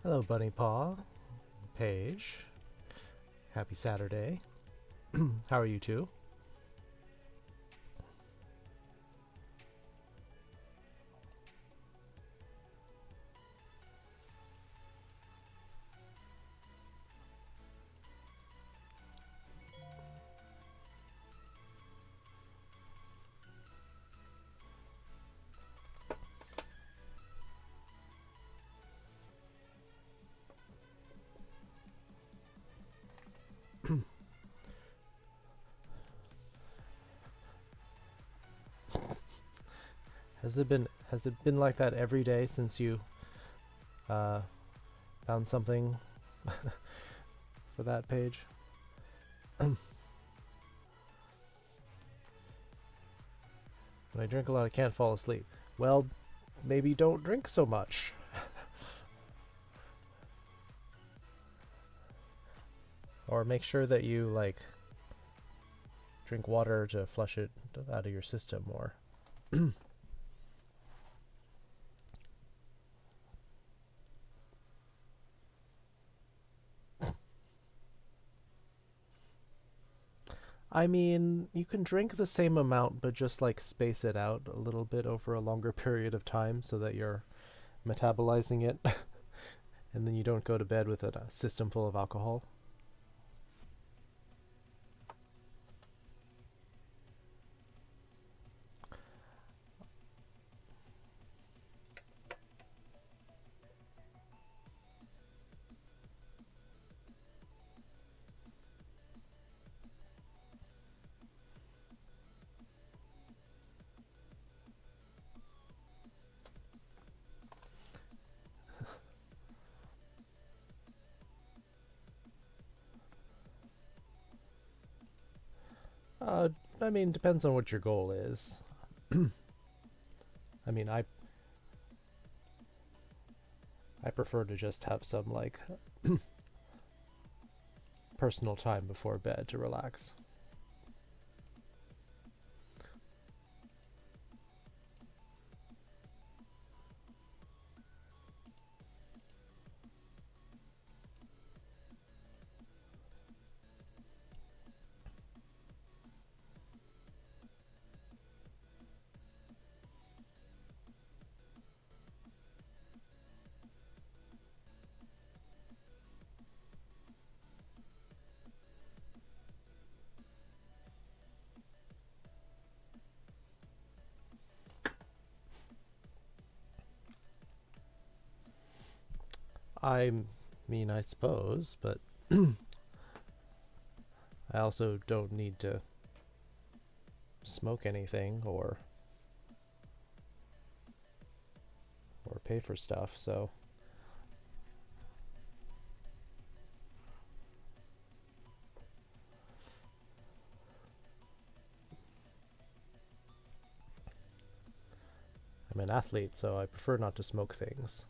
Hello, Bunny Paw, Paige. Happy Saturday. How are you two? Has it been like that every day since you uh, found something for that page? When I drink a lot, I can't fall asleep. Well, maybe don't drink so much. Or make sure that you, like, drink water to flush it out of your system more. I mean, you can drink the same amount, but just, like, space it out a little bit over a longer period of time so that you're metabolizing it and then you don't go to bed with a system full of alcohol. Uh, I mean, depends on what your goal is. I mean, I prefer to just have some, like, personal time before bed to relax. I mean, I suppose, but I also don't need to smoke anything or pay for stuff, so I'm an athlete, so I prefer not to smoke things.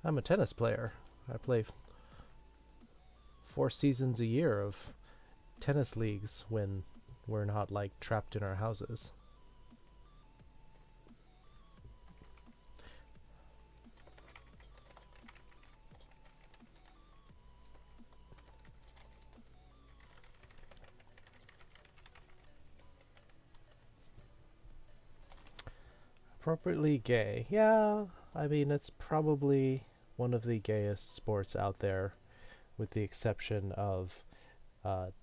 I'm a tennis player. I play 4 seasons a year of tennis leagues when we're not, like, trapped in our houses. Appropriately gay. Yeah, I mean, it's probably one of the gayest sports out there, with the exception of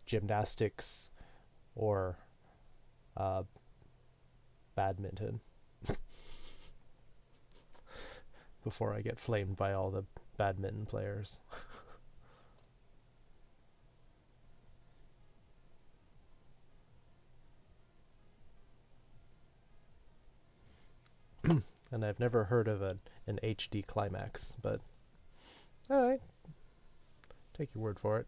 gymnastics or uh, badminton, before I get flamed by all the badminton players. And I've never heard of an HD climax, but alright, take your word for it.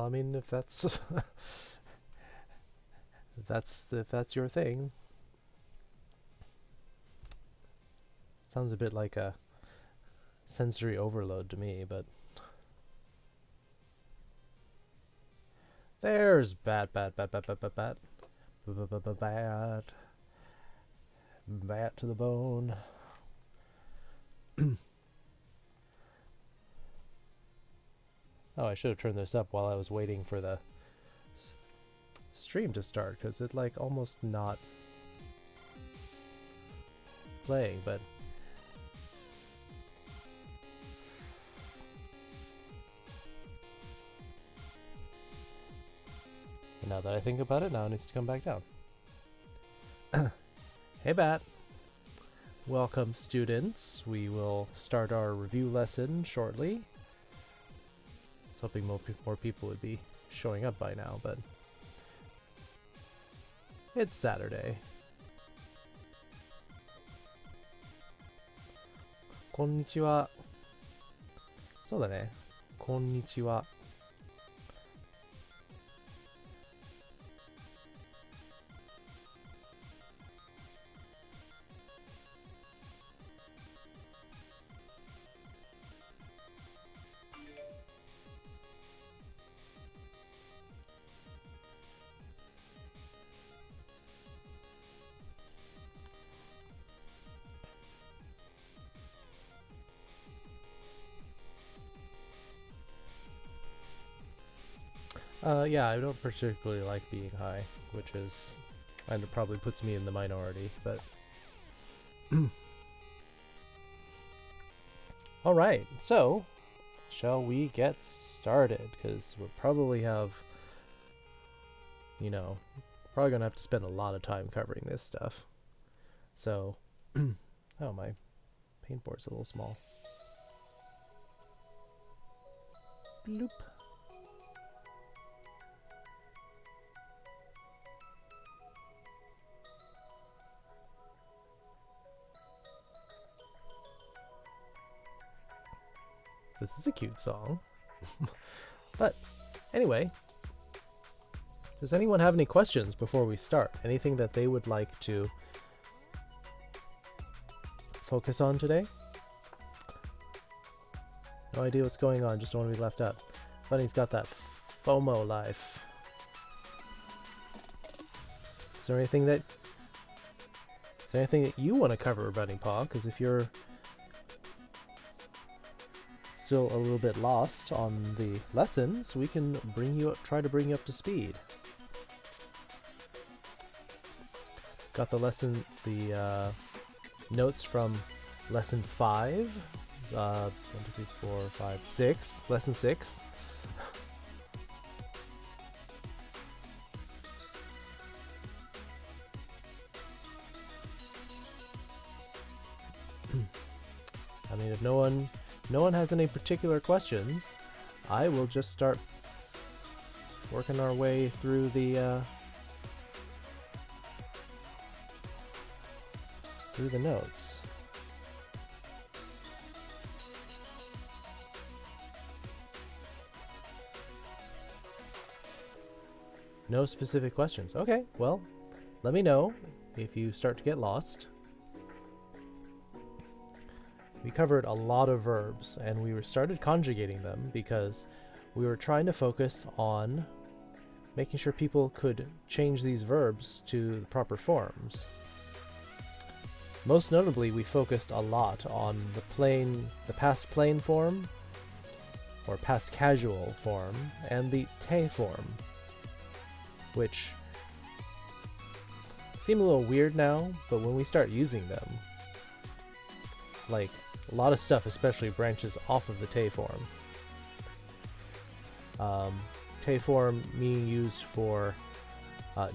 Well, I mean, if that's if that's your thing, sounds a bit like a sensory overload to me. But there's bat, bat, bat, bat, bat, bat, bat, bat, bat, bat, bat, bat to the bone. Oh, I should have turned this up while I was waiting for the stream to start, because it like almost not playing, but now that I think about it, now it needs to come back down. Hey Bat. Welcome students. We will start our review lesson shortly. I was hoping more people would be showing up by now, but it's Saturday. こんにちは。そうだね。こんにちは。Yeah, I don't particularly like being high, which is, and it probably puts me in the minority, but... Alright, so, shall we get started? Because we'll probably have, you know, probably gonna have to spend a lot of time covering this stuff. So, oh, my paintboard's a little small. Bloop. This is a cute song. But anyway, does anyone have any questions before we start? Anything that they would like to focus on today? No idea what's going on, just don't want to be left out. Bunny's got that FOMO life. Is there anything that you want to cover, Bunny Paw? Because if you're still a little bit lost on the lessons, we can try to bring you up to speed. Got the notes from lesson 5, 1, 2, 3, 4, 5, 6, lesson 6. I mean, if no one has any particular questions, I will just start working our way through the notes. No specific questions. Okay, well, let me know if you start to get lost. We covered a lot of verbs, and we started conjugating them because we were trying to focus on making sure people could change these verbs to the proper forms. Most notably, we focused a lot on the past plain form, or past casual form, and the te form, which seem a little weird now, but when we start using them, like, a lot of stuff especially branches off of the te form. Te form being used for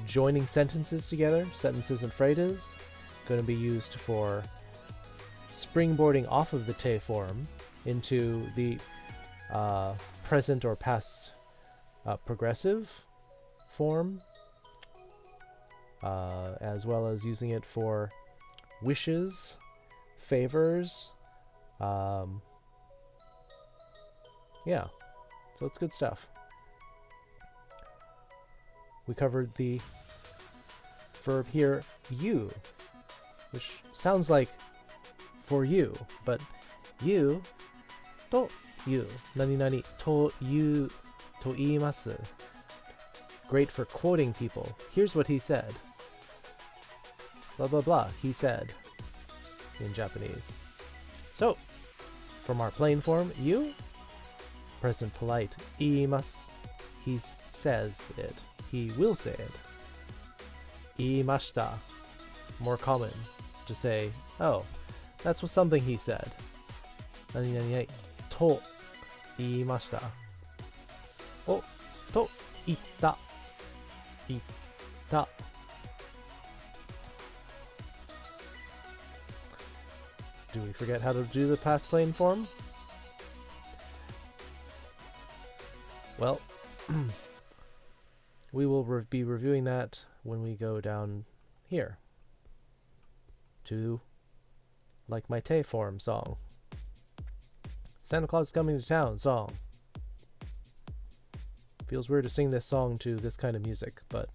joining sentences together, sentences and phrases. Going to be used for springboarding off of the te form into the present or past progressive form, as well as using it for wishes, favors. Yeah, so it's good stuff. we covered the verb here, you, which sounds like for you, but you という、何々というと言います。Great for quoting people. Here's what he said. Blah blah blah, he said in Japanese. So, from our plain form, you, present polite, 言います. He says it. He will say it. 言いました. More common to say, oh, that's what something he said. 何々々と言いました。お、と言った。言った。Do we forget how to do the past plain form? Well, we will be reviewing that when we go down here to Like My Tay form song. Santa Claus is Coming to Town song. Feels weird to sing this song to this kind of music, but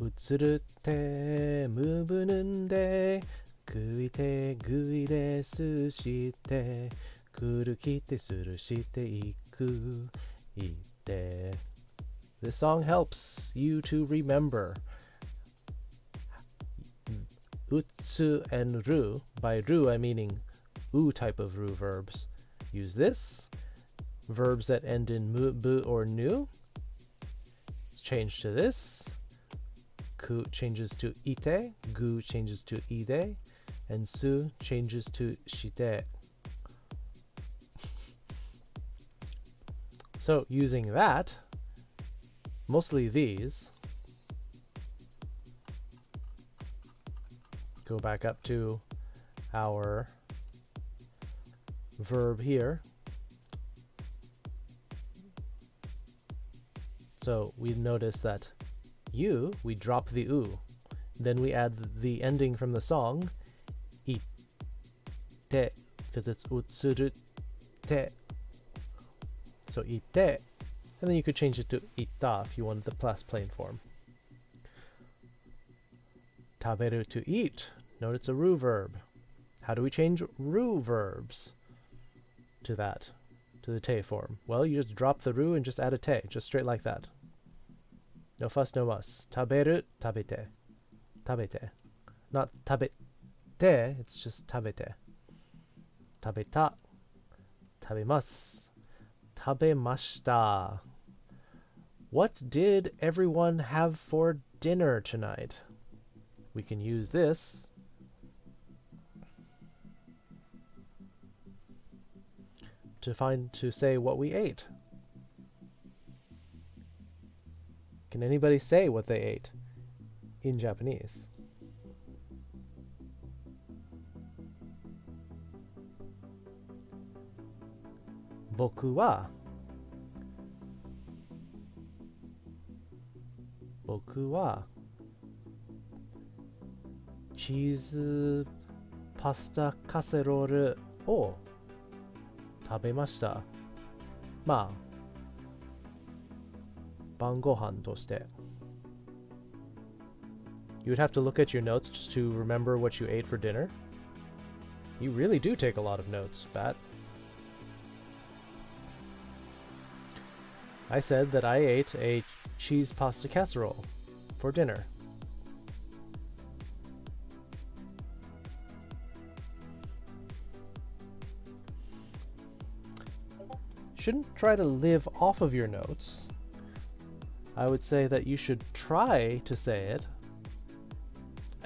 映るってむぶぬんで食いてぐいですしてくるきてするしていくいって This song helps you to remember utsu and ru. By ru I meaning u type of ru verbs. Use this. Verbs that end in mu, bu, or nu change to this. Ku changes to ite, gu changes to ide, and su changes to shite. So using that, mostly these, go back up to our verb here. So we notice that you, we drop the u. Then we add the ending from the song, ite, because it's utsuru te. So ite, and then you could change it to ita if you wanted the past plain form. Taberu, to eat. Note it's a ru verb. How do we change ru verbs to that, to the te form? Well, you just drop the ru and just add a te, just straight like that. No fuss, no muss. Taberu, tabete. Tabete. Not tabete, it's just tabete. Tabeta. Tabemasu. Tabemashita. What did everyone have for dinner tonight? We can use this to say what we ate. Can anybody say what they ate in Japanese? Boku wa cheese pasta casserole o tabemashita. Ma, bangohan toshite. You would have to look at your notes to remember what you ate for dinner. You really do take a lot of notes, Bat. I said that I ate a cheese pasta casserole for dinner. Shouldn't try to live off of your notes. I would say that you should try to say it,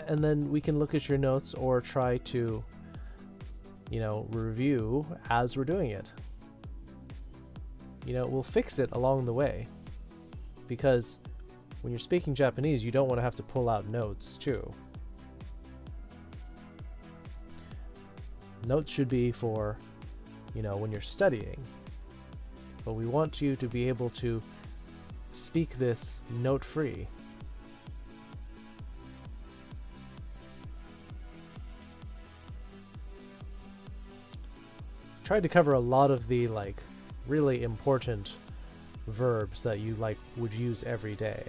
and then we can look at your notes or try to, review as we're doing it. We'll fix it along the way, because when you're speaking Japanese, you don't want to have to pull out notes too. Notes should be for, when you're studying, but we want you to be able to speak this note-free. tried to cover a lot of the like really important verbs that you like would use every day.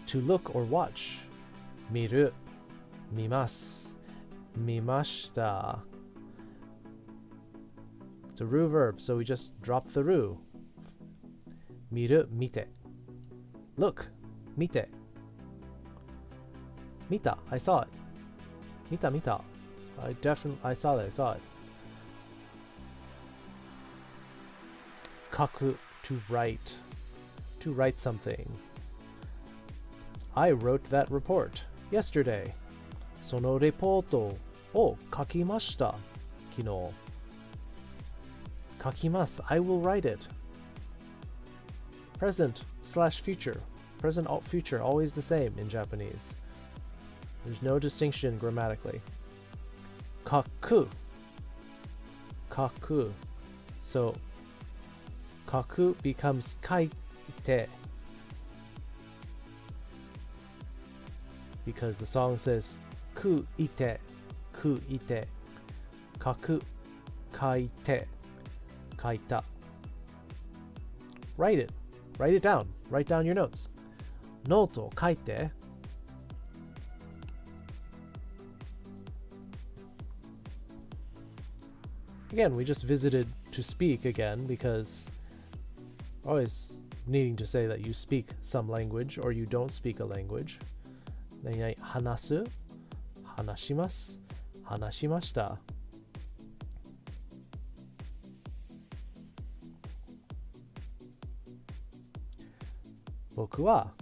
To look or watch. Miru, mimasu, mimashita. It's a ru verb, so we just drop the ru. Miru, mite. Look, mite. Mita, I saw it. Mita. I saw it. Kaku, to write. To write something. I wrote that report yesterday. そのレポートを書きました。昨日。書きます。I will write it. Present / future. Present, future, always the same in Japanese. There's no distinction grammatically. Kaku. Kaku. So, kaku becomes kaite. Because the song says kuite, kuite. Kaku, kaite, kaita. Write it. Write it down. Write down your notes. Noteを書いて. Again, we just visited to speak again because always needing to say that you speak some language or you don't speak a language. 何々話す、話します、話しました。僕は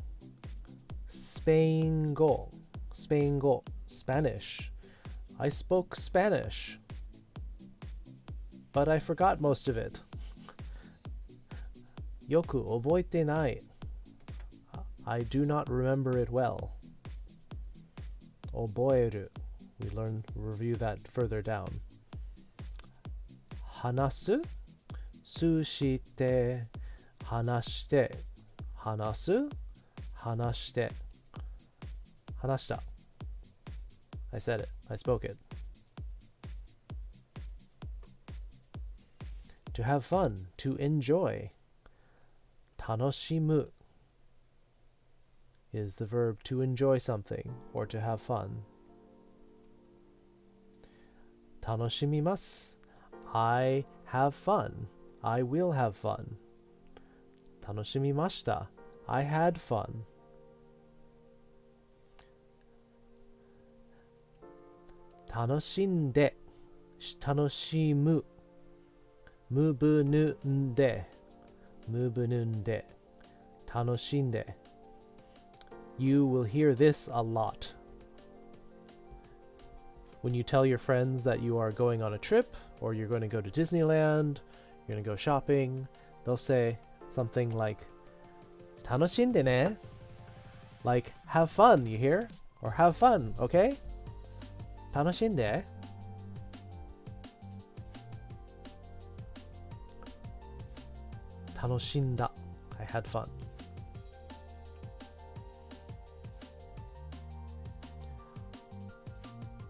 スペイン語、Spanish. I spoke Spanish, but I forgot most of it. よく覚えてない。I do not remember it well. 覚える. We review that further down. 話す、そして話して。話す、話して。話した。I said it. I spoke it. To have fun, to enjoy. 楽しむ is the verb to enjoy something or to have fun. 楽しみます. I have fun. I will have fun. 楽しみました. I had fun. 楽しんで、楽しむ。むぶぬんで、むぶぬんで、楽しんで。You will hear this a lot. When you tell your friends that you are going on a trip, or you're going to go to Disneyland, you're going to go shopping, they'll say something like, 楽しんでね. Like, have fun, you hear? Or have fun, okay? 楽しんで. 楽しんだ. I had fun.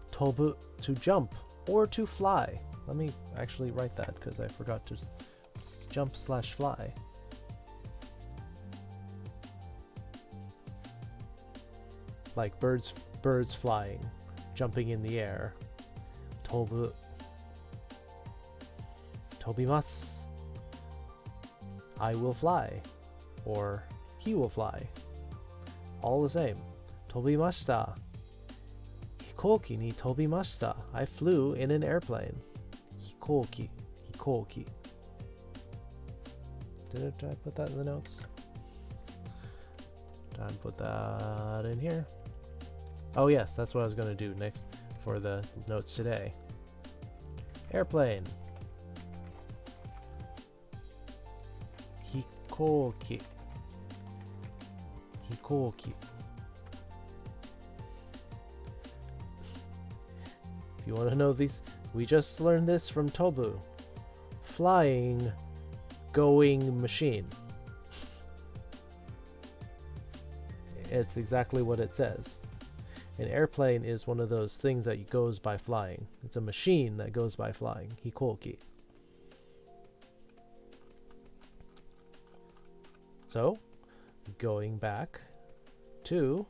Tobu, to jump or to fly. Let me actually write that because I forgot to jump / fly. Like birds flying, jumping in the air. Tobu. Tobimasu. I will fly. Or he will fly. All the same. Tobimashita. Hikoki ni tobimashita. I flew in an airplane. Hikoki. Did I put that in the notes? Time to put that in here. Oh yes, that's what I was going to do next for the notes today. Airplane. Hikoki. If you want to know these, we just learned this from Tobu. Flying, going machine. It's exactly what it says. An airplane is one of those things that goes by flying. It's a machine that goes by flying. Hikoki. So, going back to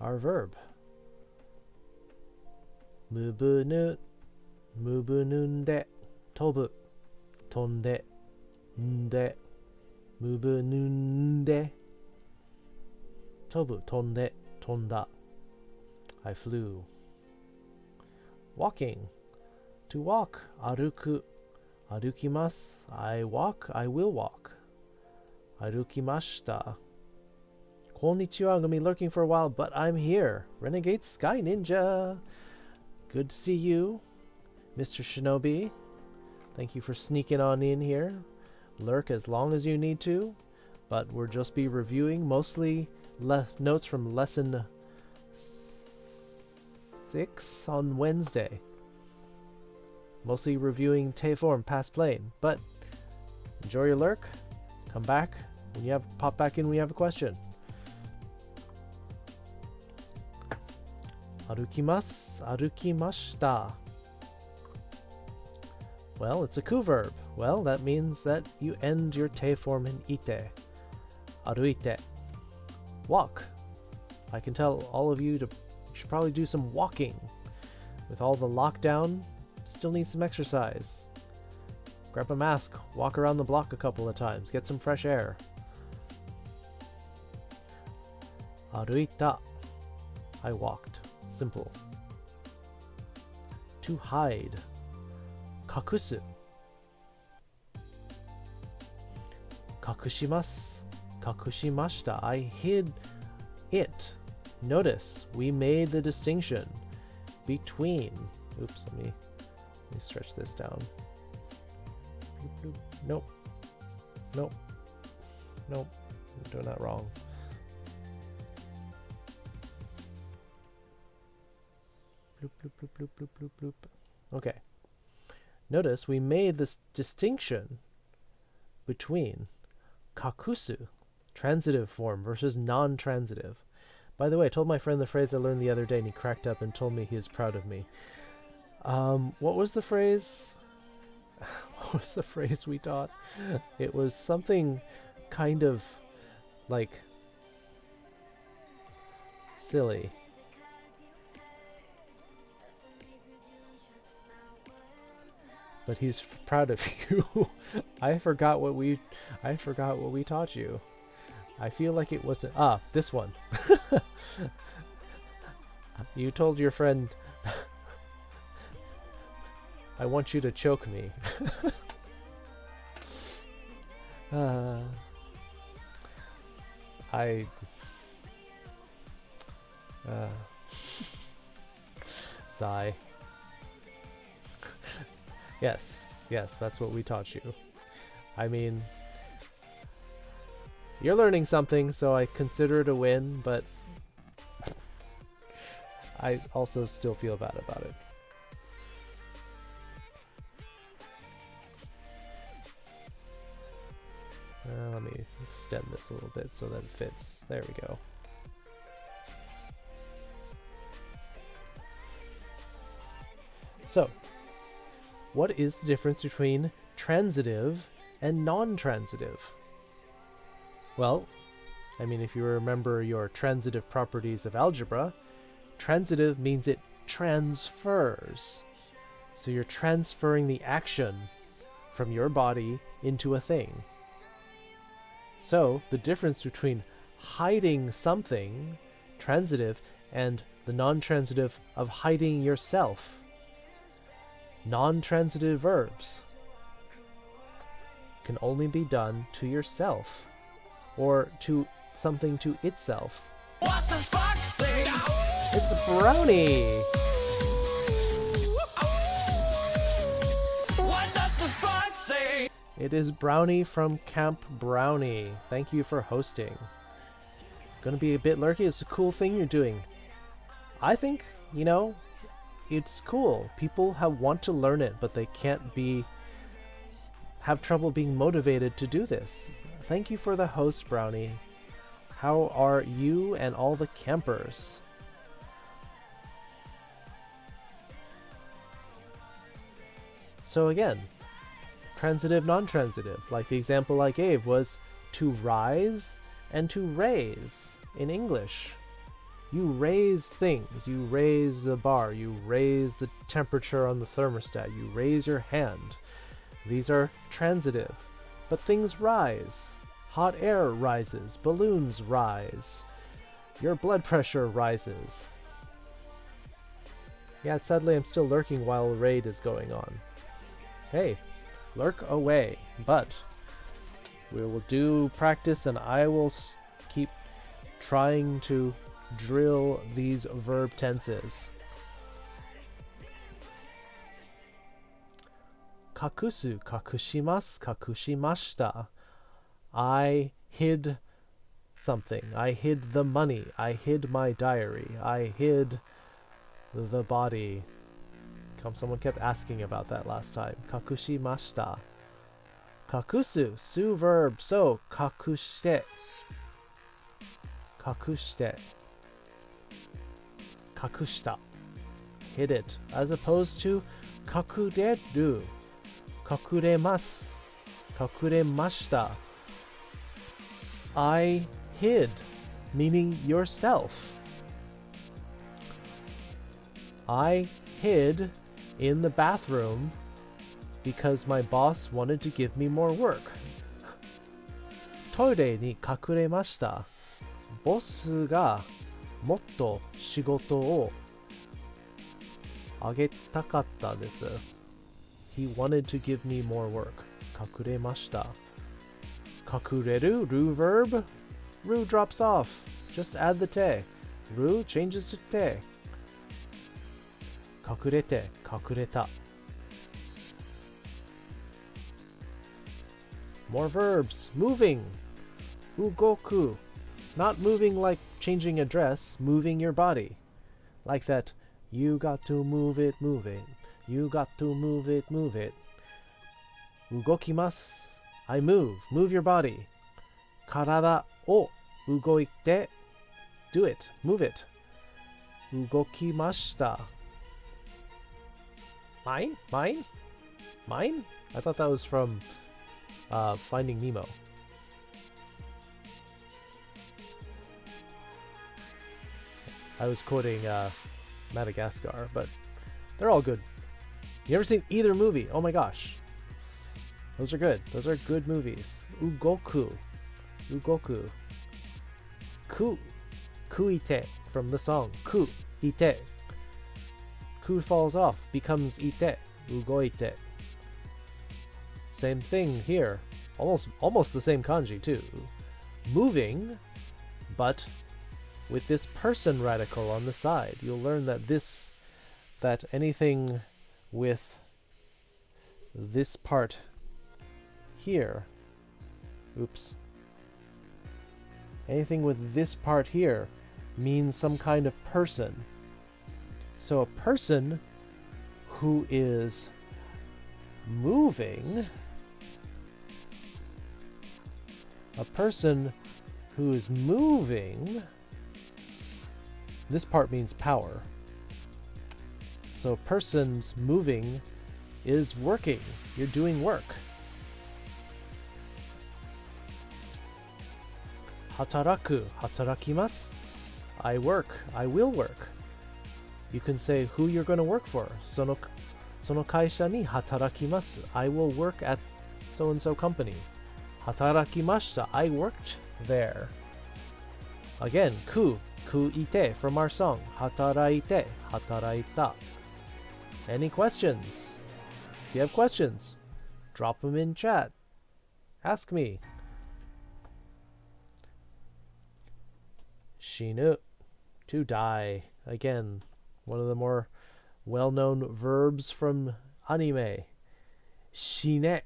our verb. Mubunu, mubununde, tobu, tonde, nde, mubununde, tobu, tonde, tonda. I flew. Walking. To walk. Aruku. Arukimasu. I walk. I will walk. Arukimashita. Konnichiwa. I'm gonna be lurking for a while, but I'm here. Renegade Sky Ninja. Good to see you, Mr. Shinobi. Thank you for sneaking on in here. Lurk as long as you need to, but we'll just be reviewing mostly notes from lesson 6 on Wednesday. Mostly reviewing Teiform past plane, but enjoy your lurk. Come back when you pop back in when you have a question. Arukimasu, arukimashita. Well, it's a ku verb. Well, that means that you end your te form in ite. Aruite. Walk. I can tell all of you you should probably do some walking. With all the lockdown, still need some exercise. Grab a mask, walk around the block a couple of times, get some fresh air. Aruita. I walked. Simple. To hide. Kakusu. Kakushimasu. Kakushimashita. I hid it. Notice, we made the distinction between... Oops, let me stretch this down. Nope. Nope. Nope. I'm doing that wrong. Bloop, bloop, bloop, bloop, bloop, bloop, bloop. Okay. Notice we made this distinction between kakusu, transitive form, versus non-transitive. By the way, I told my friend the phrase I learned the other day, and he cracked up and told me he is proud of me. What was the phrase? What was the phrase we taught? It was something kind of like silly. But he's proud of you. I forgot what we taught you. I feel like it wasn't this one. You told your friend I want you to choke me. Sigh. Yes, that's what we taught you. I mean, you're learning something, so I consider it a win, but I also still feel bad about it. Let me extend this a little bit so that it fits. There we go. So, what is the difference between transitive and non-transitive? Well, I mean, if you remember your transitive properties of algebra, transitive means it transfers. So you're transferring the action from your body into a thing. So the difference between hiding something, transitive, and the non-transitive of hiding yourself. Non-transitive verbs can only be done to yourself or to something to itself. What the fuck? It's a brownie! What does the fuck say? It is Brownie from Camp Brownie. Thank you for hosting. Gonna be a bit lurky. It's a cool thing you're doing. I think, you know, it's cool. People want to learn it, but they can't have trouble being motivated to do this. Thank you for the host, Brownie. How are you and all the campers? So again, transitive, non-transitive. Like the example I gave was to rise and to raise in English. You raise things. You raise the bar. You raise the temperature on the thermostat. You raise your hand. These are transitive. But things rise. Hot air rises. Balloons rise. Your blood pressure rises. Yeah, sadly I'm still lurking while the raid is going on. Hey, lurk away. But we will do practice and I will keep trying to drill these verb tenses. Kakusu, kakushimasu, kakushimashita. I hid something. I hid the money. I hid my diary. I hid the body. Someone kept asking about that last time. Kakushimashita. Kakusu, su verb, so kakushite. Kakushite. Kakushita. Hid it. As opposed to kakureru. Kakuremasu. Kakuremashita. I hid, meaning yourself. I hid in the bathroom because my boss wanted to give me more work. Toire ni kakuremashita. Boss ga motto shigoto o agetakatta desu. He wanted to give me more work. Kakuremashita. Kakureru, ru verb. Ru drops off. Just add the te. Ru changes to te. Kakurete, kakureta. More verbs. Moving. Ugoku. Not moving like changing a dress, moving your body. Like that, you got to move it, move it. You got to move it, move it. Ugokimasu. I move. Move your body. Karada o ugoite. Do it. Move it. Ugokimashita. Mine? Mine? Mine? I thought that was from Finding Nemo. I was quoting Madagascar, but they're all good. You ever seen either movie? Oh my gosh. Those are good. Those are good movies. Ugoku. Ugoku. Ku. Kuite from the song. Ku. Ite. Ku falls off, becomes ite. Ugoite. Same thing here. Almost the same kanji too. Moving, but with this person radical on the side. You'll learn that anything with this part here, oops, anything with this part here means some kind of person. So a person who is moving, this part means power. So a person's moving is working. You're doing work. Hataraku, hatarakimasu. I work, I will work. You can say who you're going to work for. Sono kaisha ni hatarakimasu. I will work at so-and-so company. Hatarakimashita. I worked there. Again, ku ite from our song. Hataraite, hataraita. Any questions? If you have questions, drop them in chat. Ask me. Shinu, to die. Again, one of the more well-known verbs from anime. Shine,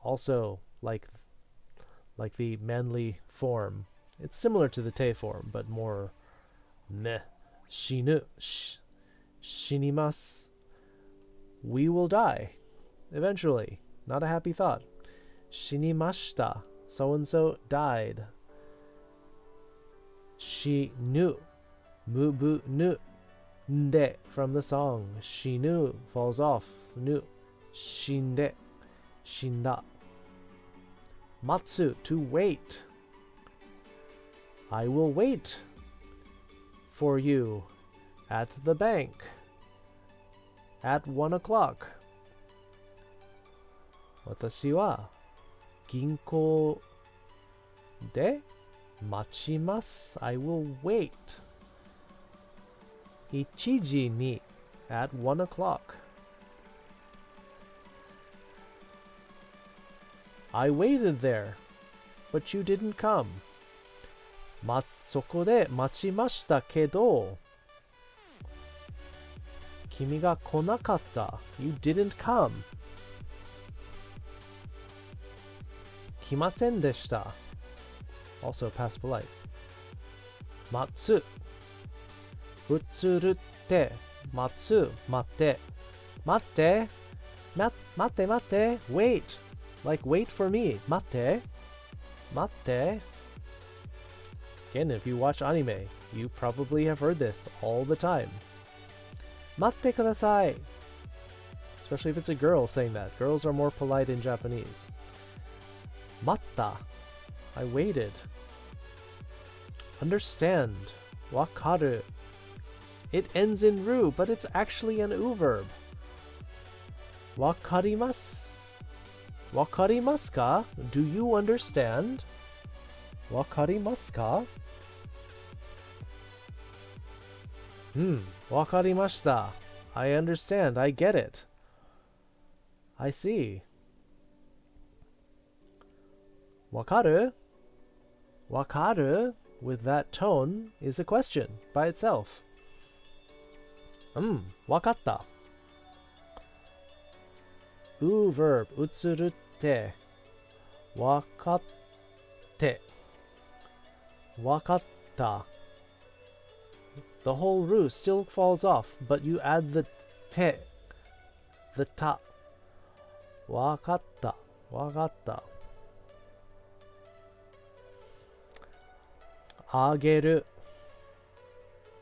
also like the manly form. It's similar to the te form, but more meh. Shinu, shinimasu. We will die. Eventually. Not a happy thought. Shinimashita. So-and-so died. shinu. Mubu nu. Nde from the song. Shinu falls off. Nu. Shinde. Shinda. Matsu, to wait. I will wait for you at the bank at 1 o'clock. 私は銀行で待ちます。I will wait. 1時に at 1 o'clock. I waited there, but you didn't come. そこで待ちましたけど、君が来なかった。You didn't come. 来ませんでした。Also past polite. 待つ。映るって。待つ。待って。待って。待って待って。Wait. Like wait for me. 待って。待って。Again, if you watch anime, you probably have heard this all the time. 待ってください. Especially if it's a girl saying that. Girls are more polite in Japanese. 待った. I waited. Understand. わかる. It ends in ru, but it's actually an u verb. わかります. わかりますか? Do you understand? わかりますか? わかりました. I understand. I get it. I see. わかる? わかる? With that tone is a question by itself. わかった. U verb 映るって。わかって。わかった. The whole ru still falls off, but you add the te, the ta. わかった。わかった。あげる.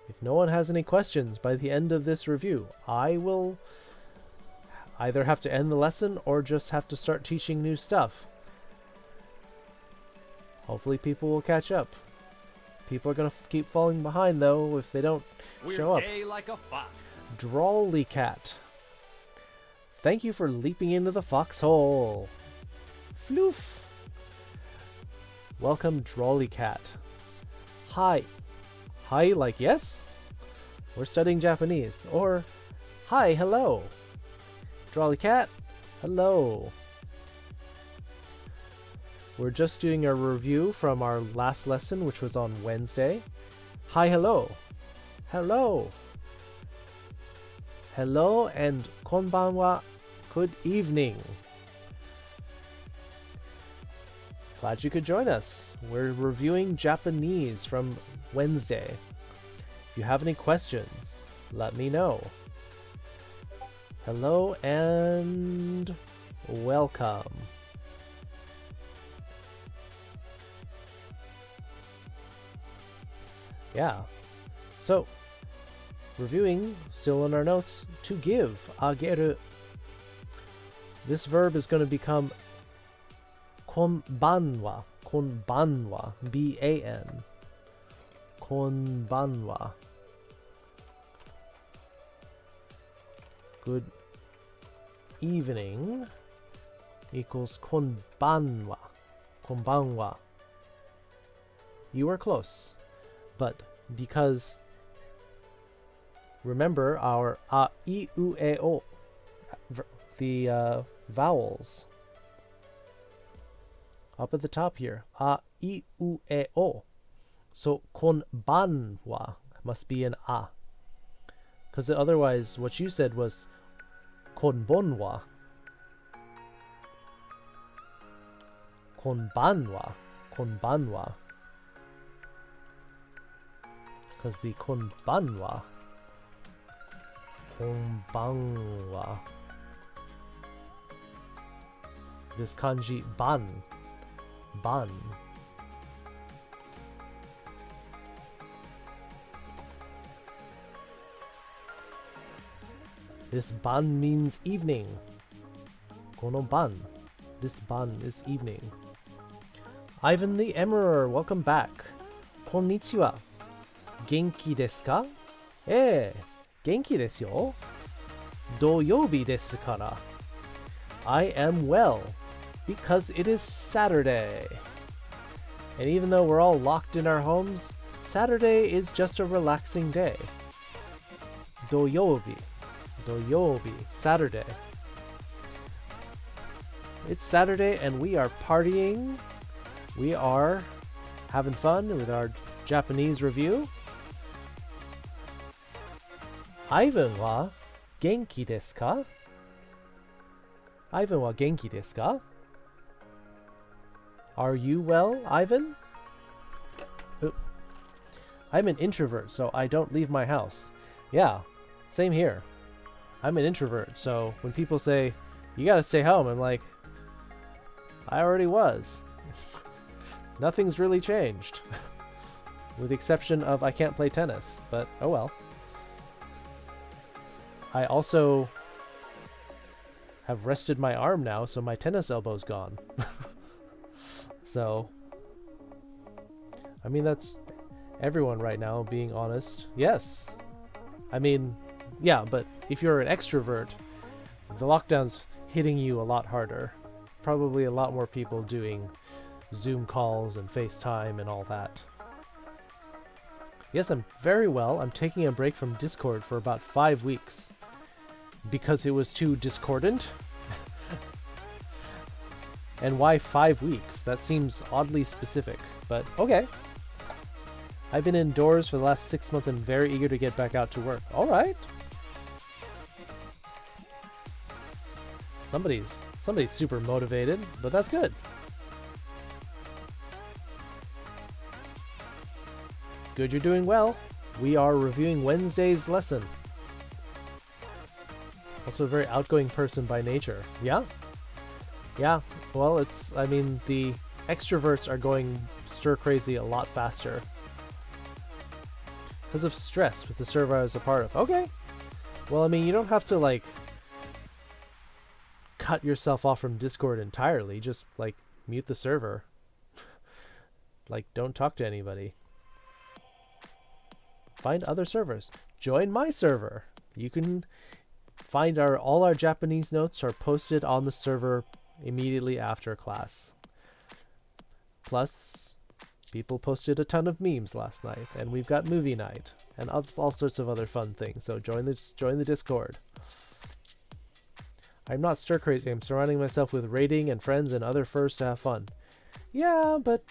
If no one has any questions by the end of this review, I will either have to end the lesson or just have to start teaching new stuff. Hopefully people will catch up. People are going to keep falling behind, though, if they don't show up. Gay like a fox. Drawly Cat. Thank you for leaping into the foxhole. Floof. Welcome, Drawly Cat. Hi. Hi, like yes? We're studying Japanese. Or, hi, hello. Drawly Cat, hello. We're just doing a review from our last lesson, which was on Wednesday. Hi, hello. Hello. Hello and konbanwa. Good evening. Glad you could join us. We're reviewing Japanese from Wednesday. If you have any questions, let me know. Hello and welcome. Yeah. So, reviewing, still in our notes, to give, ageru. This verb is going to become konbanwa, konbanwa, B-A-N, konbanwa. Good evening equals konbanwa, konbanwa. You are close. But because, remember our a, I, U, E, O, the vowels up at the top here, a, I, U, E, O. So konbanwa must be an a. Because otherwise, what you said was konbonwa. Konbanwa. Konbanwa. Because the konbanwa. Konbanwa. This kanji ban. Ban. This ban means evening. Kono ban. This ban is evening. Ivan the Emerald, welcome back. Konnichiwa. Genki desu ka? Genki desu yo. Doyoubi desu kara. I am well, because it is Saturday. And even though we're all locked in our homes, Saturday is just a relaxing day. Doyoubi. Doyoubi. Saturday. It's Saturday and we are partying. We are having fun with our Japanese review. Ivan wa genki desu ka? Ivan wa genki desu ka? Are you well, Ivan? Oop. I'm an introvert, so I don't leave my house. Yeah, same here. I'm an introvert, so when people say, you gotta stay home, I'm like, I already was. Nothing's really changed. With the exception of I can't play tennis, but oh well. I also have rested my arm now, so my tennis elbow's gone. So, I mean, that's everyone right now, being honest. Yes. I mean, yeah, but if you're an extrovert, the lockdown's hitting you a lot harder. Probably a lot more people doing Zoom calls and FaceTime and all that. Yes, I'm very well. I'm taking a break from Discord for about 5 weeks. Because it was too discordant. And why 5 weeks? That seems oddly specific, but okay. I've been indoors for the last 6 months and very eager to get back out to work. Alright. Somebody's super motivated, but that's good. Good, you're doing well. We are reviewing Wednesday's lesson. Also a very outgoing person by nature. Yeah? Yeah, well, I mean, the extroverts are going stir crazy a lot faster. Because of stress with the server I was a part of. Okay. Well, I mean, you don't have to, like, cut yourself off from Discord entirely. Just, like, mute the server. Like, don't talk to anybody. Find other servers. Join my server. You can find all our Japanese notes are posted on the server immediately after class. Plus, people posted a ton of memes last night, and we've got movie night and all sorts of other fun things. So join the Discord. I'm not stir crazy. I'm surrounding myself with raiding and friends and other furs to have fun. Yeah, but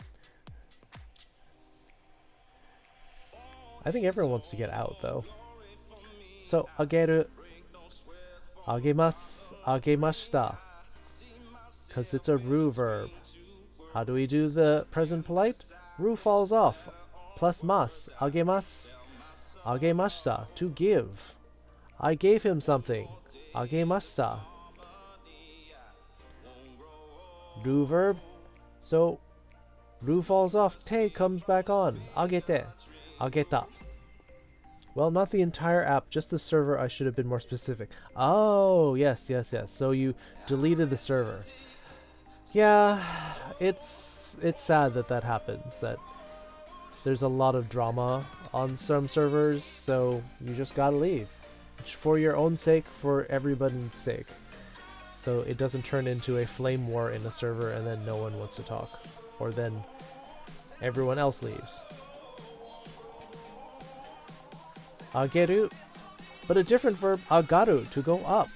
I think everyone wants to get out though. So ageru, agemasu, agemashita. Because it's a ru verb. How do we do the present polite? Ru falls off. Plus mas. Agemasu. Agemashita. To give. I gave him something. Agemashita. Ru verb. So, ru falls off. Te comes back on. Agete. Ageta. Well, not the entire app, just the server. I should have been more specific. Oh, yes. So you deleted the server. Yeah, it's sad that happens, that there's a lot of drama on some servers, so you just gotta leave. For your own sake, for everybody's sake. So it doesn't turn into a flame war in a server and then no one wants to talk. Or then everyone else leaves. Ageru, but a different verb, agaru, to go up.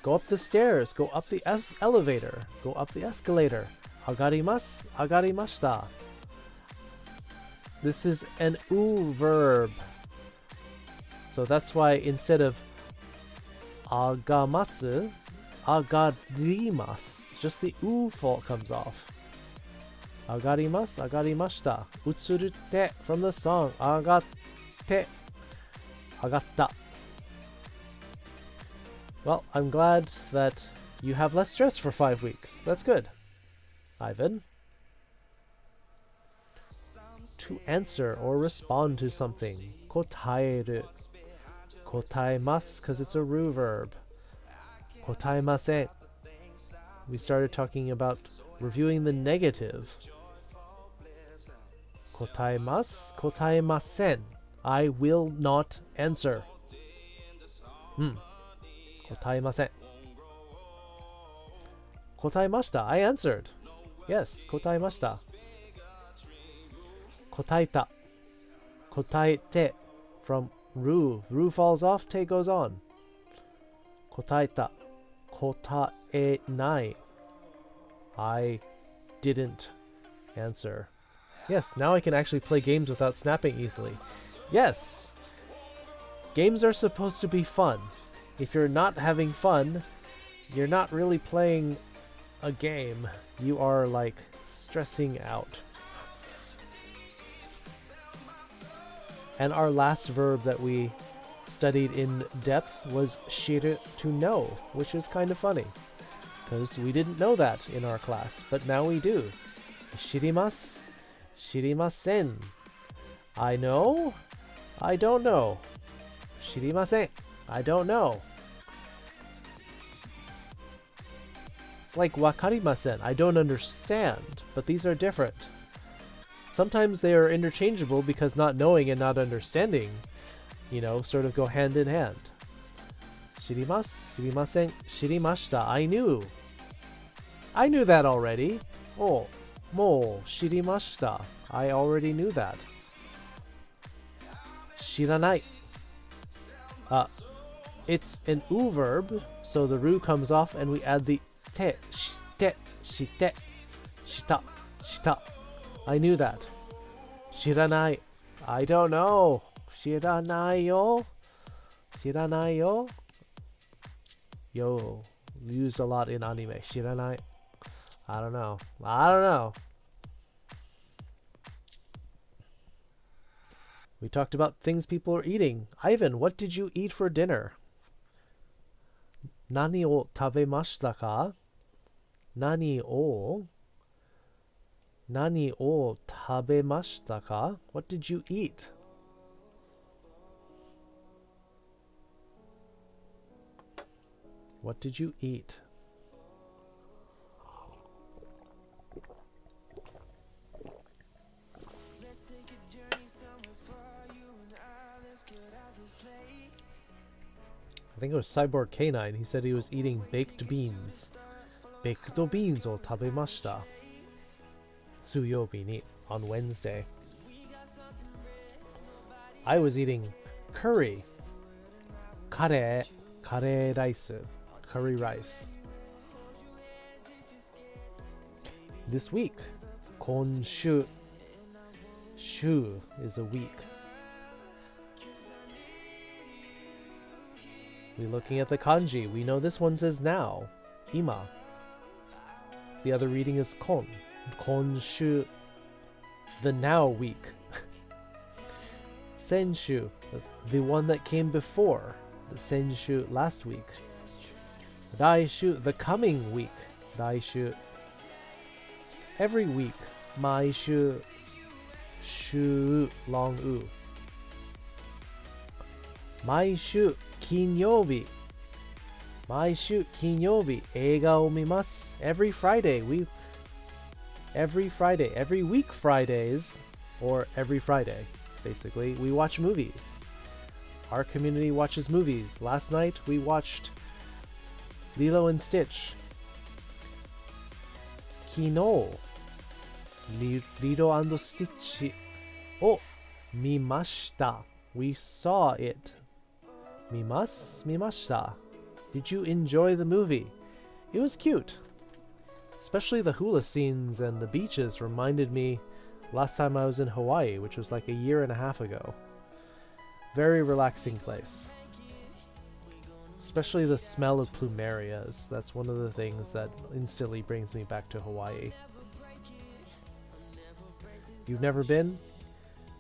Go up the stairs, go up the elevator, go up the escalator. Agarimasu, agarimashita. This is an u verb. So that's why instead of agamasu, agarimasu. Just the u fault comes off. Agarimasu, agarimashita. Utsurute from the song. Agatte. Agatta. Well, I'm glad that you have less stress for 5 weeks. That's good. Ivan. To answer or respond to something. Kotaeru. Kotaimasu, because it's a ru verb. Kotaimasen. We started talking about reviewing the negative. Kotaimasu, kotaimasen. I will not answer. Kotaimasen. Kotaimashita. I answered. Yes, kotaimashita. Kotaita. Kotaite. From ru. Ru falls off, te goes on. Kotaita. Kotaenai. I didn't answer. Yes, now I can actually play games without snapping easily. Yes! Games are supposed to be fun. If you're not having fun, you're not really playing a game. You are, like, stressing out. And our last verb that we studied in depth was shiru, to know, which is kind of funny. Because we didn't know that in our class, but now we do. Shirimasu, shirimasen. I know, I don't know. Shirimasen, I don't know. It's like wakarimasen, I don't understand, but these are different. Sometimes they are interchangeable because not knowing and not understanding, you know, sort of go hand in hand. Shirimasu, shirimasen, shirimashita. I knew. I knew that already. Oh, mo shirimashita. I already knew that. Shiranai. It's an u verb, so the ru comes off and we add the te, shite, shite, shita, shita. I knew that. Shiranai. I don't know. Shiranai yo. Shiranai yo. Yo. Used a lot in anime. Shiranai. I don't know. I don't know. We talked about things people are eating. Ivan, what did you eat for dinner? Nani o tabemashita ka? Nani o tabemashita ka? What did you eat? What did you eat? I think it was Cyborg K9. He said he was eating baked beans. Baked beans o tabemashita. Suyobi ni, on Wednesday. I was eating curry. Kare rice. Curry rice. This week, konshu. Shu is a week. We're looking at the kanji. We know this one says now. Ima. The other reading is kon. Konshu. The now week. Senshu. The one that came before. The senshu last week. Raishu. The coming week. Raishu. Every week. Maishu. Shu. Long u. Maishu. Kinyobi. Maishu kinyobi. Eiga o mimasu. Every Friday. Every week Fridays, or every Friday, basically, we watch movies. Our community watches movies. Last night we watched Lilo and Stitch. Kino. Lilo and Stitch. Oh, mimashita. We saw it. Mimashita. Did you enjoy the movie? It was cute. Especially the hula scenes and the beaches reminded me last time I was in Hawaii, which was like a year and a half ago. Very relaxing place. Especially the smell of plumerias. That's one of the things that instantly brings me back to Hawaii. You've never been?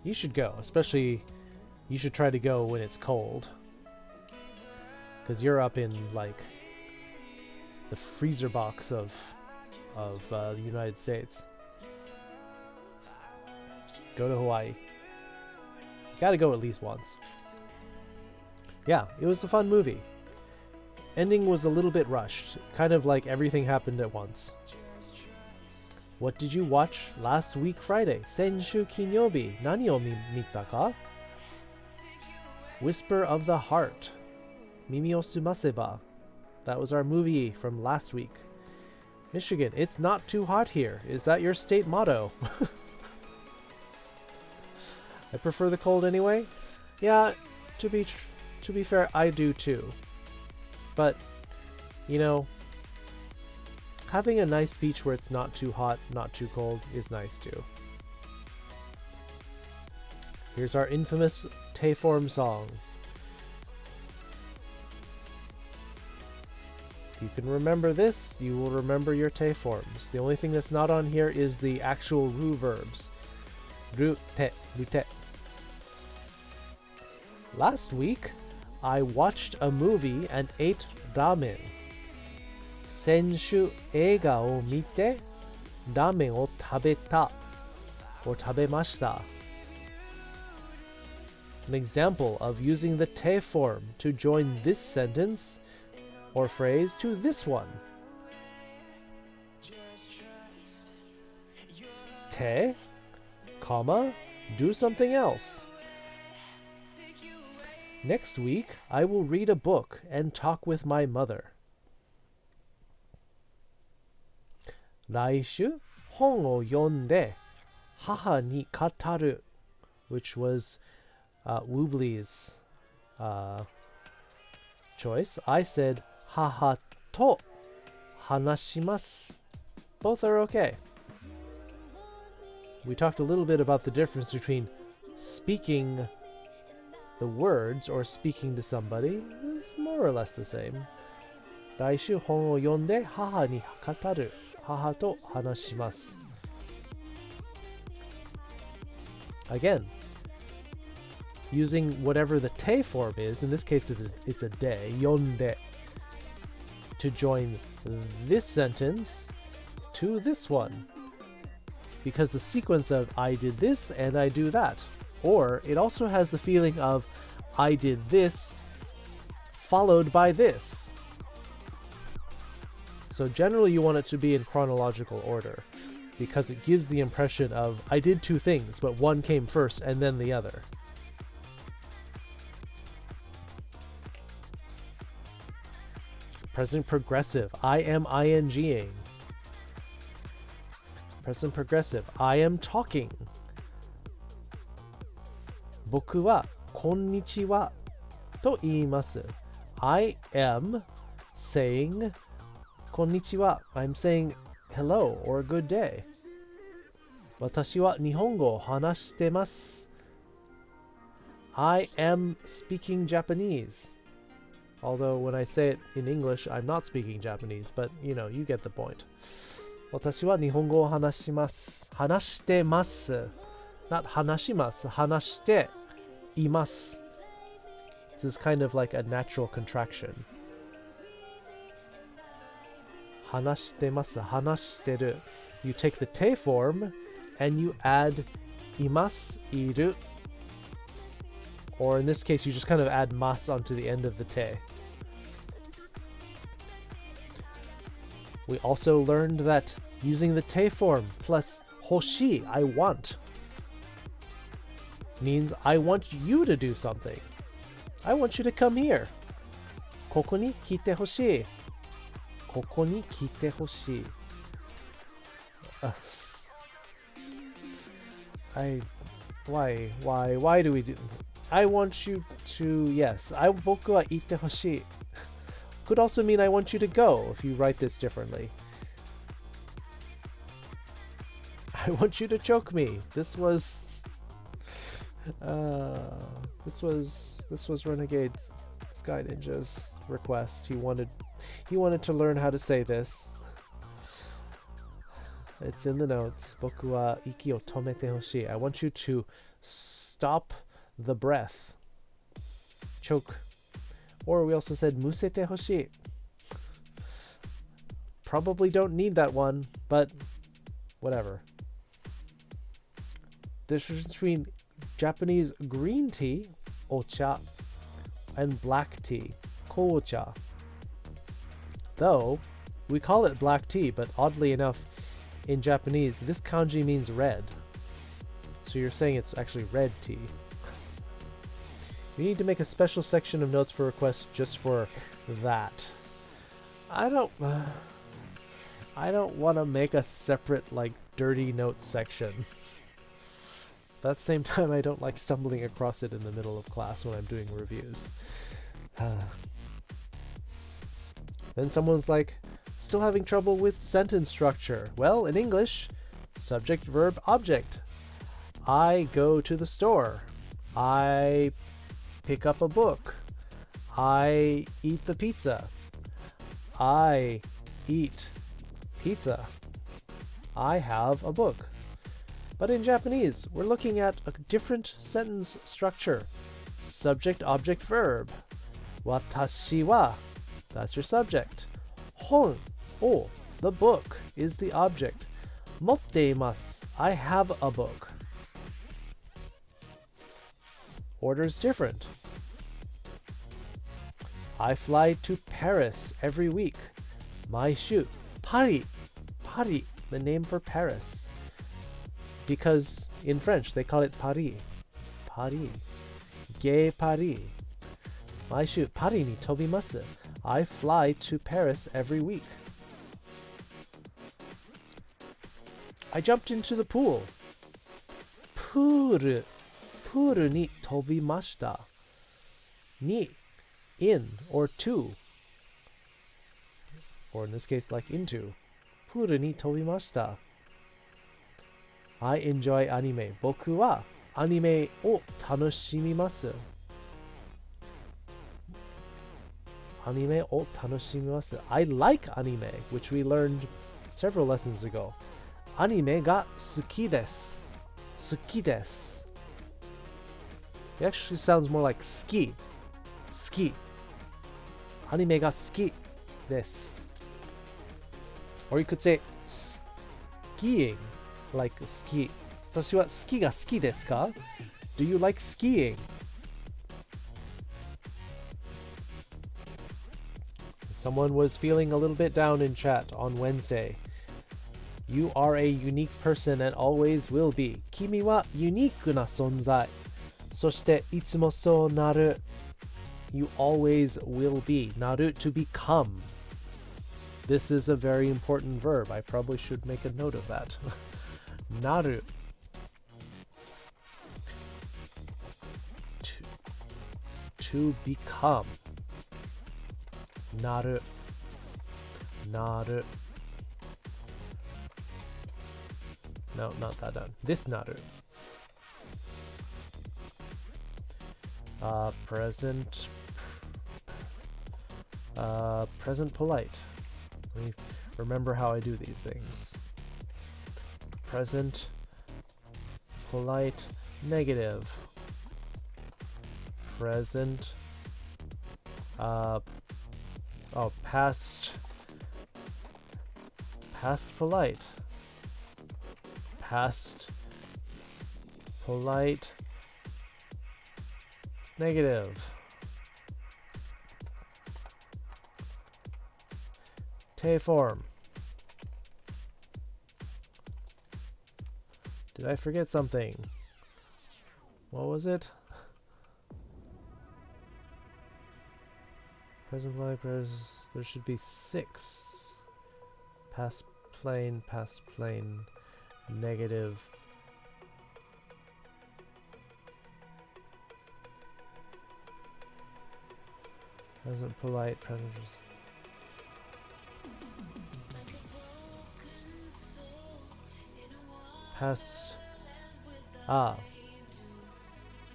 You should go. Especially, you should try to go when it's cold. Because you're up in, like, the freezer box of the United States. Go to Hawaii. Gotta go at least once. Yeah, it was a fun movie. Ending was a little bit rushed, kind of like everything happened at once. What did you watch last week Friday? Senshu kinyobi, nani o mita ka? Whisper of the Heart, Mimi o sumaseba. That was our movie from last week. Michigan, it's not too hot here. Is that your state motto? I prefer the cold anyway. Yeah, to be fair, I do too. But, you know, having a nice beach where it's not too hot, not too cold is nice too. Here's our infamous Taeform song. If you can remember this, you will remember your Taeforms. The only thing that's not on here is the actual ru verbs. Ru, te, ru, te. Last week, I watched a movie and ate ramen. Senshu eiga o mite, ramen o tabeta, or tabemashita. An example of using the te form to join this sentence or phrase to this one. Te, comma, do something else. Next week, I will read a book and talk with my mother. 来週、本を読んで母に語る, which was Woobley's choice. I said 母と話します. Both are okay. We talked a little bit about the difference between speaking the words or speaking to somebody. It's more or less the same. 来週本を読んで母に語る. 母と話します. Again, using whatever the te form is, in this case it's a de, 読んで, to join this sentence to this one. Because the sequence of I did this and I do that. Or it also has the feeling of I did this followed by this. So generally you want it to be in chronological order, because it gives the impression of I did two things, but one came first and then the other. Present progressive, I am ing. Present progressive, I am talking. 僕はこんにちはと言います. I am saying こんにちは. I'm saying hello or good day. 私は日本語を話してます. I am speaking Japanese. Although when I say it in English, I'm not speaking Japanese, but you know, you get the point. 私は日本語を話します. 話してます. Not 話します. 話しています. This is kind of like a natural contraction. 話してます. 話してる. You take the te form and you add います, いる. Or in this case, you just kind of add mas onto the end of the te. We also learned that using the te form plus hoshi, I want, means I want you to do something. I want you to come here. ここに来てほしい. ここに来てほしい. Why do we do? I want you to, yes. 僕は行ってほしい. Could also mean I want you to go if you write this differently. I want you to choke me. This was Renegade Sky Ninja's request. He wanted to learn how to say this. It's in the notes. 僕は息を止めてほしい. I want you to stop the breath. Choke. Or we also said むせてほしい. Probably don't need that one, but whatever. The difference between Japanese green tea, ocha, and black tea, kocha. Though, we call it black tea, but oddly enough, in Japanese, this kanji means red. So you're saying it's actually red tea. We need to make a special section of notes for requests just for that. I don't want to make a separate, like, dirty notes section. But at the same time, I don't like stumbling across it in the middle of class when I'm doing reviews. Then someone's like, still having trouble with sentence structure. Well, in English, subject, verb, object. I go to the store. I pick up a book. I eat the pizza. I eat pizza. I have a book. But in Japanese, we're looking at a different sentence structure. Subject, object, verb. Watashi wa, that's your subject. Hon, oh, the book, is the object. Motte imasu, I have a book. Order's different. I fly to Paris every week. Maishu, Paris, Paris, the name for Paris. Because in French they call it Paris. Paris. Gai Paris. Maishu Paris ni tobimasu. I fly to Paris every week. I jumped into the pool. Puru. Puru ni tobimashita. Ni, in, or to. Or in this case, like into. Puru ni tobimashita. I enjoy anime. Boku wa anime o tanoshimimasu. Anime o tanoshimimasu. I like anime, which we learned several lessons ago. Anime ga suki desu. Suki desu. It actually sounds more like ski. Ski. Anime ga suki desu. Or you could say skiing. Like ski. 私はスキが好きですか? Do you like skiing? Someone was feeling a little bit down in chat on Wednesday. You are a unique person and always will be. 君はユニークな存在。そしていつもそうなる。You always will be. なる to become. This is a very important verb. I probably should make a note of that. なる to become なる なる No, not that done. This なる present present polite. Let me remember how I do these things. Present, polite, negative. Present, past polite. Past, polite, negative. Te form. Did I forget something? What was it? Present polite, there should be 6. Past plain, negative. Present polite, present. Past.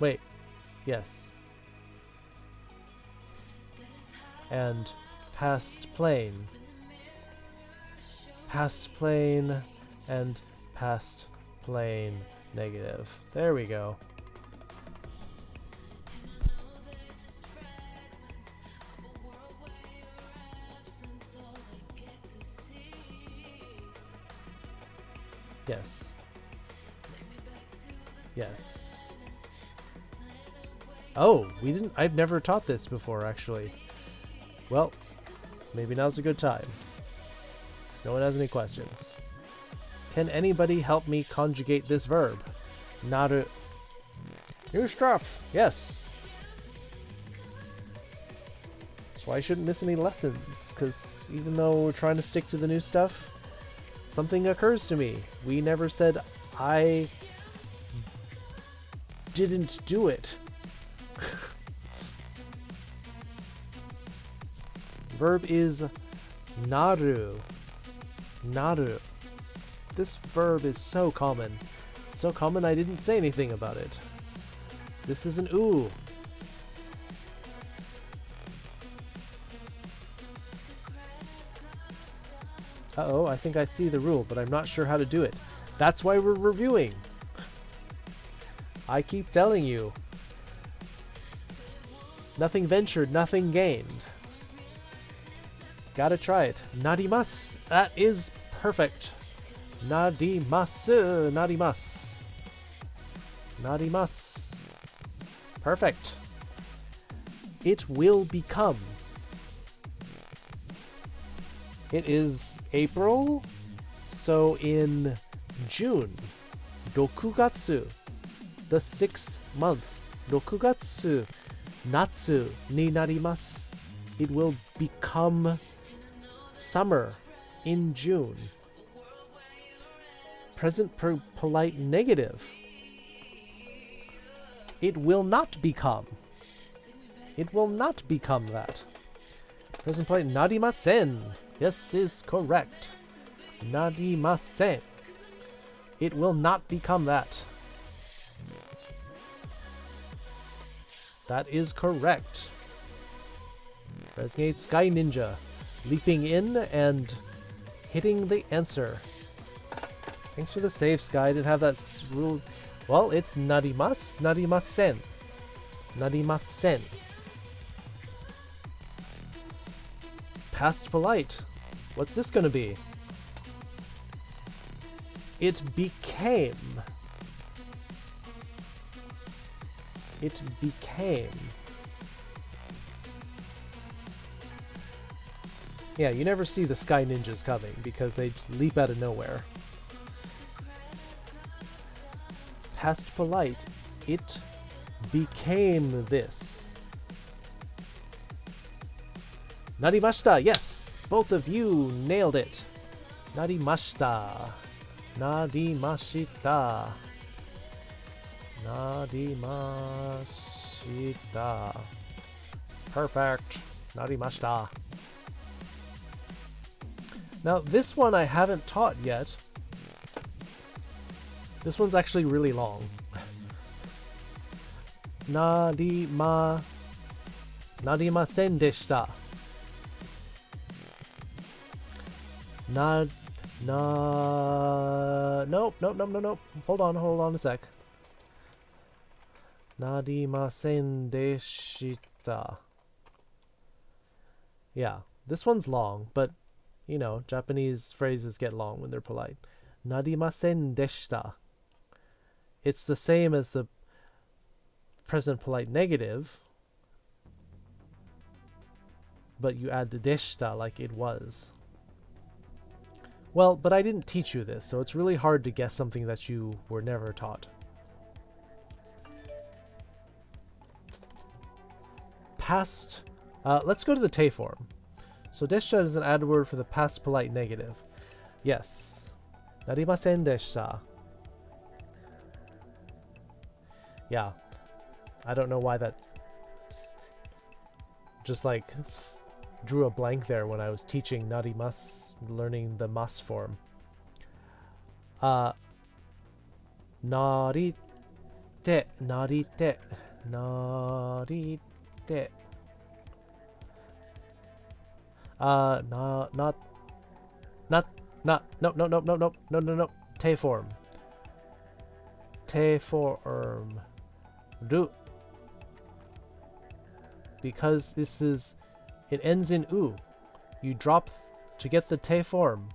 Wait. Yes. And past plain. Past plain and past plain negative. There we go. Yes. Yes. Oh, I've never taught this before, actually. Well, maybe now's a good time. If no one has any questions. Can anybody help me conjugate this verb? Naru. New stuff! Yes! That's why I shouldn't miss any lessons, because even though we're trying to stick to the new stuff, something occurs to me. We never said I didn't do it. Verb is naru. Naru. This verb is so common. So common I didn't say anything about it. This is an oo. Uh-oh, I think I see the rule, but I'm not sure how to do it. That's why we're reviewing. I keep telling you. Nothing ventured, nothing gained. Gotta try it. Narimasu. That is perfect. Narimasu. Narimasu. Narimasu. Perfect. It will become. It is April, so in June, Rokugatsu, the 6th month, Rokugatsu, Natsu ni narimasu. It will become summer in June. Present polite negative. It will not become. It will not become that. Present polite narimasen. Yes, is correct. Narimasen. It will not become that. That is correct. Resonate Sky Ninja. Leaping in and hitting the answer. Thanks for the save, Sky. I didn't have that rule. Well, it's narimasu, narimasen. Narimasen. Past polite. What's this gonna be? It became. It became. Yeah, you never see the Sky Ninjas coming because they leap out of nowhere. Past polite. It became this. Narimashita, yes! Both of you nailed it. Narimashita. Narimashita. Narimashita. Perfect. Narimashita. Now, this one I haven't taught yet. This one's actually really long. Narimasen deshita. Nope. Hold on a sec. Narimasen deshita. Yeah, this one's long, but you know, Japanese phrases get long when they're polite. Narimasen deshita. It's the same as the present polite negative, but you add the deshita like it was. Well, but I didn't teach you this, so it's really hard to guess something that you were never taught. Past. Let's go to the te form. So deshita is an add word for the past polite negative. Yes. Narimasen deshita. Yeah. I don't know why that just like drew a blank there when I was teaching narimasu, learning the mas form. Narite. Narite. Narite. No. Te form. Te form. Ru. Because this is, it ends in u. You drop to get the te form.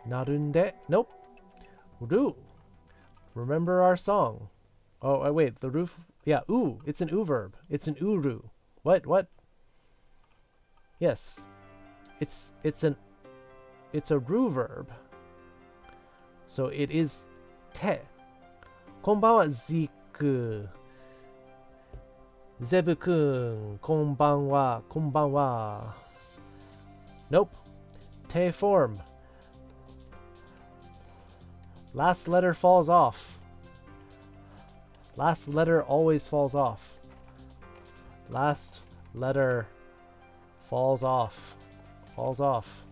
Narunde. Nope. Ru. Remember our song. Oh, wait, the roof. Yeah, oo. It's an oo verb. It's an uru. What? Yes. It's a ru verb. So it is te. Konbanwa Ziku. Zebu-kun. Konbanwa. Nope. Te form. Last letter falls off. Last letter always falls off. Last letter falls off. Falls off.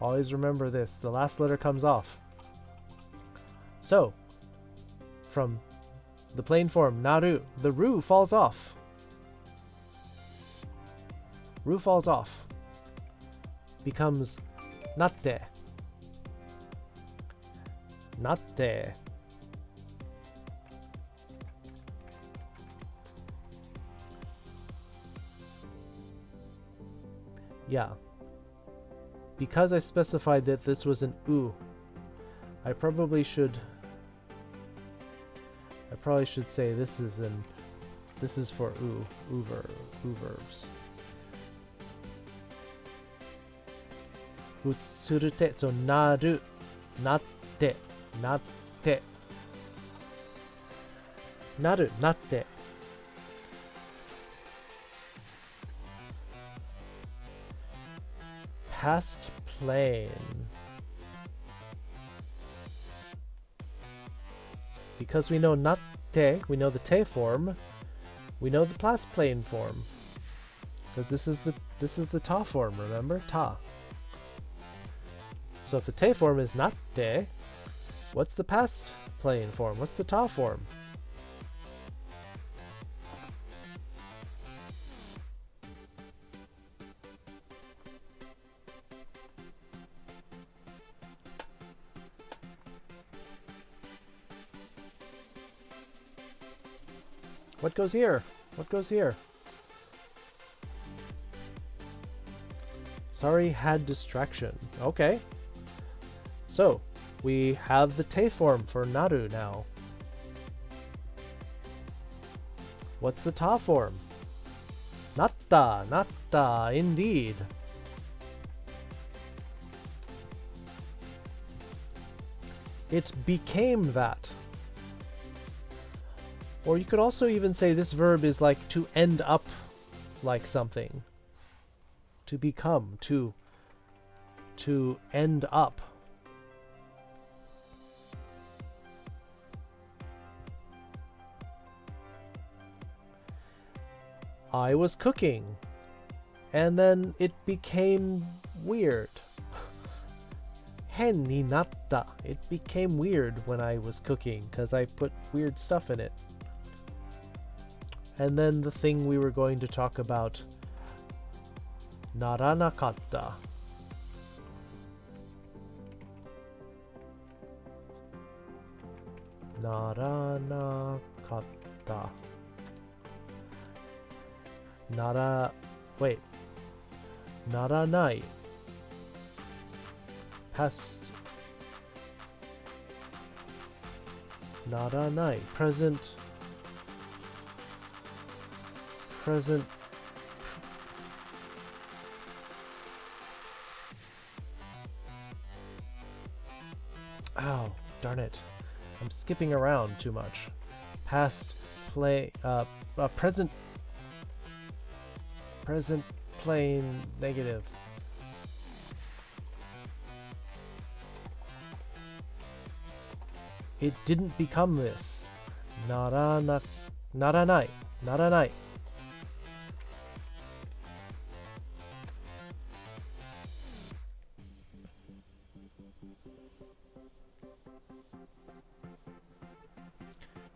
Always remember this. The last letter comes off. So, from the plain form, naru, the ru falls off. Ru falls off. Becomes natte. Natte. Yeah. Because I specified that this was an oo, I probably should say this is for oo verbs. Utsurute, so naru, natte, natte. Naru, natte. Past plane. Because we know natte, we know the te form, we know the past plane form. Because this is the ta form, remember? Ta. So if the te form is natte, what's the past plane form? What's the ta form? What goes here? What goes here? Sorry, had distraction. Okay. So, we have the te form for naru now. What's the ta form? Natta, natta, indeed. It became that. Or you could also even say this verb is like to end up like something. To become, to end up. I was cooking, and then it became weird. Hen ni natta. It became weird when I was cooking because I put weird stuff in it. And then the thing we were going to talk about, naranakatta. Naranakatta. Naranai. Past. Naranai. Present. Ow, darn it. I'm skipping around too much. Past play, present plain negative. It didn't become this. Naranai. Naranai.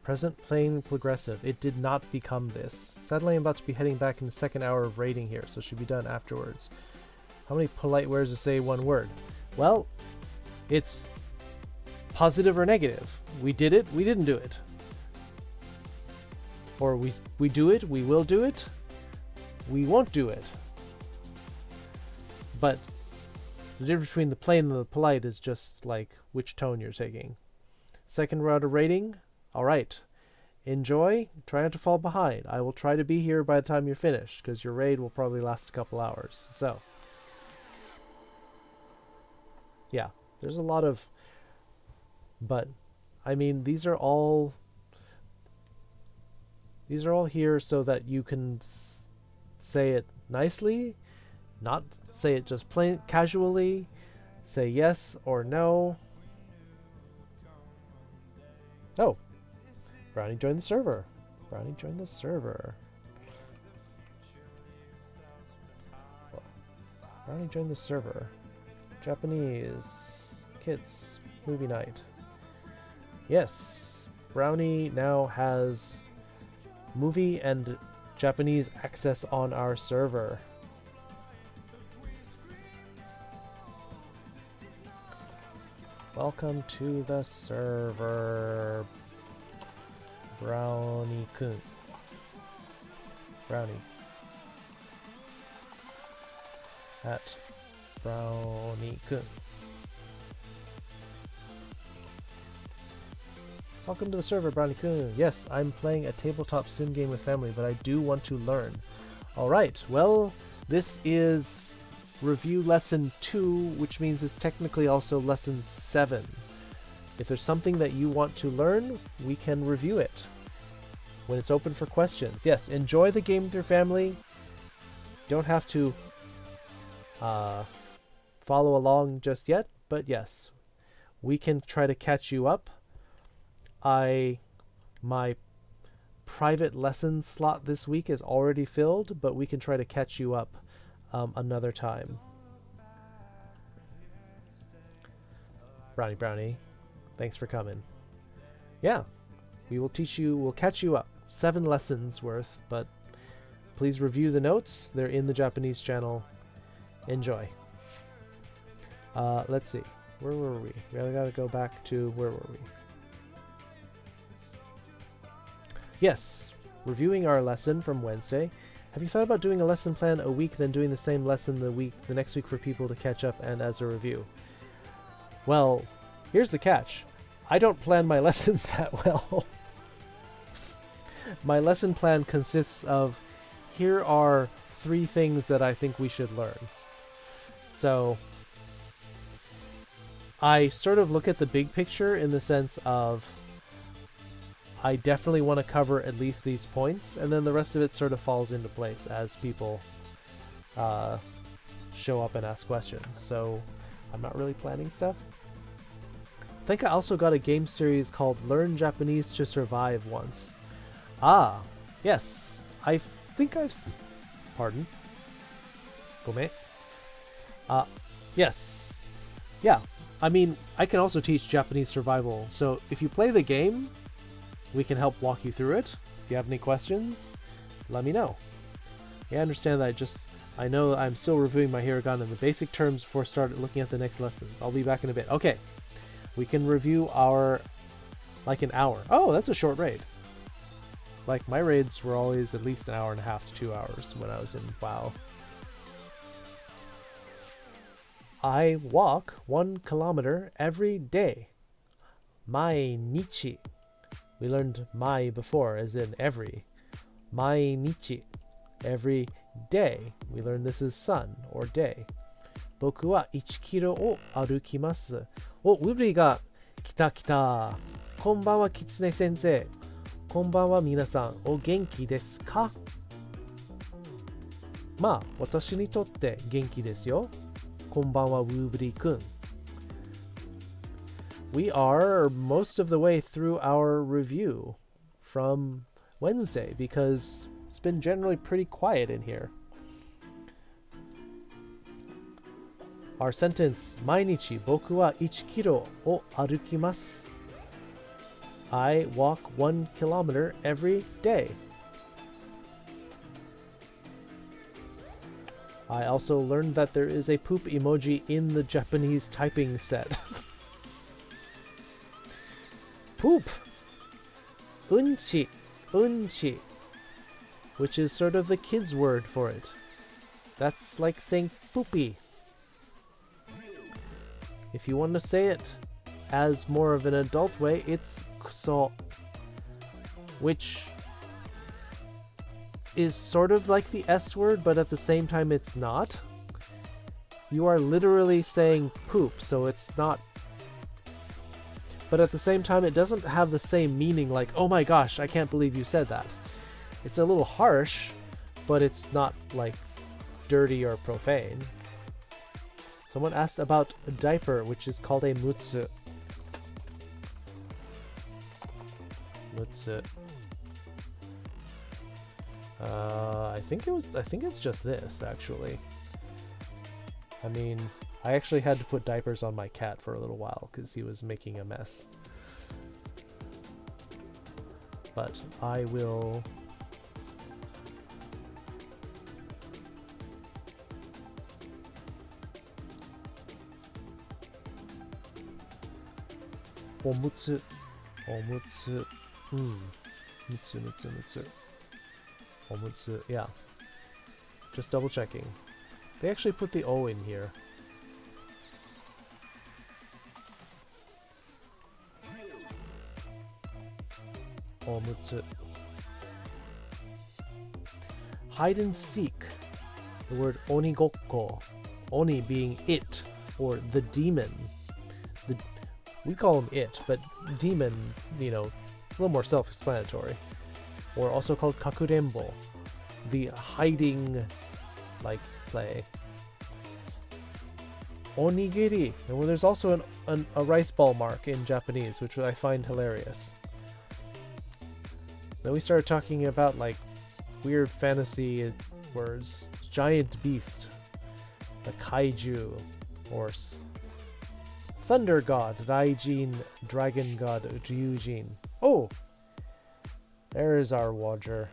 Present plain progressive. It did not become this. Sadly, I'm about to be heading back in the second hour of rating here, so it should be done afterwards. How many polite ways to say one word? Well, it's positive or negative. We did it, we didn't do it. Or we do it, we will do it, we won't do it. But the difference between the plain and the polite is just like which tone you're taking. second round of raiding. All right. Enjoy. Try not to fall behind. I will try to be here by the time you're finished, because your raid will probably last a couple hours. So, yeah, there's a lot of... But, I mean, these are all here so that you can say it nicely, not say it just plain casually, say yes or no. Oh, Brownie joined the server. Brownie joined the server. Brownie joined the server. Japanese kids movie night. Yes, Brownie now has movie and Japanese access on our server. Welcome to the server, Brownie-kun. Brownie. At Brownie-kun. Welcome to the server, Brownie-kun. Yes, I'm playing a tabletop sim game with family, but I do want to learn. Alright, well, this is review lesson 2, which means it's technically also lesson 7. If there's something that you want to learn, we can review it when it's open for questions. Yes, enjoy the game with your family. Don't have to follow along just yet, but yes, we can try to catch you up. My private lesson slot this week is already filled, but we can try to catch you up another time. Brownie, thanks for coming. Yeah, we will teach you, we'll catch you up. 7 lessons worth, but please review the notes. They're in the Japanese channel. Enjoy. Let's see. Where were we? We gotta go back to, where were we? Yes, reviewing our lesson from Wednesday. Have you thought about doing a lesson plan a week, then doing the same lesson the next week for people to catch up and as a review? Well, here's the catch. I don't plan my lessons that well. My lesson plan consists of, here are 3 things that I think we should learn. So, I sort of look at the big picture in the sense of, I definitely want to cover at least these points, and then the rest of it sort of falls into place as people show up and ask questions. So I'm not really planning stuff. I think I also got a game series called Learn Japanese to Survive once. Ah, yes. I think I've... Pardon. Gome. Yes. Yeah. I mean, I can also teach Japanese survival. So if you play the game, we can help walk you through it. If you have any questions, let me know. Yeah, I understand that I know I'm still reviewing my hiragana in the basic terms before I start looking at the next lessons. I'll be back in a bit. Okay. We can review our, an hour. Oh, that's a short raid. Like, my raids were always at least an hour and a half to 2 hours when I was in WoW. I walk 1 kilometer every day. Mainichi. We learned mai before, as in every. Mainichi. Every day. We learned this is sun, or day. Boku wa 1 kilo o arukimasu. Oh, Ubri ga kita kita. Konbanwa Kitsune sensei. Konbanwa minasan. O genki desu ka? Ma, watashi ni totte genki desu yo. Konbanwa Ubri-kun. We are most of the way through our review from Wednesday because it's been generally pretty quiet in here. Our sentence, Mainichi boku wa 1 kilo o arukimasu. I walk 1 kilometer every day. I also learned that there is a poop emoji in the Japanese typing set. Poop! Unchi! Unchi! Which is sort of the kids' word for it. That's like saying poopy. If you want to say it as more of an adult way, it's kuso, which is sort of like the S word, but at the same time it's not. You are literally saying poop, so it's not. But at the same time, it doesn't have the same meaning like, oh my gosh, I can't believe you said that. It's a little harsh, but it's not like dirty or profane. Someone asked about a diaper, which is called a mutsu. Mutsu. I think it's just this, actually. I mean, I actually had to put diapers on my cat for a little while because he was making a mess. But I will... Omutsu. Omutsu. Mutsu, mutsu, mutsu. Omutsu, yeah. Just double checking. They actually put the O in here. Omutsu. Hide and seek. The word onigokko. Oni being it, or the demon. We call him it, but demon, you know, a little more self-explanatory. Or also called kakurembo. The hiding, like, play. Onigiri. And well, there's also a rice ball mark in Japanese, which I find hilarious. Then we started talking about, like, weird fantasy words. Giant beast. The kaiju. Or thunder god. Raijin. Dragon god. Ryujin. Oh! There's our Roger.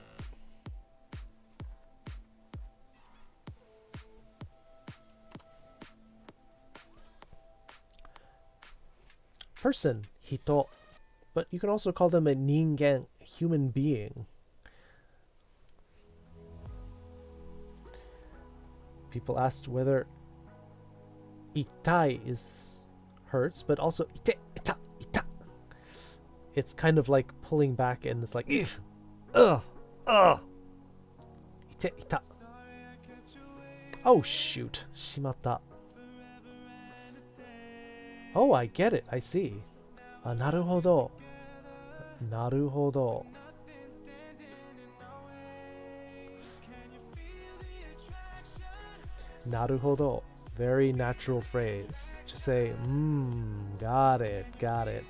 Person, hito. But you can also call them a ningen, human being. People asked whether itai is hurts, but also ite, ita, ita. It's kind of like pulling back and it's like, ugh, ugh. Ite, ita. Oh shoot, shimatta. Oh, I get it. I see. Naruhodo. Naruhodo. Naruhodo. Very natural phrase. To say, got it, got it.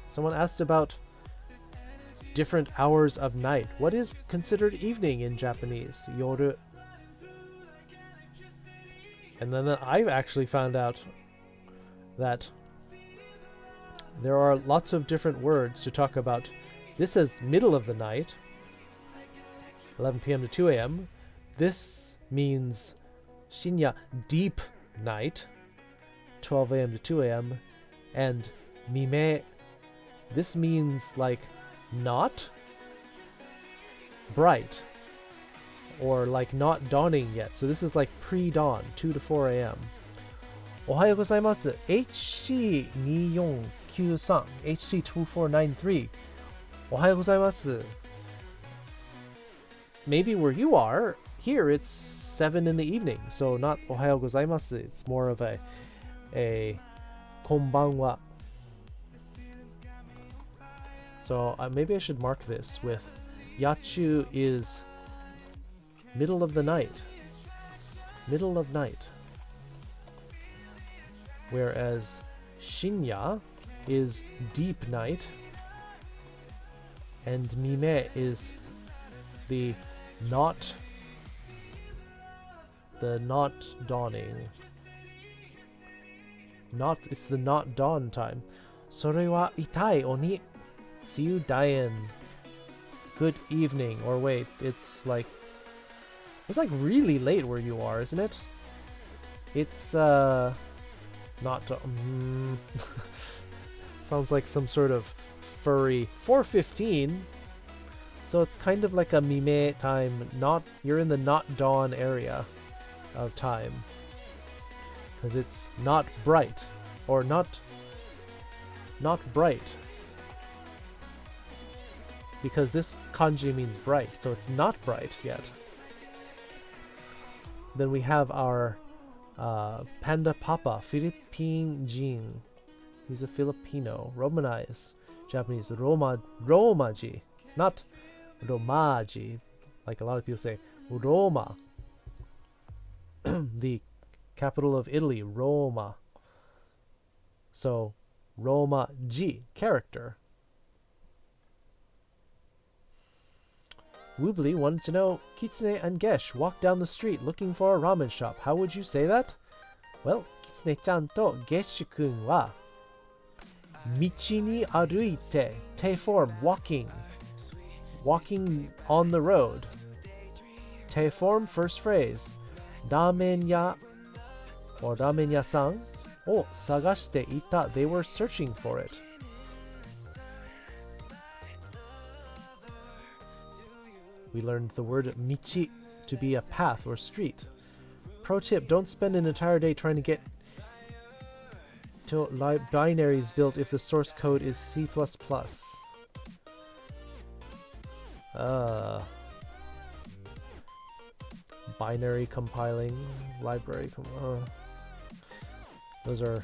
Someone asked about different hours of night. What is considered evening in Japanese? Yoru. And then I've actually found out that there are lots of different words to talk about. This is middle of the night, 11 p.m. to 2 a.m. This means shinya, deep night, 12 a.m. to 2 a.m. And mime, this means like not bright or like not dawning yet. So this is like pre-dawn, 2 to 4 a.m. Ohayou gozaimasu. HC2493 HC2493. Ohayou gozaimasu. Maybe where you are, here it's 7 in the evening, so not ohayou gozaimasu. It's more of a konbanwa. So maybe I should mark this with yachu is middle of the night. Middle of night. Whereas shinya is deep night. And mime is the not dawning. It's the not dawn time. Sore wa itai oni. See you, Diane. Good evening. Or wait, it's like really late where you are, isn't it? It's not sounds like some sort of furry 4:15. So it's kind of like a mime time. You're in the not dawn area of time, because it's not bright. or not bright, because this kanji means bright, so it's not bright yet. Then we have our Panda Papa, Philippine Jin. He's a Filipino, Romanized Japanese, Romaji, not Romaji, like a lot of people say, Roma. The capital of Italy, Roma. So, Romaji, character. Woobly wanted to know, Kitsune and Gesh walk down the street looking for a ramen shop. How would you say that? Well, Kitsune-chan to Gesh-kun wa michi ni aruite, te form, walking on the road. Te form, first phrase, ramen ya or ramen ya-san o sagashite ita, they were searching for it. We learned the word michi to be a path or street. Pro tip, don't spend an entire day trying to get to binaries built if the source code is C++. Binary compiling, library. Those are...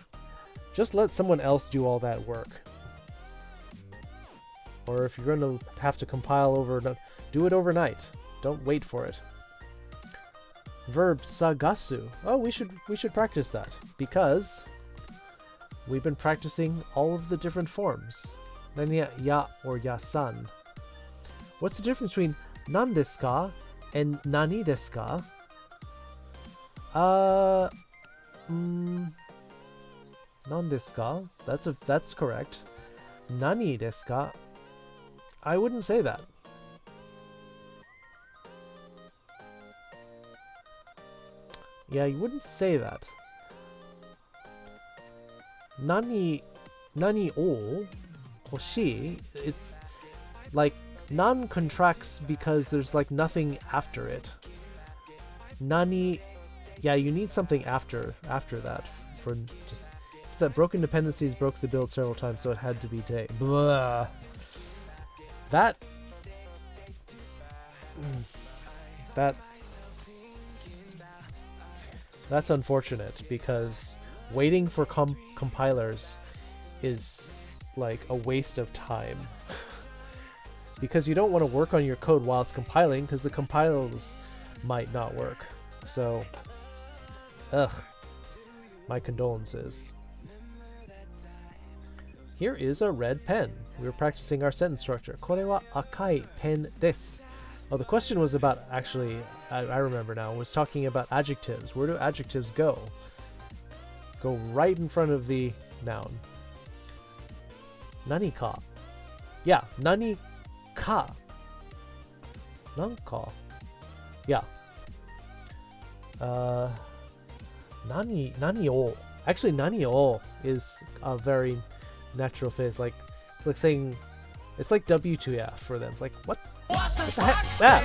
Just let someone else do all that work. Or if you're going to have to compile do it overnight. Don't wait for it. Verb sagasu. Oh, we should practice that, because we've been practicing all of the different forms. Nani ya or ya-san. What's the difference between nan desu ka and nani desu ka? Nan desu ka? That's correct. Nani desu ka? I wouldn't say that. Yeah, you wouldn't say that. Nani o hoshi, it's like nan contracts because there's like nothing after it. Nani, yeah, you need something after that for just that broken dependencies broke the build several times, so it had to be day. Blah. That's unfortunate, because waiting for compilers is like a waste of time. Because you don't want to work on your code while it's compiling, because the compilers might not work. So, my condolences. Here is a red pen. We were practicing our sentence structure. Kore wa akai pen desu. Oh, the question was about, actually, I remember now, was talking about adjectives. Where do adjectives go? Go right in front of the noun. Nani ka. Yeah, nani ka. Nanka. Yeah. Nani o. Actually, nani o is a very natural phase. Like, it's like saying, it's like W2F for them. It's like, what the heck? That?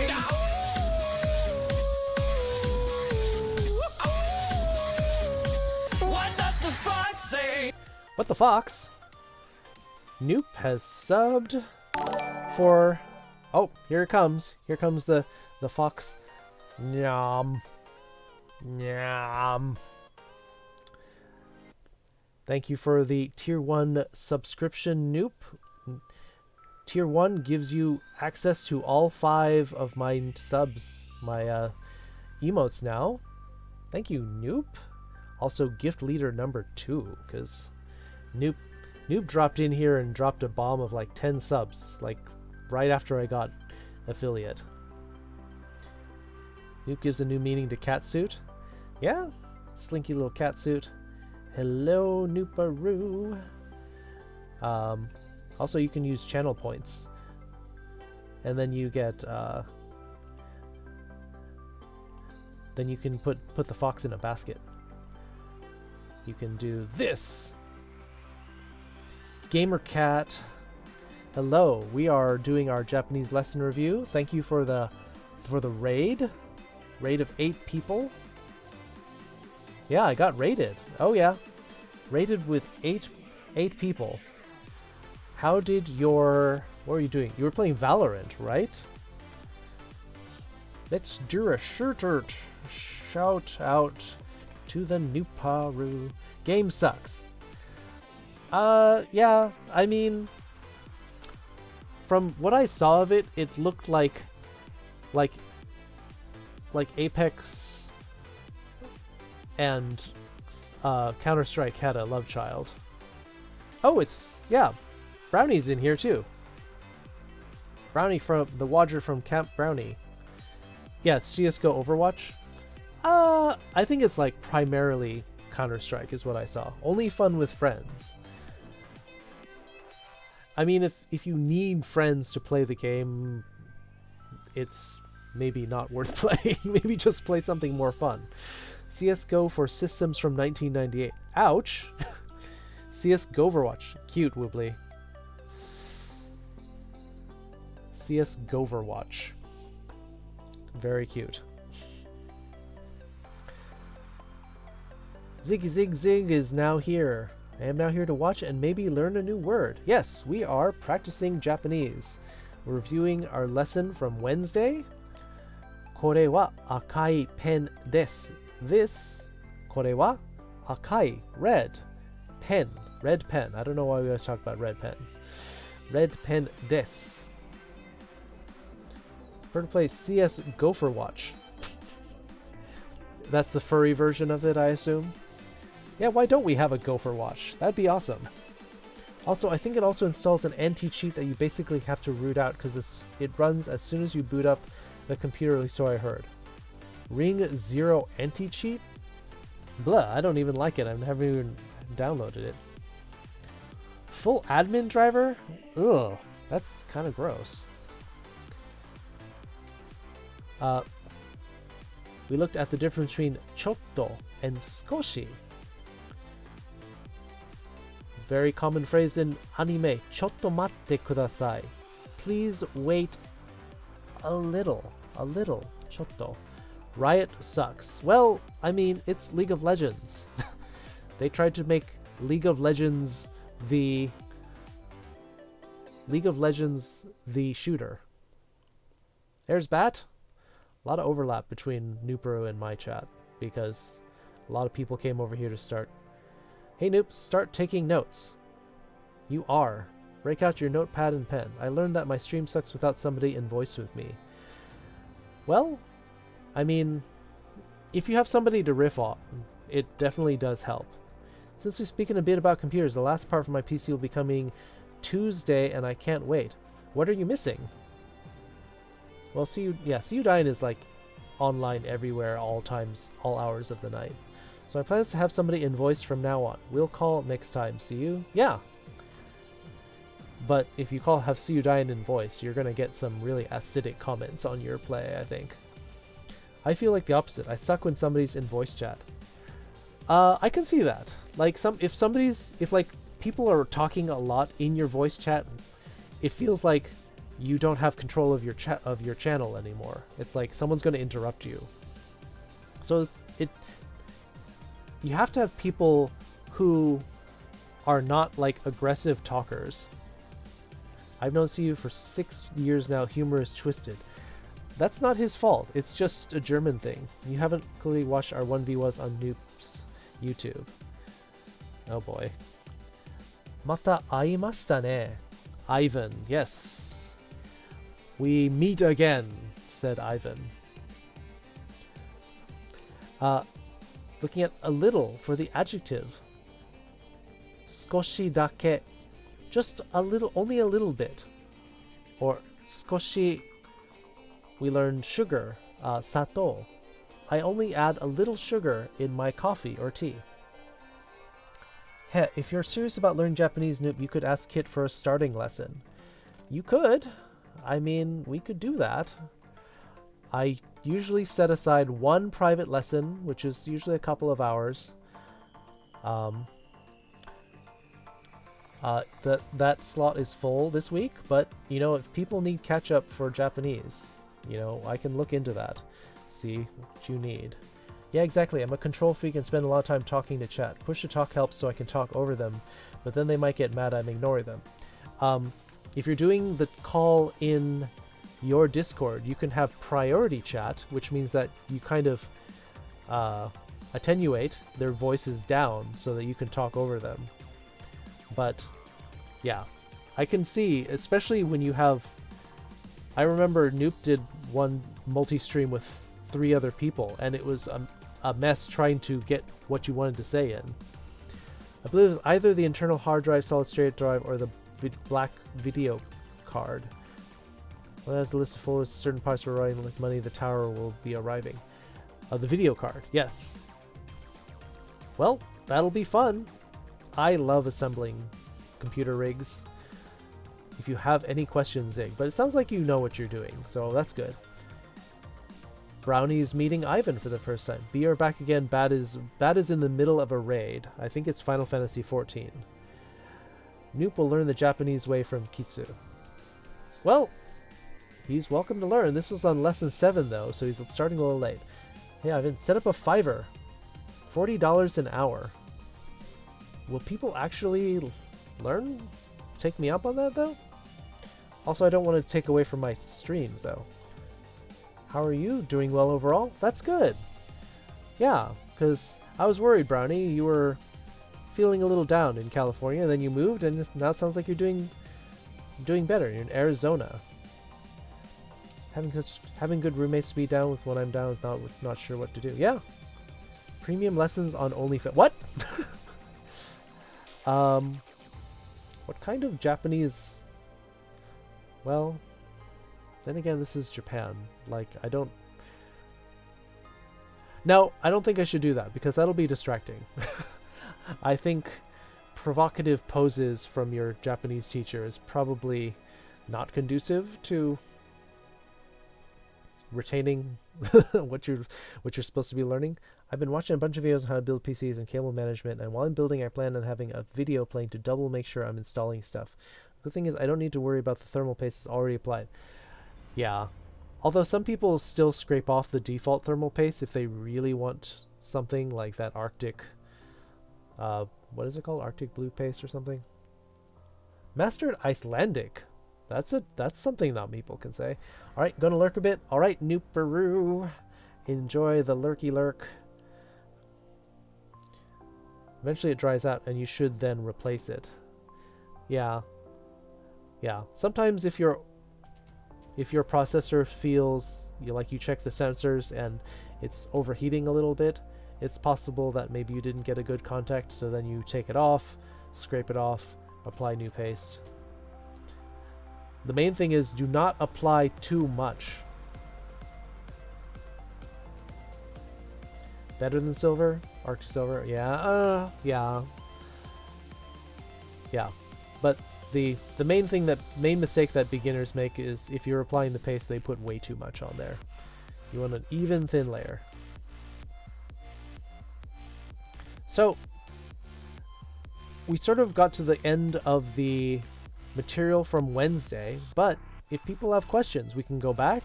What the fox? Noop has subbed for... Oh, here it comes. Here comes the fox. Nyam. Nyam. Thank you for the Tier 1 subscription, Noop. Tier 1 gives you access to all 5 of my subs, my emotes now. Thank you, Noop. Also, gift leader number 2, because Noop dropped in here and dropped a bomb of like 10 subs, like right after I got affiliate. Noop gives a new meaning to catsuit. Yeah, slinky little catsuit. Hello, Nooparoo. Also, you can use channel points, and then you get then you can put the fox in a basket. You can do this. Gamer Cat. Hello, we are doing our Japanese lesson review. Thank you for the raid of 8 people. Yeah, I got raided. Oh yeah, Rated with eight people. How did your... What were you doing? You were playing Valorant, right? Let's do a shout out to the Nuparu. Game sucks. Yeah, I mean, from what I saw of it, it looked like Apex and Counter-Strike had a love child. Oh, yeah, Brownie's in here too. Brownie from the Wadger from Camp Brownie. Yeah, it's CSGO Overwatch. I think it's like primarily Counter-Strike is what I saw. Only fun with friends. I mean, if you need friends to play the game, it's maybe not worth playing. Maybe just play something more fun. CSGO for systems from 1998. Ouch! CSGO Overwatch. Cute, Woobly. CSGO Overwatch. Very cute. Ziggy Zig Zig is now here. I am now here to watch and maybe learn a new word. Yes, we are practicing Japanese. We're reviewing our lesson from Wednesday. これは赤いペンです. This, これは赤い red pen. Red pen. I don't know why we always talk about red pens. Red pen です. We're to play CS Gopher Watch. That's the furry version of it, I assume. Yeah, why don't we have a Gopher Watch? That'd be awesome. Also, I think it also installs an anti-cheat that you basically have to root out because it runs as soon as you boot up the computer, at least so I heard. Ring 0 anti-cheat? Blah, I don't even like it. I haven't even downloaded it. Full admin driver? Ugh, that's kind of gross. We looked at the difference between chotto and skoshi. Very common phrase in anime. Chotto matte kudasai. Please wait a little. A little. Chotto. Riot sucks. Well, I mean, it's League of Legends. They tried to make League of Legends the shooter. There's Bat. A lot of overlap between Nuperu and my chat because a lot of people came over here to start. Hey Noop, start taking notes. You are. Break out your notepad and pen. I learned that my stream sucks without somebody in voice with me. Well, I mean, if you have somebody to riff on, it definitely does help. Since we're speaking a bit about computers, the last part for my PC will be coming Tuesday and I can't wait. What are you missing? Well, CU Dine is like online everywhere, all times, all hours of the night. So I plan to have somebody in voice from now on. We'll call next time. See you? Yeah. But if you have See You Dine in voice, you're going to get some really acidic comments on your play, I think. I feel like the opposite. I suck when somebody's in voice chat. I can see that. Like if like people are talking a lot in your voice chat, it feels like you don't have control of your channel anymore. It's like someone's going to interrupt you. So you have to have people who are not like aggressive talkers. I've known CU for 6 years now. Humor is twisted. That's not his fault. It's just a German thing. You haven't clearly watched our 1v1s on Noop's YouTube. Oh boy. Mata aimashita ne. Ivan, yes. We meet again, said Ivan. Looking at a little for the adjective. Skoshi dake. Just a little, only a little bit. Or skoshi, we learned sugar, sato. I only add a little sugar in my coffee or tea. Heh, if you're serious about learning Japanese, Noop, you could ask Kit for a starting lesson. You could. I mean, we could do that. I usually set aside one private lesson, which is usually a couple of hours. That slot is full this week, but, you know, if people need catch-up for Japanese, you know, I can look into that. See what you need. Yeah, exactly. I'm a control freak and spend a lot of time talking to chat. Push to talk helps so I can talk over them, but then they might get mad I'm ignoring them. If you're doing the call in your Discord, you can have priority chat, which means that you kind of attenuate their voices down so that you can talk over them. But yeah, I can see, especially when you have... I remember Noop did one multi-stream with 3 other people, and it was a mess trying to get what you wanted to say in. I believe it was either the internal hard drive, solid state drive, or the black video card. Well, as the list of folders, certain parts were arriving like money, the tower will be arriving. The video card, yes. Well, that'll be fun. I love assembling computer rigs. If you have any questions, Zig, but it sounds like you know what you're doing, so that's good. Brownie's meeting Ivan for the first time. Be are back again. Bad is in the middle of a raid. I think it's Final Fantasy XIV. Noop will learn the Japanese way from Kitsu. Well, he's welcome to learn. This is on lesson 7 though, so he's starting a little late. Hey Ivan, set up a Fiverr. $40 an hour. Will people actually learn? Take me up on that though? Also, I don't want to take away from my streams though. How are you? Doing well overall? That's good. Yeah, because I was worried, Brownie. You were feeling a little down in California, and then you moved, and now it sounds like you're doing better. You're in Arizona. Having good roommates to be down with when I'm down is not sure what to do. Yeah. Premium lessons on OnlyFans. What? What kind of Japanese? Well, then again, this is Japan. Like, I don't... No, I don't think I should do that, because that'll be distracting. I think provocative poses from your Japanese teacher is probably not conducive to retaining what you're supposed to be learning. I've been watching a bunch of videos on how to build PCs and cable management, and while I'm building, I plan on having a video playing to double make sure I'm installing stuff. The thing is, I don't need to worry about the thermal paste that's already applied. Yeah. Although some people still scrape off the default thermal paste if they really want something like that Arctic... what is it called? Arctic blue paste or something? Mastered Icelandic. That's something not people can say. Alright, gonna lurk a bit. Alright, Nooperoo. Enjoy the lurky lurk. Eventually it dries out and you should then replace it. Yeah. Yeah. Sometimes if your processor feels you check the sensors and it's overheating a little bit, it's possible that maybe you didn't get a good contact, so then you take it off, scrape it off, apply new paste. The main thing is do not apply too much. Better than silver? Arctic silver? Yeah, yeah. Yeah. But the main mistake that beginners make is if you're applying the paste, they put way too much on there. You want an even thin layer. So, we sort of got to the end of the material from Wednesday, but if people have questions, we can go back,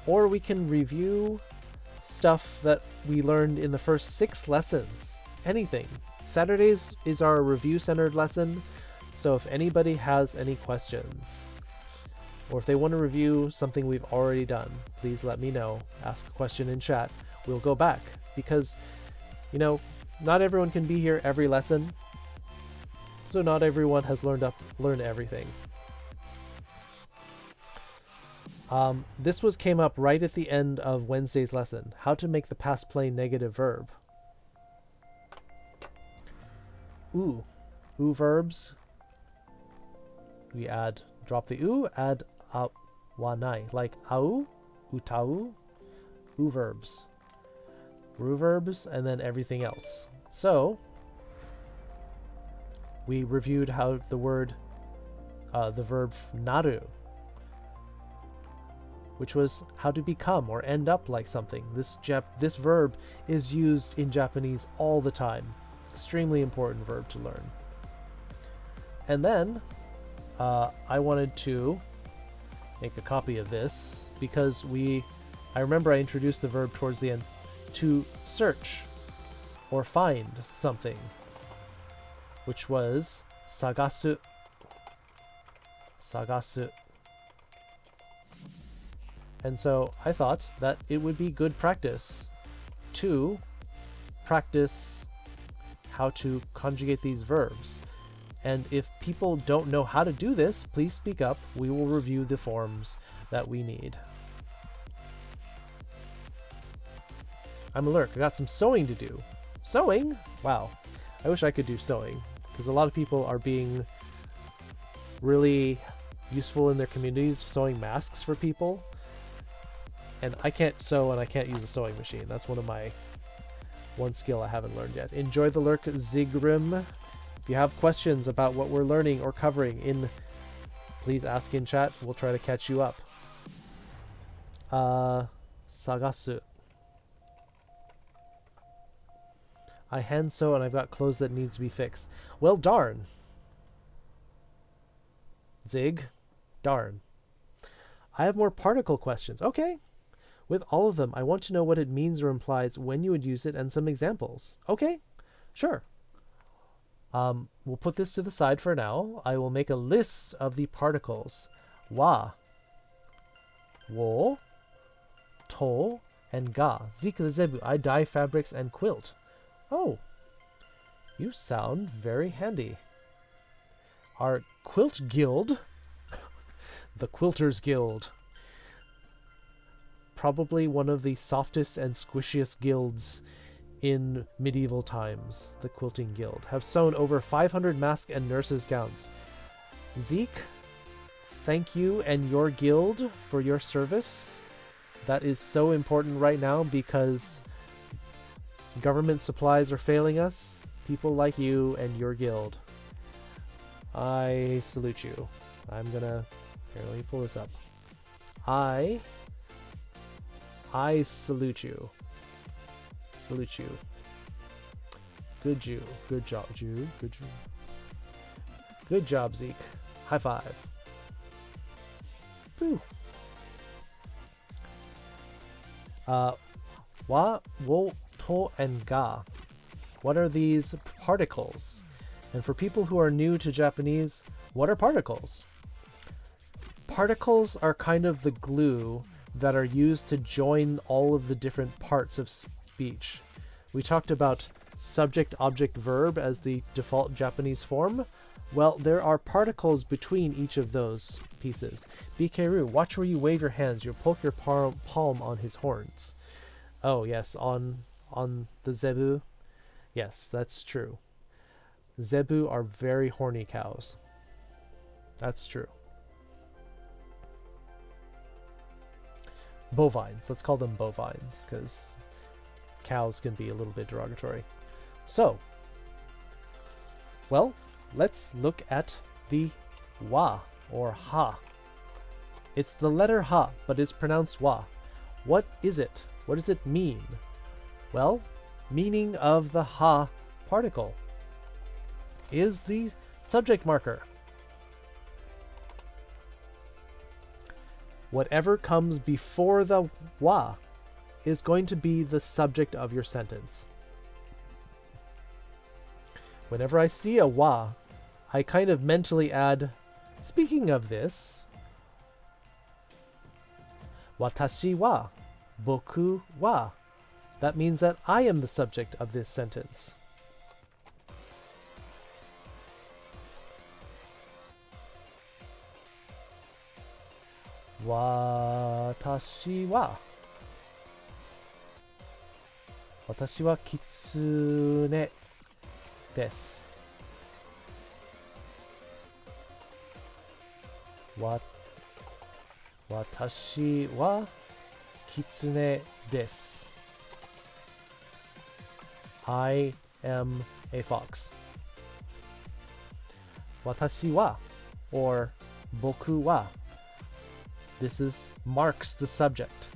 or we can review stuff that we learned in the first 6 lessons. Anything. Saturdays is our review-centered lesson, so if anybody has any questions, or if they want to review something we've already done, please let me know. Ask a question in chat. We'll go back, because, not everyone can be here every lesson, so not everyone has learned everything. This came up right at the end of Wednesday's lesson. How to make the past play negative verb. Ooh verbs. We drop the oo, add wanai, like au, utau, verbs. Ru verbs, and then everything else. So, we reviewed how the verb naru, which was how to become or end up like something. This verb is used in Japanese all the time. Extremely important verb to learn. And then, I wanted to make a copy of this because I remember I introduced the verb towards the end. to search or find something, which was sagasu. Sagasu. And so I thought that it would be good practice to practice how to conjugate these verbs. And if people don't know how to do this, please speak up. We will review the forms that we need. I'm alert. I got some sewing to do. Sewing? Wow. I wish I could do sewing, because a lot of people are being really useful in their communities sewing masks for people. And I can't sew and I can't use a sewing machine. That's one skill I haven't learned yet. Enjoy the lurk, Zigrim. If you have questions about what we're learning or covering, please ask in chat. We'll try to catch you up. Sagasu. I hand sew and I've got clothes that needs to be fixed. Well, darn. Zig. Darn. I have more particle questions. Okay. With all of them, I want to know what it means or implies, when you would use it, and some examples. Okay. Sure. We'll put this to the side for now. I will make a list of the particles. Wa, wo, to, and ga. Zik the zebu. I dye fabrics and quilt. Oh. You sound very handy. Our quilt guild, the Quilters Guild, probably one of the softest and squishiest guilds in medieval times, the Quilting Guild, have sewn over 500 mask and nurses' gowns. Zeke, thank you and your guild for your service. That is so important right now because government supplies are failing us. People like you and your guild, I salute you. I'm gonna... Here, let me pull this up. I salute you. Salute you. Good you. Good job, Jew. Good Jew. Good job, Zeke. High five. Woo. Wa, wo, to, and ga. What are these particles? And for people who are new to Japanese, what are particles? Particles are kind of the glue that are used to join all of the different parts of speech. We talked about subject, object, verb as the default Japanese form. Well, there are particles between each of those pieces. Bikeru, watch where you wave your hands. You'll poke your palm on his horns. Oh, yes, on the zebu. Yes, that's true. Zebu are very horny cows. That's true. Bovines. Let's call them bovines, because cows can be a little bit derogatory. So, well, let's look at the wa, or ha. It's the letter ha, but it's pronounced wa. What is it? What does it mean? Well, meaning of the ha particle is the subject marker. Whatever comes before the wa is going to be the subject of your sentence. Whenever I see a wa, I kind of mentally add, speaking of this, watashi wa, boku wa. That means that I am the subject of this sentence. Watashi wa kitsune desu. Watashi wa kitsune desu. I am a fox. Watashi wa, or boku wa. This marks the subject.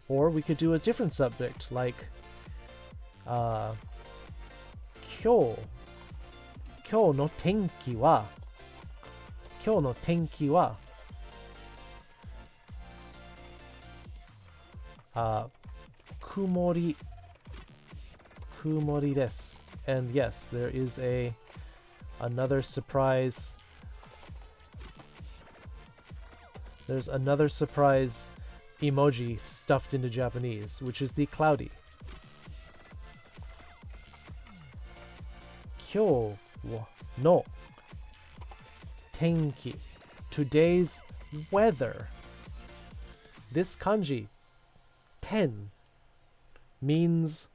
Or we could do a different subject, like Kyou no tenki wa kumori desu. And yes, there is another surprise. There's another surprise emoji stuffed into Japanese, which is the cloudy. Kyou no tenki. Today's weather. This kanji, ten, means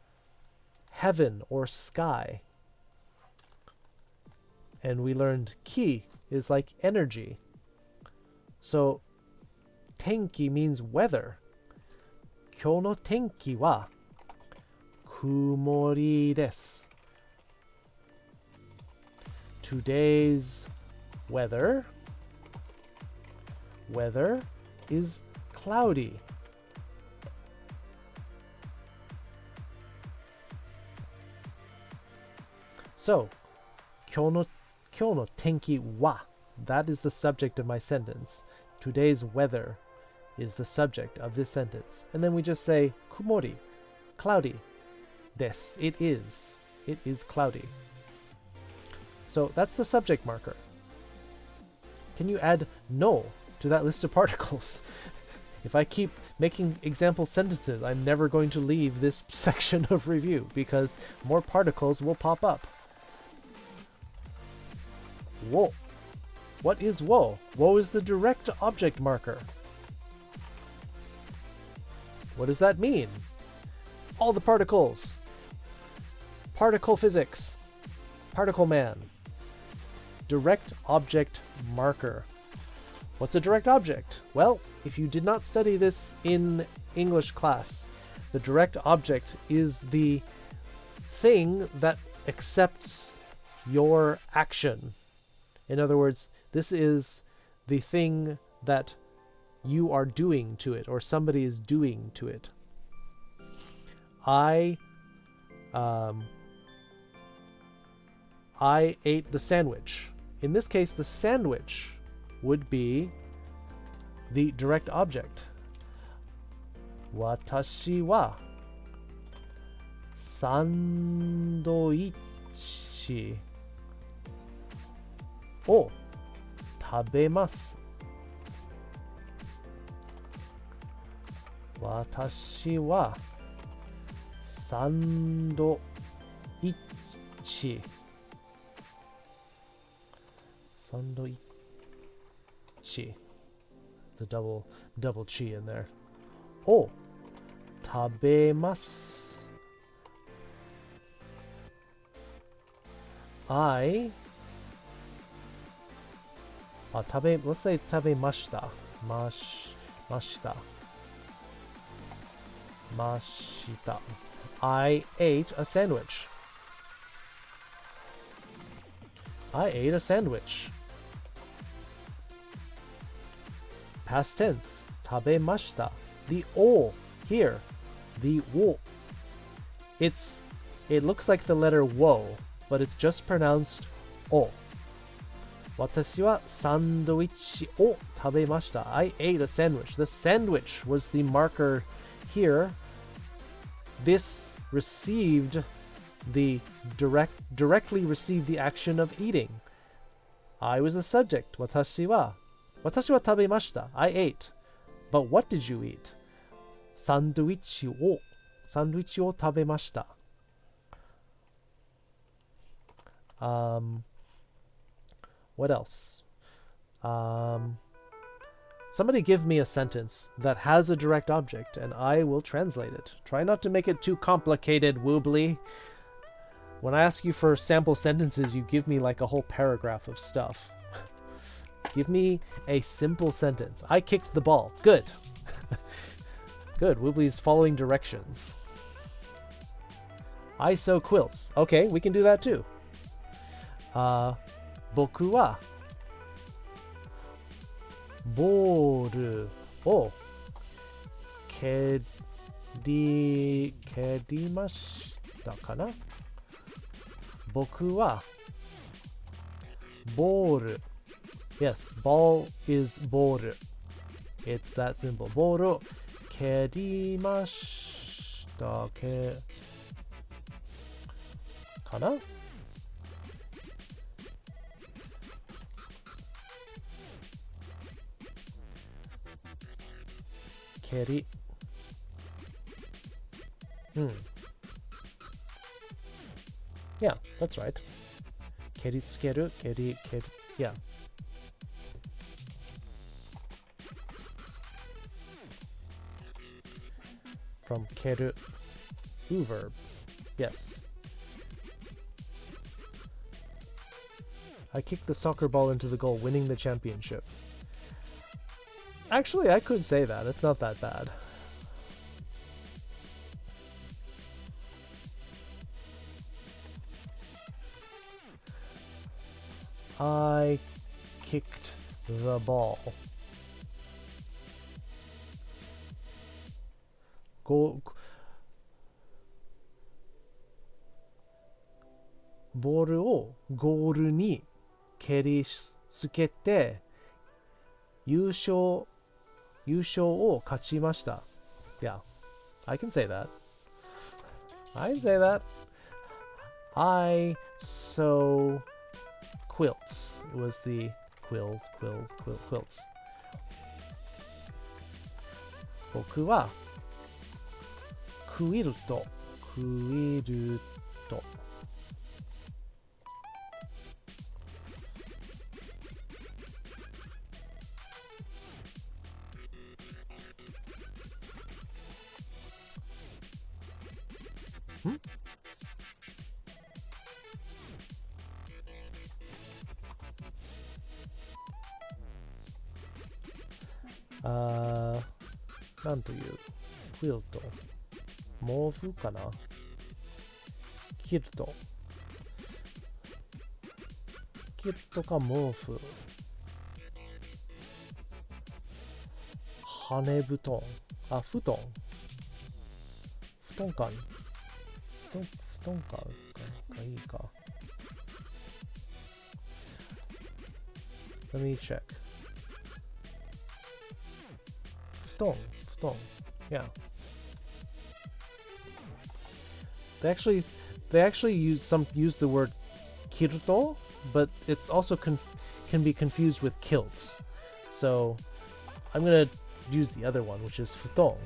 heaven or sky. And we learned ki is like energy. So tenki means weather. Kyou no tenki wa kumori desu. Today's weather is cloudy. So, 今日の天気は, that is the subject of my sentence. Today's weather is the subject of this sentence. And then we just say kumori, cloudy. Desu. It is cloudy. So that's the subject marker. Can you add no to that list of particles? If I keep making example sentences, I'm never going to leave this section of review because more particles will pop up. Wo. What is wo? Wo is the direct object marker. What does that mean? All the particles. Particle physics. Particle man. Direct object marker. What's a direct object? Well, if you did not study this in English class, the direct object is the thing that accepts your action. In other words, this is the thing that you are doing to it, or somebody is doing to it. I ate the sandwich. In this case, the sandwich would be the direct object. Watashi wa sandoichi o tabemasu. Watashi wa sandoichi. Sandoichi. It's a double chi in there. O tabemasu. Let's say tabemashita. Mashita. I ate a sandwich. I ate a sandwich. Past tense. Tabemashita. The o here. The wo. It looks like the letter wo, but it's just pronounced o. Watashi wa sandwichi o tabemashita. I ate a sandwich. The sandwich was the marker here. This received directly received the action of eating. I was the subject. Watashi wa tabemashita. I ate. But what did you eat? Sandwichi o tabemashita. What else? Somebody give me a sentence that has a direct object, and I will translate it. Try not to make it too complicated, Woobly. When I ask you for sample sentences, you give me like a whole paragraph of stuff. Give me a simple sentence. I kicked the ball. Good. Good. Woobly's following directions. I sew quilts. Okay, we can do that too. Boku wa boru o kerimashita kana? Boku wa boru. Yes, ball is boru. It's that simple. Boru 蹴りましたけかな蹴りYeah, that's right. 蹴りつける蹴り Yeah. From 蹴る verb. Yes. I kicked the soccer ball into the goal, winning the championship. Actually, I could say that. It's not that bad. I kicked the ball. Ball をゴールに蹴りつけて優勝を勝ちました。Yeah, I can say that. I can say that. I sew quilts. It was the quilts. 僕はクイルト。なんというクイルト毛布かなキルトか毛布羽布団布団かいいか Let me check 布団 Yeah. They actually use the word kirto, but it's also can be confused with kilts. So I'm gonna use the other one, which is futon.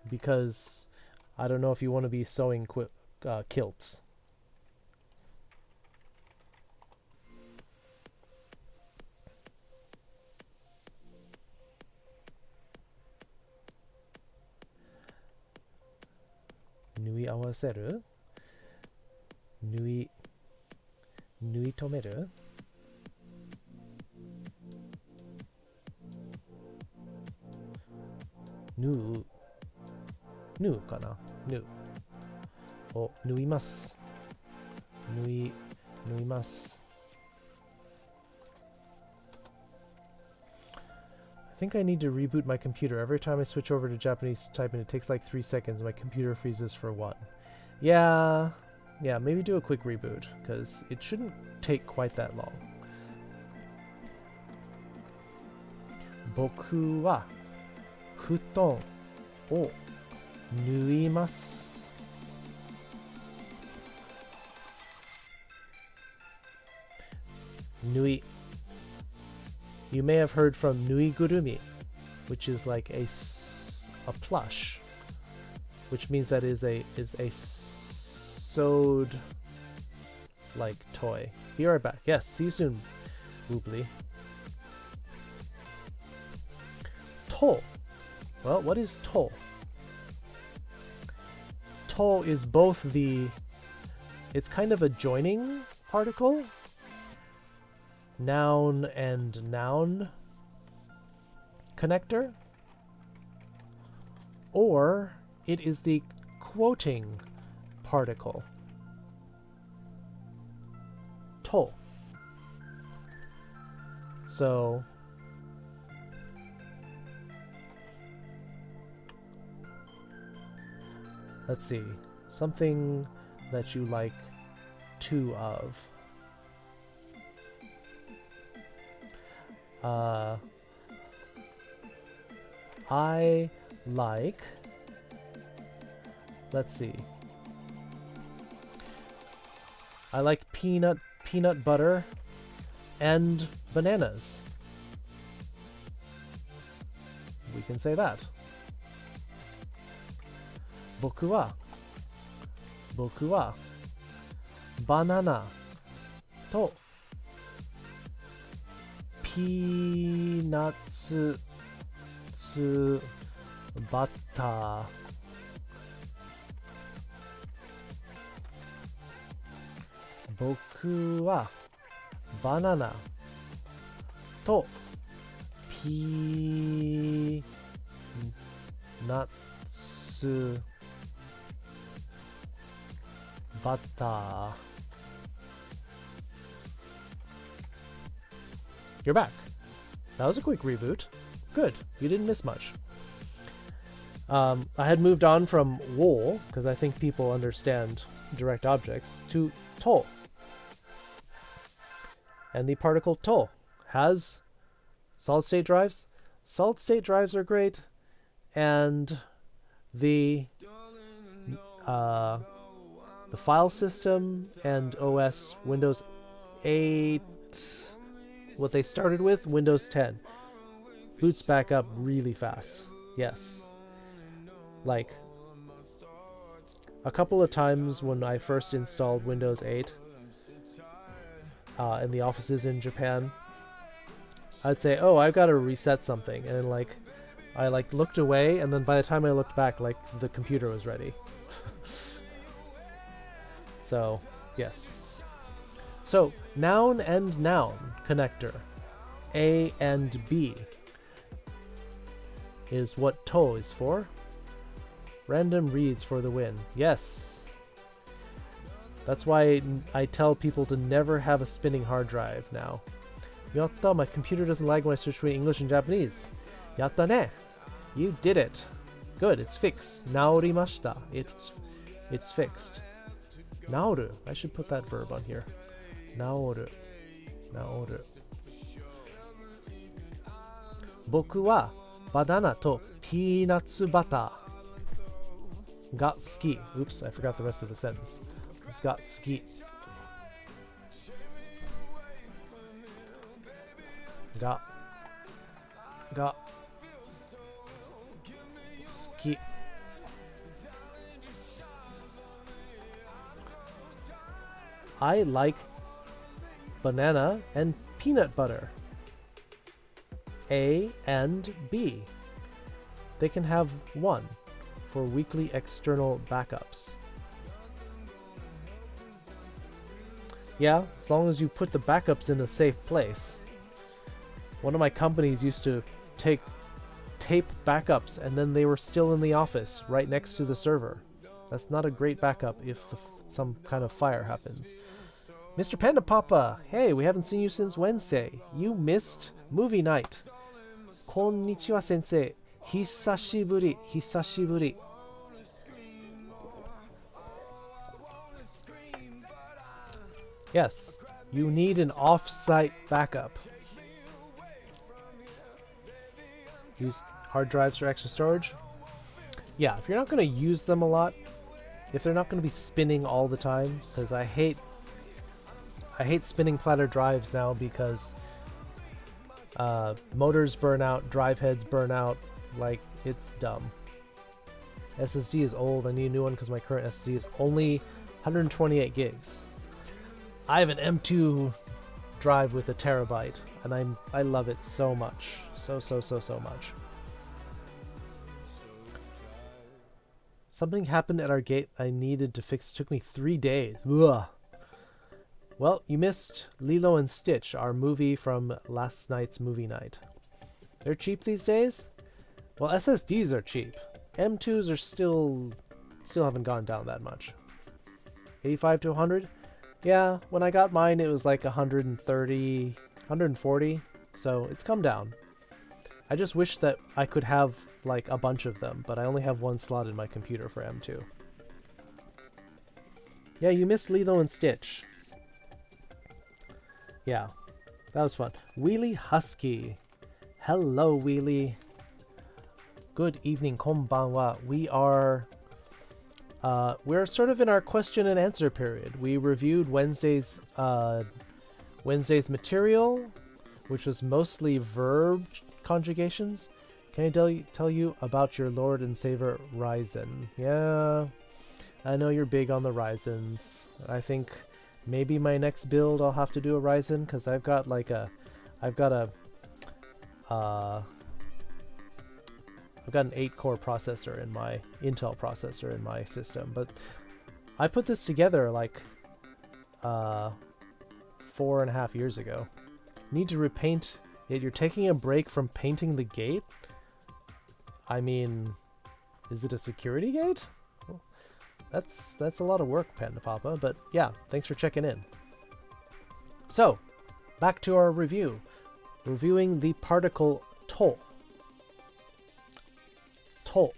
Because I don't know if you want to be sewing kilts. Nui 合わせる縫い止める縫うかな縫います縫います I think I need to reboot my computer. Every time I switch over to Japanese typing, it takes like 3 seconds. My computer freezes for 1. Yeah, maybe do a quick reboot, because it shouldn't take quite that long. 僕は布団を縫います。縫い You may have heard from nuigurumi, which is like a plush, which means that is a sewed like toy. Be right back. Yes, see you soon, Woobly. To. Well, what is to? To is both it's kind of a joining particle. Noun and noun connector, or it is the quoting particle. To. So let's see, something that you like two of. I like, let's see. I like peanut butter and bananas. We can say that. 僕はバナナとピーナッツバター僕はバナナとピーナッツバター You're back. That was a quick reboot. Good. You didn't miss much. I had moved on from wool, because I think people understand direct objects, to to. And the particle to has solid-state drives. Solid-state drives are great, and the file system and OS Windows 8, what they started with, Windows 10, boots back up really fast. Yes. Like, a couple of times when I first installed Windows 8 in the offices in Japan, I'd say, oh, I've got to reset something. And then, I looked away, and then by the time I looked back, the computer was ready. So, yes. So, noun and noun connector, A and B, is what to is for. Random reads for the win. Yes. That's why I tell people to never have a spinning hard drive now. Yatta, my computer doesn't lag when I switch between English and Japanese. Yatta ne. You did it. Good, it's fixed. Naorimashita. It's fixed. Naoru. I should put that verb on here. Naoru. Naoru. Boku wa banana to peanuts butter ga suki. Oops, I forgot the rest of the sentence. It's got suki. Ga suki. I like banana and peanut butter. A and B. They can have one for weekly external backups. Yeah, as long as you put the backups in a safe place. One of my companies used to take tape backups and then they were still in the office right next to the server. That's not a great backup if some kind of fire happens. Mr. Panda Papa, hey, we haven't seen you since Wednesday. You missed movie night. Konnichiwa sensei. Hisashiburi, hisashiburi. Yes, you need an off-site backup. Use hard drives for extra storage. Yeah, if you're not going to use them a lot, if they're not going to be spinning all the time, because I hate spinning platter drives now because motors burn out, drive heads burn out, it's dumb. SSD is old, I need a new one because my current SSD is only 128 gigs. I have an M2 drive with a terabyte, and I love it so much. So much. Something happened at our gate I needed to fix. It took me 3 days. Ugh. Well, you missed Lilo and Stitch, our movie from last night's movie night. They're cheap these days? Well, SSDs are cheap. M2s are still haven't gone down that much. 85 to 100? Yeah, when I got mine it was like 130, 140, so it's come down. I just wish that I could have like a bunch of them, but I only have one slot in my computer for M2. Yeah, you missed Lilo and Stitch. Yeah. That was fun. Wheelie Husky. Hello, Wheelie. Good evening, konbanwa. We're sort of in our question and answer period. We reviewed Wednesday's material, which was mostly verb conjugations. Can I tell you about your Lord and Savior Ryzen? Yeah, I know you're big on the Ryzens. I think maybe my next build I'll have to do a Ryzen because I've got an 8-core processor in my Intel processor in my system, but I put this together like 4.5 years ago. Need to repaint it. You're taking a break from painting the gate? I mean, is it a security gate? Well, that's a lot of work, Panda Papa, but yeah, thanks for checking in. So, back to our review. Reviewing the particle to. To.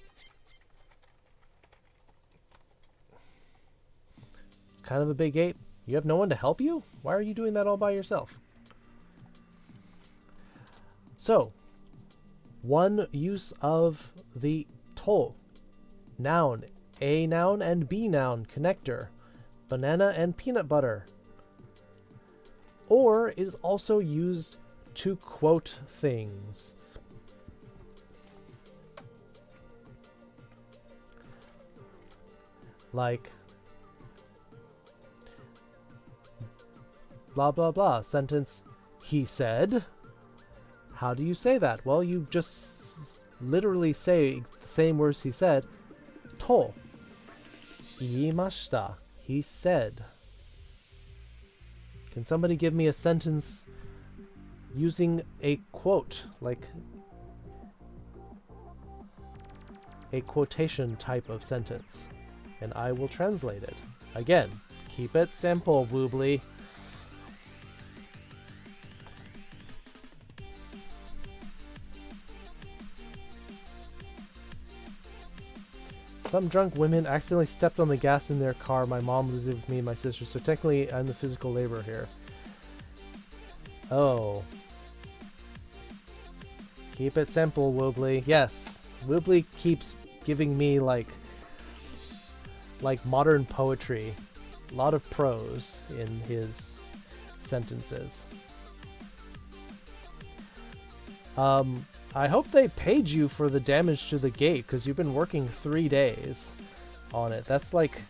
Kind of a big gate. You have no one to help you? Why are you doing that all by yourself? So, one use of the to. Noun. A noun and B noun connector. Banana and peanut butter. Or it is also used to quote things. Like, blah blah blah, sentence, he said. How do you say that? Well, you just literally say the same words he said. To. Iimashita. He said. Can somebody give me a sentence using a quote, like a quotation type of sentence? And I will translate it. Again, keep it simple, Woobly. Some drunk women accidentally stepped on the gas in their car. My mom was with me and my sister, so technically I'm the physical labor here. Oh. Keep it simple, Woobly. Yes, Woobly keeps giving me like modern poetry. A lot of prose in his sentences. I hope they paid you for the damage to the gate, because you've been working 3 days on it. That's like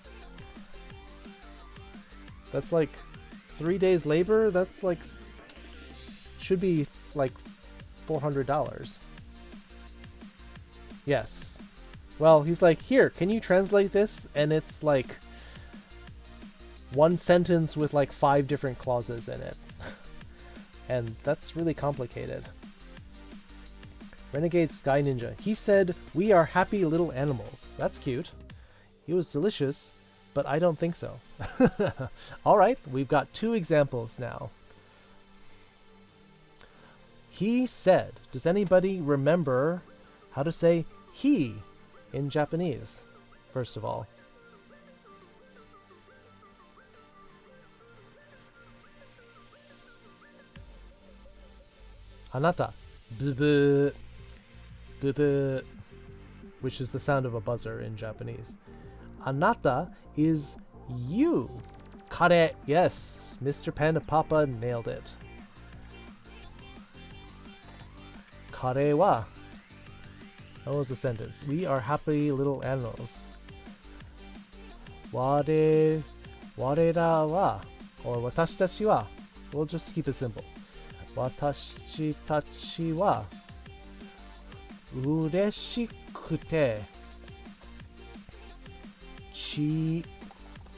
3 days labor. That's like, should be like $400. Yes. Well, he's like, here, can you translate this? And it's like one sentence with like 5 different clauses in it. And that's really complicated. Renegade Sky Ninja. He said, we are happy little animals. That's cute. It was delicious, but I don't think so. Alright, we've got 2 examples now. He said. Does anybody remember how to say he in Japanese, first of all? Anata. Bzz. Which is the sound of a buzzer in Japanese. Anata is you. Kare. Yes, Mr. Panda Papa nailed it. Kare wa. That was the sentence. We are happy little animals. Warera wa. Or watashi tachi wa. We'll just keep it simple. Watashi tachi wa. Ureshikute.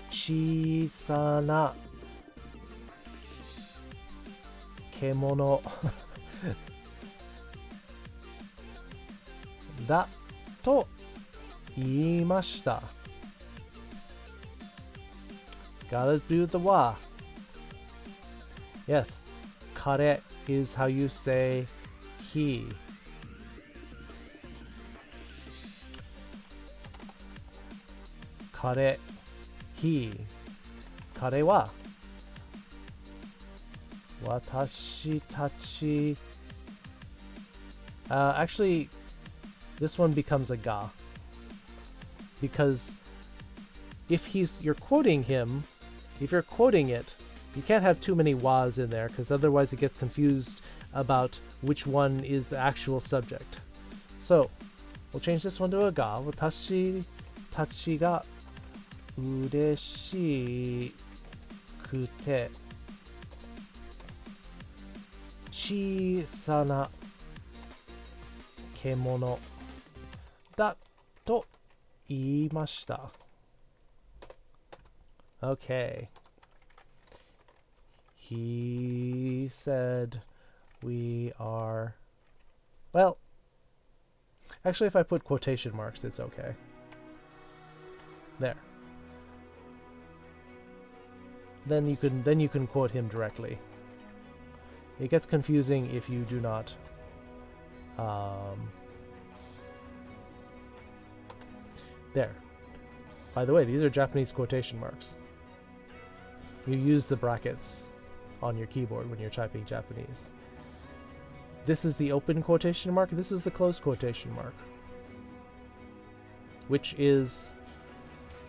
Chisana kemono. Da to iimashita. Gotta do the wa. Yes, kare is how you say he. Kare, he. Kare wa. Watashi tachi. Actually, this one becomes a ga. Because if you're quoting him, if you're quoting it, you can't have too many was in there, because otherwise it gets confused about which one is the actual subject. So, we'll change this one to a ga. Watashi tachi ga ureshikute chisana kemono da to iimashita. Okay. He said we are... Well, actually if I put quotation marks, it's okay. There. Then you can quote him directly. It gets confusing if you do not there. By the way, these are Japanese quotation marks. You use the brackets on your keyboard when you're typing Japanese. This is the open quotation mark, this is the closed quotation mark. Which is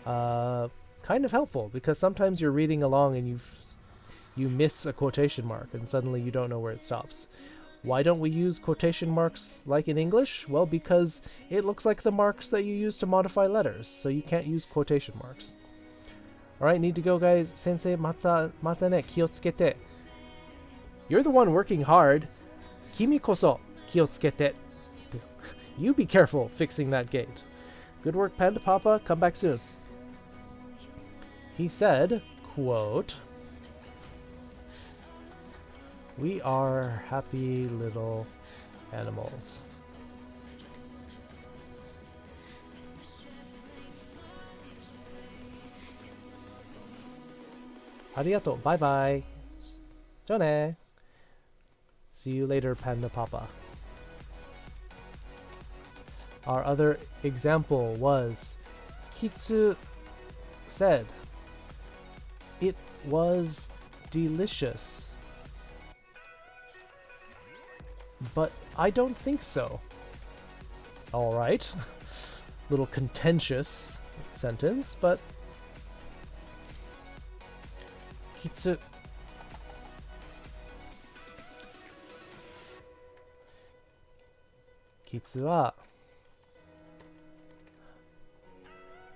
kind of helpful, because sometimes you're reading along and you miss a quotation mark and suddenly you don't know where it stops. Why don't we use quotation marks like in English? Well, because it looks like the marks that you use to modify letters, so you can't use quotation marks. Alright, need to go, guys. Sensei, mata ne, kiotsukete. You're the one working hard. Kimi koso, kiotsukete. You be careful fixing that gate. Good work, Panda Papa. Come back soon. He said, quote, "We are happy little animals." Arigato. Bye bye. Jone. See you later, Panda Papa. Our other example was Kitsu said, "It was delicious." But I don't think so. Alright. Little contentious sentence, but Kitsu. Kitsu wa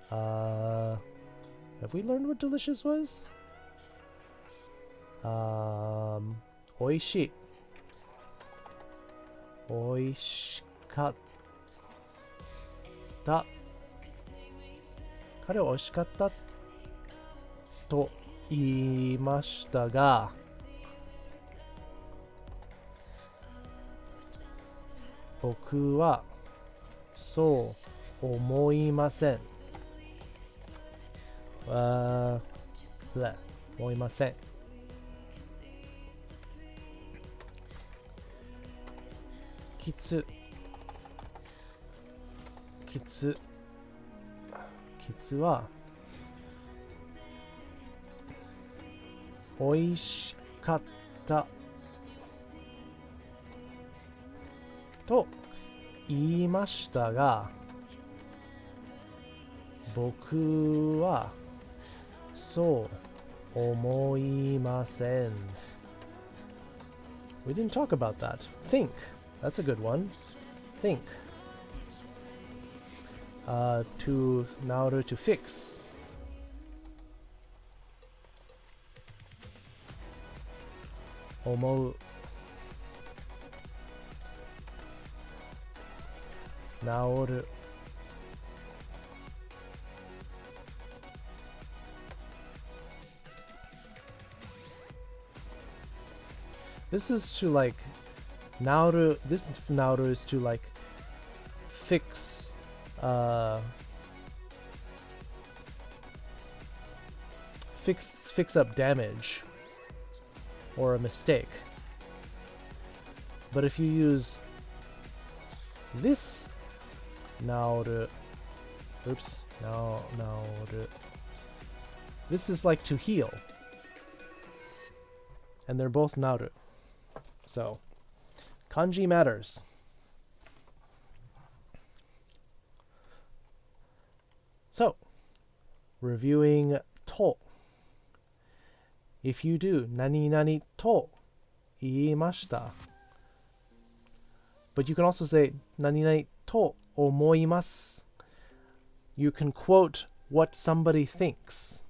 have we learned what delicious was? Oishii. Oishikatta. 彼は美味しかったと言いましたが、僕はそう思いません。思いません。きつは美味しかったと言いましたが、僕はそう思いません。We didn't talk about that. Think. That's a good one. Think. Now to fix. Omou. Naoru. This is to like naoru. This naoru is to like fix fix up damage or a mistake. But if you use this naoru, naoru, this is like to heal. and they're both naru. So, kanji matters. So, reviewing to. If you do nani nani to iimashita. But you can also say nani nani to omoimasu. You can quote what somebody thinks,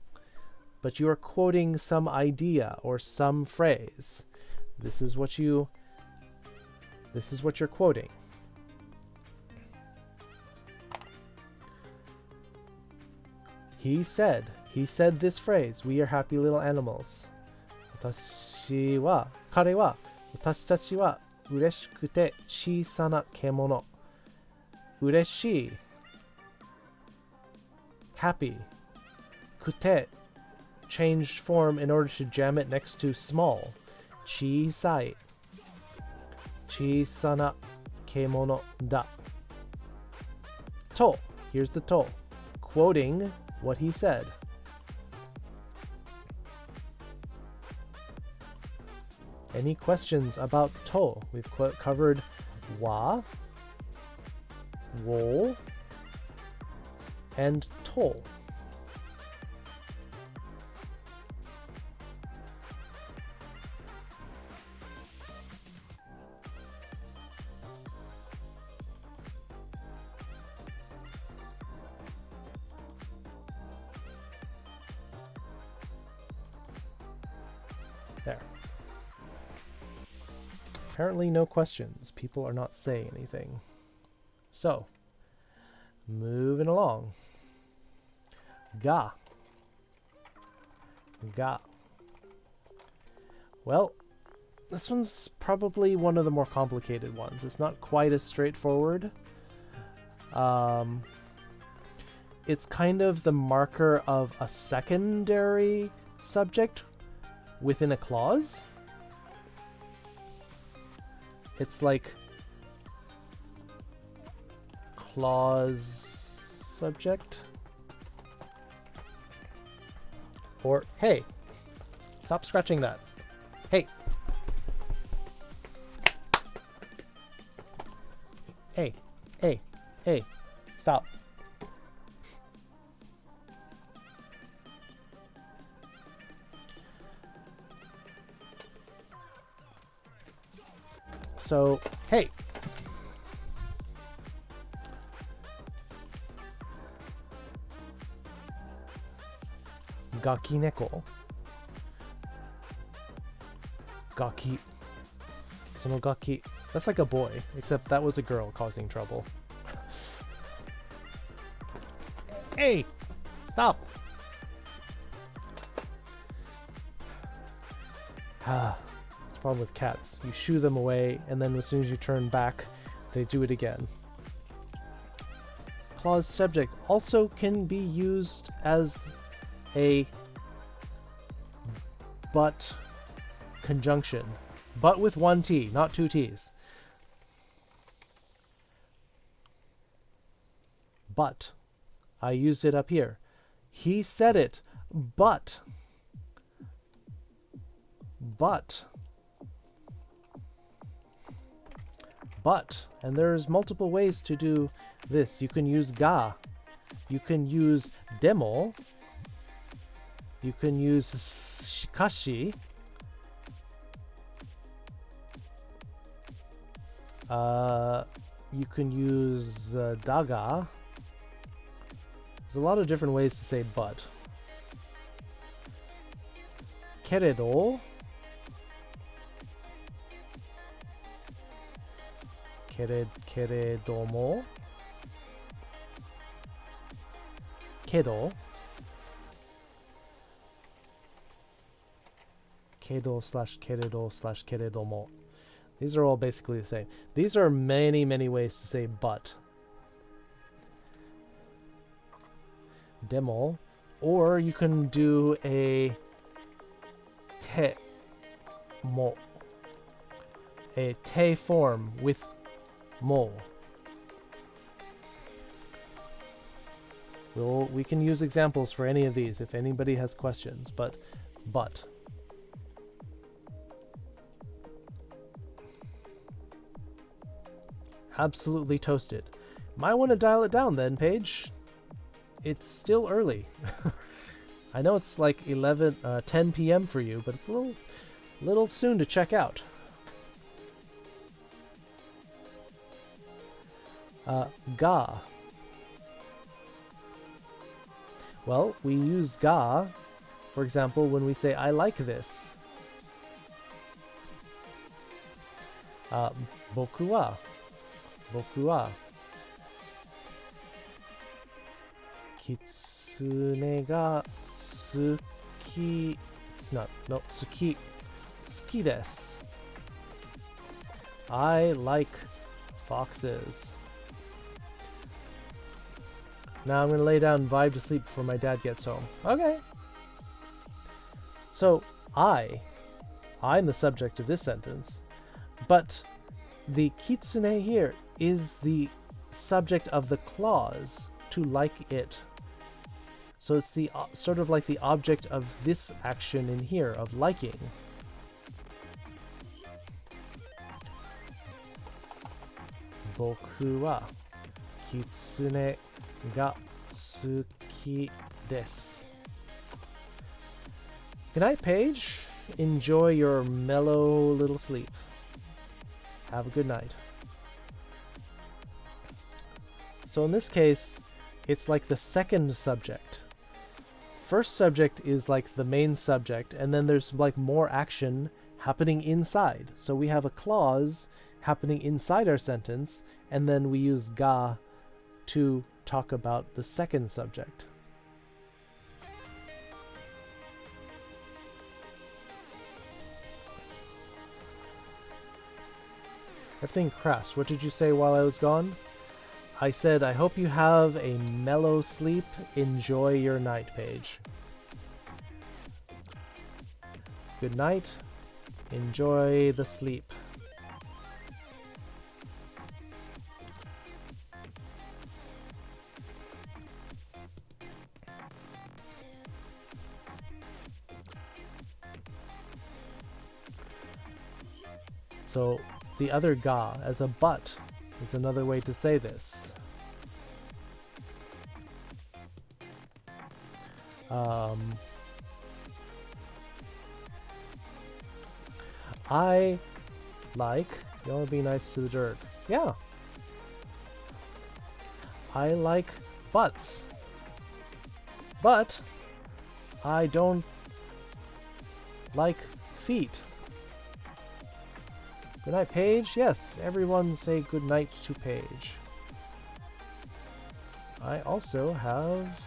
but you are quoting some idea or some phrase. This is what you're quoting. He said this phrase, we are happy little animals. 彼は、私たちは嬉しくて小さな獣。嬉しい happy. くて changed form in order to jam it next to small. 小さい小さな獣だ。と here's the to. Quoting what he said. Any questions about to? We've covered wa, wo, and to. There. Apparently no questions. People are not saying anything. So, moving along. Ga. Ga. Well, this one's probably one of the more complicated ones. It's not quite as straightforward. It's kind of the marker of a secondary subject within a clause. It's like clause subject. Or, hey, stop scratching that. Hey. Hey, hey, hey, stop. So, hey. Gakineko. Gaki. Sono gaki. That's like a boy, except that was a girl causing trouble. Hey! Stop! Ah. Problem with cats. You shoo them away, and then as soon as you turn back, they do it again. Clause subject also can be used as a but conjunction. But with one T, not two T's. But. I used it up here. He said it, but. But. But, and there's multiple ways to do this. You can use ga. You can use demo. You can use shikashi. You can use daga. There's a lot of different ways to say but. Keredo. Keredomo. Kedo. Kedo slash keredo slash keredomo. These are all basically the same. These are many, many ways to say but. Demo. Or you can do a te mo. A te form with mo. We can use examples for any of these if anybody has questions, but. absolutely toasted. Might want to dial it down then, Paige. It's still early. I know it's like 10 p.m. for you, but it's a little soon to check out. Ga. Well, we use ga, for example, when we say I like this. Boku wa. Boku wa. Kitsune ga tsuki. It's not. No, tsuki. Tsuki desu. I like foxes. Now I'm going to lay down and vibe to sleep before my dad gets home. Okay. So, I'm the subject of this sentence, but the kitsune here is the subject of the clause, to like it. So it's the sort of like the object of this action in here, of liking. Boku wa kitsune ga suki desu. Good night, Paige. Enjoy your mellow little sleep. Have a good night. So in this case, it's like the second subject. First subject is like the main subject, and then there's like more action happening inside. So we have a clause happening inside our sentence, and then we use ga to talk about the second subject. Everything crashed. What did you say while I was gone? I said, I hope you have a mellow sleep. Enjoy your night, Paige. Good night. Enjoy the sleep. So the other ga as a but is another way to say this. I like, you want to be nice to the dirt. Yeah. I like butts. But I don't like feet. Good night, Paige. Yes, everyone say good night to Paige. I also have...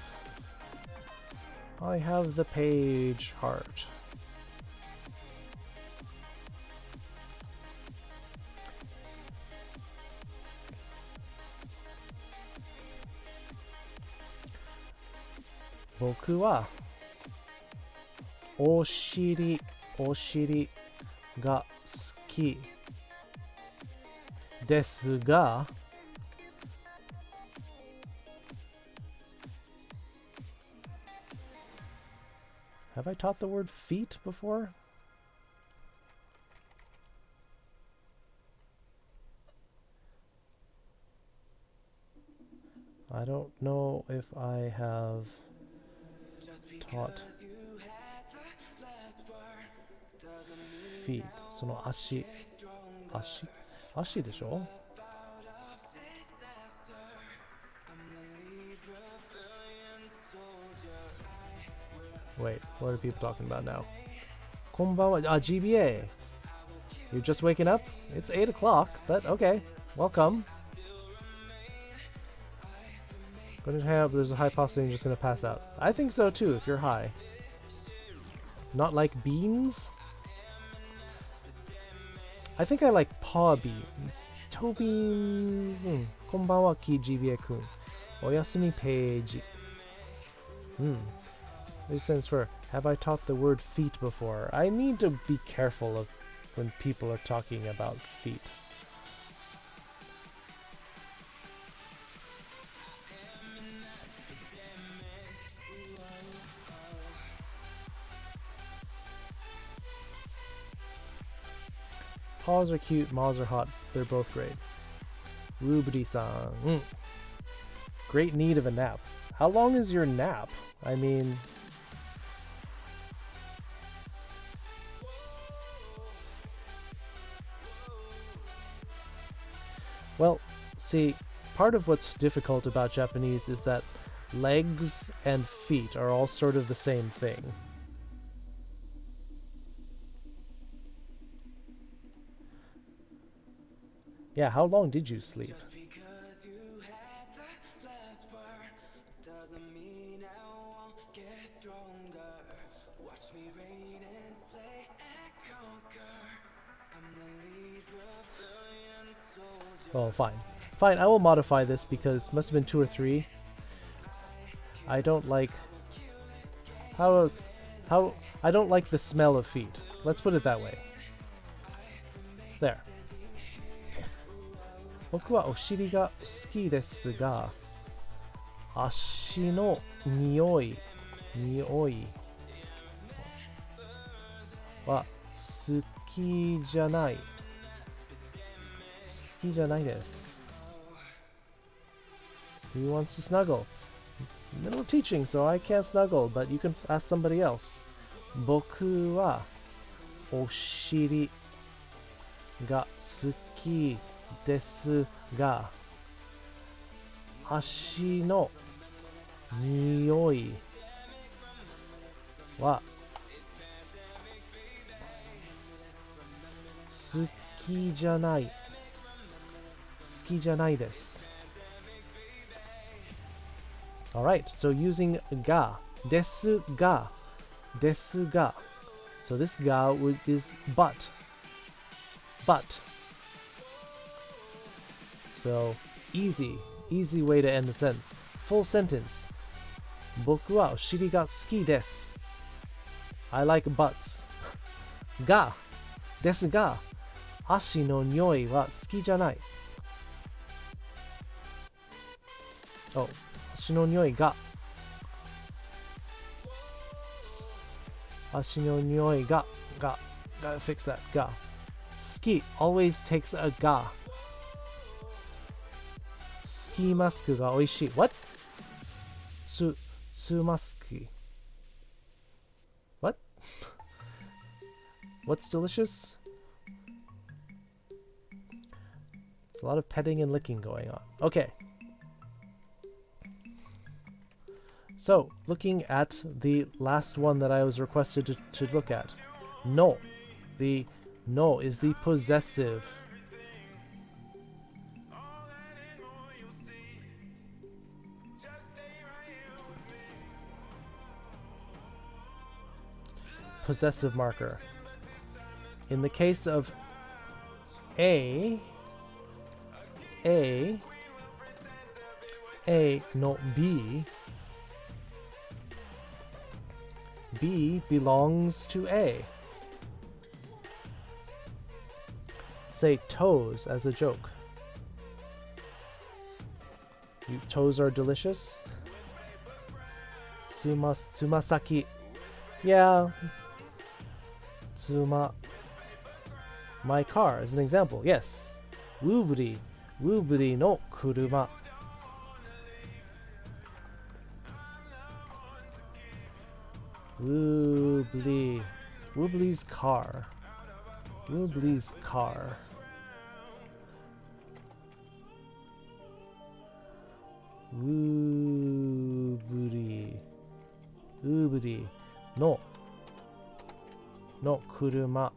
I have the Paige heart. Boku wa oshiri ga suki desu ga have I taught the word feet before? I don't know if I have taught feet. その足 でしょ? Wait, what are people talking about now? こんばんは. GBA. You're just waking up? It's 8 o'clock, but okay. Welcome. Gonna hang up, there's a high possibility you're just gonna pass out. I think so too, if you're high. Not like beans? I think I like paw beans. Toe beans. こんばんは, GBA kun. おやすみ Paige. This stands for, have I taught the word feet before? I need to be careful of when people are talking about feet. Paws are cute, maws are hot. They're both great. Rubri-san. Great need of a nap. How long is your nap? I mean... Well, see, part of what's difficult about Japanese is that legs and feet are all sort of the same thing. Yeah, how long did you sleep? Oh, fine. Fine, I will modify this because it must have been 2 or 3. I don't like... I don't like the smell of feet. Let's put it that way. There. 僕はお尻が好きですが、足の匂いは好きじゃない。好きじゃないです。He wants to snuggle. Middle of teaching, so I can't snuggle, but you can ask somebody else. 僕はお尻が好きですが、足の匂いは好きじゃない。好きじゃないです。Alright, so using ga, ですが, so this ga is but. So easy way to end the sentence. Full sentence. 僕はお尻が好きです。I like butts. が、ですが、足の匂いは好きじゃない。Oh, 足の匂いが。足の匂いが。Gotta fix that. が。好き always takes a が。スキーマスクが美味しい。What? スマスク。What? What's delicious? There's a lot of petting and licking going on. Okay. So, looking at the last one that I was requested to look at. No. The no is the possessive. Possessive marker. In the case of A no B belongs to A. Say toes as a joke. Toes are delicious. Tsumasaki. Yeah. My car is an example. Yes. Wuburi no kuruma. Woobly's car. Woobly's car. Woobly no kuruma.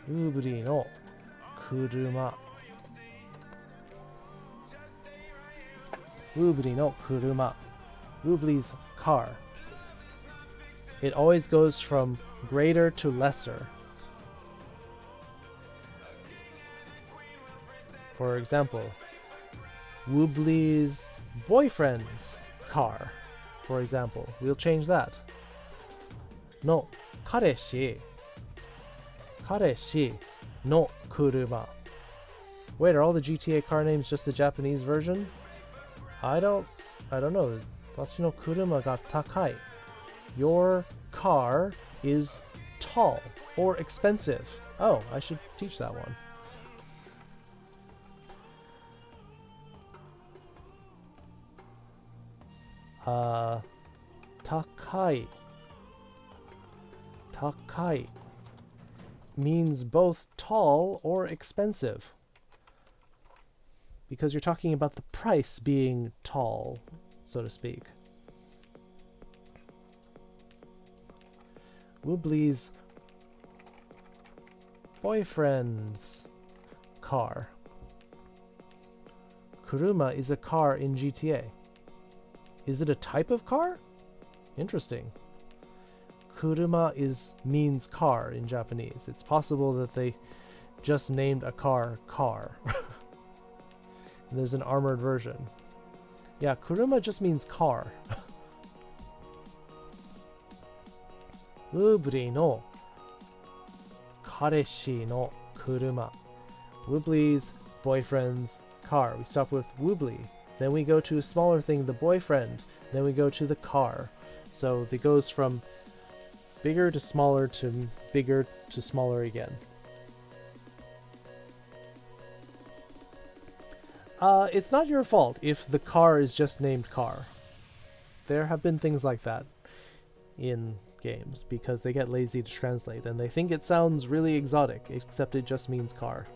Woobly no kuruma. Woobly no kuruma. Woobly's car. It always goes from greater to lesser. For example, Woobly's boyfriend's car. For example, we'll change that. No, kareshi no kuruma. Wait, are all the GTA car names just the Japanese version? I don't know. Watashi no kuruma ga takai. Your car is tall or expensive. Oh, I should teach that one. Takai. Takai means both tall or expensive. Because you're talking about the price being tall, so to speak. Woobly's boyfriend's car. Kuruma is a car in GTA. Is it a type of car? Interesting. Kuruma means car in Japanese. It's possible that they just named a car. And there's an armored version. Yeah, Kuruma just means car. Woobly no kareshi no kuruma. Woobly's boyfriend's car. We stop with Woobly. Then we go to a smaller thing, the boyfriend. Then we go to the car. So it goes from bigger to smaller to bigger to smaller again. It's not your fault if the car is just named car. There have been things like that in games because they get lazy to translate and they think it sounds really exotic, except it just means car.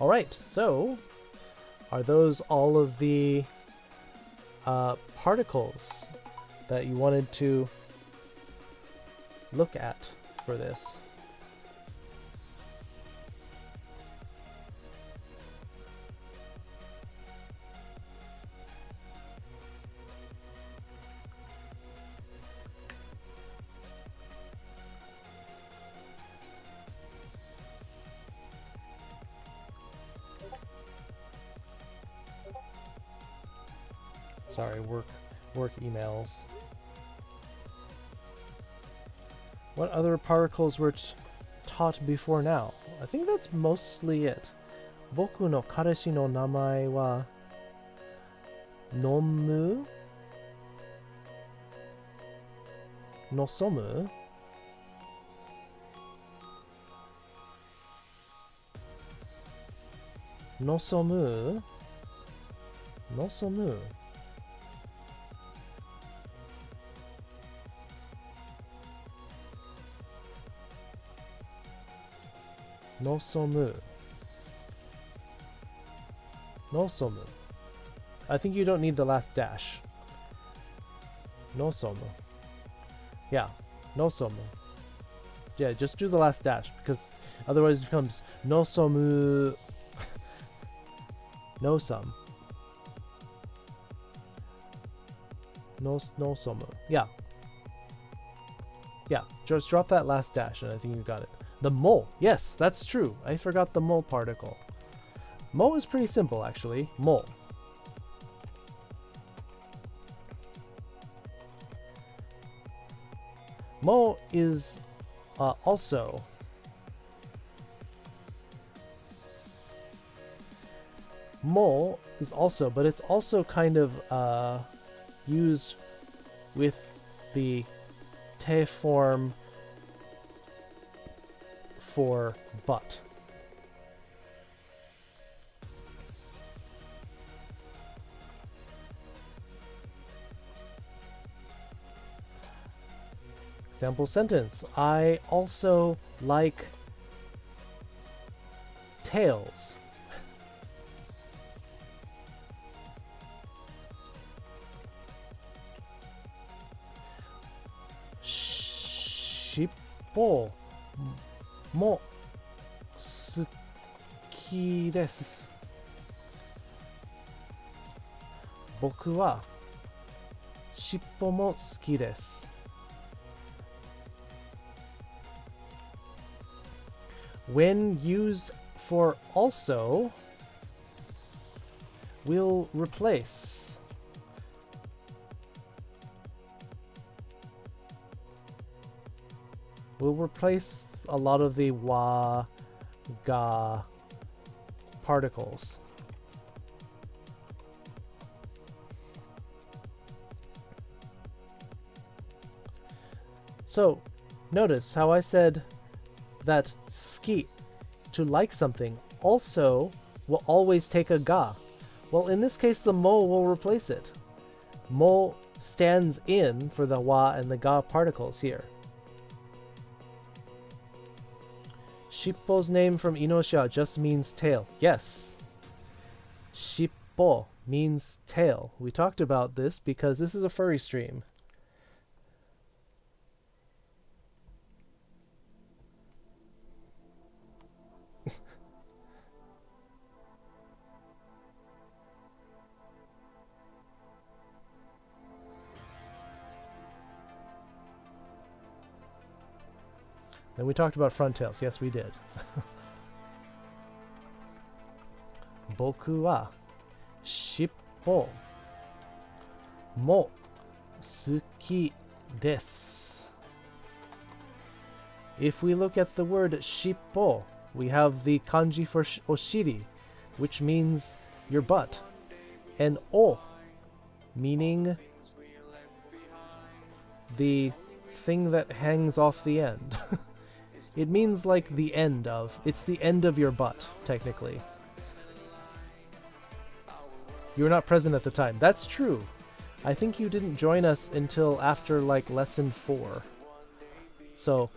Alright, so are those all of the particles that you wanted to look at for this? Sorry, work emails. What other particles were taught before now? I think that's mostly it. Boku no kareshi no namae wa Nomu? Nosomu? Nosomu? Nosomu? Nosomu. Nosomu. I think you don't need the last dash. Nosomu. Yeah, nosomu. Yeah, just do the last dash because otherwise it becomes nosomu. Nosum. Nosomu. Yeah. Yeah, just drop that last dash and I think you got it. The mo. Yes, that's true. I forgot the mo particle. Mo is pretty simple, actually. Mo. Mo is also mo is also, but it's also kind of used with the te form for but. Example sentence. I also like tails. Shippo mo suki desu. Boku wa shippo mo suki desu. When used for also, will replace a lot of the wa, ga particles. So, notice how I said that ski, to like something, also will always take a ga. Well, in this case, the mo will replace it. Mo stands in for the wa and the ga particles here. Shippo's name from Inosha just means tail. Yes. Shippo means tail. We talked about this because this is a furry stream. Then we talked about front tails. Yes, we did. Boku wa shippo mo suki desu. If we look at the word shippo, we have the kanji for oshiri, which means your butt, and o, meaning the thing that hangs off the end. It means like the end of. It's the end of your butt, technically. You were not present at the time. That's true. I think you didn't join us until after, like, lesson 4. So,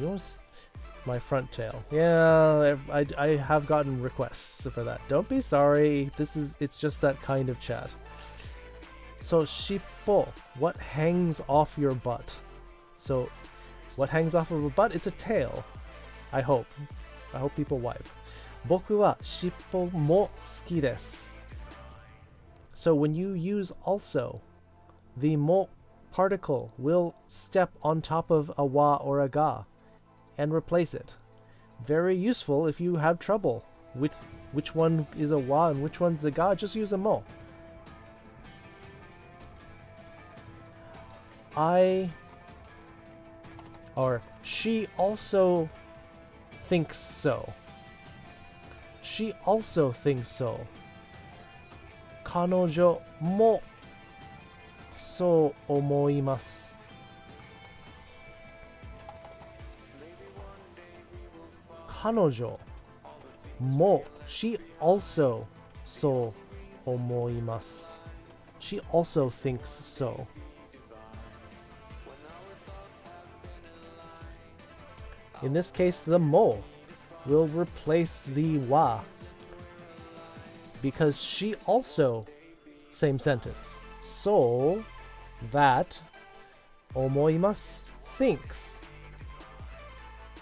you want my front tail? Yeah, I have gotten requests for that. Don't be sorry. It's just that kind of chat. So, shippo, what hangs off your butt? So, what hangs off of a butt? It's a tail. I hope. I hope people wipe. Boku wa shippo mo suki desu. So when you use also, the mo particle will step on top of a wa or a ga and replace it. Very useful if you have trouble with which one is a wa and which one's a ga. Just use a mo. She also thinks so. She also thinks so. Kanojo mo so omoimasu. Kanojo mo, she also so omoimasu. She also thinks so. In this case, the mo will replace the wa, because she also, same sentence, so that omoimasu thinks.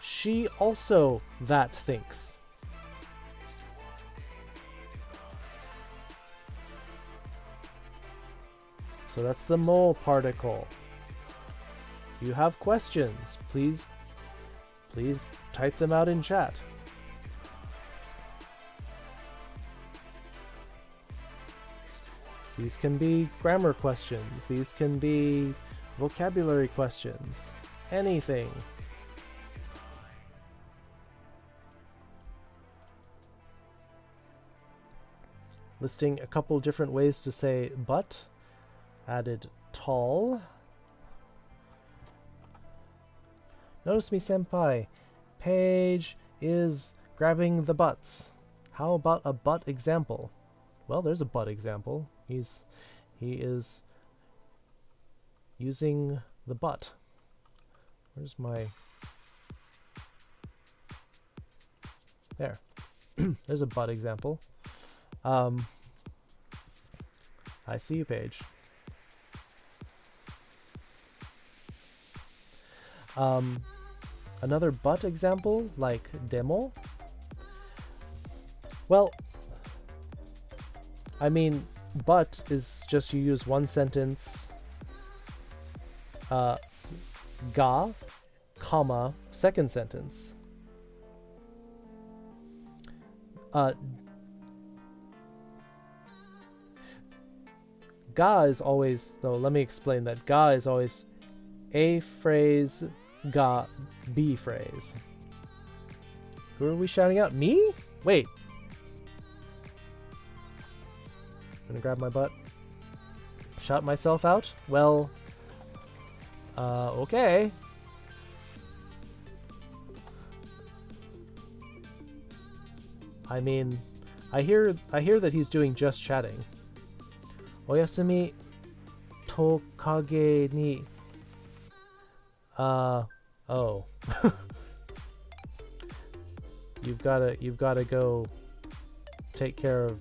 She also that thinks. So that's the mo particle. If you have questions, please type them out in chat. These can be grammar questions. These can be vocabulary questions. Anything. Listing a couple different ways to say butt. Added tall. Notice me, senpai. Paige is grabbing the butts. How about a butt example? Well, there's a butt example. He is using the butt. Where's my... There. There's a butt example. I see you, Paige. Another butt example, like demo. Well, I mean, but is just you use one sentence, ga, comma, second sentence. Ga is always, though, let me explain that. Ga is always A phrase, ga, B phrase. Who are we shouting out? Me? Wait. I'm gonna grab my butt. Shout myself out? Well, Okay. I mean, I hear that he's doing just chatting. Oyasumi tokage ni. Oh. You've gotta go take care of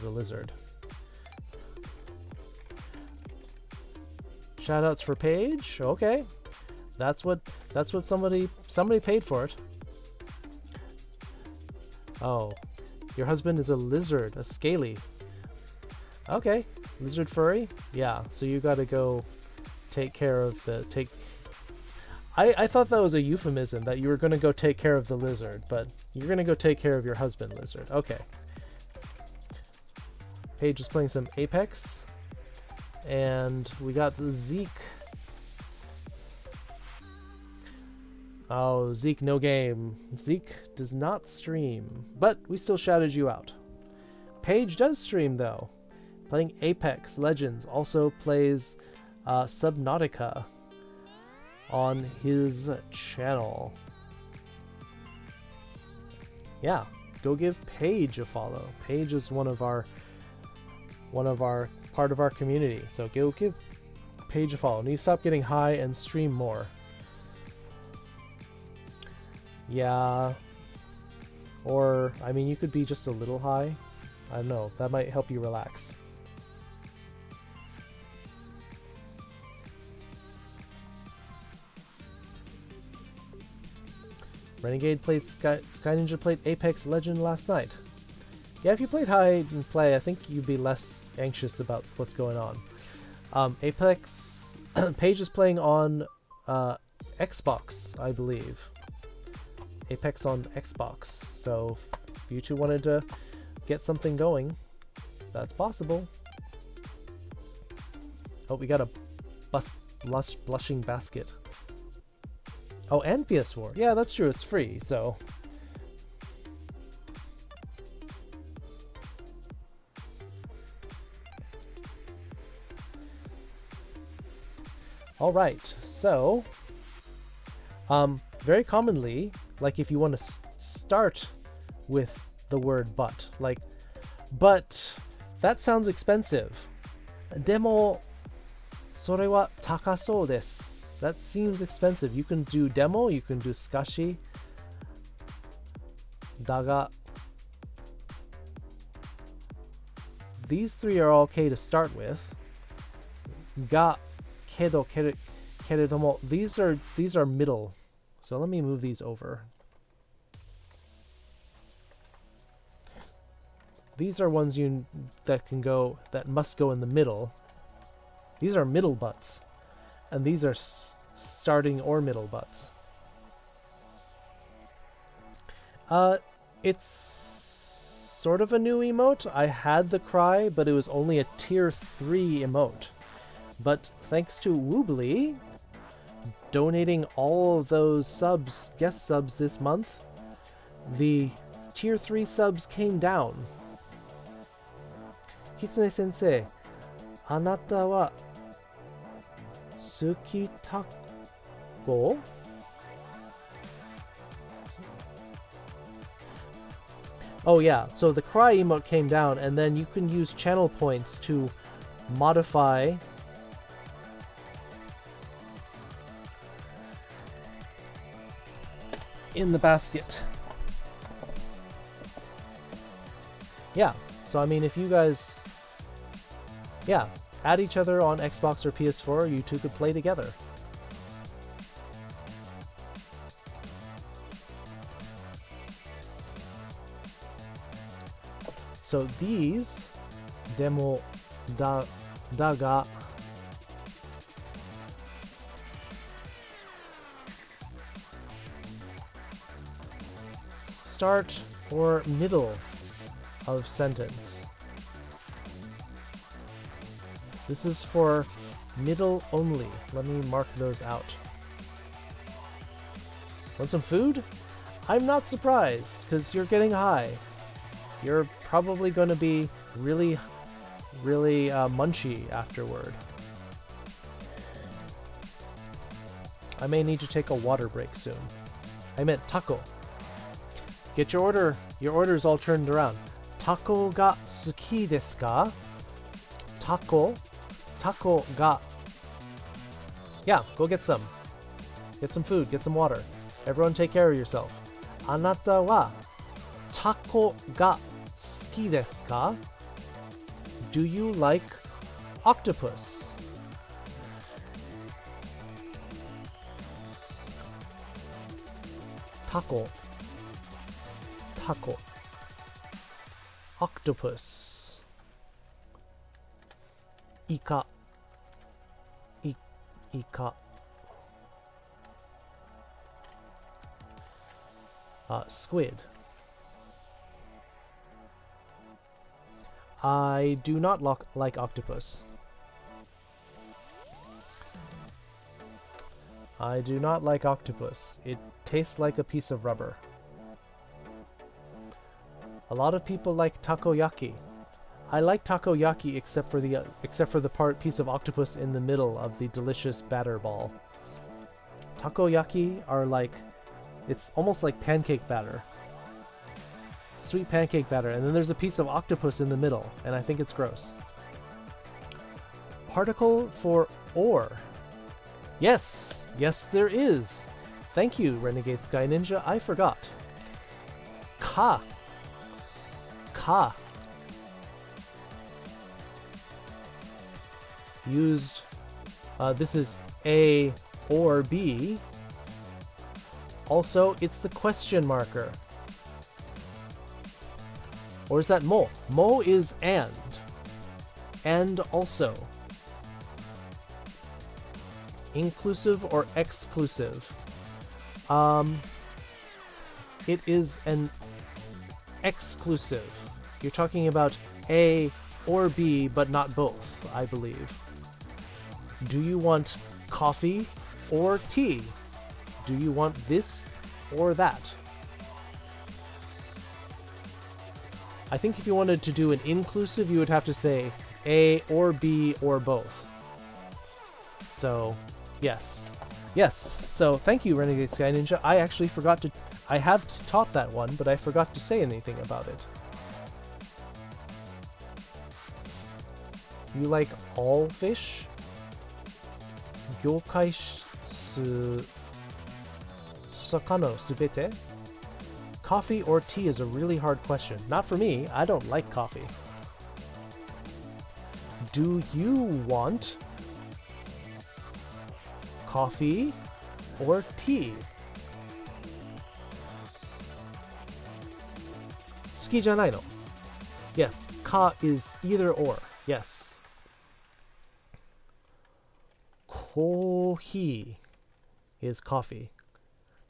the lizard. Shoutouts for Paige? Okay. That's what somebody paid for it. Oh. Your husband is a lizard, a scaly. Okay. Lizard furry? Yeah, so you gotta go take care of the I thought that was a euphemism, that you were gonna go take care of the lizard, but you're gonna go take care of your husband lizard. Okay. Paige is playing some Apex. And we got the Zeke. Oh, Zeke, no game. Zeke does not stream, but we still shouted you out. Paige does stream, though. Playing Apex Legends. Also plays Subnautica on his channel. Yeah, go give Paige a follow. Paige is one of our part of our community, so go give Paige a follow. Need to stop getting high and stream more. Yeah, or I mean, you could be just a little high. I don't know, that might help you relax. Renegade played Sky Ninja played Apex Legend last night. Yeah, if you played hide and play, I think you'd be less anxious about what's going on. Apex, Paige is playing on Xbox, I believe. Apex on Xbox. So if you two wanted to get something going, that's possible. Oh, we got a blushing basket. Oh, and PS4. Yeah, that's true. It's free, so. All right, so very commonly, like if you want to start with the word but, like, but that sounds expensive. Demo, それは高そうです. That seems expensive. You can do demo, you can do skashi. だが these three are okay to start with. が kedo, keredomo, these are middle. So let me move these over. These are ones that must go in the middle. These are middle butts. And these are starting or middle butts. It's sort of a new emote. I had the cry, but it was only a tier 3 emote. But thanks to Woobly donating all of those subs, guest subs this month, the tier 3 subs came down. Kitsune sensei, あなたは好きタコ? Oh yeah, so the cry emote came down, and then you can use channel points to modify in the basket. Yeah, so I mean, if you guys, yeah, add each other on Xbox or PS4, you two could play together. So these demo daga start or middle of sentence. This is for middle only. Let me mark those out. Want some food? I'm not surprised, because you're getting high. You're probably going to be really, really munchy afterward. I may need to take a water break soon. I meant taco. Get your order. Your order's all turned around. Taco ga suki desu ka? Taco ga. Yeah, go get some. Get some food, get some water. Everyone take care of yourself. Anata wa taco ga suki desu ka? Do you like octopus? Taco. Octopus. Ika. Ika. Squid. I do not like octopus. I do not like octopus. It tastes like a piece of rubber. A lot of people like takoyaki. I like takoyaki except for the piece of octopus in the middle of the delicious batter ball. Takoyaki are like, it's almost like pancake batter. Sweet pancake batter, and then there's a piece of octopus in the middle, and I think it's gross. Particle for ore. Yes, there is. Thank you, Renegade Sky Ninja. I forgot. Ka. Used. This is A or B. Also, it's the question marker. Or is that mo? Mo is and. And also. Inclusive or exclusive? It is an exclusive. You're talking about A or B, but not both, I believe. Do you want coffee or tea? Do you want this or that? I think if you wanted to do an inclusive, you would have to say A or B or both. So, yes. So, thank you, Renegade Sky Ninja. I actually forgot to... I have taught that one, but I forgot to say anything about it. You like all fish? Gyokai su... Sakano subete? Coffee or tea is a really hard question. Not for me. I don't like coffee. Do you want coffee or tea? Suki janai no? Yes. Ka is either or. Yes. Kohi is coffee.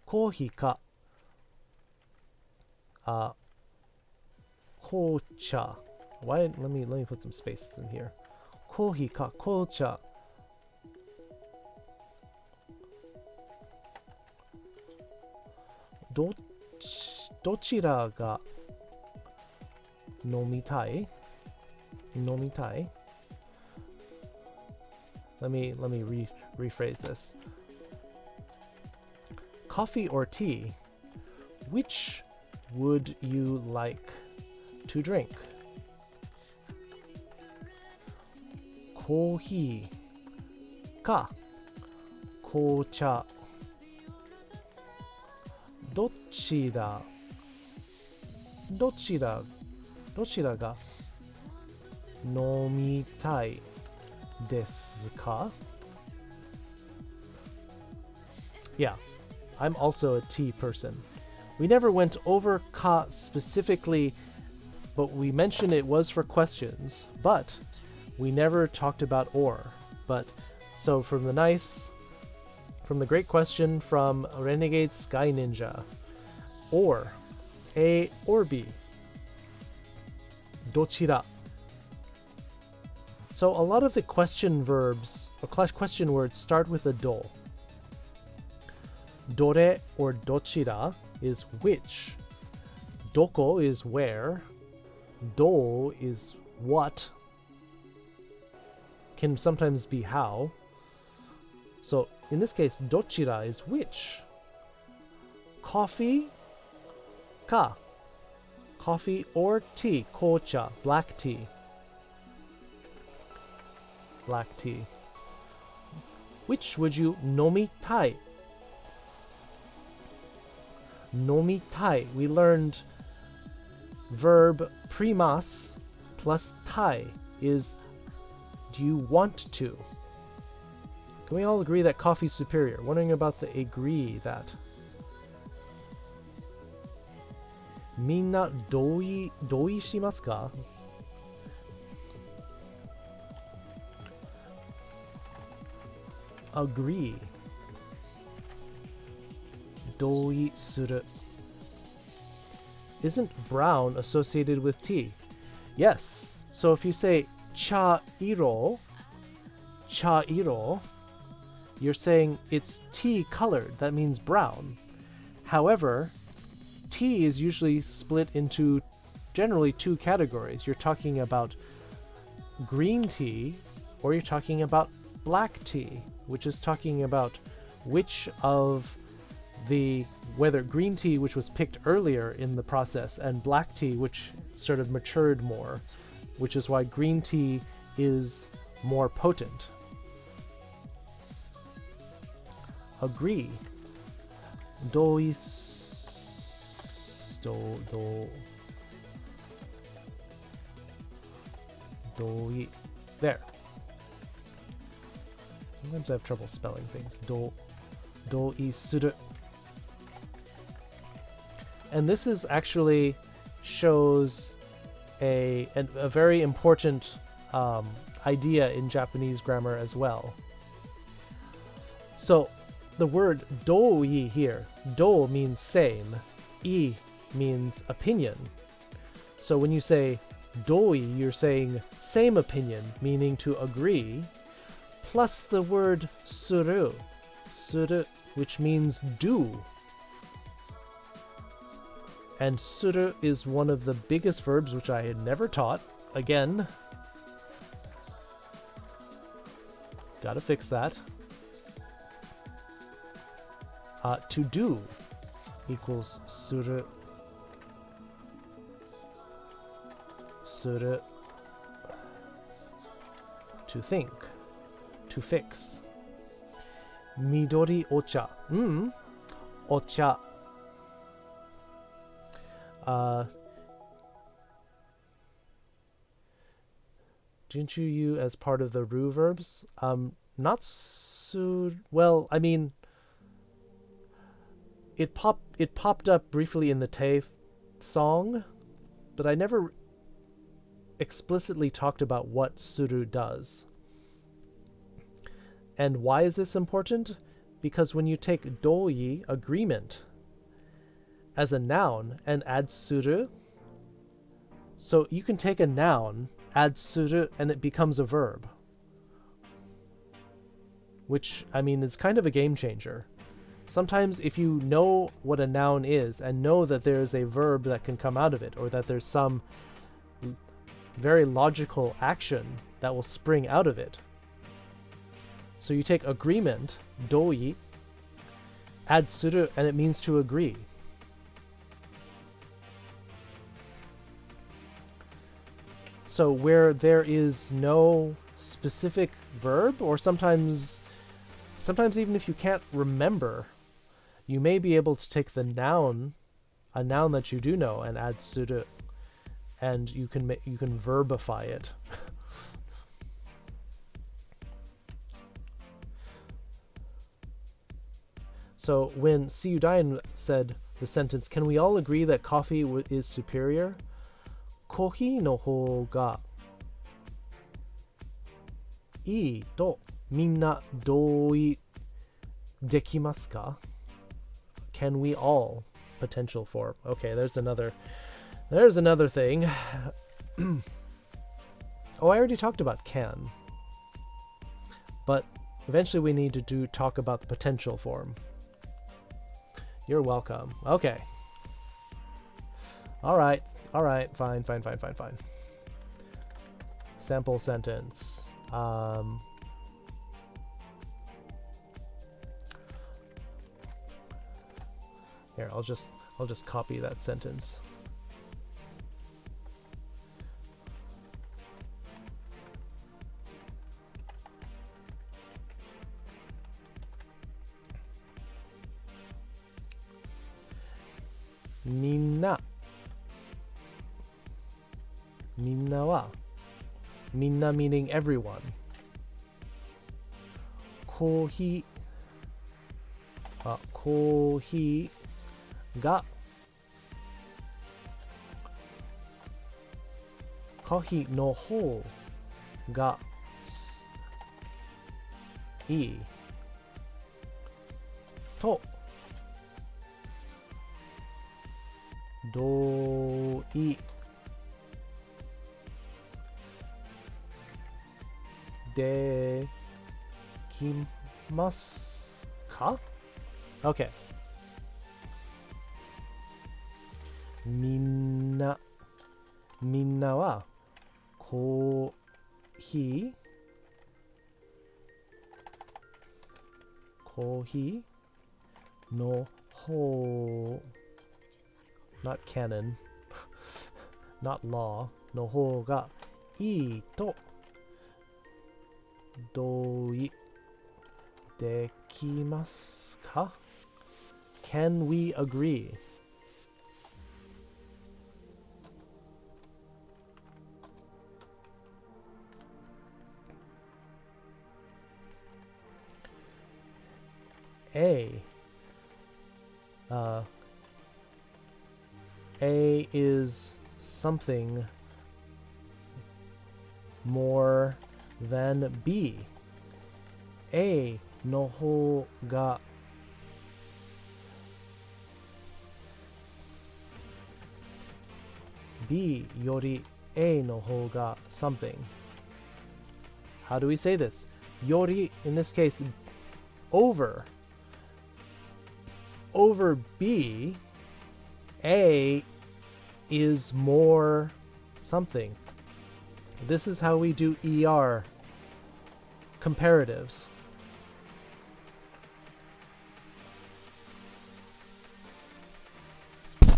Kohi ka. Kocha. Why? Let me put some spaces in here. Kohi ka kocha. Dochira ga nomitai? Nomitai? Let me rephrase this. Coffee or tea? Which would you like to drink? Kohi ka kocha? Dochira ga nomitai desu ka? Yeah, I'm also a tea person. We never went over ka specifically, but we mentioned it was for questions, but we never talked about or. But so from the great question from Renegade Sky Ninja, or A or B? Dochira. So a lot of the question verbs or question words start with a do. Dore or dochira is which. Doko is where. Do is what. Can sometimes be how. So in this case, dochira is which. Coffee, ka. Coffee or tea, kocha, black tea. Black tea. Which would you nomitai? Nomitai. We learned verb primas plus tai is do you want to? Can we all agree that coffee's superior? Wondering about the agree that. Minna doi shimasu ka? Agree. Doi suru. Isn't brown associated with tea? Yes. So if you say cha-iro, you're saying it's tea colored. That means brown. However, tea is usually split into generally two categories. You're talking about green tea or you're talking about black tea, which is talking about which of the, whether green tea, which was picked earlier in the process, and black tea, which sort of matured more, which is why green tea is more potent. Agree. Doi. There. Sometimes I have trouble spelling things. Doi suru. And this is actually shows a very important idea in Japanese grammar as well. So the word doi here, do means same, I means opinion. So when you say doi, you're saying same opinion, meaning to agree, plus the word suru, which means do. And suru is one of the biggest verbs which I had never taught. Again, gotta fix that. To do equals suru. Suru. To think. To fix. Midori ocha. Ocha. Didn't you use as part of the ru verbs? Not well, I mean, it popped up briefly in the Te song, but I never explicitly talked about what suru does. And why is this important? Because when you take doi, agreement, as a noun and add suru, so you can take a noun, add suru, and it becomes a verb. Which, I mean, is kind of a game changer. Sometimes if you know what a noun is and know that there's a verb that can come out of it, or that there's some very logical action that will spring out of it. So you take agreement, doi, add suru, and it means to agree. So where there is no specific verb, or sometimes even if you can't remember, you may be able to take the noun, a noun that you do know, and add suru, and you can verbify it. So when Siyudain said the sentence, "Can we all agree that coffee is superior?" Kohi no hou ga ii to minna doi dekimasu ka? Can we all? Potential form. Okay, there's another thing. Oh, I already talked about can. But eventually we need to talk about the potential form. You're welcome. Okay. All right, fine. Sample sentence. Here, I'll just copy that sentence. Minna. Minna wa. Minna meaning everyone. Kohi. Kohi ga. Kohi no hou ga ii. To. Doi. De kimasu ka? Okay. Minna wa kohi no hou, not canon, not law, no hou ga ii to doi dekimasu ka? Can we agree? A is something more than B. A no hou ga B yori A no hou ga something. How do we say this? Yori, in this case, over B, A is more something. This is how we do ER comparatives.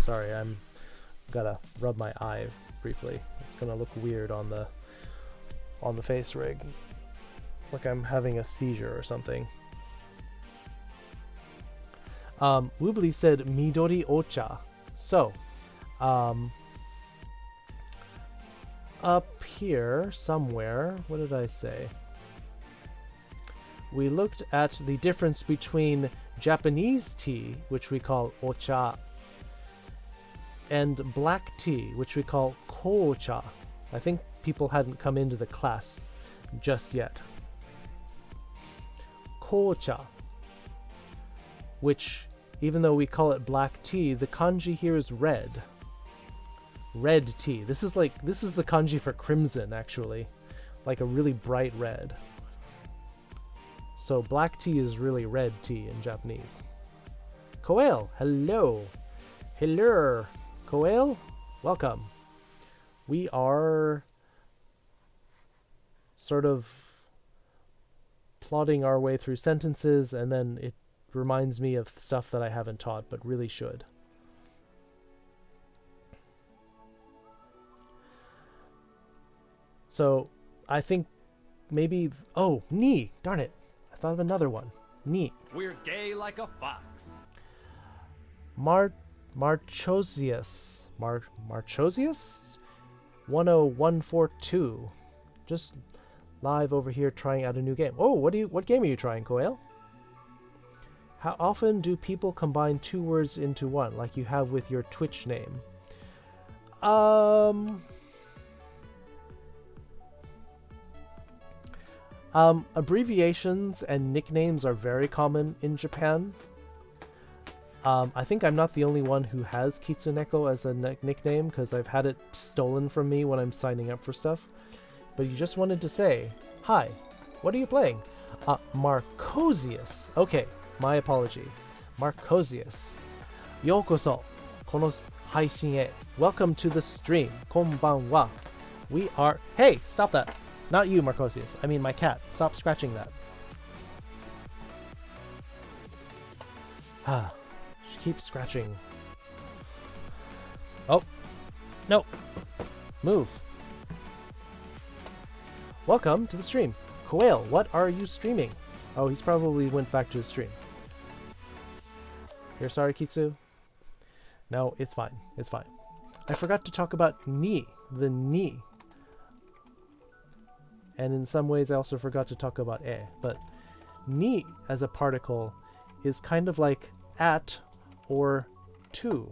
Sorry, I'm gotta rub my eye briefly. It's gonna look weird on the face rig, like I'm having a seizure or something. Woobly said Midori Ocha. So, up here somewhere, what did I say? We looked at the difference between Japanese tea, which we call ocha, and black tea, which we call kocha. I think people hadn't come into the class just yet. Kocha, which, even though we call it black tea, the kanji here is red. Red tea. This is the kanji for crimson, actually. Like a really bright red. So black tea is really red tea in Japanese. Koel, hello. Hello. Koel, welcome. We are sort of plodding our way through sentences, and then it reminds me of stuff that I haven't taught but really should. So I think maybe, oh, ni, darn it. I thought of another one. Ni. We're gay like a fox. Marchosius. Marchosius? 10142. Just live over here trying out a new game. Oh, what game are you trying, Koel? How often do people combine two words into one, like you have with your Twitch name? Abbreviations and nicknames are very common in Japan. I think I'm not the only one who has Kitsuneko as a nickname, because I've had it stolen from me when I'm signing up for stuff. But you just wanted to say, hi, what are you playing? Marchosius. Okay, my apology. Marchosius. Yokoso, kono haishin e. Welcome to the stream. Konbanwa. We are... Hey, stop that. Not you, Marchosius. I mean my cat. Stop scratching that. keep scratching. Oh, no. Move. Welcome to the stream. Quail, what are you streaming? Oh, he's probably went back to his stream. You're sorry, Kitsu? No, it's fine. It's fine. I forgot to talk about ni, the ni. And in some ways I also forgot to talk about e, but ni as a particle is kind of like at or to.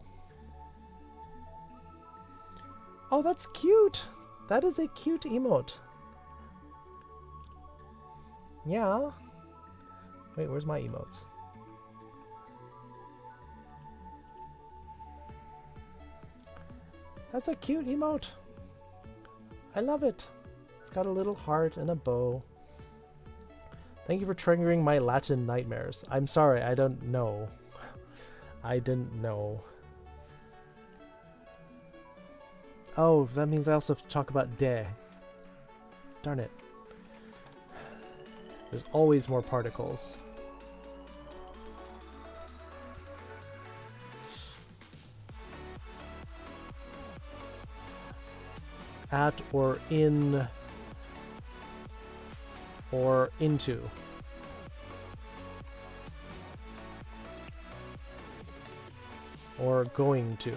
Oh, that's cute! That is a cute emote. Yeah. Wait, where's my emotes? That's a cute emote. I love it. It's got a little heart and a bow. Thank you for triggering my Latin nightmares. I'm sorry, I don't know. I didn't know. Oh, that means I also have to talk about de. Darn it. There's always more particles. At or in or into. Or going to.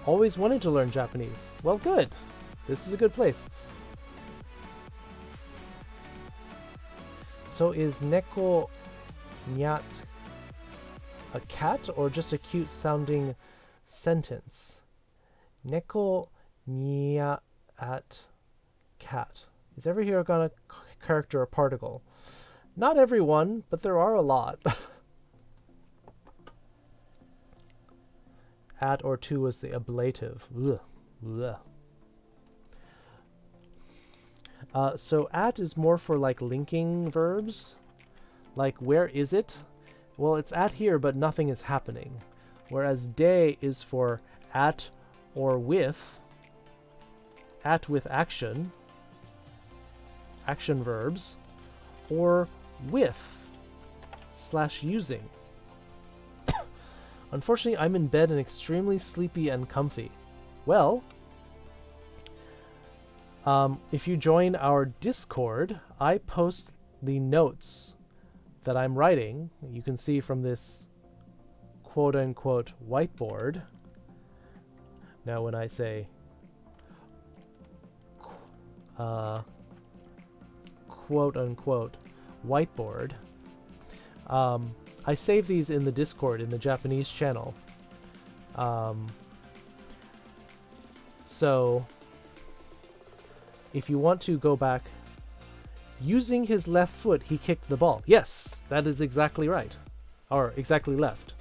Always wanted to learn Japanese. Well, good. This is a good place. So is neko nyat a cat or just a cute sounding sentence? Neko nyat cat. Is every hiragana character a particle? Not everyone, but there are a lot. At or to was the ablative. Ugh. Ugh. So at is more for like linking verbs. Like where is it? Well, it's at here, but nothing is happening. Whereas de is for at or with. At with action. Action verbs. Or with / using. Unfortunately, I'm in bed and extremely sleepy and comfy. Well, if you join our Discord, I post the notes that I'm writing. You can see from this quote-unquote whiteboard. Now when I say quote-unquote whiteboard, I save these in the Discord in the Japanese channel. So if you want to go back, using his left foot, he kicked the ball. Yes, that is exactly right. Or exactly left.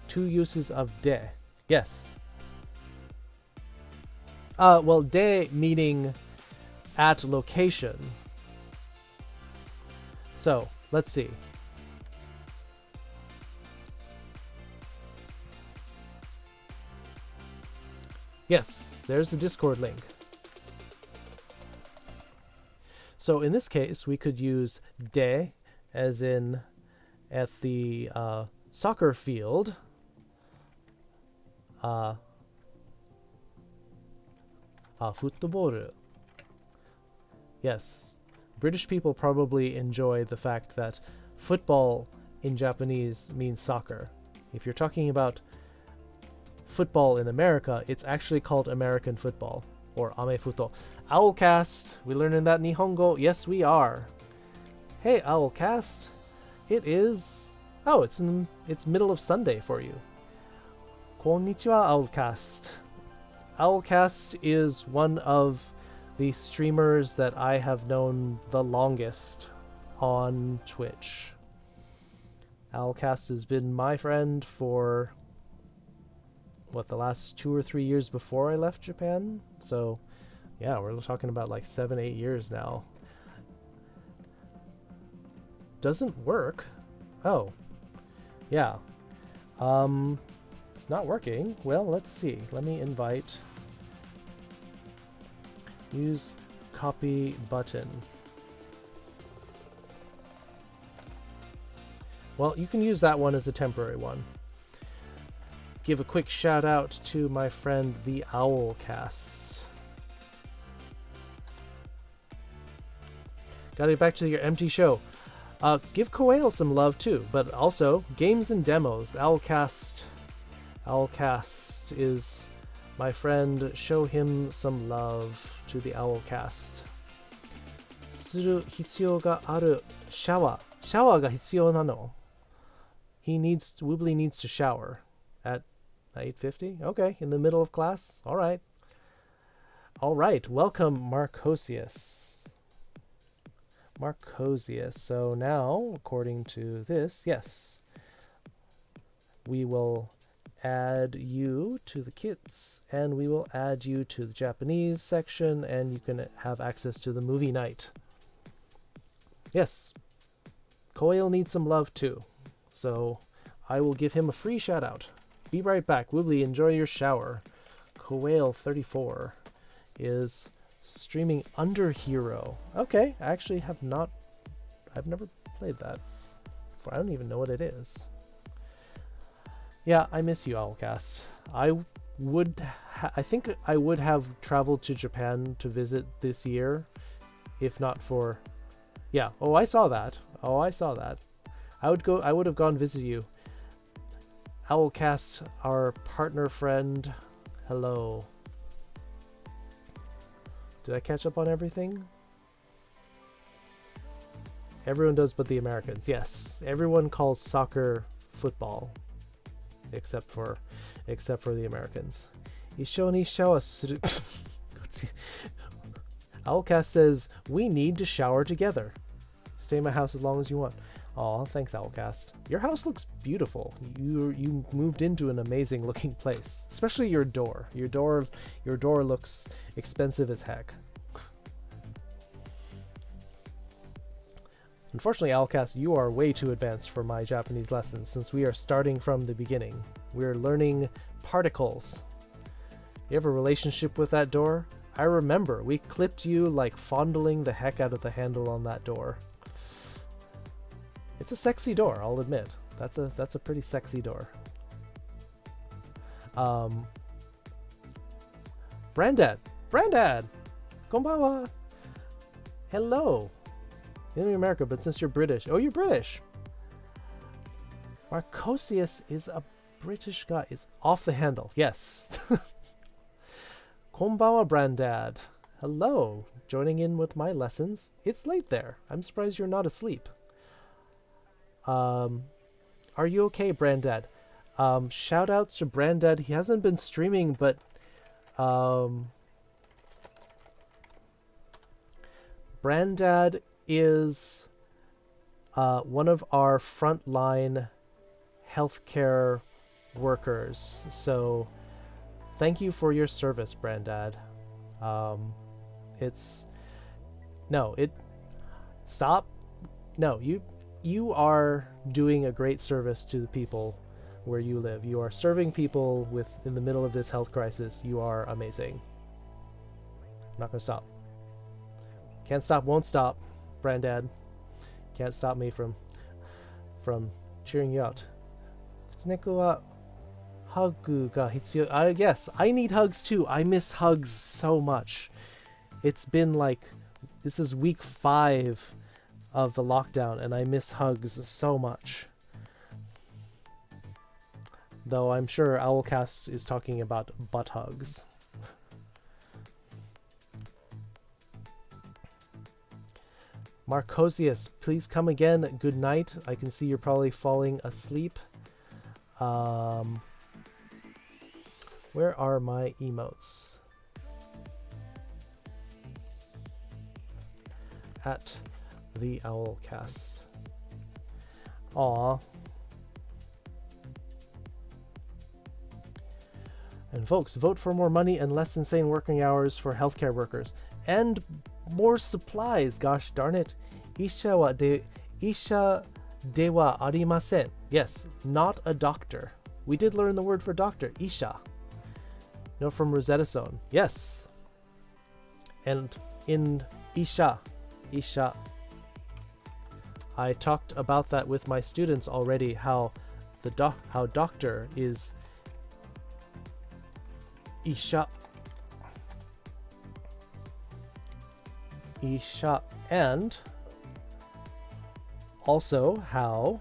2 uses of de. Yes. Well, de meaning at location. So, let's see. Yes, there's the Discord link. So in this case, we could use de as in at the soccer field. Football. Yes. British people probably enjoy the fact that football in Japanese means soccer. If you're talking about football in America, it's actually called American football, or amefuto. Owlcast, we learning that Nihongo? Yes, we are. Hey, Owlcast. It is... Oh, it's middle of Sunday for you. Konnichiwa, Owlcast. Owlcast is one of the streamers that I have known the longest on Twitch. Owlcast has been my friend for... what, the last 2 or 3 years before I left Japan? So, yeah, we're talking about like 7-8 years now. Doesn't work. Oh. Yeah. It's not working. Well, let's see. Let me invite. Use copy button. Well, you can use that one as a temporary one. Give a quick shout out to my friend the Owlcast. Gotta get back to your empty show. Give Koale some love too, but also games and demos. The Owlcast is my friend. Show him some love to the Owlcast. する必要があるシャワーが必要なの? Woobly needs to shower at 8:50. Okay, in the middle of class. All right. Welcome, Marcosius. So now, according to this, yes, we will add you to the kits, and we will add you to the Japanese section, and you can have access to the movie night. Yes, Koale needs some love too, so I will give him a free shout out. Be right back. Woobly, enjoy your shower. Koale34 is streaming Under Hero. Okay, I actually I've never played that. I don't even know what it is. Yeah, I miss you, Owlcast. I think I would have traveled to Japan to visit this year, if not for... Yeah, I saw that. I would have gone visit you. Owlcast, our partner friend. Hello. Did I catch up on everything? Everyone does but the Americans. Yes, everyone calls soccer football, except for the Americans. Ishoni shawa suru. Owlcast says we need to shower together. Stay in my house as long as you want. Aw, thanks, Owlcast. Your house looks beautiful. You moved into an amazing looking place, especially your door. Your door looks expensive as heck. Unfortunately, Owlcast, you are way too advanced for my Japanese lessons since we are starting from the beginning. We're learning particles. You have a relationship with that door? I remember we clipped you like fondling the heck out of the handle on that door. It's a sexy door, I'll admit. That's a pretty sexy door. Brandad, konbanwa. Hello. In America, but since you're British, you're British. Marcosius is a British guy. It's off the handle. Yes. Konbanwa, Brandad. Hello. Joining in with my lessons. It's late there. I'm surprised you're not asleep. Are you okay, Brandad? Shout outs to Brandad. He hasn't been streaming, but Brandad is one of our frontline healthcare workers. So thank you for your service, Brandad. Stop. No, you are doing a great service to the people where you live. You are serving people in the middle of this health crisis. You are amazing. I'm not gonna stop. Can't stop, won't stop, Brandad. Can't stop me from cheering you out. Kitsuneko wa hagu ga hitsuyou. Yes, I need hugs too. I miss hugs so much. It's been this is week 5 of the lockdown, and I miss hugs so much. Though I'm sure Owlcast is talking about butt hugs. Marcosius, please come again. Good night. I can see you're probably falling asleep. Where are my emotes? At the Owlcast. Aww. And folks, vote for more money and less insane working hours for healthcare workers. And more supplies, gosh darn it. Isha dewa arimasen. Yes, not a doctor. We did learn the word for doctor, Isha. No, from Rosetta Stone. Yes. And in Isha. I talked about that with my students already, how doctor is isha. Isha, and also how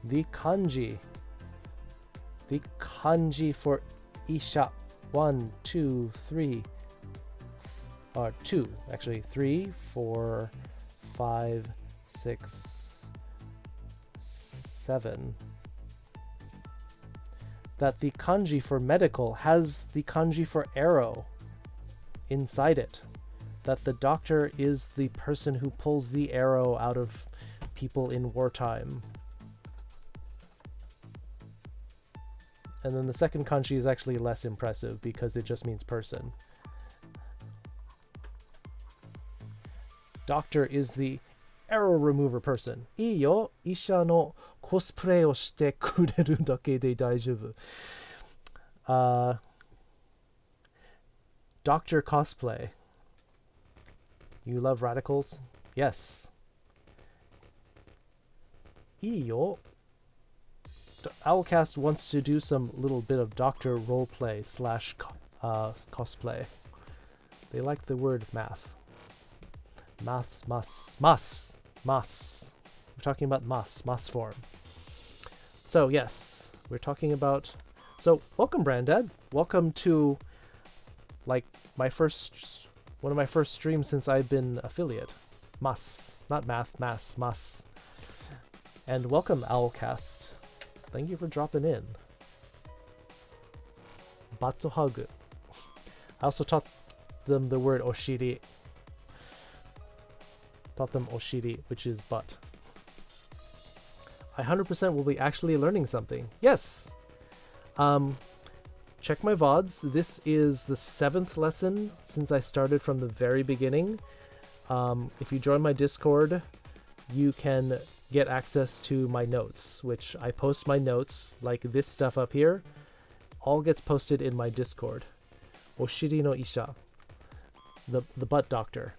the kanji for isha, 1, 2, 3, or 2, actually 3, 4, 5, 6, 7, that the kanji for medical has the kanji for arrow inside it, that the doctor is the person who pulls the arrow out of people in wartime. And then the second kanji is actually less impressive because it just means person. Doctor is the arrow remover person. いいよ、医者のコスプレをしてくれるだけで大丈夫。Doctor cosplay. You love radicals? Yes. いいよ. Owlcast wants to do some little bit of doctor roleplay slash cosplay. They like the word math. Mas. We're talking about mas form. So yes, we're talking about... So welcome, Brandad. Welcome to like one of my first streams since I've been affiliate. Mas, not math, mas. And welcome, Owlcast. Thank you for dropping in. Batsuhagu. I also taught them the word oshiri. Taught them oshiri, which is butt. I 100% will be actually learning something. Yes! Check my VODs. This is the 7th lesson since I started from the very beginning. If you join my Discord, you can get access to my notes, which I post my notes, like this stuff up here, all gets posted in my Discord. Oshiri no Isha. The butt doctor.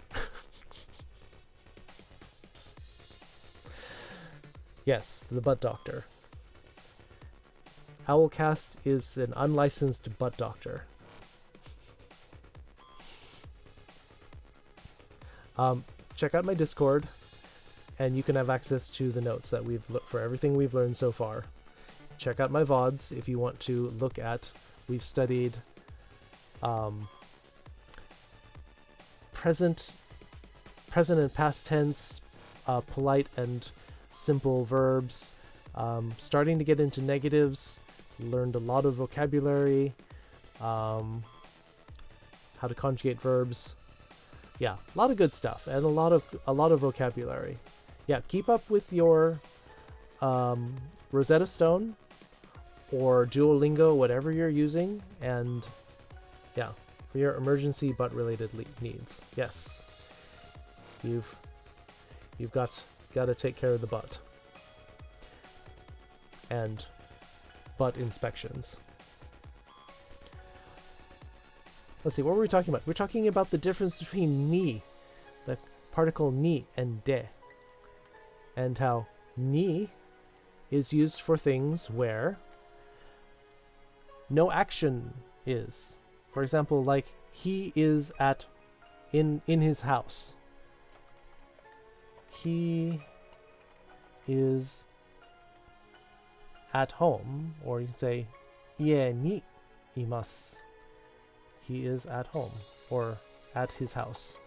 Yes, the butt doctor. Owlcast is an unlicensed butt doctor. Check out my Discord, and you can have access to the notes that we've looked for everything we've learned so far. Check out my VODs if you want to look at. We've studied present and past tense, polite and simple verbs, starting to get into negatives, learned a lot of vocabulary, how to conjugate verbs. Yeah, a lot of good stuff and a lot of vocabulary. Yeah, keep up with your Rosetta Stone or Duolingo, whatever you're using, and yeah, for your emergency butt related needs. Yes, you've got to take care of the butt and butt inspections. Let's see, what were we talking about? We're talking about the difference between ni, the particle ni, and de, and how ni is used for things where no action is. For example, like he is in his house. He is at home, or you can say ie ni imasu. He is at home, or at his house.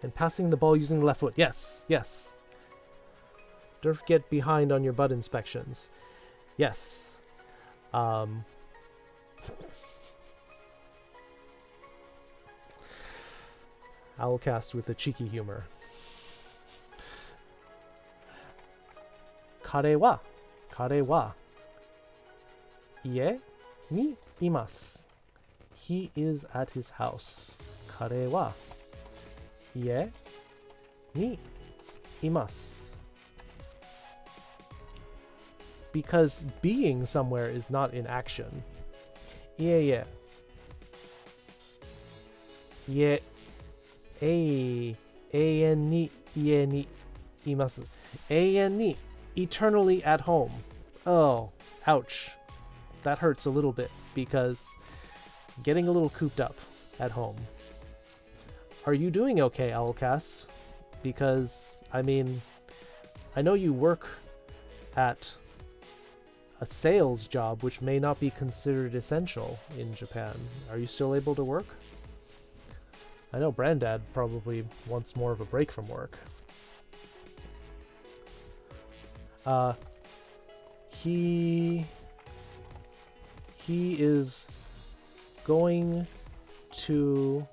And passing the ball using the left foot. Yes. Don't get behind on your butt inspections. Yes. Owlcast with the cheeky humor. Kare wa ie ni imasu. He is at his house. Kare wa ie ni imasu. Because being somewhere is not in action. Ie. 永遠に家にいます。永遠に eternally at home. Oh, ouch. That hurts a little bit because getting a little cooped up at home. Are you doing okay, Owlcast? Because, I mean, I know you work at a sales job, which may not be considered essential in Japan. Are you still able to work? I know Brandad probably wants more of a break from work. He is going to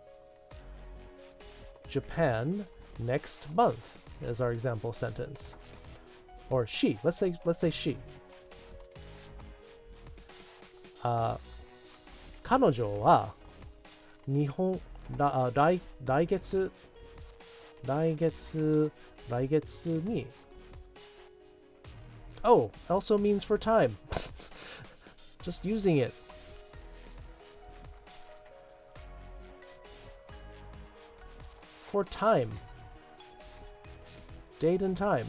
Japan next month as our example sentence. Or she. Let's say she. 彼女は日本来月に Oh, also means for time. Just using it. For time. Date and time.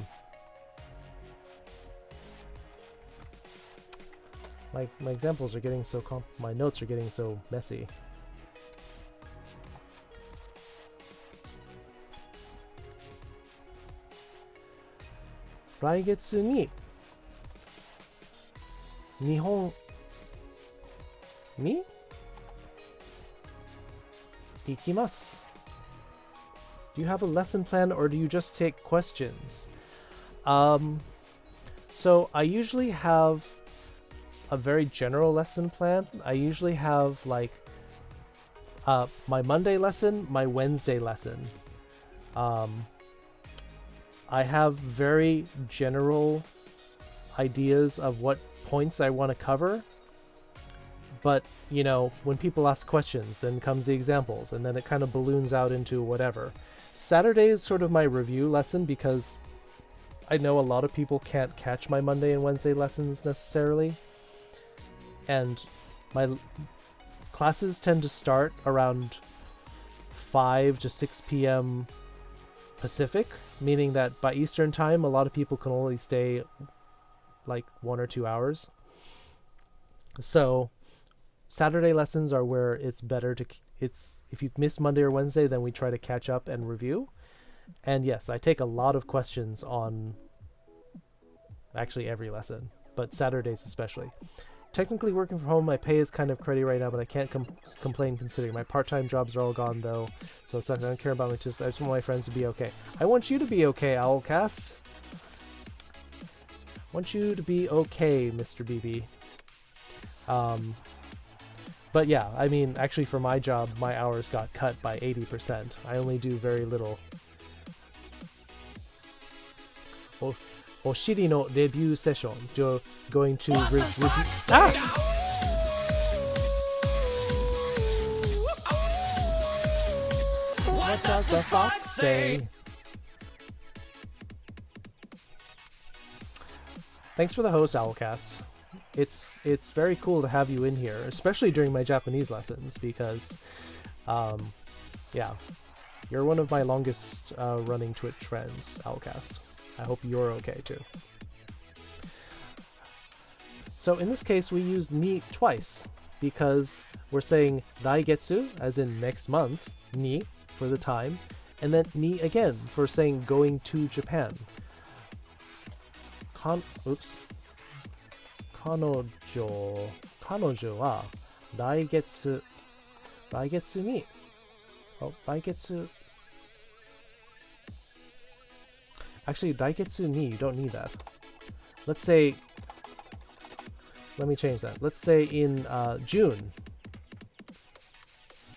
My examples are getting so my notes are getting so messy. "来月に日本に行きます." Do you have a lesson plan or do you just take questions? So I usually have a very general lesson plan. I usually have like my Monday lesson, my Wednesday lesson. I have very general ideas of what points I want to cover. But, you know, when people ask questions, then comes the examples, and then it kind of balloons out into whatever. Saturday is sort of my review lesson because I know a lot of people can't catch my Monday and Wednesday lessons necessarily. And my classes tend to start around 5 to 6 p.m. Pacific, meaning that by Eastern time, a lot of people can only stay like 1 or 2 hours. So Saturday lessons are where it's better to, if you miss Monday or Wednesday, then we try to catch up and review. And yes, I take a lot of questions on actually every lesson, but Saturdays especially. Technically working from home, my pay is kind of cruddy right now, but I can't complain considering my part-time jobs are all gone though, so it's not, I don't care about my tips. I just want my friends to be okay. I want you to be okay, Owlcast. I want you to be okay, Mr. BB. But yeah, I mean, actually for my job, my hours got cut by 80%. I only do very little. Oshiri no debut session. You're going to review. Ah! What does the fox say? Thanks for the host, Owlcast. It's very cool to have you in here, especially during my Japanese lessons, because, yeah, you're one of my longest running Twitch friends, Owlcast. I hope you're okay too. So in this case, we use ni twice because we're saying daigetsu, as in next month, ni for the time, and then ni again for saying going to Japan. 彼女は来月に、来月 Actually, 来月に you don't need that. Let's say, let me change that. Let's say in June.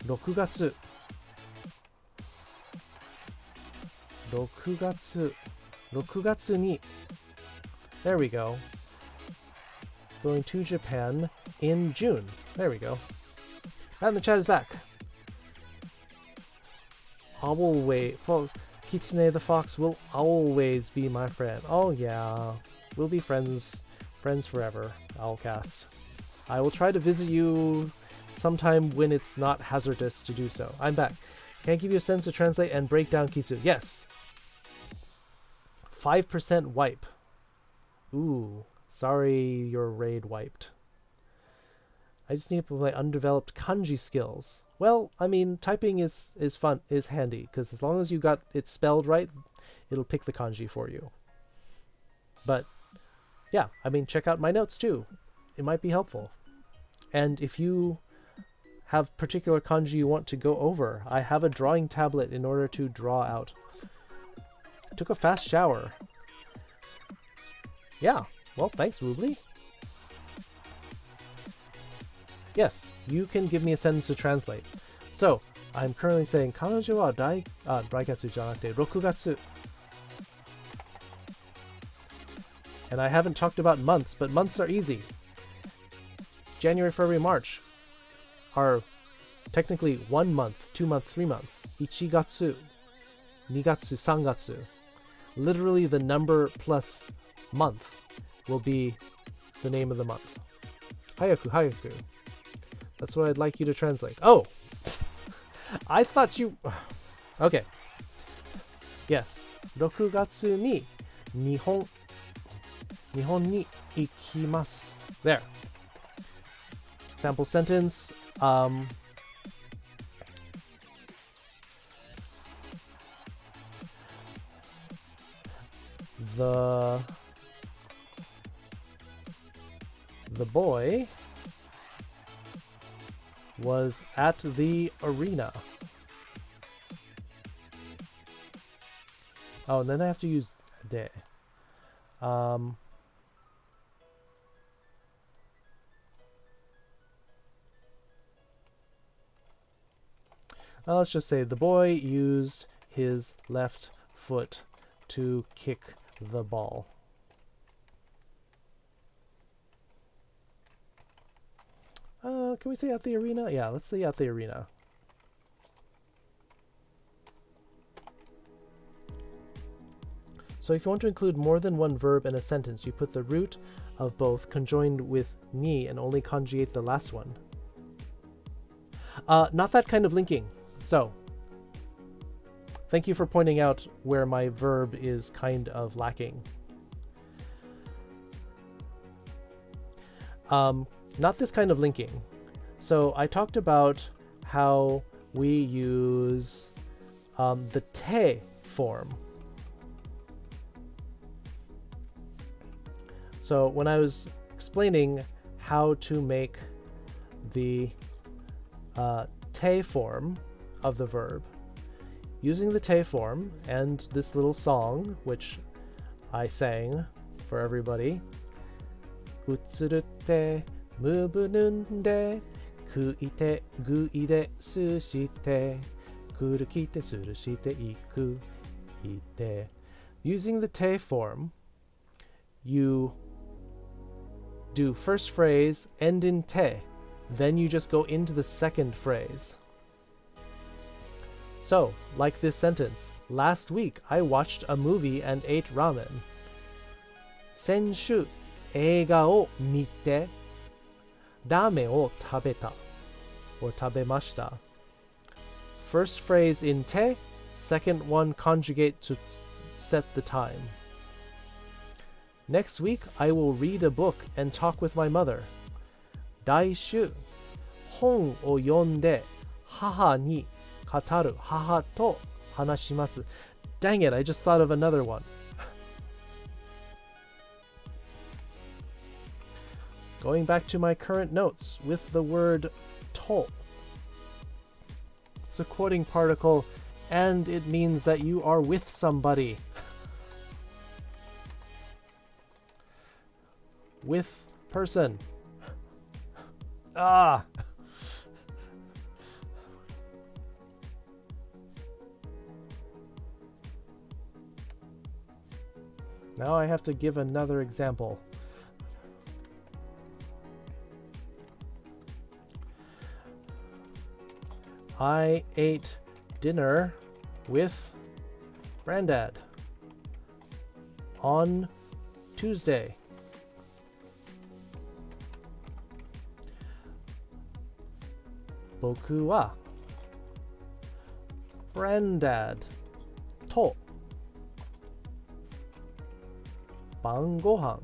6月 6月に There we go. Going to Japan in June. There we go. And the chat is back. I will wait. Kitsune the fox will always be my friend. Oh yeah. We'll be friends forever, Owlcast. I will try to visit you sometime when it's not hazardous to do so. I'm back. Can I give you a sentence to translate and break down Kitsu? Yes. 5% wipe. Ooh, sorry your raid wiped. I just need to play undeveloped kanji skills. Well, I mean, typing is fun, is handy, because as long as you got it spelled right, it'll pick the kanji for you. But, yeah, I mean, check out my notes too. It might be helpful. And if you have particular kanji you want to go over, I have a drawing tablet in order to draw out. Took a fast shower. Yeah, well, thanks, Woobly. Yes, you can give me a sentence to translate. So, I'm currently saying, 彼女は来月じゃなくて6月. And I haven't talked about months, but months are easy. January, February, March are technically 1 month, 2 months, 3 months. 1月, 2月, 3月. Literally the number plus month will be the name of the month. Hayaku, hayaku. That's what I'd like you to translate. Oh! I thought you... Okay. Yes. 6月に日本に行きます. There. Sample sentence. The boy was at the arena. Oh, and then I have to use de. Let's just say the boy used his left foot to kick the ball. Can we say at the arena? Yeah, let's say at the arena. So if you want to include more than one verb in a sentence, you put the root of both conjoined with ni and only conjugate the last one. Not that kind of linking. So, thank you for pointing out where my verb is kind of lacking. Not this kind of linking. So I talked about how we use the te form. So when I was explaining how to make the te form of the verb, using the te form and this little song, which I sang for everybody, utsuru te mubu nunde kuite guide sushite kuru kite suru shite iku ite. Using the te form, you do first phrase, end in te, then you just go into the second phrase. So, like this sentence, last week I watched a movie and ate ramen. Senshu, 映画を見て、ラーメンを食べた or 食べました. First phrase in te, second one conjugate to set the time. Next week, I will read a book and talk with my mother. 来週、本を読んで母に語る母と話します. Dang it, I just thought of another one. Going back to my current notes with the word to. It's a quoting particle and it means that you are with somebody. With person. Ah! Now I have to give another example. I ate dinner with Grandad on Tuesday. Boku wa granddad と晩ご飯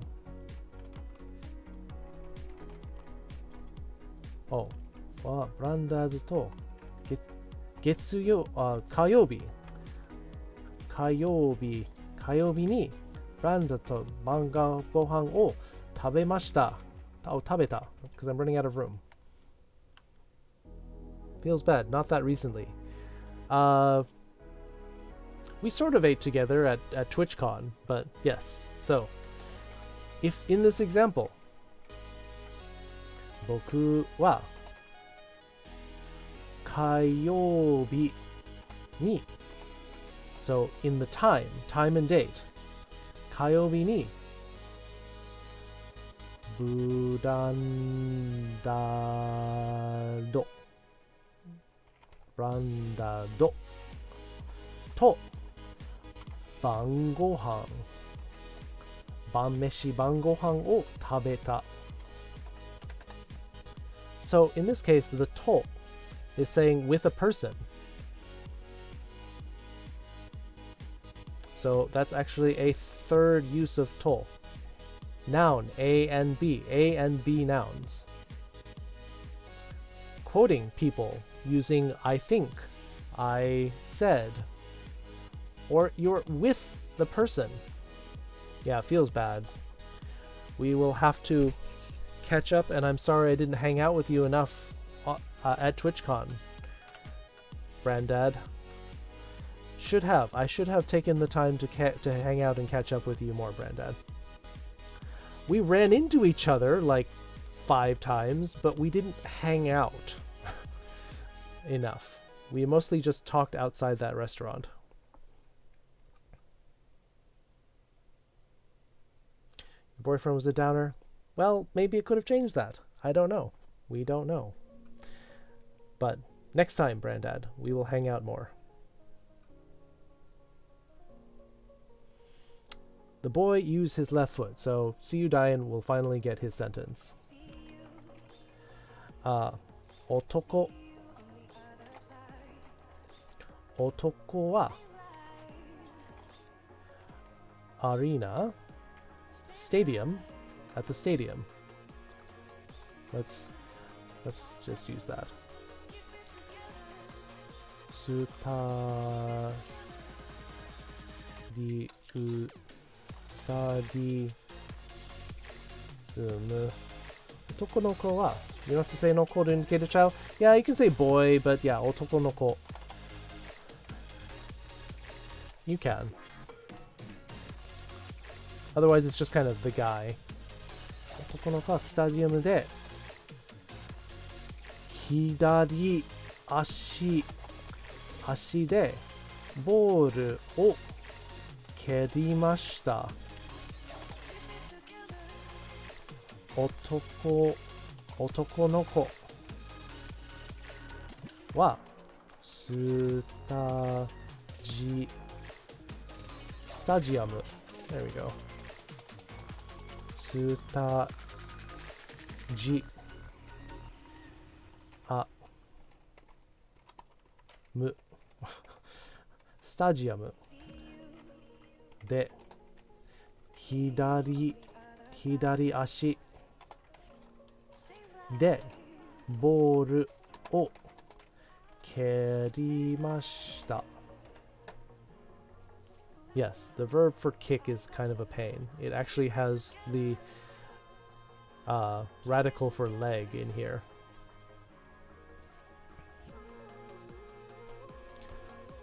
をはグランダードと火曜日にグランダーと晩ご飯を食べました。食べた because I'm running out of room. Feels bad. Not that recently. We sort of ate together at TwitchCon, but yes. So, if in this example, 僕は火曜日に so in the time and date 火曜日にブランダドと晩ご飯晩ご飯を食べた。So in this case, the to is saying with a person. So that's actually a third use of to. Noun, A and B nouns. Quoting people using I think, I said, or you're with the person. Yeah, it feels bad. We will have to catch up, and I'm sorry I didn't hang out with you enough at TwitchCon, Brandad. I should have taken the time to hang out and catch up with you more, Brandad. We ran into each other like 5 times, but we didn't hang out enough. We mostly just talked outside that restaurant. Your boyfriend was a downer? Well, maybe it could have changed that. I don't know. We don't know. But next time, Brandad, we will hang out more. The boy used his left foot, so see you Diane will finally get his sentence. 男は arena stadium at the stadium. Let's just use that. Otokonoko wa. You don't have to say noko to indicate a child. Yeah, you can say boy, but yeah, otokonoko. You can. Otherwise, it's just kind of the guy. 男の子はスタジアムで左足でボールを蹴りました。男の子はスタジアム There we go. スタジアムスタジアムで左足でボールを蹴りました。Yes, the verb for kick is kind of a pain. It actually has the radical for leg in here.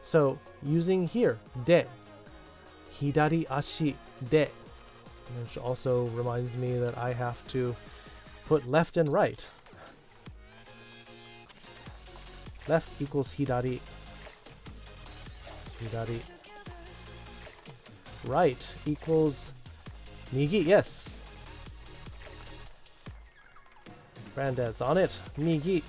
So, using here, で hidari ashi de, which also reminds me that I have to put left and right. Left equals hidari. Right equals migi. Yes. Granddad's on it. Migi.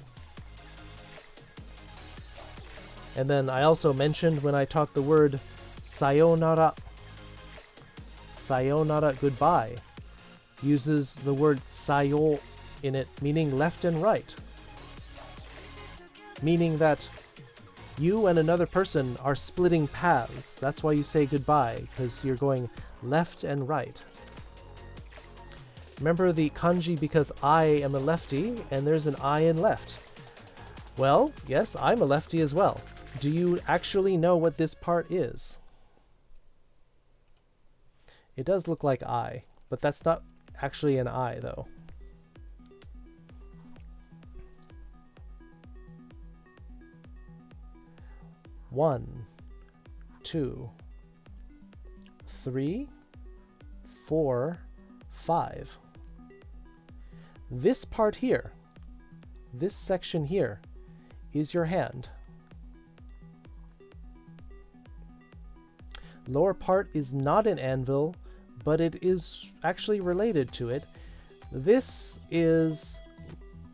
And then I also mentioned when I taught the word sayonara. Sayonara, goodbye, uses the word sayo in it, meaning left and right. Meaning that You and another person are splitting paths. That's why you say goodbye, because you're going left and right. Remember the kanji because I am a lefty, and there's an I in left. Well, yes, I'm a lefty as well. Do you actually know what this part is? It does look like I, but that's not actually an I, though. One, 2, 3, 4, 5. This part here, this section here, is your hand. Lower part is not an anvil, but it is actually related to it. This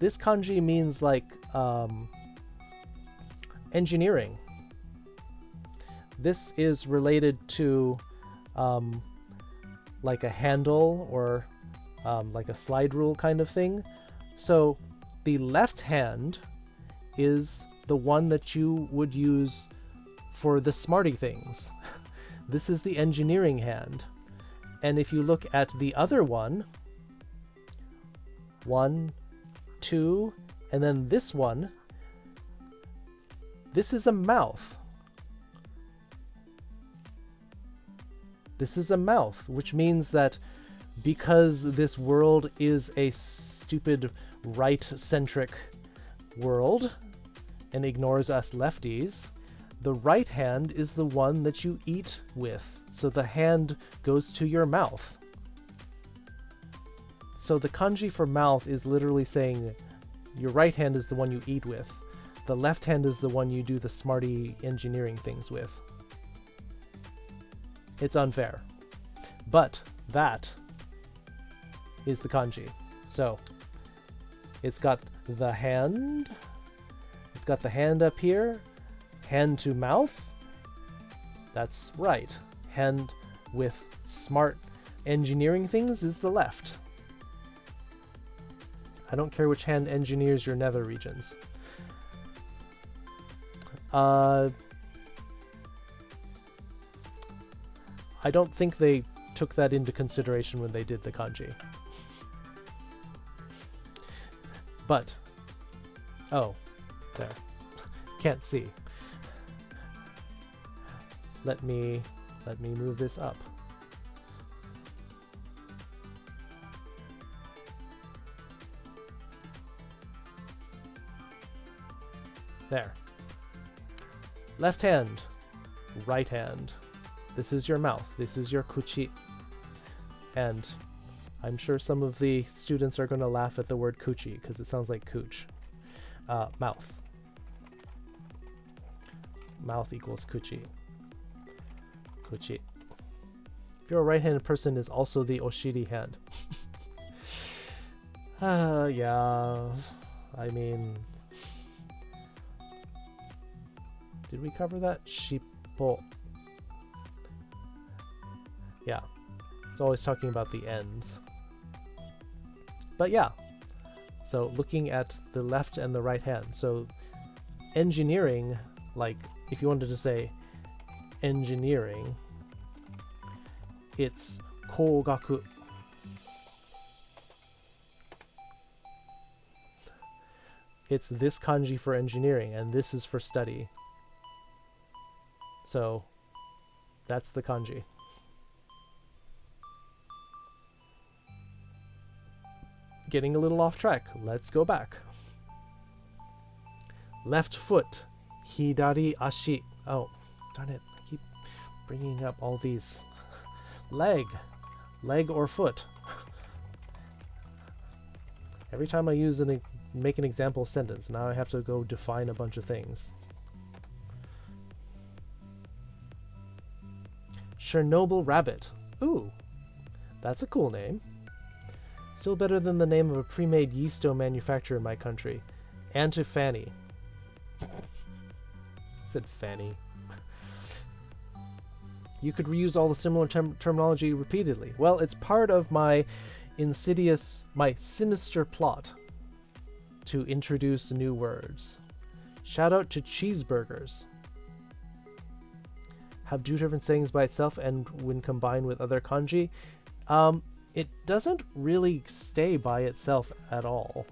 kanji means like engineering. This is related to like a handle or like a slide rule kind of thing. So the left hand is the one that you would use for the smarty things. This is the engineering hand. And if you look at the other one, 1, 2, and then this one, this is a mouth. This is a mouth, which means that because this world is a stupid right-centric world and ignores us lefties, the right hand is the one that you eat with. So the hand goes to your mouth. So the kanji for mouth is literally saying your right hand is the one you eat with. The left hand is the one you do the smarty engineering things with. It's unfair. But that is the kanji. So it's got the hand. It's got the hand up here. Hand to mouth. That's right. Hand with smart engineering things is the left. I don't care which hand engineers your nether regions. I don't think they took that into consideration when they did the kanji. But, oh, there. Can't see. Let me move this up. There. Left hand, right hand. This is your mouth. This is your kuchi. And I'm sure some of the students are going to laugh at the word kuchi because it sounds like cooch. Mouth. Mouth equals kuchi. Kuchi. If you're a right-handed person, is also the oshiri hand. Yeah. I mean, did we cover that? Shippo. Yeah. It's always talking about the ends. But yeah. So looking at the left and the right hand. So engineering, like if you wanted to say engineering, it's kougaku. It's this kanji for engineering, and this is for study. So that's the kanji. Getting a little off track. Let's go back. Left foot. Hidari ashi. Oh, darn it. I keep bringing up all these. Leg. Leg or foot. Every time I use make an example sentence, now I have to go define a bunch of things. Chernobyl rabbit. Ooh, that's a cool name. Still better than the name of a pre-made yeast dough manufacturer in my country. Auntie Fanny. Said Fanny. You could reuse all the similar terminology repeatedly. Well, it's part of my sinister plot to introduce new words. Shout out to cheeseburgers. have two different sayings by itself and when combined with other kanji, it doesn't really stay by itself at all.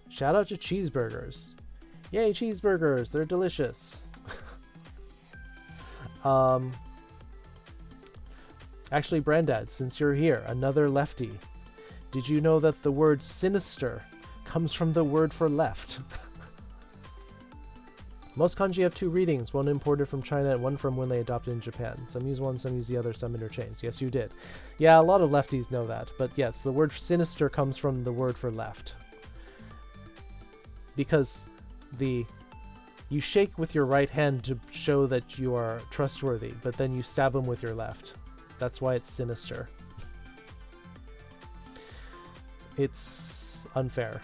Shout out to cheeseburgers. Yay, cheeseburgers! They're delicious. Actually, Brandad, since you're here, another lefty. Did you know that the word sinister comes from the word for left? Most kanji have two readings, one imported from China and one from when they adopted in Japan. Some use one, some use the other, some interchange. Yes, you did. Yeah, a lot of lefties know that. But yes, the word sinister comes from the word for left. Because you shake with your right hand to show that you are trustworthy, but then you stab him with your left. That's why it's sinister. It's unfair.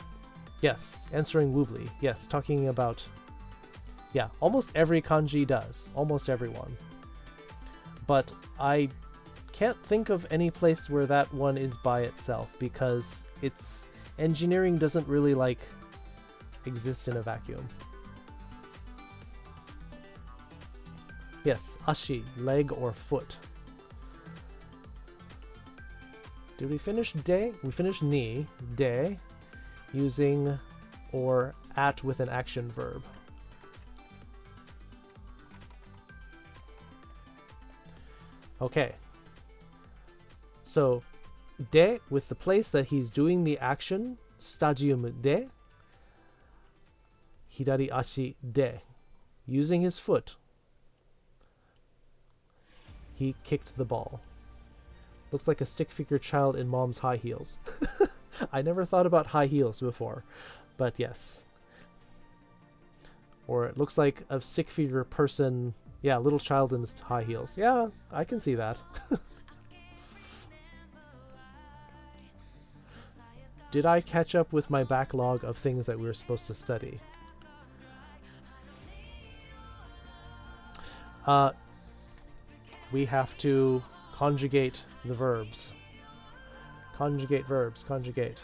Yes, answering Woobly. Yes, talking about... Yeah, almost every kanji does. Almost everyone. But I can't think of any place where that one is by itself, because its engineering doesn't really, like, exist in a vacuum. Yes, ashi, leg or foot. Did we finish de? We finished ni, de, using or at with an action verb. Okay. So, de with the place that he's doing the action, stadium de, hidari ashi de. Using his foot, he kicked the ball. Looks like a stick figure child in mom's high heels. I never thought about high heels before, but yes. Or it looks like a stick figure person, yeah, little child in high heels. Yeah, I can see that. Did I catch up with my backlog of things that we were supposed to study? We have to conjugate the verbs. Conjugate verbs, conjugate.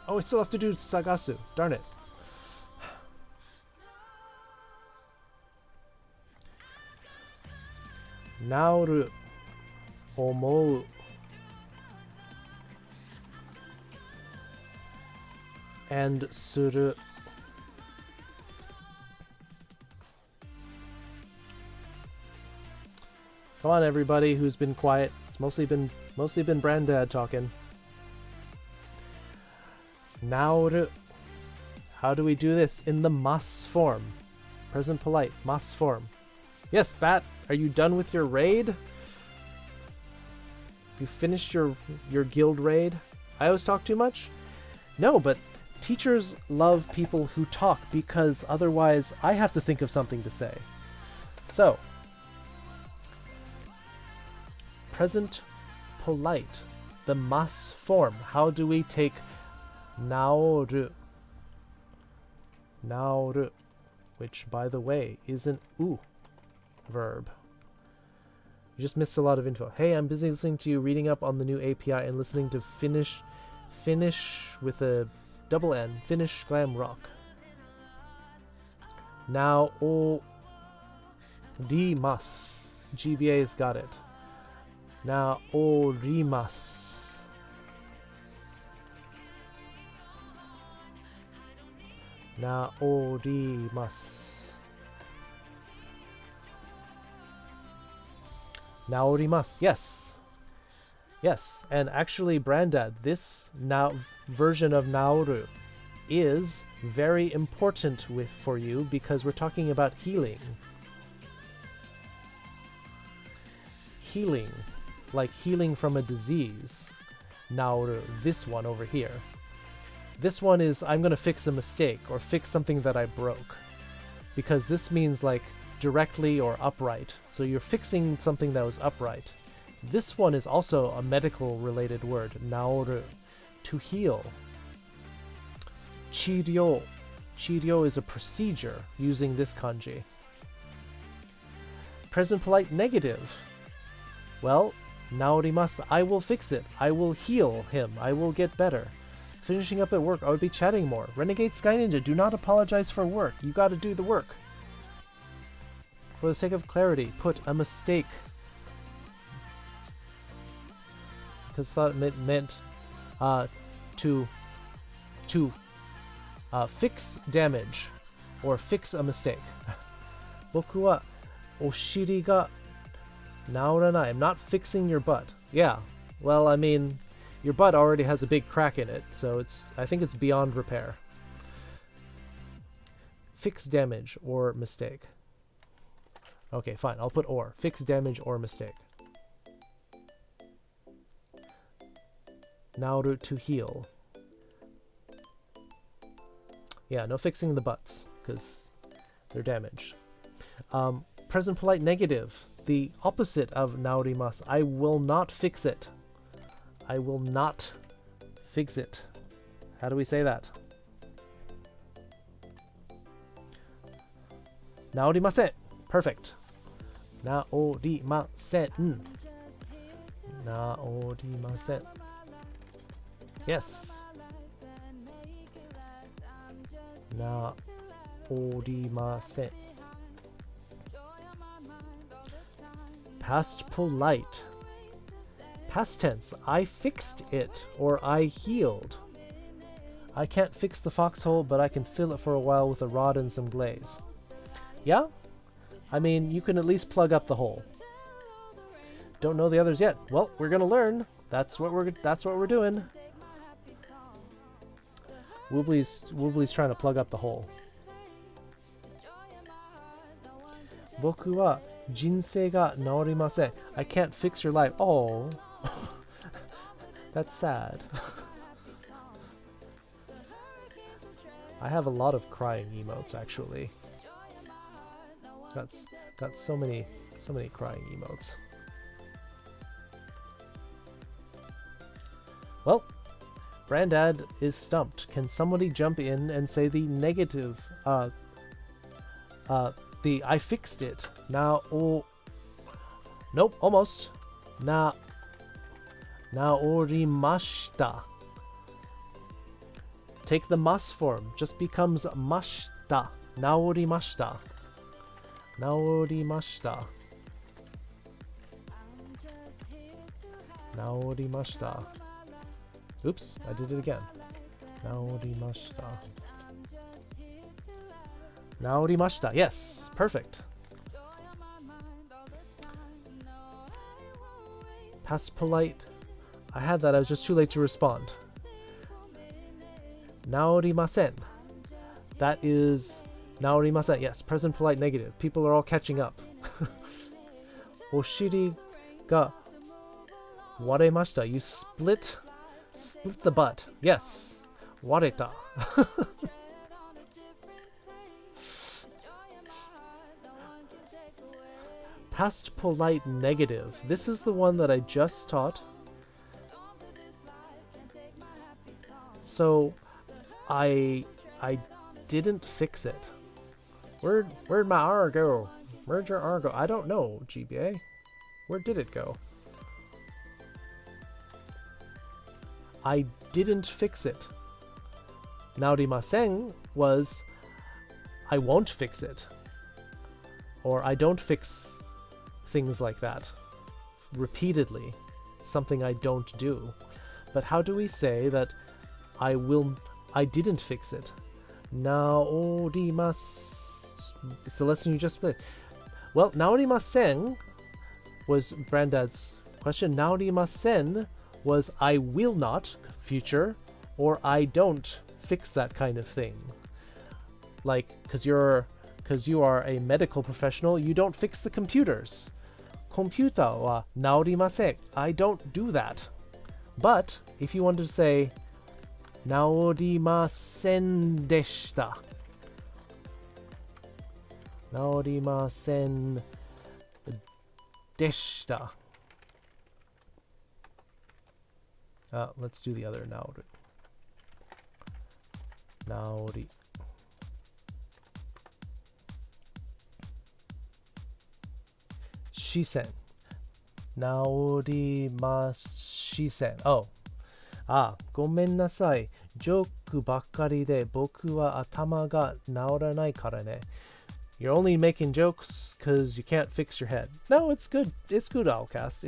Oh, I still have to do sagasu. Darn it. Naoru, omou. And suru. Come on, everybody who's been quiet. It's mostly been Brandad talking. Naoru. How do we do this? In the mas form. Present polite. Mas form. Yes, Bat. Are you done with your raid? You finished your guild raid? I always talk too much? No, but teachers love people who talk because otherwise I have to think of something to say. So, present polite, the mas form. How do we take naoru? Naoru, which, by the way, is an u verb. You just missed a lot of info. Hey, I'm busy listening to you, reading up on the new API, and listening to Finnish with a double N, Finnish glam rock. Now, rimas. GBA's got it. Now, rimas. Now, rimas. Naorimasu, yes. Yes, and actually, Brandad, this now version of Naoru is very important for you because we're talking about healing. Healing, like healing from a disease. Naoru, this one over here. This one is, I'm going to fix a mistake or fix something that I broke. Because this means like directly or upright. So you're fixing something that was upright. This one is also a medical related word, naoru, to heal. Chiryo. Chiryo is a procedure using this kanji. Present polite negative. Well, naorimasu, I will fix it. I will heal him. I will get better. finishing up at work, I would be chatting more. Renegade Sky Ninja, do not apologize for work. You gotta do the work. For the sake of clarity, put a mistake. Because thought it meant to fix damage or fix a mistake. 僕はお尻が治らない. I'm not fixing your butt. Yeah. Well, I mean, your butt already has a big crack in it, so I think it's beyond repair. Fix damage or mistake. Okay, fine. I'll put or. Fix damage or mistake. Nauru to heal. Yeah, no fixing the butts, because they're damaged. Present polite negative. The opposite of naorimasu. I will not fix it. I will not fix it. How do we say that? Naorimasen. Perfect. Naorimasen. Naorimasen. Yes. Naorimasen. Past polite. Past tense. I fixed it or I healed. I can't fix the foxhole, but I can fill it for a while with a rod and some glaze. Yeah? I mean, you can at least plug up the hole. Don't know the others yet. Well, we're gonna learn. That's what we're doing. Woobly's trying to plug up the hole. 僕は人生が治りません. I can't fix your life. Oh. That's sad. I have a lot of crying emotes actually. Got so many crying emotes. Well, Brandad is stumped. Can somebody jump in and say the negative the I fixed it. Now oh nope, almost. Naorimashita. Take the mas form. Just becomes mashita. Naorimashita. Naorimashita. Naorimashita. Oops, I did it again. Naorimashita. Naorimashita. Yes, perfect. Past polite. I had that, I was just too late to respond. Naorimasen. That is naorimasen. Yes, present polite negative. People are all catching up. Oshiri ga waremashita. You split the butt. Yes. Wareta. Past polite negative. This is the one that I just taught. So I didn't fix it. Where'd my R go? Where'd your R go? I don't know, GBA. Where did it go? I didn't fix it. Naorimasen was I won't fix it. Or I don't fix things like that repeatedly. It's something I don't do. But how do we say that I didn't fix it? Naorimasu. It's the lesson you just played. Well, naorimasen was Brandad's question. Naorimasen was I will not, future, or I don't fix that kind of thing. Like, because you are a medical professional, you don't fix the computers. Computer wa naorimasen. I don't do that. But if you wanted to say naorimasen deshita. Naorimasen deshita. Let's do the other naori. Naori. Shisen. Naorimashisen. Oh. ごめんなさい。ジョークばっかりで僕は頭が治らないからね. You're only making jokes because you can't fix your head. No, it's good. It's good, Outcast.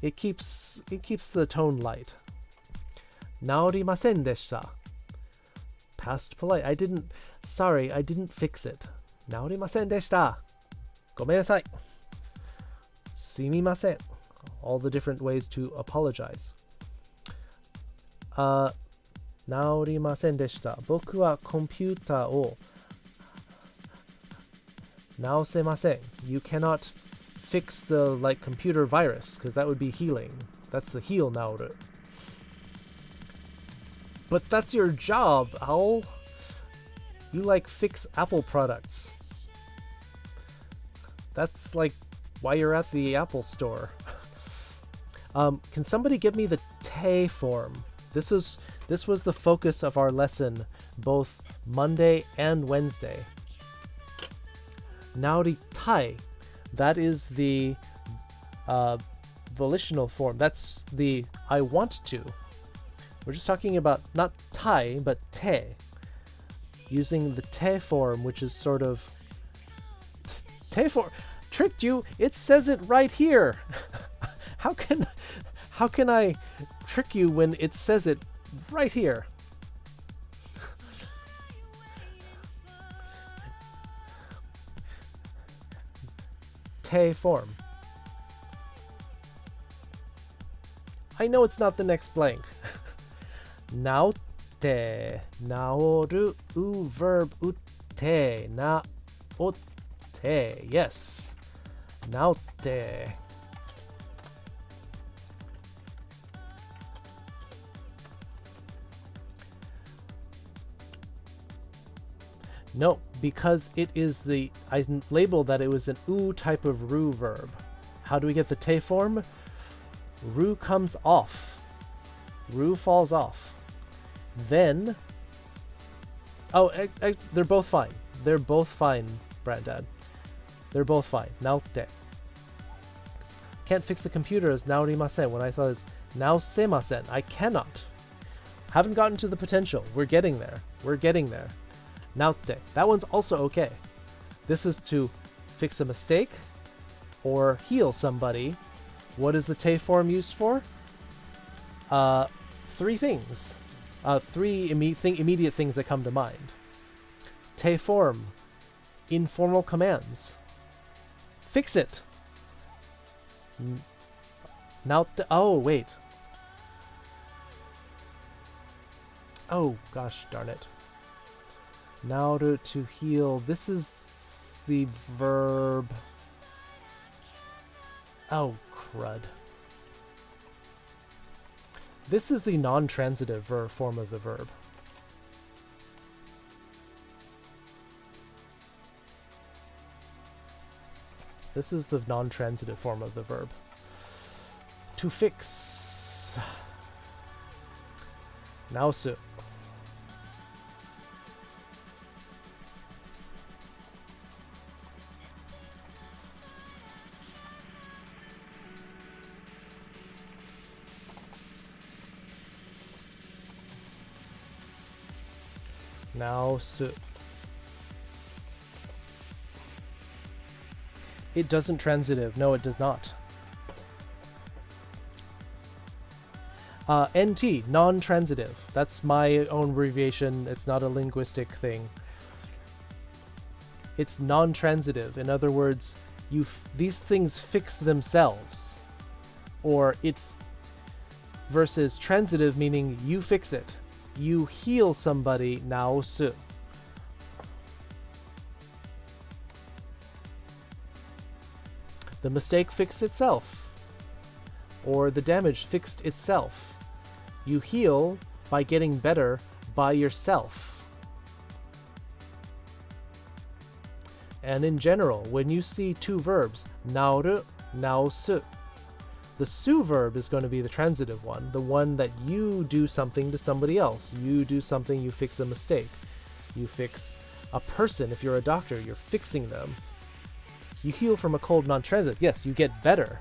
It keeps the tone light. 治りませんでした. Past polite. Sorry, I didn't fix it. 治りませんでした. ごめんなさい. すみません. All the different ways to apologize. 治りませんでした. 僕はコンピューターを直せません. You cannot fix the computer virus because that would be healing. That's the heal 治る. But that's your job, Owl. You fix Apple products. That's why you're at the Apple store. Can somebody give me the te form? This was the focus of our lesson both Monday and Wednesday. Naori tai. That is the volitional form. That's the I want to. We're just talking about not tai, but te. Using the te form, which is sort of... Te form... Tricked you! It says it right here! How can I trick you when it says it right here? Te form. I know it's not the next blank. 治って、治る、verb 打って、治って、yes. 治って。No, because it is I labeled that it was an u type of ru verb. How do we get the te form? Ru comes off. Ru falls off. Then... Oh, they're both fine. They're both fine, Brandad. They're both fine. Naotte. Can't fix the computer as naorimasen. What I thought is naosemasen. I cannot. Haven't gotten to the potential. We're getting there. We're getting there. Naotte. That one's also okay. This is to fix a mistake or heal somebody. What is the te form used for? Three things. Three immediate things that come to mind. Te form. Informal commands. Fix it. Naotte. Oh, wait. Oh, gosh darn it. Nauru to heal. This is the verb. Oh, crud. This is the non-transitive form of the verb. This is the non-transitive form of the verb. To fix. Naosu. Naosu. It doesn't transitive. No, it does not. NT, non-transitive. That's my own abbreviation. It's not a linguistic thing. It's non-transitive. In other words, these things fix themselves. Or it versus transitive, meaning you fix it. You heal somebody, naosu. The mistake fixed itself. Or the damage fixed itself. You heal by getting better by yourself. And in general, when you see two verbs, naoru, naosu, the su verb is going to be the transitive one, the one that you do something to somebody else. You do something, you fix a mistake. You fix a person. If you're a doctor, you're fixing them. You heal from a cold, non-transitive. Yes, you get better.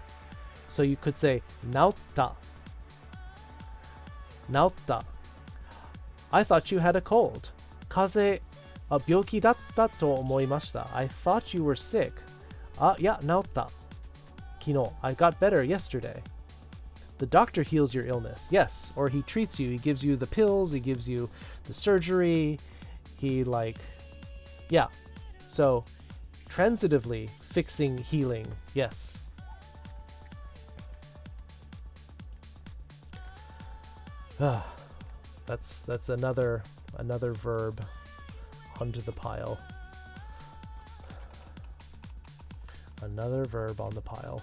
So you could say, naotta. Naotta. I thought you had a cold. Kaze, byoki datta to omoimashita. I thought you were sick. Yeah, naotta. Kino, I got better yesterday. The doctor heals your illness. Yes, or he treats you. He gives you the pills, he gives you the surgery. He yeah. So, transitively, fixing, healing. Yes. That's another verb onto the pile. Another verb on the pile.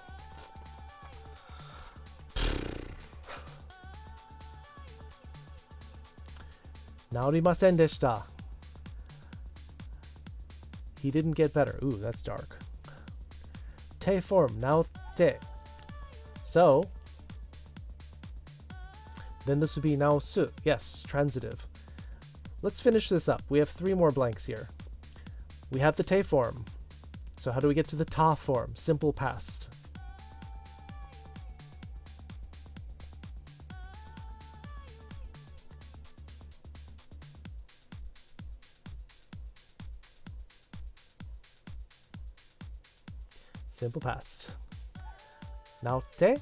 Naorimasen deshita. He didn't get better. Ooh, that's dark. Te form, naotte. So, then this would be naosu. Yes, transitive. Let's finish this up. We have 3 more blanks here. We have the te form. So how do we get to the ta form? Simple past. Simple past. Naotte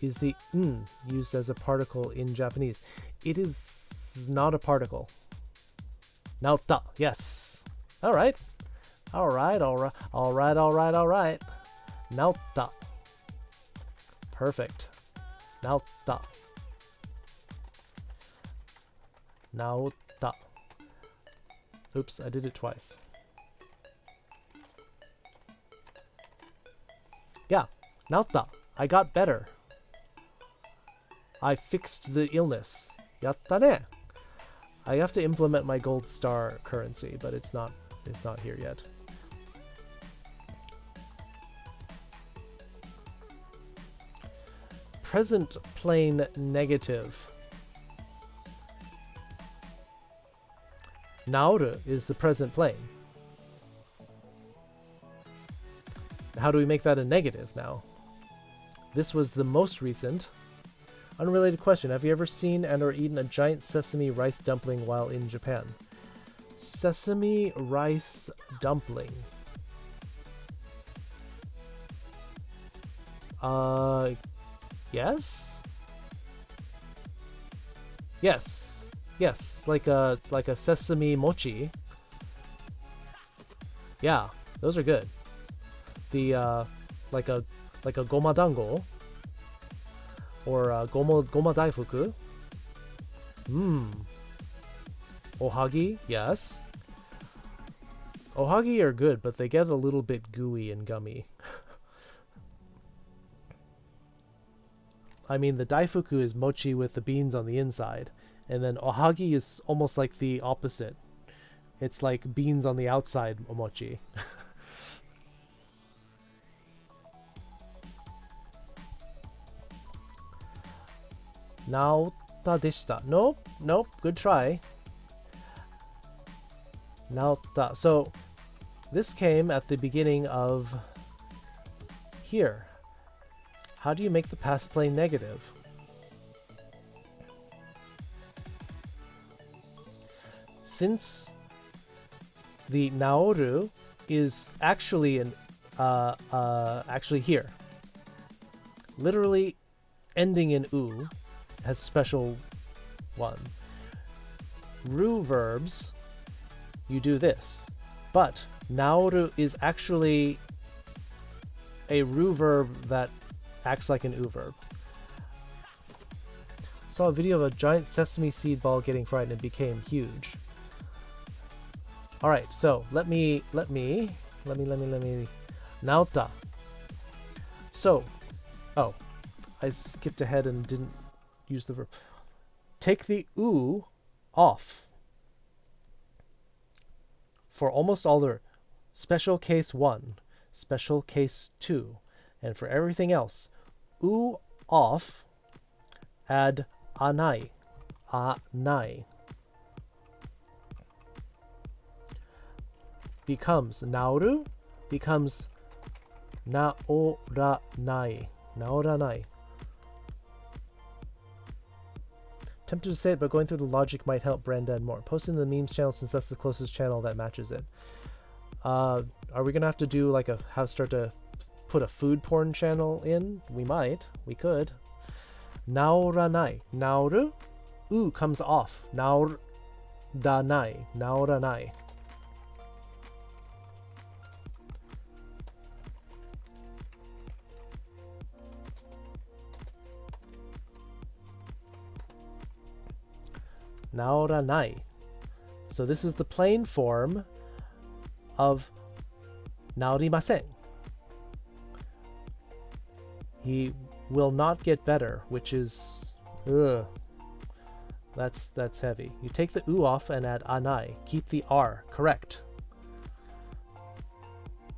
is the n used as a particle in Japanese. It is not a particle. Naotta, yes. All right. All right. Naotta. Perfect. Naotta. Naotta. Oops, I did it twice. Yeah, naotta. I got better. I fixed the illness. Yatta ne. I have to implement my gold star currency, but it's not here yet. Present plane negative. Naoru is the present plane. How do we make that a negative now? This was the most recent. Unrelated question. Have you ever seen and or eaten a giant sesame rice dumpling while in Japan? Sesame rice dumpling. Yes? Yes. Yes. Like a sesame mochi. Yeah, those are good. The like a goma dango or goma daifuku. Ohagi, yes. Ohagi are good, but they get a little bit gooey and gummy. I mean, the daifuku is mochi with the beans on the inside, and then ohagi is almost like the opposite. It's like beans on the outside mochi. Naotta deshita. Nope, good try. Naotta. So, this came at the beginning of here. How do you make the past plane negative? Since the naoru is actually actually here, literally ending in u, has special one. Ru verbs, you do this, but naoru is actually a ru verb that acts like an u verb. Saw a video of a giant sesame seed ball getting fried and it became huge. All right, so let me naotta. So, oh, I skipped ahead and didn't use the verb. Take the u off for almost all the special case 1, special case 2, and for everything else, u off, add anai, anai. Becomes naoru, becomes naoranai, naoranai. Tempted to say it, but going through the logic might help Brandad more. Post in the memes channel since that's the closest channel that matches it. Are we gonna have to do like start to put a food porn channel in? We might. We could. Naoranai. Naoru? Ooh comes off. Naor danai. Naoranai. Naoranai. So this is the plain form of naorimasen. He will not get better, which is that's heavy. You take the u off and add anai. Keep the r. Correct.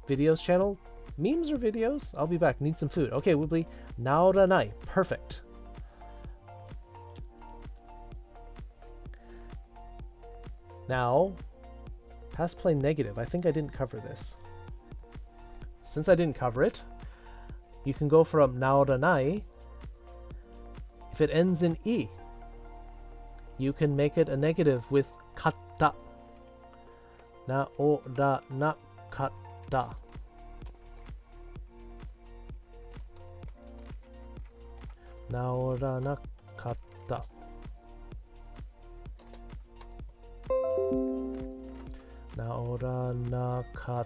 Videos channel? Memes or videos? I'll be back. Need some food. Okay, Wibbly. Naoranai. Perfect. Now, past plane negative. I think I didn't cover this. Since I didn't cover it, you can go from naoranai. If it ends in e, you can make it a negative with katta. Naoranakatta. Naoranakatta. Naoranakatta.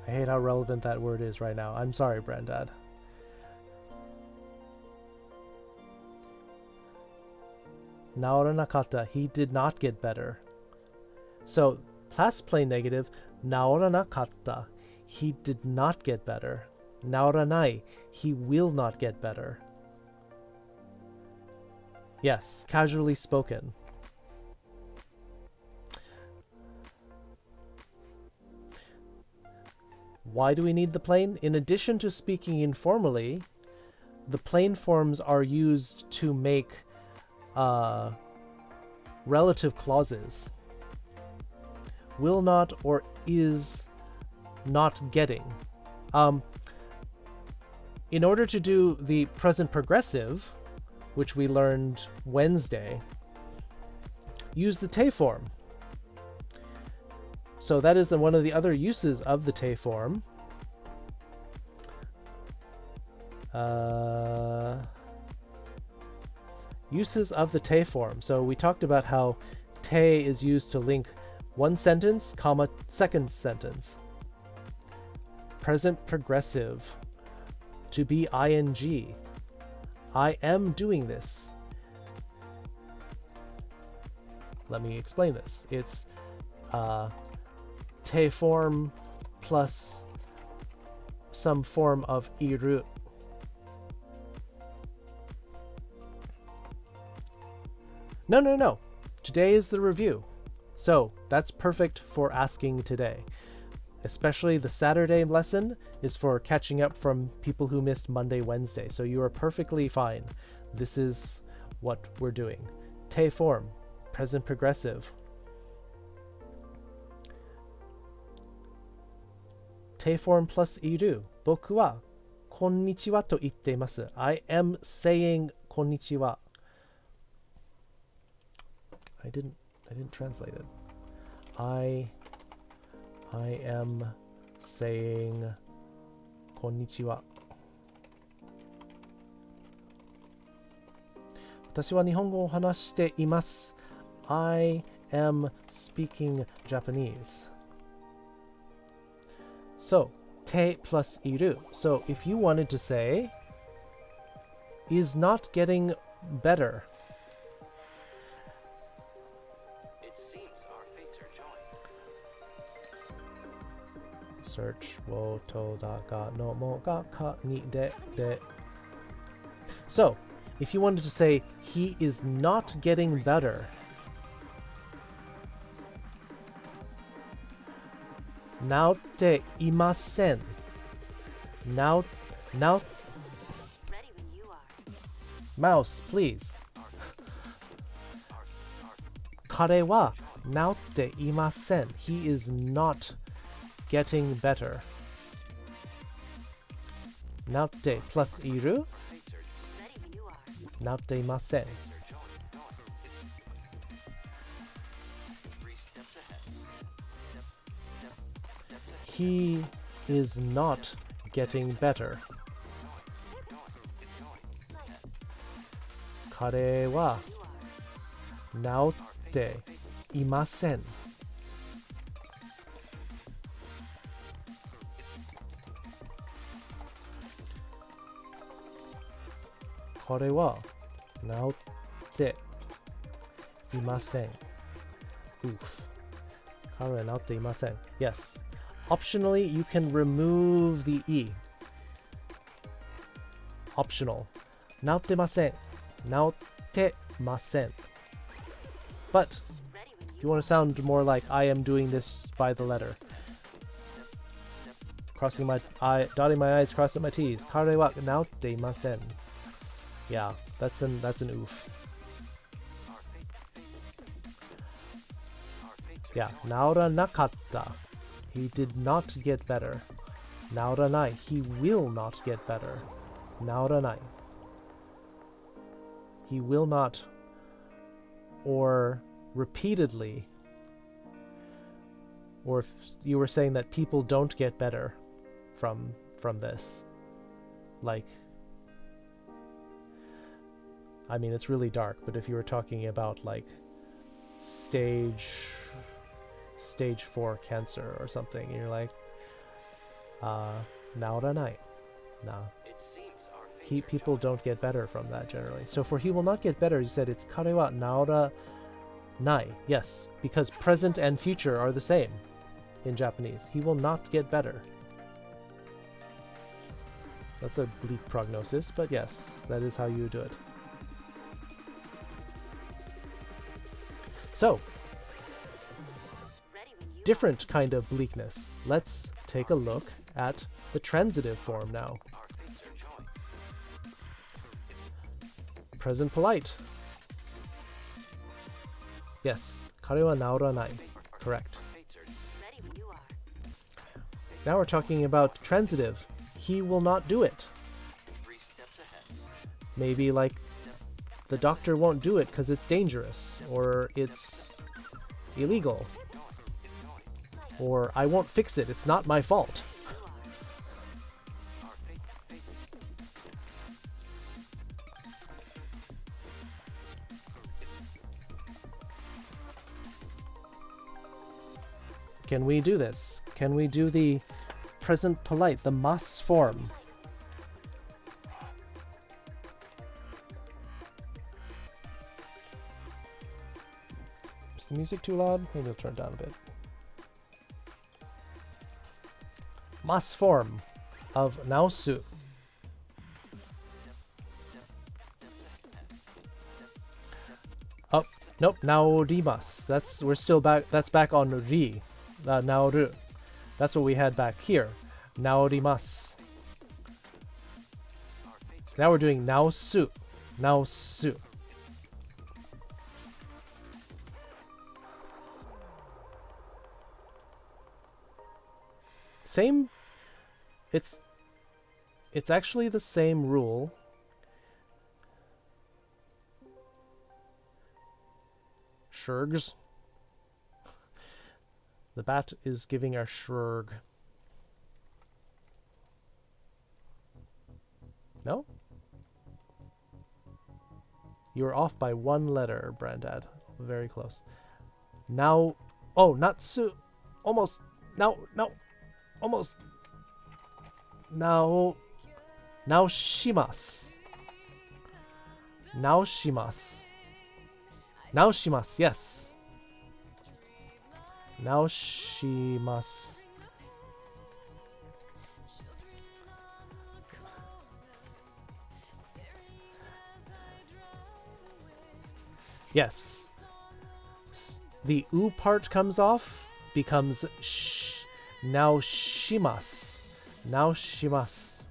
I hate how relevant that word is right now. I'm sorry, Brandad. Naoranakatta. He did not get better. So, past plane negative. Naoranakatta. He did not get better. Naoranai. He will not get better. Yes, casually spoken. Why do we need the plane? In addition to speaking informally, the plane forms are used to make relative clauses. Will not or is not getting. In order to do the present progressive, which we learned Wednesday, use the te form. So that is one of the other uses of the te form. Uses of the te form. So we talked about how te is used to link one sentence, comma, second sentence. Present progressive. To be ing. I am doing this. Let me explain this. It's te form plus some form of iru. No. Today is the review. So that's perfect for asking today. Especially the Saturday lesson is for catching up from people who missed Monday, Wednesday. So you are perfectly fine. This is what we're doing. Te form, present progressive. Te form plus iru. Boku wa konnichiwa to itte imasu. I am saying konnichiwa. I didn't translate it. I am saying konnichiwa. 私は日本語を話しています。I am speaking Japanese. So, te plus iru. So, if you wanted to say is not getting better. It seems our fates are joined. Search wo to da ga no mo ga ka ni de de. So, if you wanted to say he is not getting better, naotte imasen. Now, Ready when you are. mouse, please. 彼は治っていません. He is not getting better. Naote plus iru. Fates are Ready when you are. Naote imasen. fates are joined. 3 steps ahead. Steps ahead. He is not getting better. Kare wa You are. naotte imasen. Kare wa naotte imasen. Oof. Kare naotte imasen. Yes. Optionally, you can remove the e. Optional. Naotte masen. Naotte masen. But Ready when if you want to sound more like I am doing this by the letter, crossing my I, dotting my i's, crossing my t's. Kare wa naotte imasen. Yeah, that's an oof. Yeah, naora nakatta. He did not get better. Naoranai. He will not get better. Naoranai. He will not, or repeatedly, or if you were saying that people don't get better from this, like, I mean, it's really dark, but if you were talking about like stage 4 cancer or something, you're like, naoranai. Nah. It seems our fates are People don't get better from that generally. So for he will not get better, you said it's kare wa naora nai. Yes, because present and future are the same in Japanese. He will not get better. That's a bleak prognosis, but yes, that is how you do it. So, ready when you different kind of bleakness. Let's take a look at the transitive form now. Our fates are joined. Present polite. Yes, kare wa naoranai. Correct. Fates are are. Ready when you are. Now we're talking about transitive. He will not do it. 3 steps ahead. Maybe like the doctor won't do it because it's dangerous, or it's illegal, or I won't fix it, it's not my fault. Our fate. Can we do this? Can we do the present polite, the mas form? Is the music too loud? Maybe I'll turn it down a bit. Mas form of naosu. Oh, nope, naorimasu. We're still back, that's back on ri. Naoru. That's what we had back here. Naorimasu. Now we're doing naosu. Naosu. Same. It's actually the same rule. Shurgs. The bat is giving our shrug. No? You were off by one letter, Brandad. Very close. Now, oh, not su. Almost. No. Almost. Now shimasu. Now shimasu. Now shimasu, yes. Now shimasu. Yes. The u part comes off, becomes sh. Now shimasu. Now shimasu.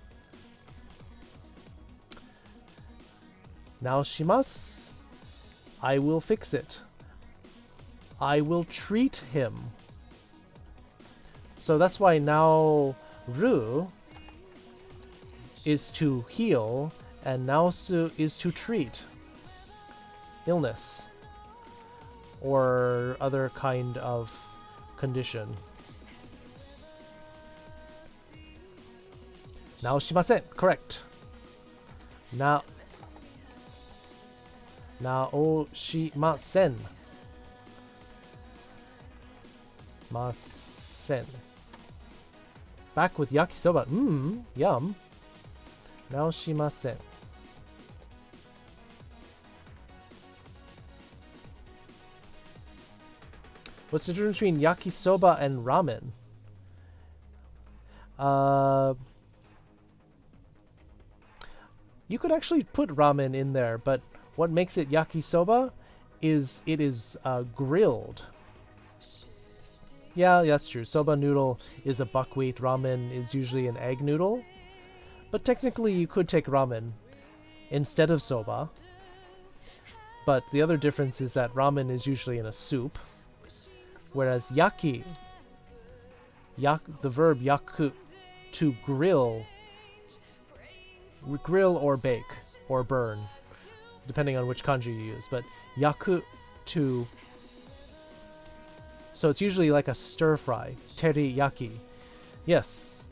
Now shimasu. I will fix it. I will treat him. So that's why now ru is to heal, and naosu is to treat illness or other kind of condition. Naoshimasen, correct. Naoshimasen. Masen. Back with yakisoba. Yum. Naoshimasen. What's the difference between yakisoba and ramen? You could actually put ramen in there, but what makes it yakisoba is it is grilled. Yeah, that's true. Soba noodle is a buckwheat. Ramen is usually an egg noodle. But technically you could take ramen instead of soba. But the other difference is that ramen is usually in a soup. Whereas yaki, the verb yaku, to grill or bake or burn, depending on which kanji you use. But yaku, to... So it's usually like a stir fry, teriyaki. Yes.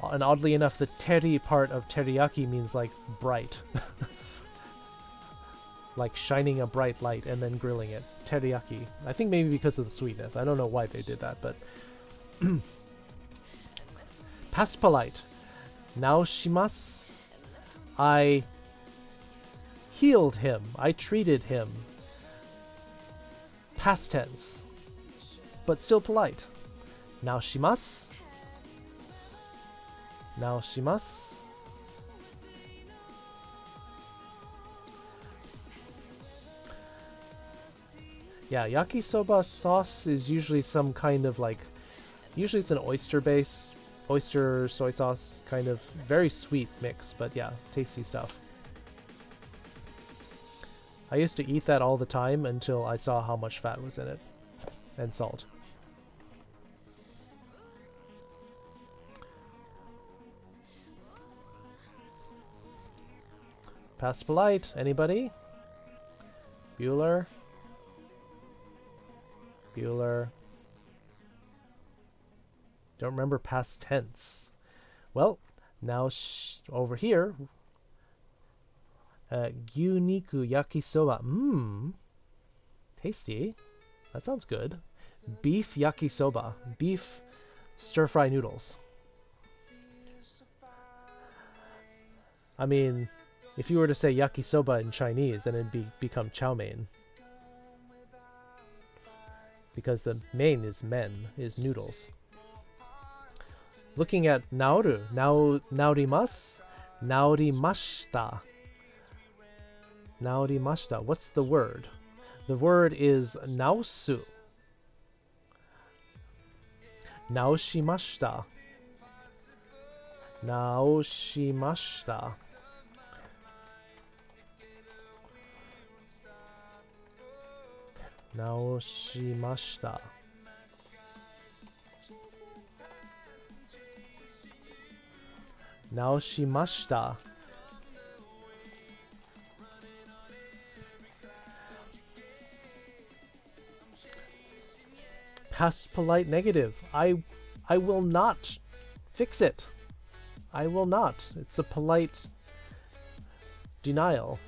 And oddly enough, the teri part of teriyaki means like bright. Like shining a bright light and then grilling it. Teriyaki. I think maybe because of the sweetness. I don't know why they did that, but... Past polite. Naoshimasu. I healed him. I treated him. Past tense. But still polite. Naoshimasu. Naoshimasu. Yeah, yakisoba sauce is usually some kind of like... Usually it's an oyster-based, oyster soy sauce kind of very sweet mix, but yeah, tasty stuff. I used to eat that all the time until I saw how much fat was in it. And salt. Past polite, anybody? Bueller? Bueller. Don't remember past tense. Well, now over here. Gyuniku yakisoba. Tasty. That sounds good. Beef yakisoba. Beef stir-fry noodles. I mean, if you were to say yakisoba in Chinese, then it'd become chow mein. Because the main is noodles. Looking at naoru. Naorimasu. Naorimashita. Naorimashita. What's the word? The word is naosu. Naoshimashita. Naoshimashita. Naoshimashita. Naoshimashita. Past polite negative. I will not fix it. I will not. It's a polite denial.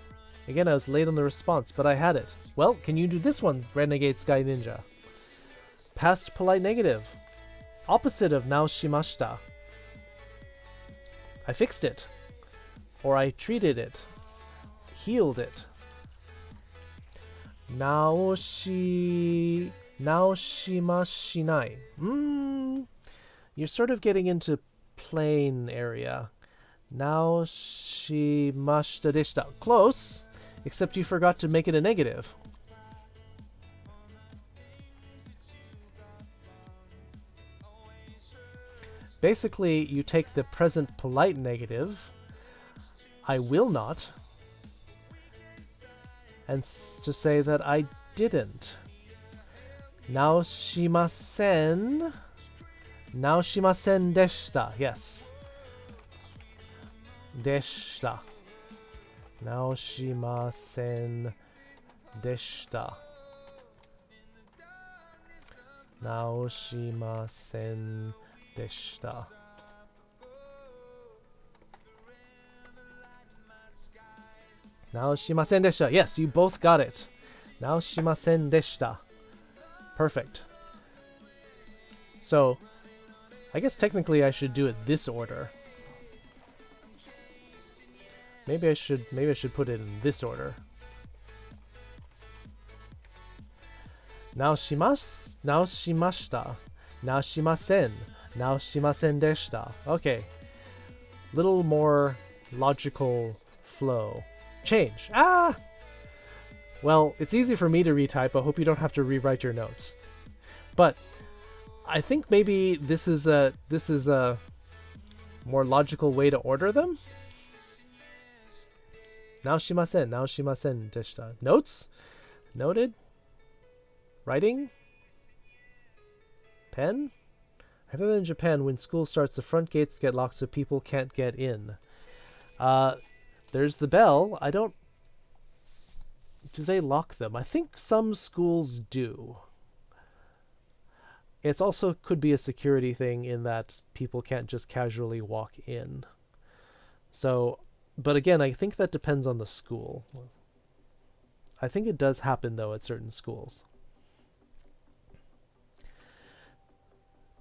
Again, I was late on the response, but I had it. Well, can you do this one, Renegade Sky Ninja? Past polite negative. Opposite of naoshimashita. I fixed it. Or I treated it. Healed it. Naoshimashinai. You're sort of getting into plain area. Naoshimashita deshita. Close, except you forgot to make it a negative. Basically, you take the present polite negative, I will not, and to say that I didn't. Naoshimasen. Naoshimasen deshita. Yes. でした。直しませんでした。直しませんでした。直しませんでした。Yes, you both got it. 直しませんでした. Perfect. So, I guess technically I should do it this order. Maybe I should put it in this order. 直します。直しました。直しません。直しませんでした. Okay. Little more logical flow. Change. Ah! Well, it's easy for me to retype. I hope you don't have to rewrite your notes. But I think maybe this is a more logical way to order them. 直しません。直しませんでした. Notes? Noted? Writing? Pen? I heard that in Japan, when school starts, the front gates get locked so people can't get in. There's the bell. I don't... Do they lock them? I think some schools do. It's also could be a security thing in that people can't just casually walk in. So, but again, I think that depends on the school. I think it does happen, though, at certain schools.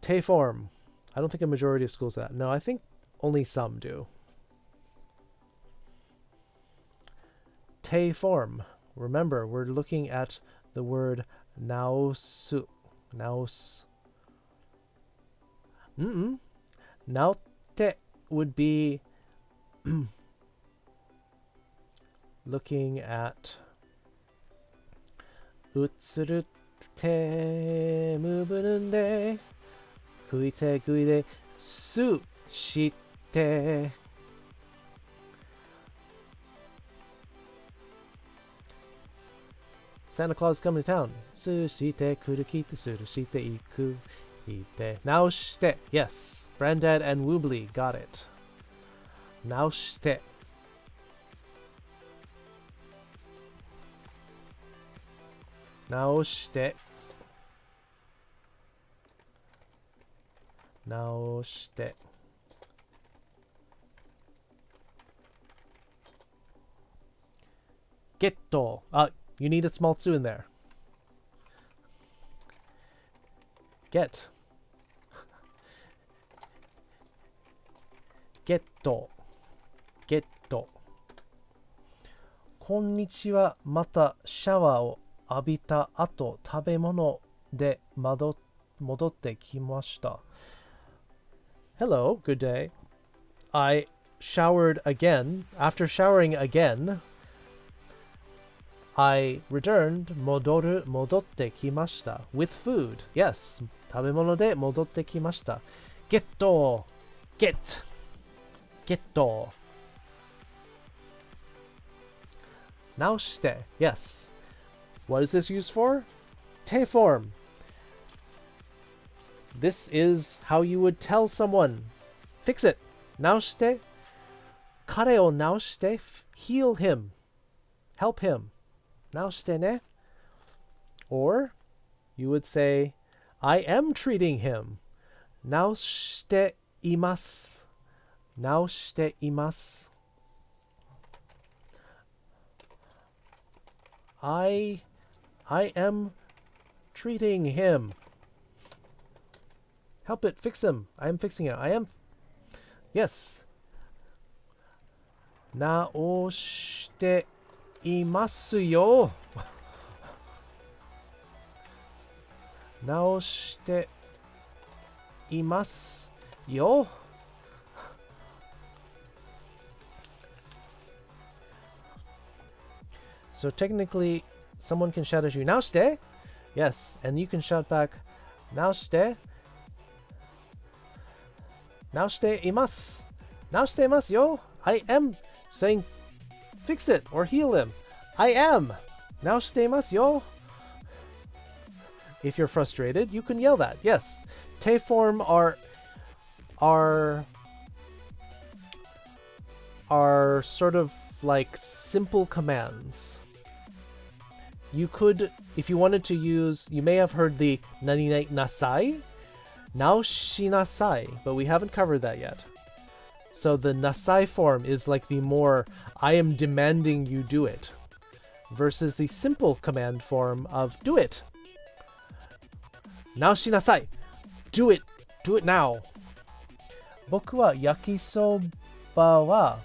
Teiform. I don't think a majority of schools do that. No, I think only some do. Teiform. Remember, we're looking at the word naosu. Naos. Naote would be looking at utsurute muburunde kuite kuide su shite Santa Claus is coming to town. Su shite kuru kite suru shite iku ite. Naoshite. Yes. Brandad and Woobly got it. Naoshite. Naoshite. Naoshite. Getto. You need a small tsu in there. Get. Getto. Getto. こんにちは。またシャワーを浴びた後、食べ物で戻ってきました。Hello, good day. I showered again. After showering again, I returned 戻ってきました with food. Yes. 食べ物で戻ってきました。Get. Now shite. Yes. What is this used for? Teiform. This is how you would tell someone. Fix it. 直して。彼を直して。Heal him. Help him. 直してね. Or you would say, I am treating him. 直しています. 直しています. I am treating him. Help it, fix him. I am fixing it. I am. Yes. 直していますよ。直していますよ。So technically, someone can shout at you, 直して? Yes, and you can shout back, 直して? 直しています。直していますよ. I am saying, fix it or heal him. I am. 直していますよ. If you're frustrated, you can yell that. Yes. Teiform are are sort of like simple commands. You could, if you wanted to use, you may have heard the nani nasai, now shinasai, but we haven't covered that yet. So the nasai form is like the more, I am demanding you do it, versus the simple command form of do it. Now shinasai. Do it. Do it now. Boku wa yakisoba wa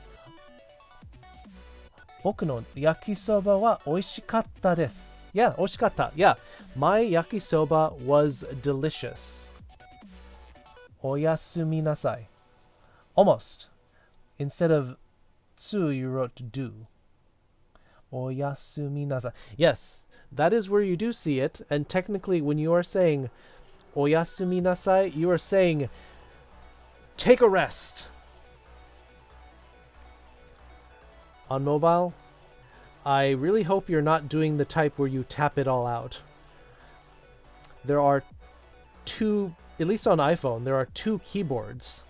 boku no yakisoba wa oishikatta desu. Yeah, oishikatta. Yeah. My yakisoba was delicious. Oyasumi nasai. Almost. Instead of tsu, you wrote do. Oyasumi nasai. Yes, that is where you do see it. And technically, when you are saying oyasumi nasai, you are saying take a rest. On mobile, I really hope you're not doing the type where you tap it all out. There are two, at least on iPhone, there are two keyboards.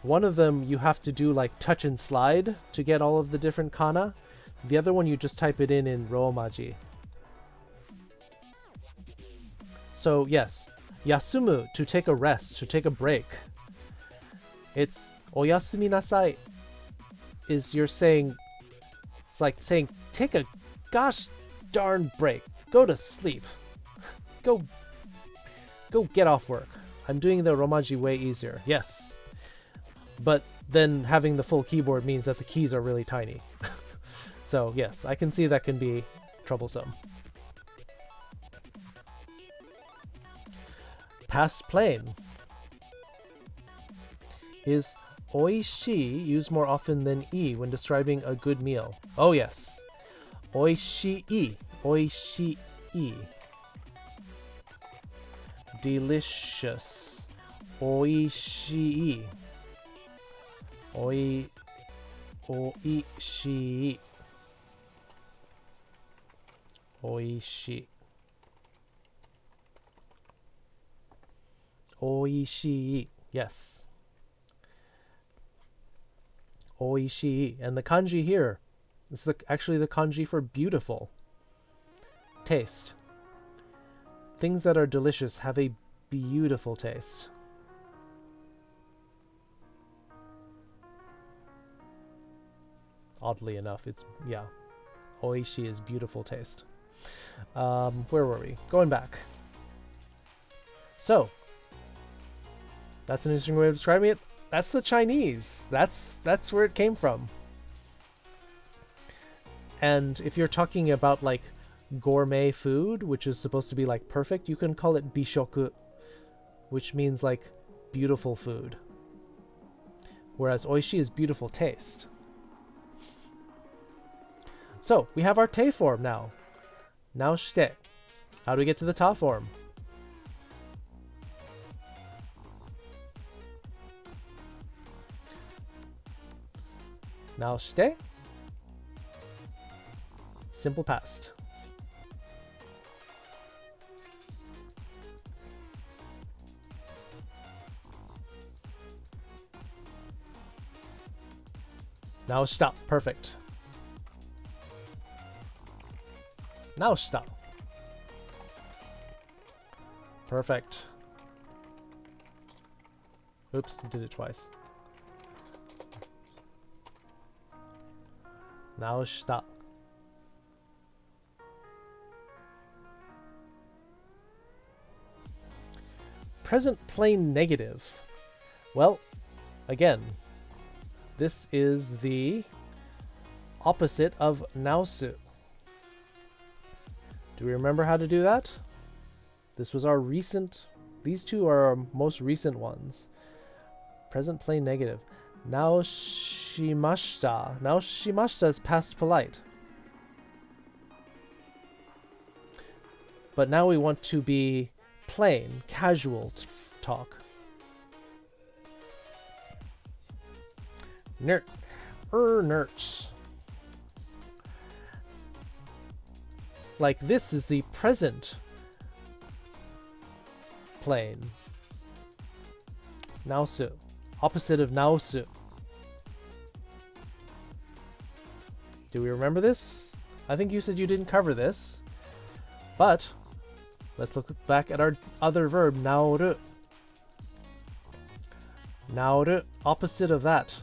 One of them you have to do like touch and slide to get all of the different kana. The other one you just type it in Romaji. So yes, yasumu, to take a rest, to take a break. It's oyasumi nasai is you're saying, it's like saying take a gosh darn break. Go to sleep. Go get off work. I'm doing the Romaji way easier. Yes. But then having the full keyboard means that the keys are really tiny. So yes, I can see that can be troublesome. Past plain. Is oishii used more often than i when describing a good meal? Oh yes. Oishii. Oishii. Delicious. Oishii. Oishii. Oishii. Oishii. Yes. Oishii. And the kanji here is actually the kanji for beautiful. Taste. Things that are delicious have a beautiful taste. Oddly enough, it's, yeah. Oishi is beautiful taste. Where were we? Going back. So, that's an interesting way of describing it. That's the Chinese. That's where it came from. And if you're talking about like gourmet food, which is supposed to be like perfect, you can call it bishoku, which means like beautiful food. Whereas oishi is beautiful taste. So, we have our te form now. Now shite. How do we get to the ta form? Now shite. Simple past. Now stop. Perfect. Now stop. Perfect. Oops, did it twice. Now stop. Present plain negative. Well, again, this is the opposite of naosu. Do we remember how to do that? This was our recent, these two are our most recent ones. Present plain negative. Naoshimashita. Naoshimashita is past polite. But now we want to be plain, casual talk. Nerds. Like this is the present plane. Naosu. Opposite of naosu. Do we remember this? I think you said you didn't cover this. But let's look back at our other verb, naoru. Naoru, opposite of that.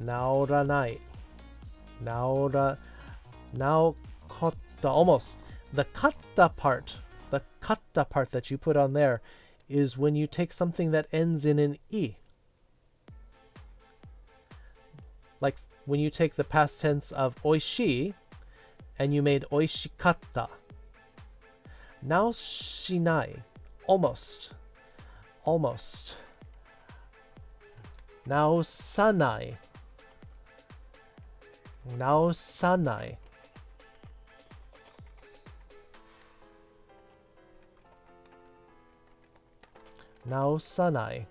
Naoranai. Naokotta, almost. The katta part that you put on there is when you take something that ends in an I. Like when you take the past tense of oishii and you made oishikatta. Now shinai. Almost. Almost. Now sanai. Now sanai. Now sanai.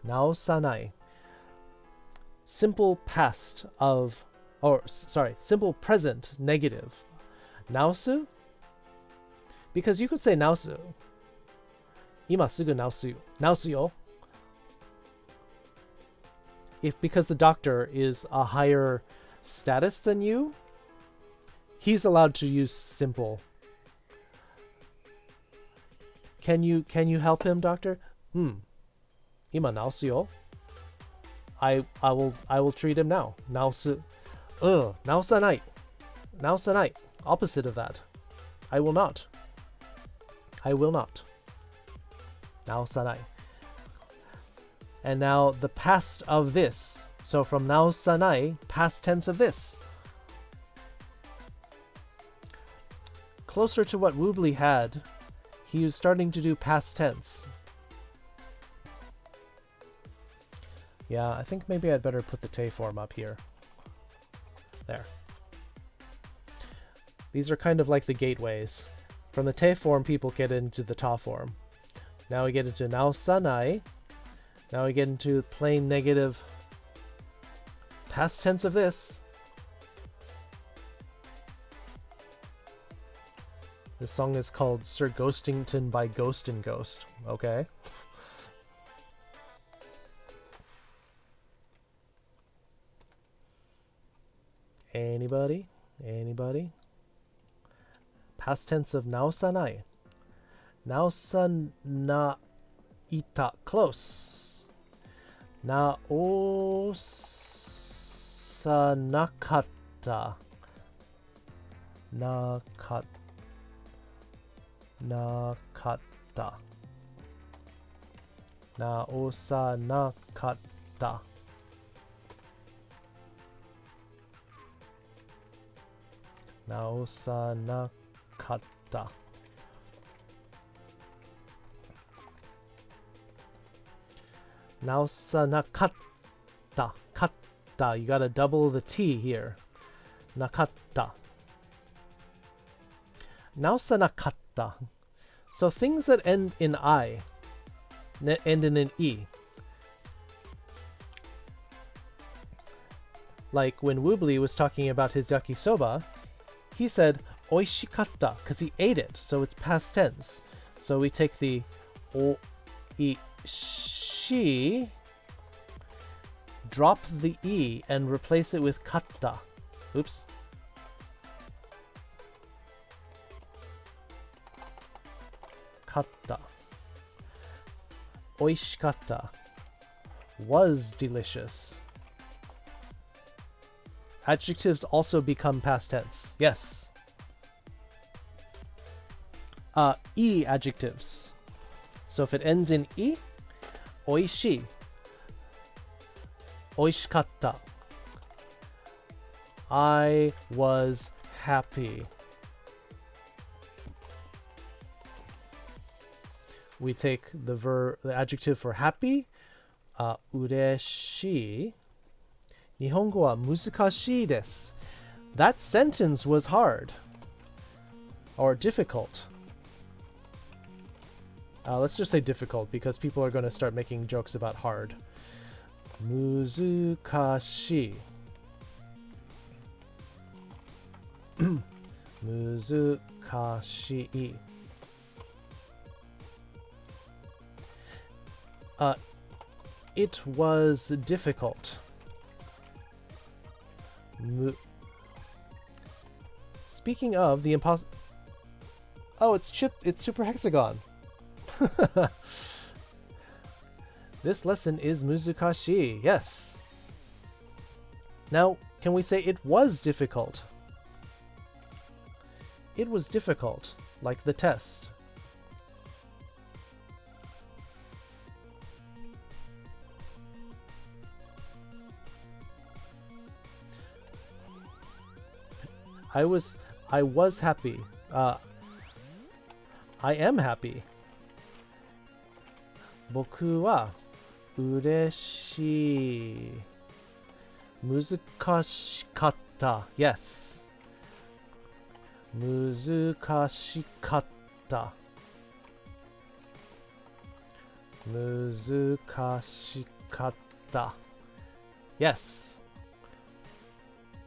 Now sanai. Simple past of, simple present negative. Naosu? Because you could say naosu. Ima sugu naosu. Naosu yo. Because the doctor is a higher status than you, he's allowed to use simple. Can you help him, doctor? Ima naosu yo. I will treat him now. Naosu. Naosanai. Naosanai. Opposite of that. I will not. I will not. Naosanai. And now the past of this. So from naosanai, past tense of this. Closer to what Woobly had, he was starting to do past tense. Yeah, I think maybe I'd better put the te form up here. There. These are kind of like the gateways. From the te form, people get into the ta form. Now we get into naosanai. Now we get into plain negative past tense of this. This song is called Sir Ghostington by Ghost and Ghost. Okay. Anybody? Anybody? Past tense of naosanai. Naosanaita. Close. Naosanakatta. Nakatta. Naosanakatta. Naosanakatta. Naosanakatta. Katta. You gotta double the T here. Nakatta. Naosanakatta. So things that end in I end in an E. Like when Woobly was talking about his yakisoba, he said oishikatta because he ate it, so it's past tense. So we take the oishi, drop the E and replace it with katta. Oops. Katta. Oishikatta. Was delicious. Adjectives also become past tense. Yes. E adjectives. So if it ends in I, oishi. Oishikatta. I was happy. We take the adjective for happy, ureshii. Nihongo wa muzukashii desu. That sentence was hard. Or difficult. Let's just say difficult because people are going to start making jokes about hard. Muzukashii. Muzukashii. It was difficult. Speaking of the Oh, it's Super Hexagon. This lesson is muzukashi. Yes. Now, can we say it was difficult? It was difficult, like the test. I was happy. I am happy. 僕は嬉しい。難しかった。Yes. 難しかった。難しかった。Yes.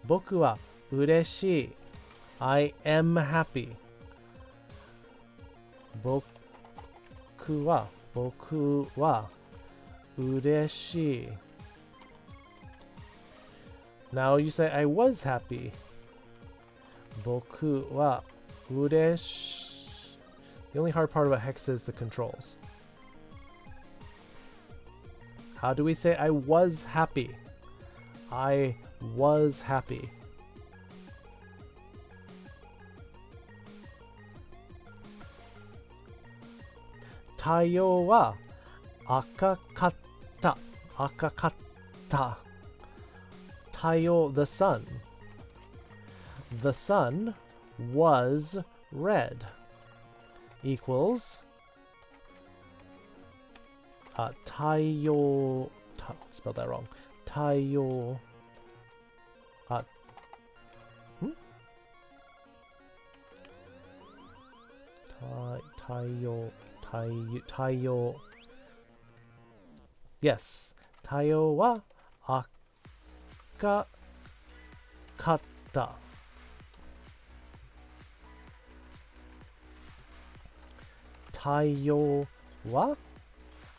僕は嬉しい。I am happy. 僕は嬉しい。Now you say I was happy. 僕は嬉しい。The only hard part about hex is the controls. How do we say I was happy? I was happy. 太陽は赤かった。赤かった。太陽 the sun. The sun was red equals 太陽 spelled that wrong. 太陽太陽 Yes. 太陽は赤かった。太陽は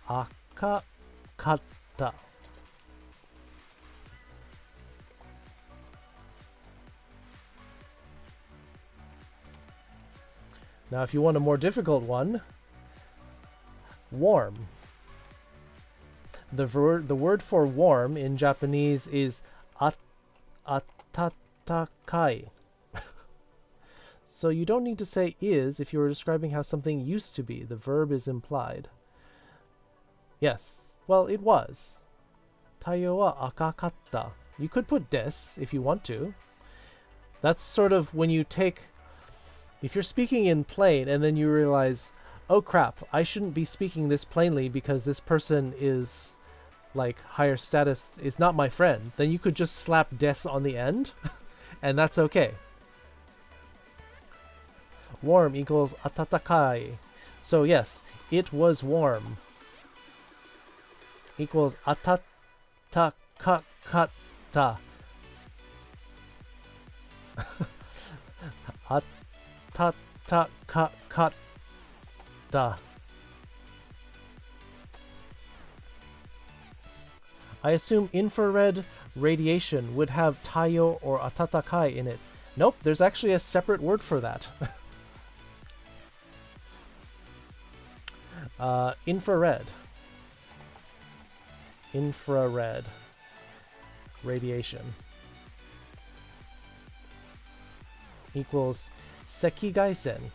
赤かった。Now, if you want a more difficult one, warm. The word for warm in Japanese is atatakai. So you don't need to say is if you were describing how something used to be. The verb is implied. Yes. Well, it was. 太陽は赤かった. You could put des if you want to. That's sort of when you take... If you're speaking in plain and then you realize, oh crap, I shouldn't be speaking this plainly because this person is like higher status, is not my friend, then you could just slap des on the end and that's okay. Warm equals atatakai. So yes, it was warm. Equals atatakakata. Atatakakata. I assume infrared radiation would have taiyo or atatakai in it. Nope, there's actually a separate word for that. Infrared. Infrared radiation equals sekigaisen.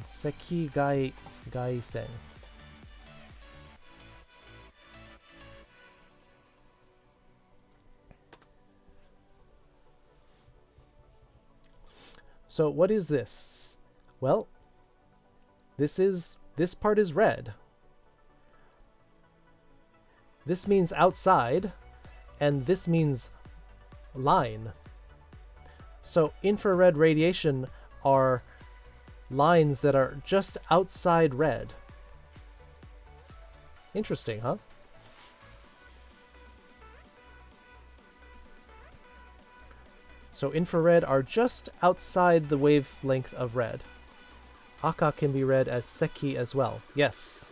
Sekigaisen. So what is this? Well, this part is red. This means outside, and this means line. So infrared radiation are lines that are just outside red. Interesting, huh? So infrared are just outside the wavelength of red. Aka can be read as seki as well. Yes.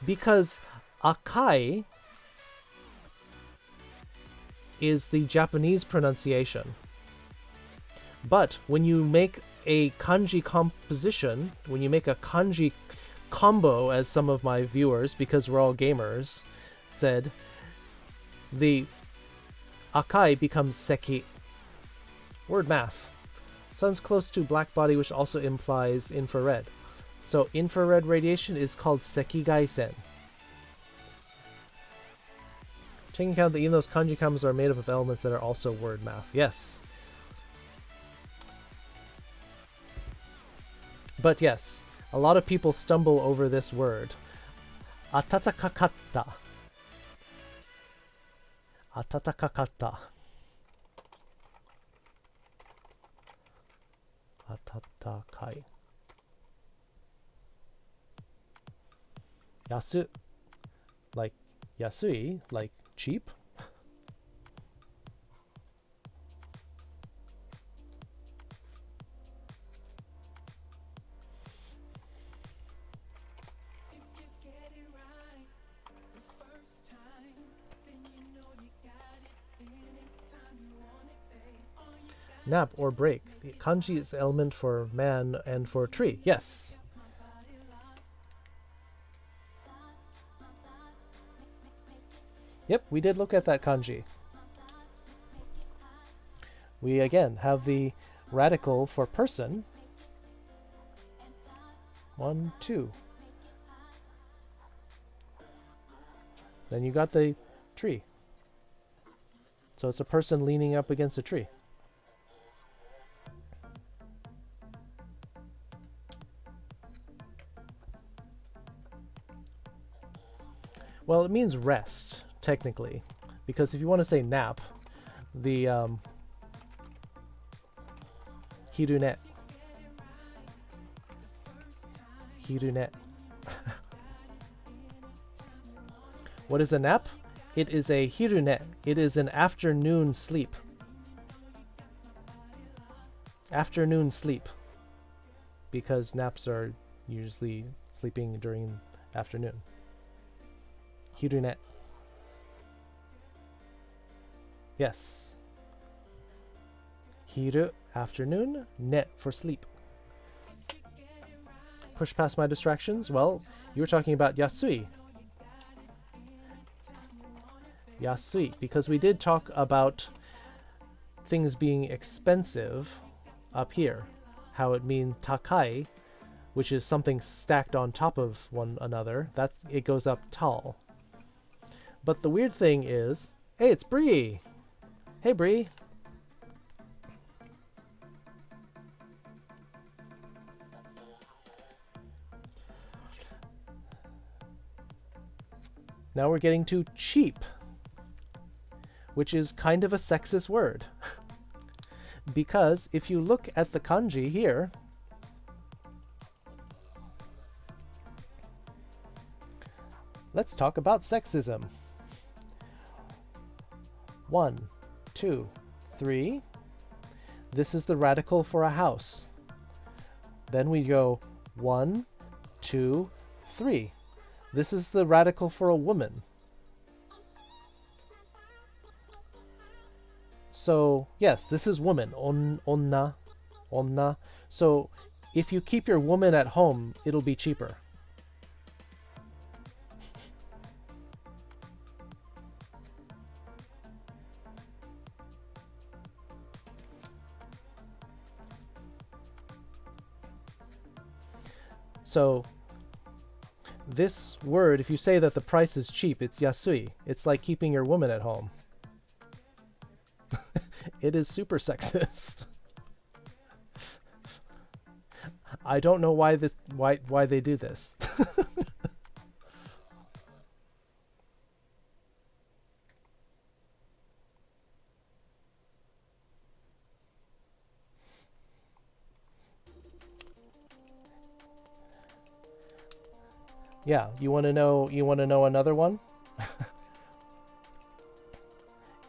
Because Akai is the Japanese pronunciation. But when you make a kanji composition, when you make a kanji combo, as some of my viewers, because we're all gamers, said, the Akai becomes Seki. Word math. Sun's close to black body, which also implies infrared. So infrared radiation is called Sekigaisen. Taking account that even those kanji combos are made up of elements that are also word math. Yes. But yes, a lot of people stumble over this word. Atatakakatta. Atatakakatta. Atatakai. Yasu. Like yasui, like cheap. Nap or break. The kanji is element for man and for tree. Yes. Yep, we did look at that kanji. We again have the radical for person. 1, 2. Then you got the tree. So it's a person leaning up against a tree. Well, it means rest, technically. Because if you want to say nap, the hirune. Hirune. What is a nap? It is a hirune. It is an afternoon sleep. Afternoon sleep. Because naps are usually sleeping during afternoon. Hirune. Yes. Hiru, afternoon. Ne, for sleep. Push past my distractions. Well, you were talking about yasui. Yasui, because we did talk about things being expensive up here. How it means takai, which is something stacked on top of one another. It goes up tall. But the weird thing is, hey, it's Bree. Hey, Bree. Now we're getting to cheap, which is kind of a sexist word. Because if you look at the kanji here, let's talk about sexism. 1, 2, 3. This is the radical for a house. Then we go 1, 2, 3. This is the radical for a woman. So, yes, this is woman. Onna. Onna. So, if you keep your woman at home, it'll be cheaper. So, this word, if you say that the price is cheap, it's yasui. It's like keeping your woman at home. It is super sexist. I don't know why they do this. Yeah, you want to know another one?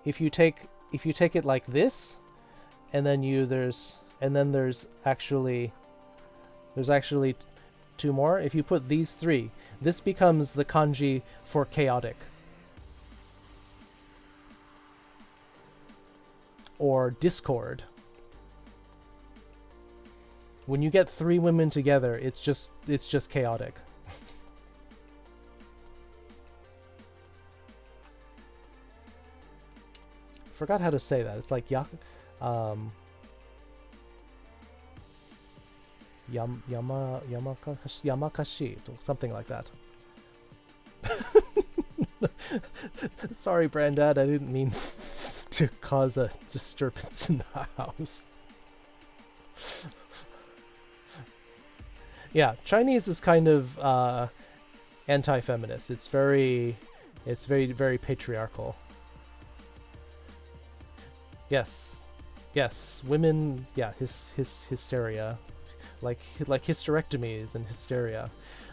If you take it like this, and then there's actually 2 more. If you put these 3, this becomes the kanji for chaotic. Or discord. When you get 3 women together, it's just chaotic. Forgot how to say that. It's like Yamakashi, something like that. Sorry, Brandad, I didn't mean to cause a disturbance in the house. Yeah, Chinese is kind of anti-feminist. It's very patriarchal. Yes, women. Yeah, his hysteria, like hysterectomies and hysteria.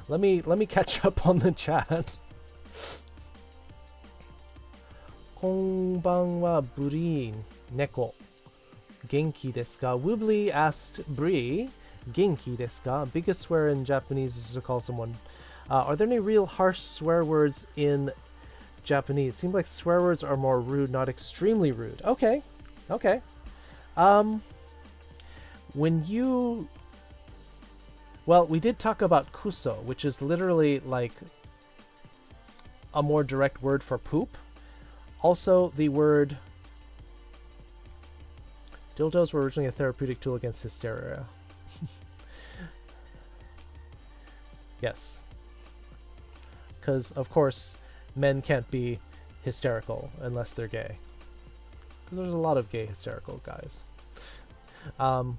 Let me catch up on the chat. Konbanwa Burin Neko. Genki desu ka? Woobly asked Bree. Genki desu ka? Biggest swear in Japanese is to call someone. Are there any real harsh swear words in Japanese? Seems like swear words are more rude, not extremely rude. Okay. When you... Well, we did talk about kuso, which is literally like a more direct word for poop. Also, the word... Dildos were originally a therapeutic tool against hysteria. Yes. Because, of course, men can't be hysterical unless they're gay. Because there's a lot of gay hysterical guys. Other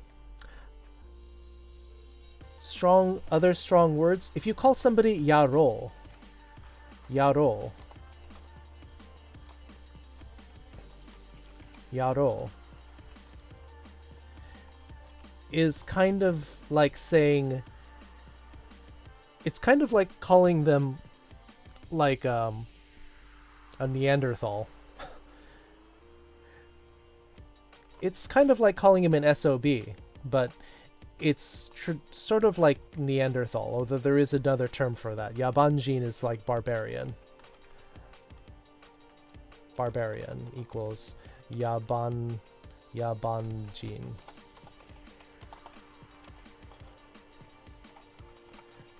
strong words. If you call somebody yaro, is kind of like saying... It's kind of like calling them like a Neanderthal. It's kind of like calling him an SOB, but it's sort of like Neanderthal, although there is another term for that. Yabanjin is like barbarian. Barbarian equals Yabanjin.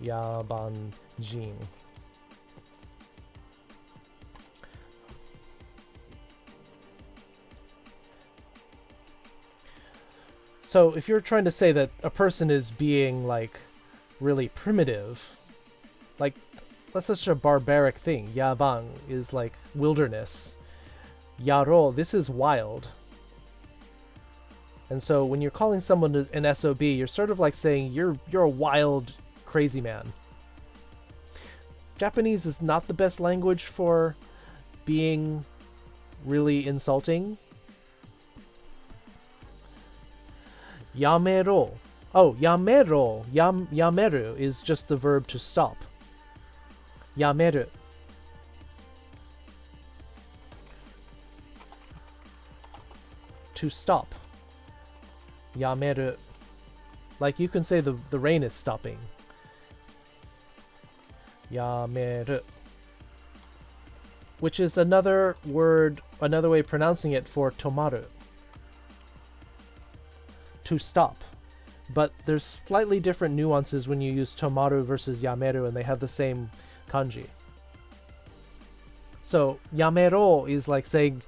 Yabanjin. So if you're trying to say that a person is being like really primitive, like that's such a barbaric thing. Yabang is like wilderness. Yaro, this is wild. And so when you're calling someone an SOB, you're sort of like saying you're a wild, crazy man. Japanese is not the best language for being really insulting. Yamero. Oh, yamero. Yameru is just the verb to stop. Yameru. To stop. Yameru. Like you can say the rain is stopping. Yameru. Which is another word, another way of pronouncing it for tomaru. To stop. But there's slightly different nuances when you use tomaru versus yameru, and they have the same kanji. So yamero is like saying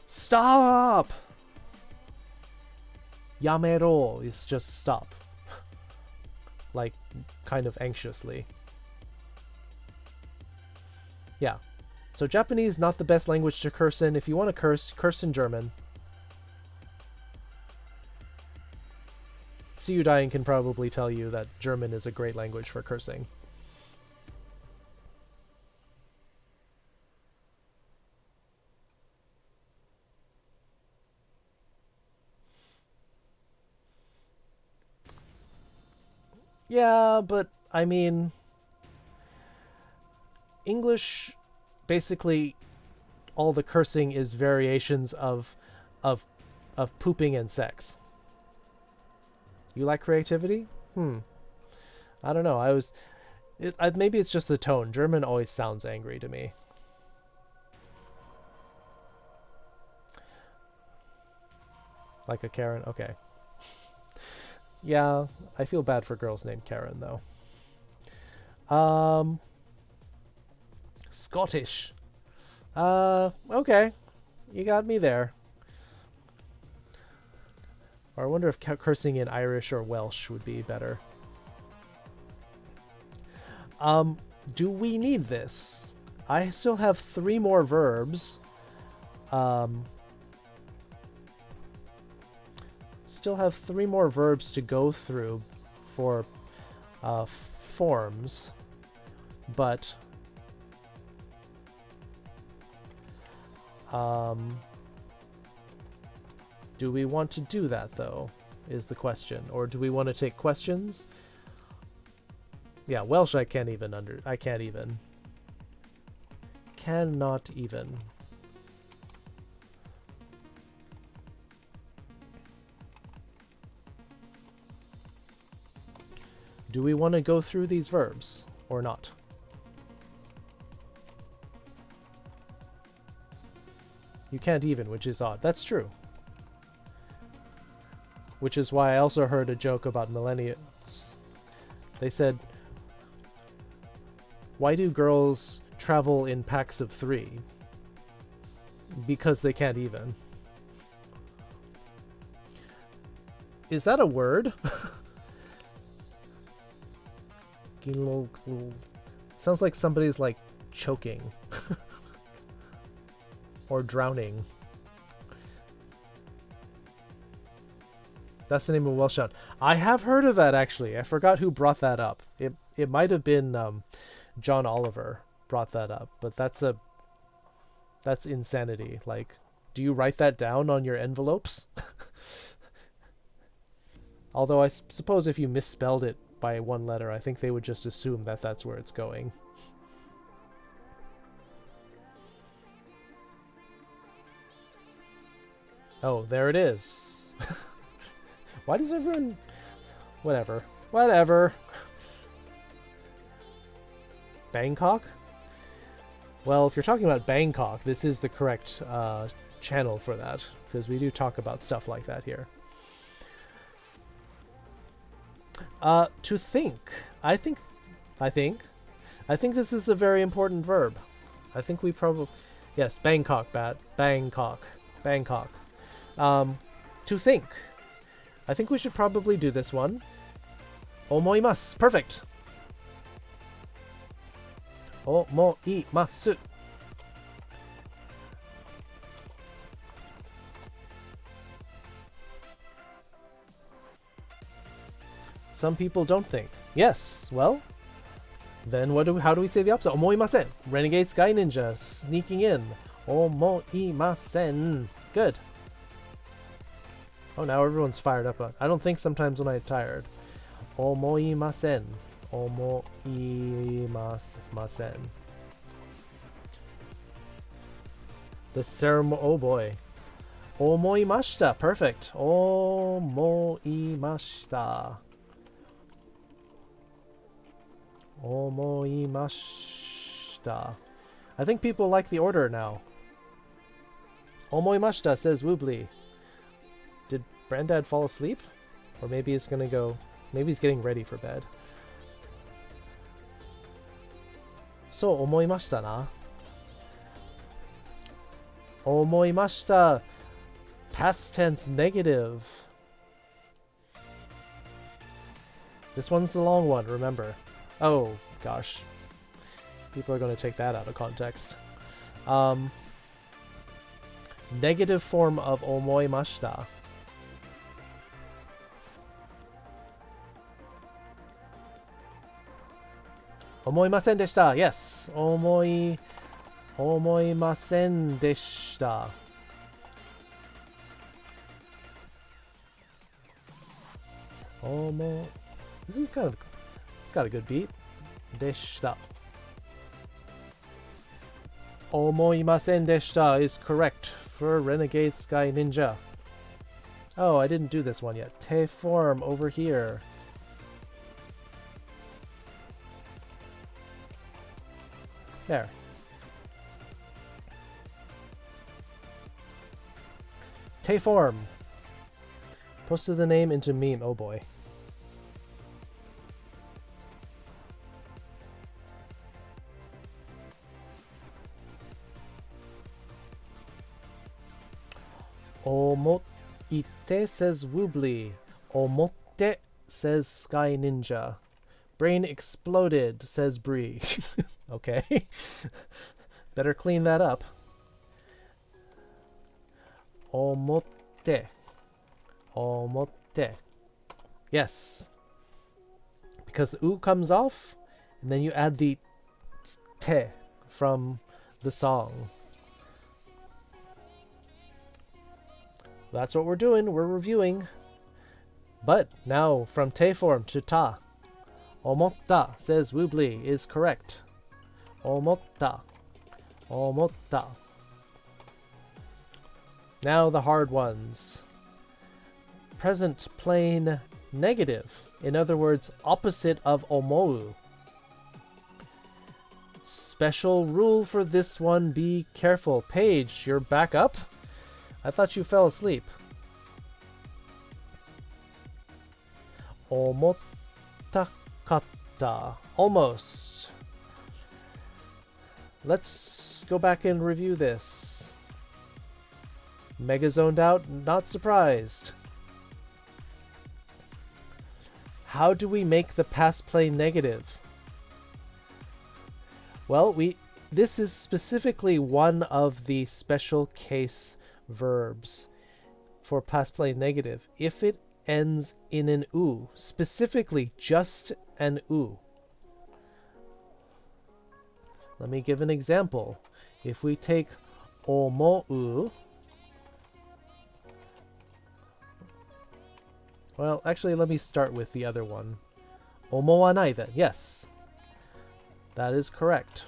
stop. Yamero is just stop. Like kind of anxiously. Yeah. So Japanese, not the best language to curse in. If you want to curse in German. Tsuyudain can probably tell you that German is a great language for cursing. Yeah, but I mean, English, basically, all the cursing is variations of pooping and sex. You like creativity? I don't know. Maybe it's just the tone. German always sounds angry to me. Like a Karen? Okay. Yeah, I feel bad for girls named Karen, though. Scottish. Okay. You got me there. Or I wonder if cursing in Irish or Welsh would be better. Do we need this? I still have 3 more verbs. Still have 3 more verbs to go through for forms, but do we want to do that though, is the question. Or do we want to take questions? Yeah, Welsh I can't even cannot even. Do we want to go through these verbs or not? You can't even, which is odd. That's true. Which is why I also heard a joke about millennials. They said, why do girls travel in packs of 3? Because they can't even. Is that a word? Sounds like somebody's like choking. Or drowning. That's the name of Welsh sound. I have heard of that actually. I forgot who brought that up. It might have been John Oliver brought that up, but that's insanity. Like, do you write that down on your envelopes? Although I suppose if you misspelled it by 1 letter, I think they would just assume that that's where it's going. Oh, there it is. Why does everyone... Whatever. Whatever. Bangkok? Well, if you're talking about Bangkok, this is the correct channel for that, because we do talk about stuff like that here. To think. I think this is a very important verb. I think we probably... Yes, Bangkok, Bangkok. Bangkok. To think. I think we should probably do this one. Omoimasu. Perfect. Omoimasu. Some people don't think. Yes, well, then how do we say the opposite? Omoimasen. Renegade Sky Ninja sneaking in. Omoimasen. Good. Oh, now everyone's fired up. I don't think sometimes when I'm tired. Omoimasen. Omoimasen. The ceremony. Oh boy. Omoimashita. Perfect. Omoimashita. Omoimashita. I think people like the order now. Omoimashita, says Woobly. Did Brandad fall asleep? Or maybe he's gonna go... Maybe he's getting ready for bed. So, omoimashita na. Omoimashita. Past tense negative. This one's the long one, remember. Oh, gosh. People are going to take that out of context. Negative form of omoimashita. Omoimasen deshita. Yes. Omoimasen deshita. This is kind of... It's got a good beat. Deshita. Omoimasen deshita is correct for Renegade Sky Ninja. Oh, I didn't do this one yet. Te form over here. There. Tayform. Posted the name into meme. Oh boy. Omoite says Woobly. Omotte says Sky Ninja. Brain exploded says Bree. Okay. Better clean that up. Omotte. Omotte. Yes. Because the U comes off, and then you add the te from the song. That's what we're doing. We're reviewing. But now from te form to ta. Omotta says Woobly is correct. Omotta. Omotta. Now the hard ones. Present plain negative. In other words, opposite of omou. Special rule for this one, be careful. Paige, you're back up? I thought you fell asleep. Omottakatta. Almost. Let's go back and review this. Mega zoned out, not surprised. How do we make the past play negative? Well, this is specifically one of the special case verbs for past play negative. If it ends in an u, specifically just an u. Let me give an example. If we take omou, well, actually, let me start with the other one. Omowanai then. Yes. That is correct.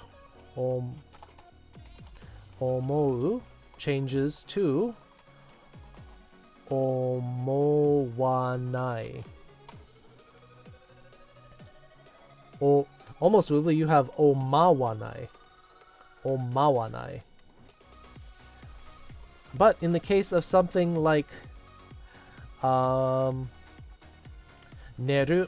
Omou changes to omowanai. Almost Woobly, you have omawanai. Omawanai. But in the case of something like neru,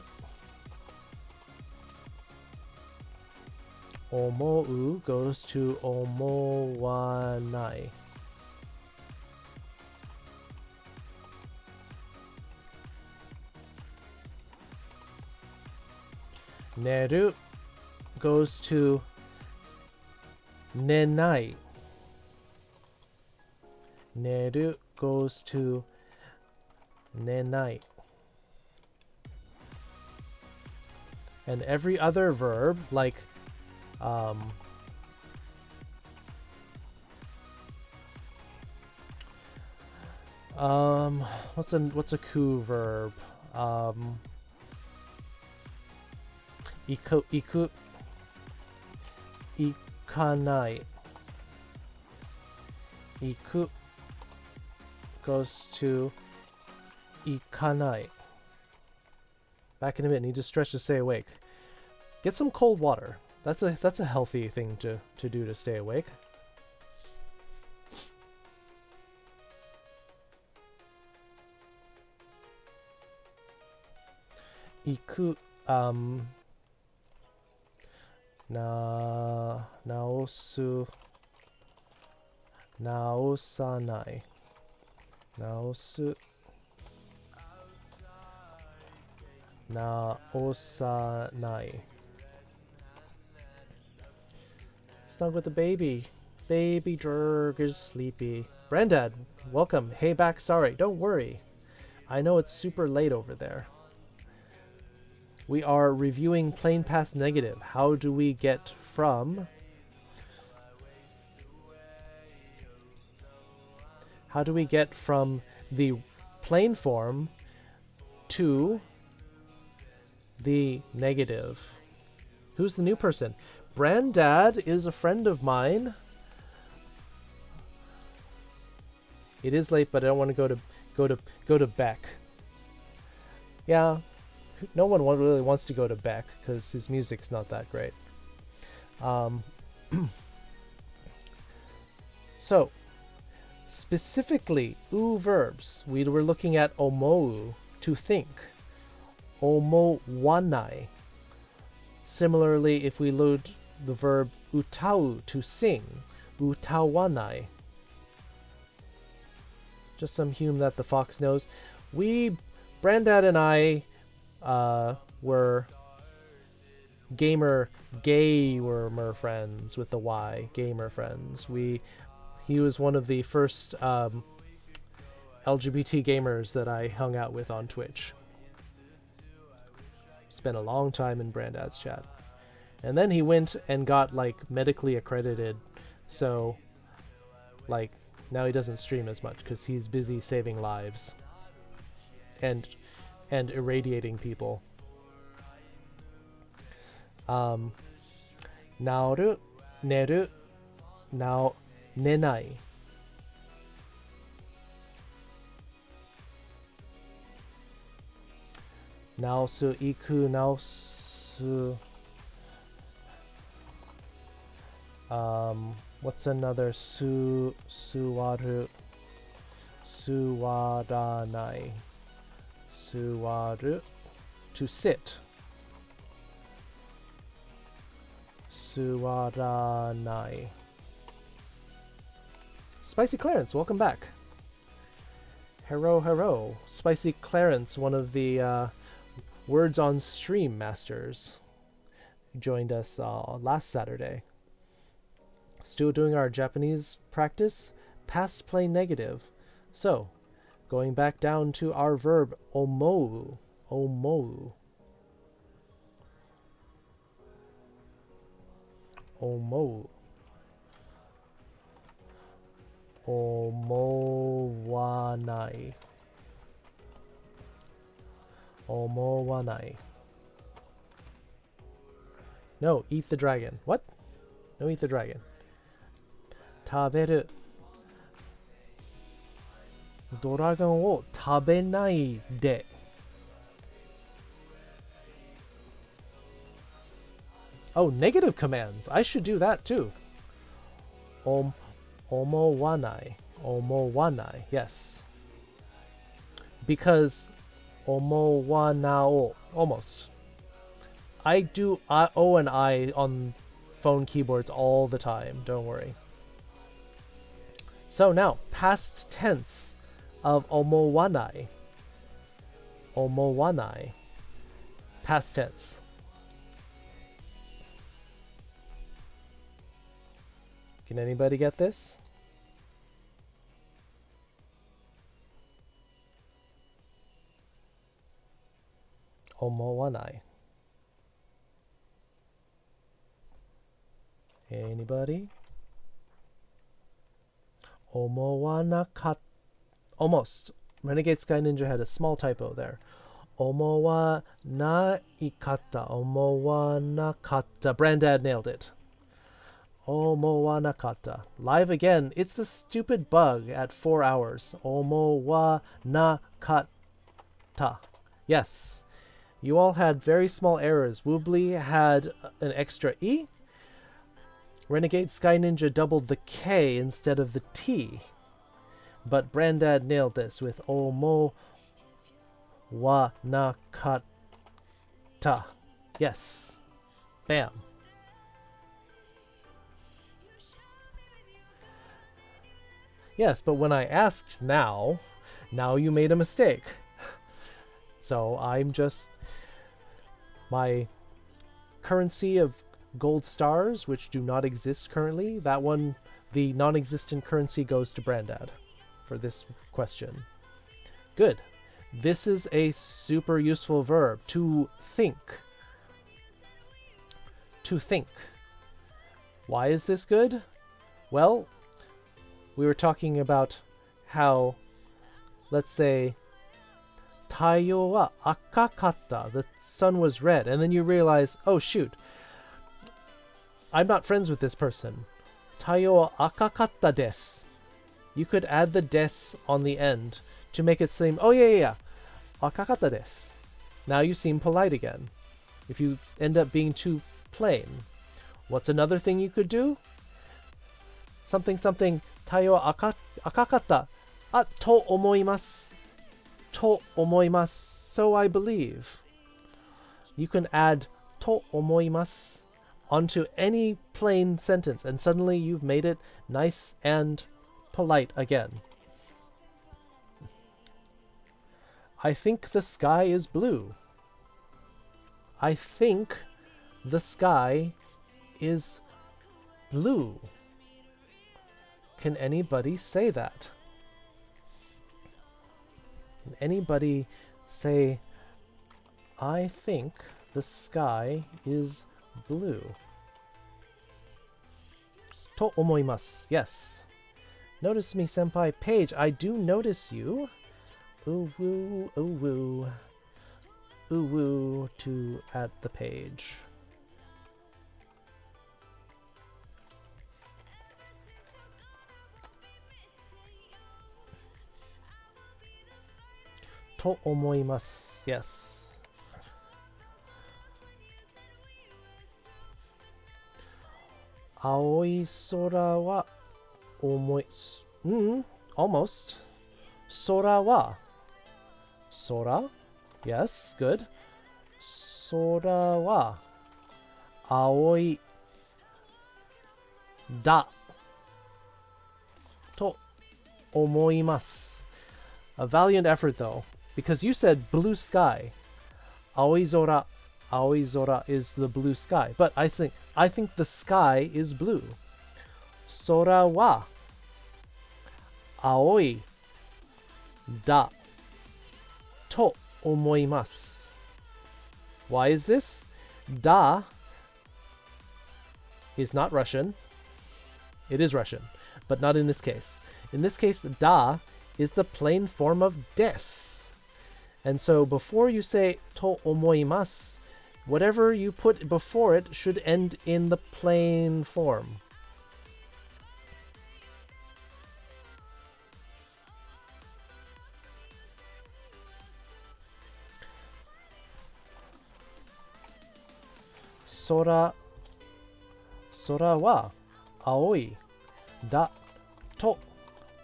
omou goes to omowanai. Neru goes to nenai. Neru goes to nenai. And every other verb, like what's a ku verb? Iku, ikanai. Iku goes to ikanai. Back in a minute. Need to stretch to stay awake. Get some cold water. That's a healthy thing to do to stay awake. Iku naosu, naosanai, naosu, naosanai. Snug with the baby. Baby Drurg is sleepy. Brandad, welcome. Hey back, sorry. Don't worry. I know it's super late over there. We are reviewing plain past negative. How do we get from the plain form to the negative? Who's the new person? Brandad is a friend of mine. It is late, but I don't want to go to Beck. Yeah. No one really wants to go to Beck because his music's not that great. So, specifically, u verbs, we were looking at omou, to think, omowanai. Similarly, if we load the verb utau, to sing, utawanai. Just some Hume that the fox knows. Brandad and I were gamer friends with the Y, gamer friends. He was one of the first LGBT gamers that I hung out with on Twitch. Spent a long time in Brandad's chat. And then he went and got like medically accredited, so like now he doesn't stream as much because he's busy saving lives and irradiating people. Naoru, neru, nao, nenai. Naosu, iku, naosu. What's another suwaru? Suwaranai. Suwaru. To sit. Suwaranai. Spicy Clarence, welcome back. Hello. Spicy Clarence, one of the Words on Stream masters, joined us last Saturday. Still doing our Japanese practice, past play negative. So, going back down to our verb omou. Omou. Omou. Omowanai. Omowanai. No, eat the dragon. What? No, eat the dragon. Taberu. Dragon wo tabenai de. Oh, negative commands. I should do that too. Omowanai. Omowanai. Yes. Because omowanao. Almost. I do O and I on phone keyboards all the time. Don't worry. So now, past tense of omowanai. Omowanai. Past tense. Can anybody get this? Omowanai. Anybody? Omowanaka. Almost. Renegade Sky Ninja had a small typo there. Omowa naikata. Omowanakata. Brandad nailed it. Omowanakata. Live again. It's the stupid bug at 4 hours. Omowanakata. Yes. You all had very small errors. Woobly had an extra E. Renegade Sky Ninja doubled the K instead of the T. But Brandad nailed this with Omo wa nakata. Yes. Bam. Yes, but when I asked now you made a mistake. So I'm just... My currency of gold stars, which do not exist currently, that one, the non-existent currency goes to Brandad for this question. Good. This is a super useful verb, to think. To think. Why is this good? Well, we were talking about how, let's say, Taiyo wa akakatta, the sun was red, and then you realize, oh shoot, I'm not friends with this person. Taiyo wa akakatta desu. You could add the des on the end to make it seem, oh yeah, akakatta desu. Now you seem polite again. If you end up being too plain. What's another thing you could do? Something something 太陽赤かったと思いますと思います so I believe. You can add と思います onto any plain sentence and suddenly you've made it nice and polite again. I think the sky is blue. I think the sky is blue. Can anybody say that? Can anybody say, I think the sky is blue? と思います Yes. Notice me, senpai. Paige, I do notice you. Ooh woo, ooh woo. Ooh woo to at the page. To omoimasu. Yes. Aoi sora wa omoi... almost. Sora wa. Sora? Yes, good. Sora wa aoi da to omoimasu. A valiant effort though, because you said blue sky. Aoizora is the blue sky, but I think the sky is blue. Sora wa aoi da to omoimasu. Why is this? Da is not Russian. It is Russian, but not in this case. In this case, da is the plain form of des. And so before you say to omoimasu, whatever you put before it should end in the plain form. Sora wa aoi da to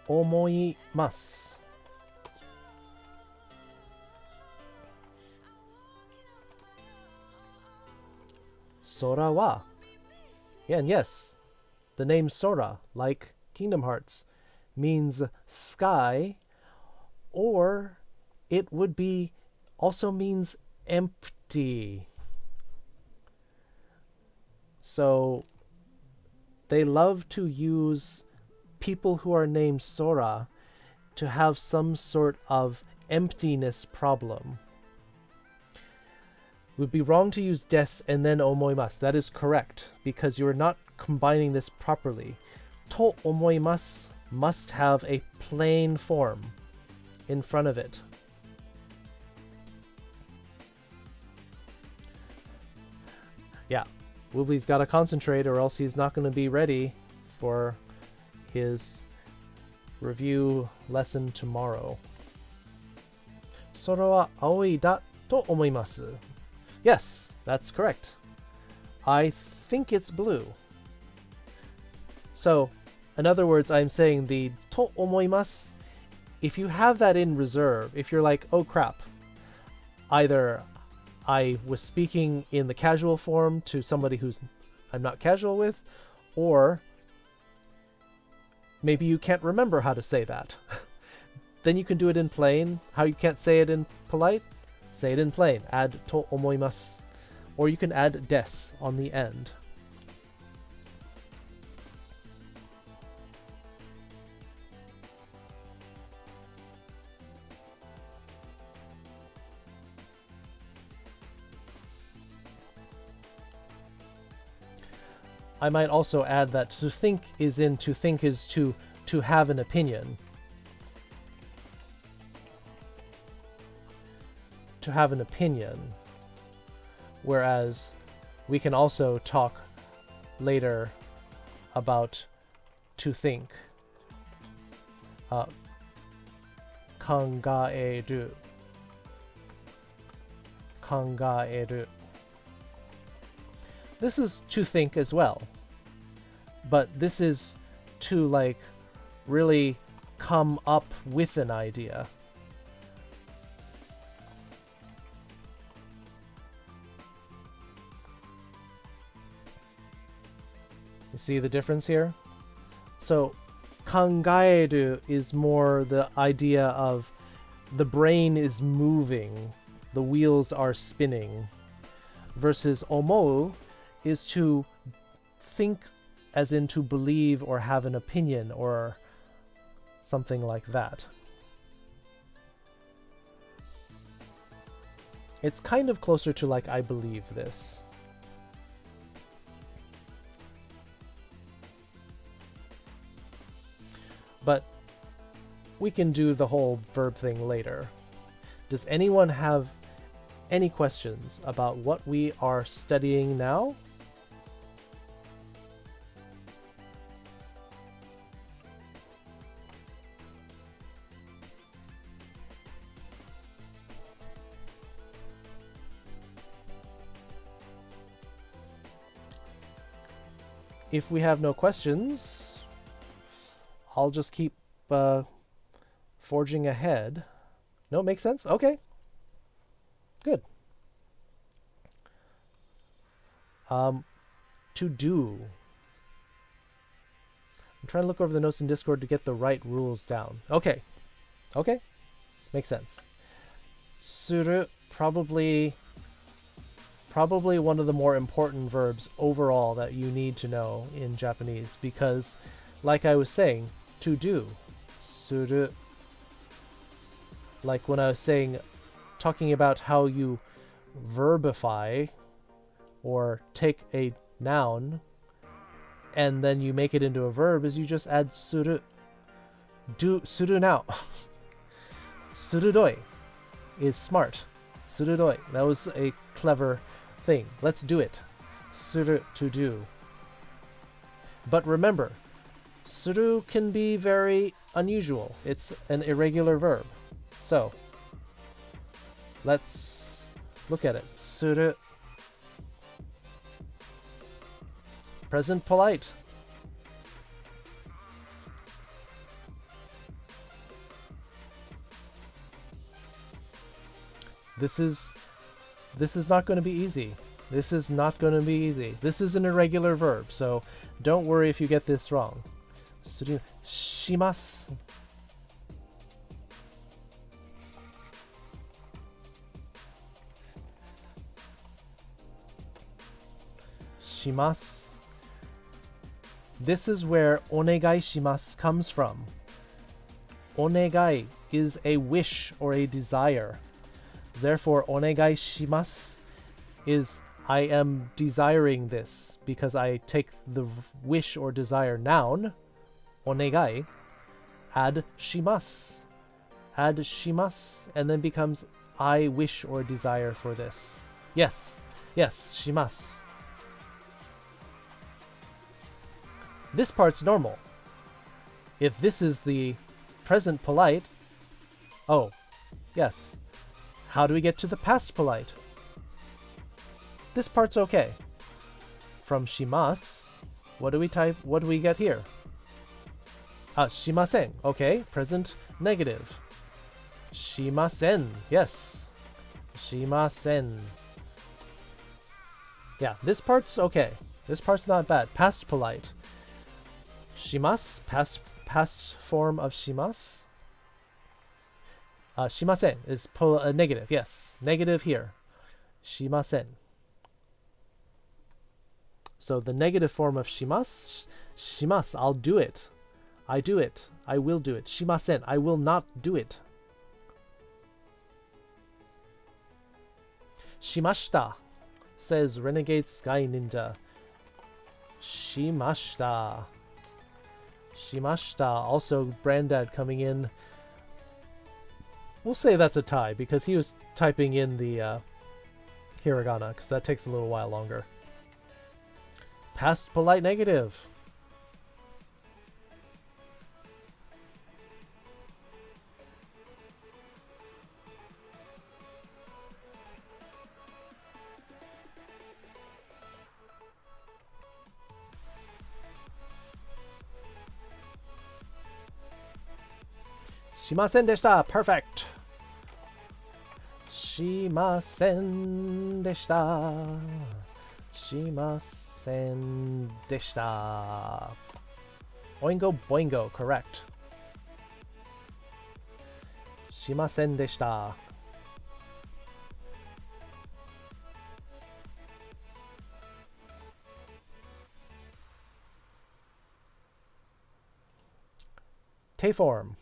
omoimasu. Sora wa. Yeah, and yes, the name Sora, like Kingdom Hearts, means sky, or it would be also means empty. So they love to use people who are named Sora to have some sort of emptiness problem. It would be wrong to use des and then omoimasu. That is correct, because you are not combining this properly. To omoimasu must have a plain form in front of it. Yeah, Woobly's got to concentrate or else he's not going to be ready for his review lesson tomorrow. Sora wa aoi da to omoimasu. Yes, that's correct. I think it's blue. So, in other words, I'm saying the to omoimasu, if you have that in reserve, if you're like, oh crap, either I was speaking in the casual form to somebody who's I'm not casual with, or maybe you can't remember how to say that. Then you can do it in plain. How you can't say it in polite? Say it in plain. Add to omoimasu. Or you can add des on the end. I might also add that to think is to have an opinion. To have an opinion. Whereas we can also talk later about to think. Kangaeru. This is to think as well. But this is to, like, really come up with an idea. You see the difference here? So, kangaeru is more the idea of the brain is moving, the wheels are spinning, versus omou is to think, as in to believe or have an opinion or something like that. It's kind of closer to like I believe this. But we can do the whole verb thing later. Does anyone have any questions about what we are studying now? If we have no questions, I'll just keep forging ahead. No, it makes sense? Okay. Good. To do. I'm trying to look over the notes in Discord to get the right rules down. Okay. Okay. Makes sense. Suru, probably one of the more important verbs overall that you need to know in Japanese, because like I was saying, to do, suru, like when I was saying, talking about how you verbify or take a noun and then you make it into a verb, is you just add suru. Do suru now. Surudoi is smart. Surudoi. That was a clever thing. Let's do it. Suru, to do. But remember, suru can be very unusual. It's an irregular verb. So, let's look at it. Suru. Present polite. This is not going to be easy. This is not going to be easy. This is an irregular verb, so don't worry if you get this wrong. Suru, shimasu. Shimasu. This is where onegai shimasu comes from. Onegai is a wish or a desire. Therefore, onegai shimasu is I am desiring this, because I take the wish or desire noun, onegai, add shimasu, and then becomes I wish or desire for this. Yes, shimasu. This part's normal. If this is the present polite, oh, yes. How do we get to the past polite? This part's okay. From shimasu, what do we type? What do we get here? Shimasen. Okay, present negative. Shimasen. Yes. Shimasen. Yeah, this part's okay. This part's not bad. Past polite. Shimasu, past form of shimasu. Shimasen is negative. Yes, negative here. Shimasen. So the negative form of shimasu, I'll do it. I do it. I will do it. Shimasen, I will not do it. Shimashita, says Renegade Sky Ninja. Shimashita. Shimashita. Also, Brandad coming in. We'll say that's a tie, because he was typing in the hiragana, because that takes a little while longer. Past polite negative. shimasen deshita. Perfect. Shimasen deshita. Shimasen deshita. Oingo boingo. Correct. Shimasen deshita. Teiform.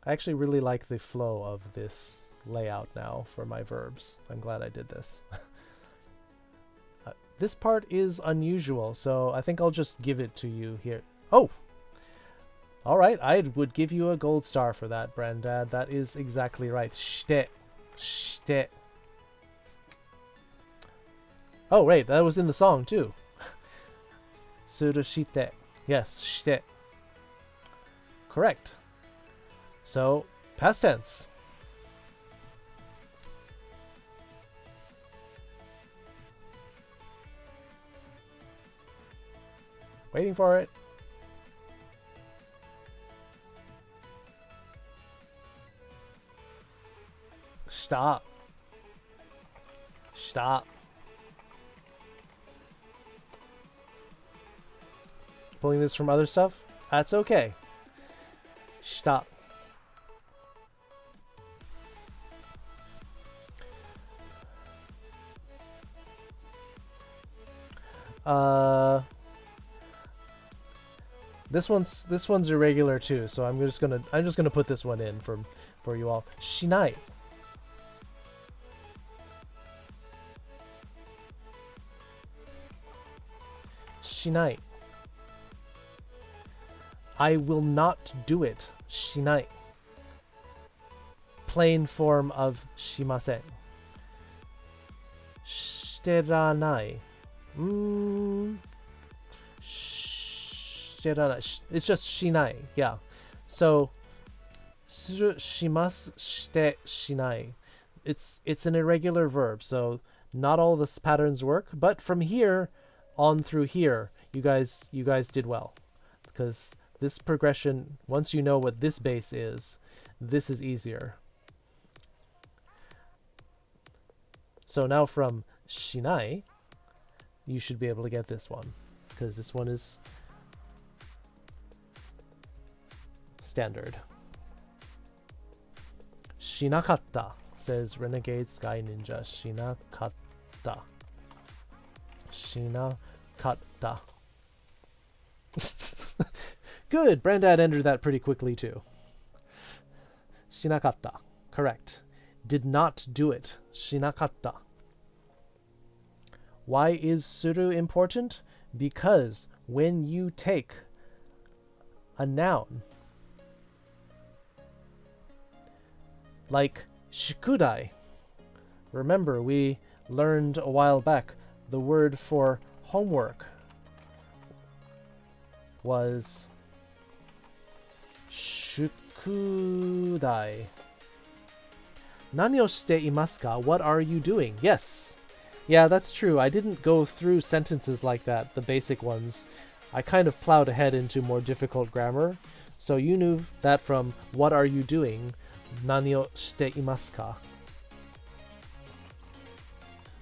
I actually really like the flow of this layout now for my verbs. I'm glad I did this. This part is unusual, so I think I'll just give it to you here. Oh! Alright, I would give you a gold star for that, Brandad. That is exactly right. Shite. Shite. Oh, wait, that was in the song, too. Surushite. Yes, shite. Correct. So, past tense. Waiting for it. Stop. Stop. Pulling this from other stuff? That's okay. Stop. This one's irregular too, so I'm just gonna put this one in for you all. Shinai. Shinai. I will not do it. Shinai. Plain form of shimasen. Shiteranai. It's just shinai, yeah. So shimasu shite shinai. It's an irregular verb, so not all the patterns work. But from here on through here, you guys did well, because this progression, once you know what this base is, this is easier. So now from shinai, you should be able to get this one, because this one is standard. Shinakatta, says Renegade Sky Ninja. Shinakatta. Shinakatta. Good, Brandad entered that pretty quickly too. Shinakatta. Correct. Did not do it. Shinakatta. Why is suru important? Because when you take a noun like shikudai, remember we learned a while back the word for homework was shukudai. Nani o shite imasu ka? What are you doing? Yes. Yeah, that's true. I didn't go through sentences like that, the basic ones. I kind of plowed ahead into more difficult grammar. So you knew that from what are you doing? Nani o shite imasu ka?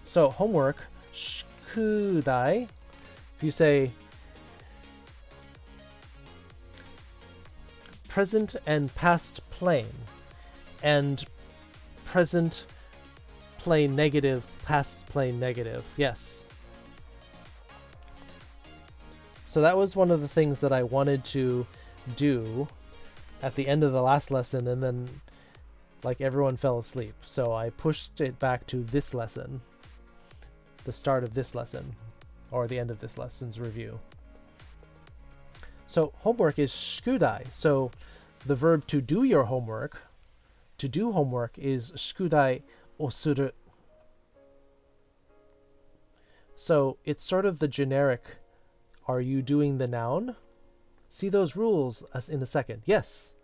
So homework, shukudai. If you say present and past plain, and present plain negative, past plain negative. Yes. So that was one of the things that I wanted to do at the end of the last lesson, and then like everyone fell asleep. So I pushed it back to this lesson, the start of this lesson, or the end of this lesson's review. So homework is shukudai. So the verb to do your homework, to do homework, is shukudai o suru. So it's sort of the generic, are you doing the noun? See those rules as in a second. Yes.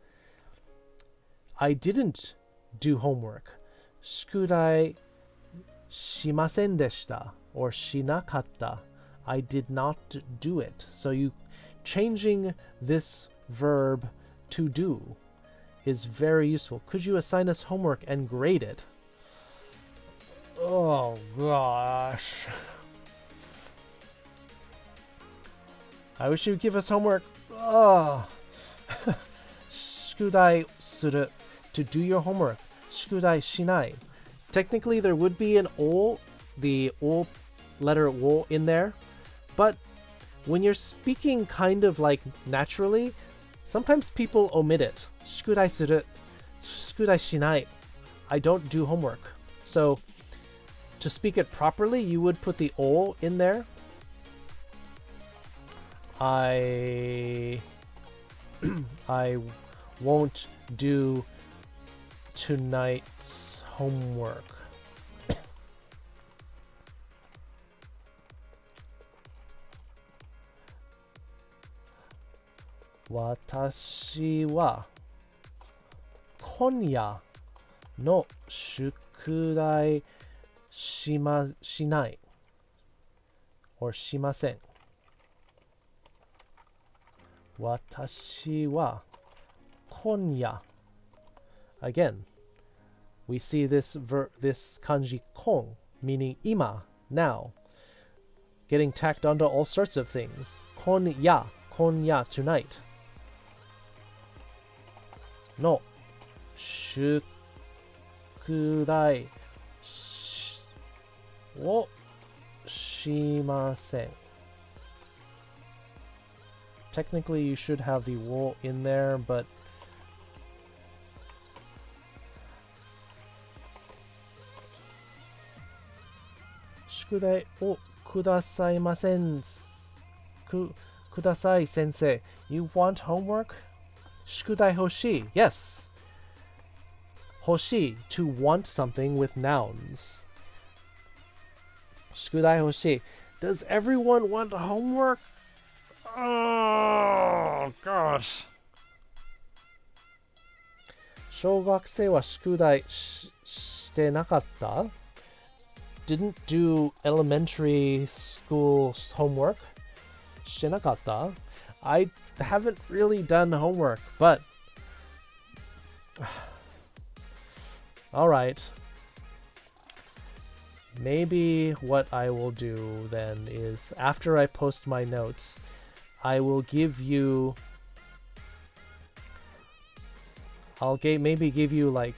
I didn't do homework. Shukudai shimasen deshita or shinakatta. I did not do it. So you changing this verb to do is very useful. Could you assign us homework and grade it? Oh gosh. I wish you'd give us homework. Oh. 宿題する to do your homework. 宿題しない Technically, there would be an o, the o letter o in there, but when you're speaking kind of like naturally, sometimes people omit it. 宿題する 宿題しない I don't do homework. So to speak it properly, you would put the o in there. I won't do tonight's homework. Watashi wa konya no shukudai shinai or shimasen. Watashi wa konya. Again, we see this kanji kon, meaning ima, now, getting tacked onto all sorts of things. Konya, tonight. No, shukudai wo shimasen. Technically, you should have the wo in there, but shukudai o kudasaimasen. Kudasai sensei. You want homework? Shukudai hoshi. Yes. Hoshi, to want something with nouns. Shukudai hoshi. Does everyone want homework? Oh, gosh. 小学生は宿題してなかった? Didn't do elementary school homework? してなかった? I haven't really done homework, but alright. Maybe what I will do then is, after I post my notes, I will give you... maybe give you like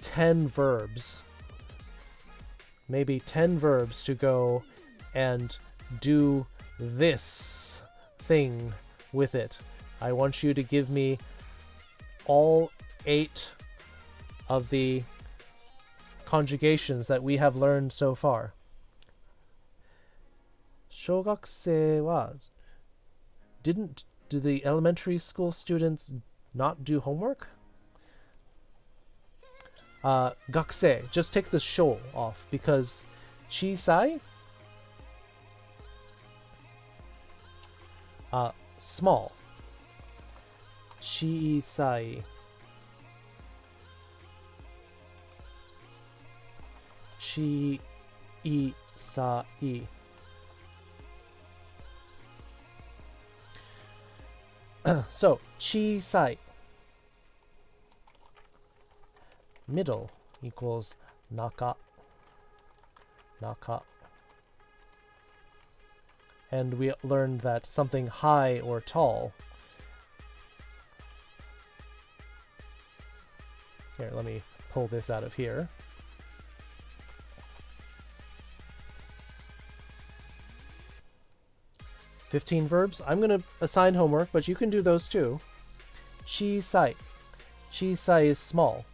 10 verbs. Maybe 10 verbs to go and do this thing with it. I want you to give me all 8 of the conjugations that we have learned so far. 小学生は do the elementary school students not do homework? 学生, just take the sho off because 小さい small. 小さい 小さい So, 小さい middle equals naka. And we learned that something high or tall. Here, let me pull this out of here. "15 verbs. I'm going to assign homework, but you can do those too. Chisai. Chisai is small.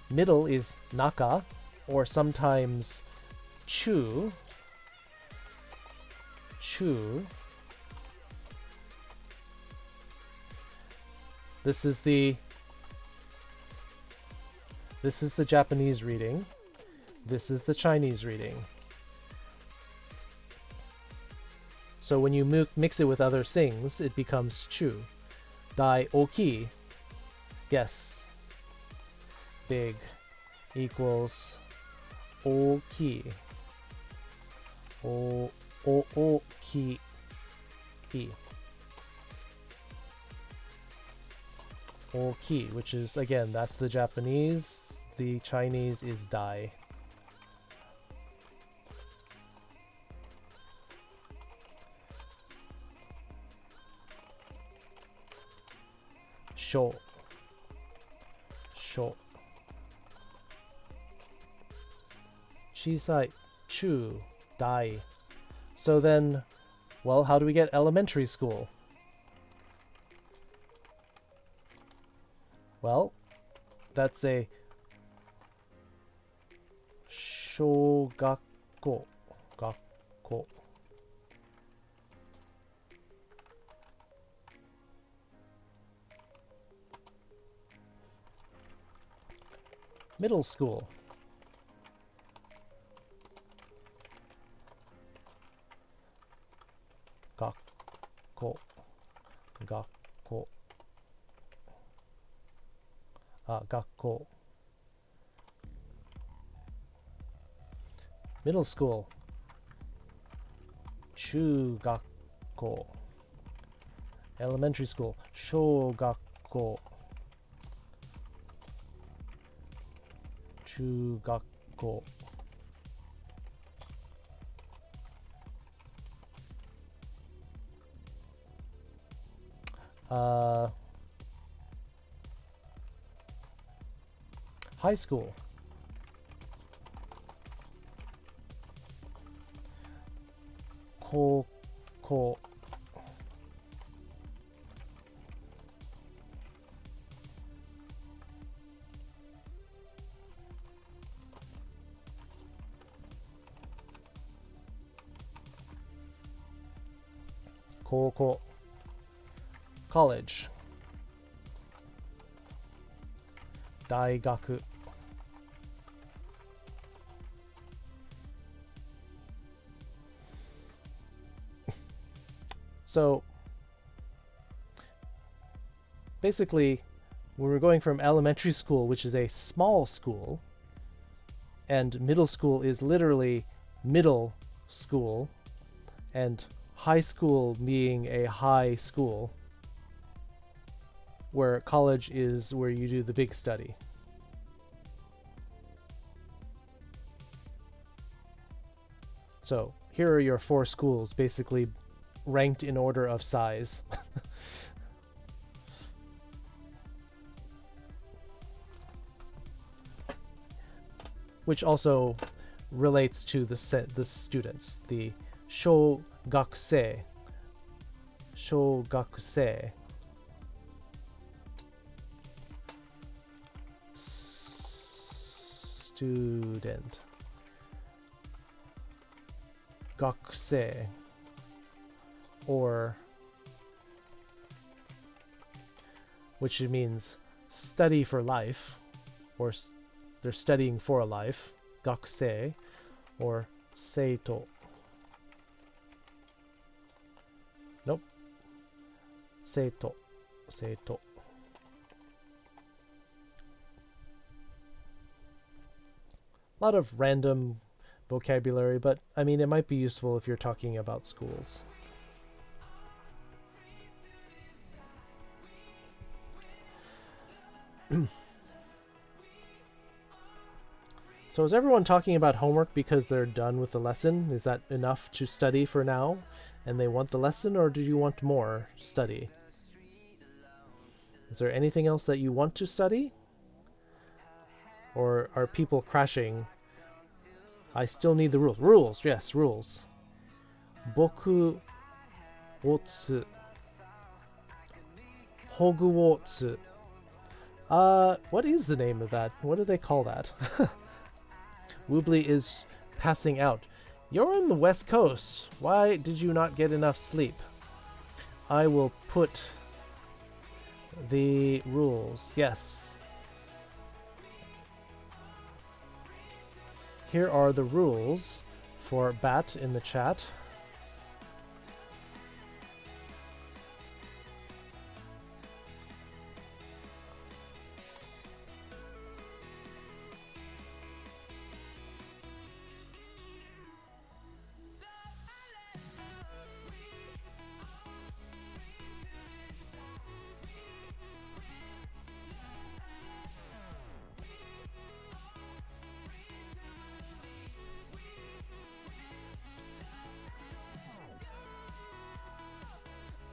Middle is naka, or sometimes chu. Chu. This is the Japanese reading. This is the Chinese reading. So when you mix it with other things, it becomes chu. Dai oki. Yes. Big equals oki. Oki. Oki, which is, again, that's the Japanese. The Chinese is dai. Sho. Sho. Chisai. Chu. Dai. So then, well, how do we get elementary school? Well, that's a shogakko. Gakko. Middle school. Gakko. Gakko. Gakko. Middle school. Chugakko. Elementary school. Shogakko. Chugakko. High school. Koko. Koko. College. Daigaku. So basically, when we're going from elementary school, which is a small school, and middle school is literally middle school, and high school being a high school, where college is where you do the big study. So here are your 4 schools, basically ranked in order of size. Which also relates to the students. The shogakusei. Shogakusei. Student. Gakusei. Or, which means study for life, or they're studying for a life, gakusei, or seito. Nope. Seito. Seito. A lot of random vocabulary, but I mean, it might be useful if you're talking about schools. So is everyone talking about homework because they're done with the lesson? Is that enough to study for now? And they want the lesson, or do you want more study? Is there anything else that you want to study? Or are people crashing? I still need the rules. Rules, yes, rules. Boku wo tsu. Hogwarts. What is the name of that? What do they call that? Woobly is passing out. You're on the West Coast. Why did you not get enough sleep? I will put the rules. Yes. Here are the rules for Bat in the chat.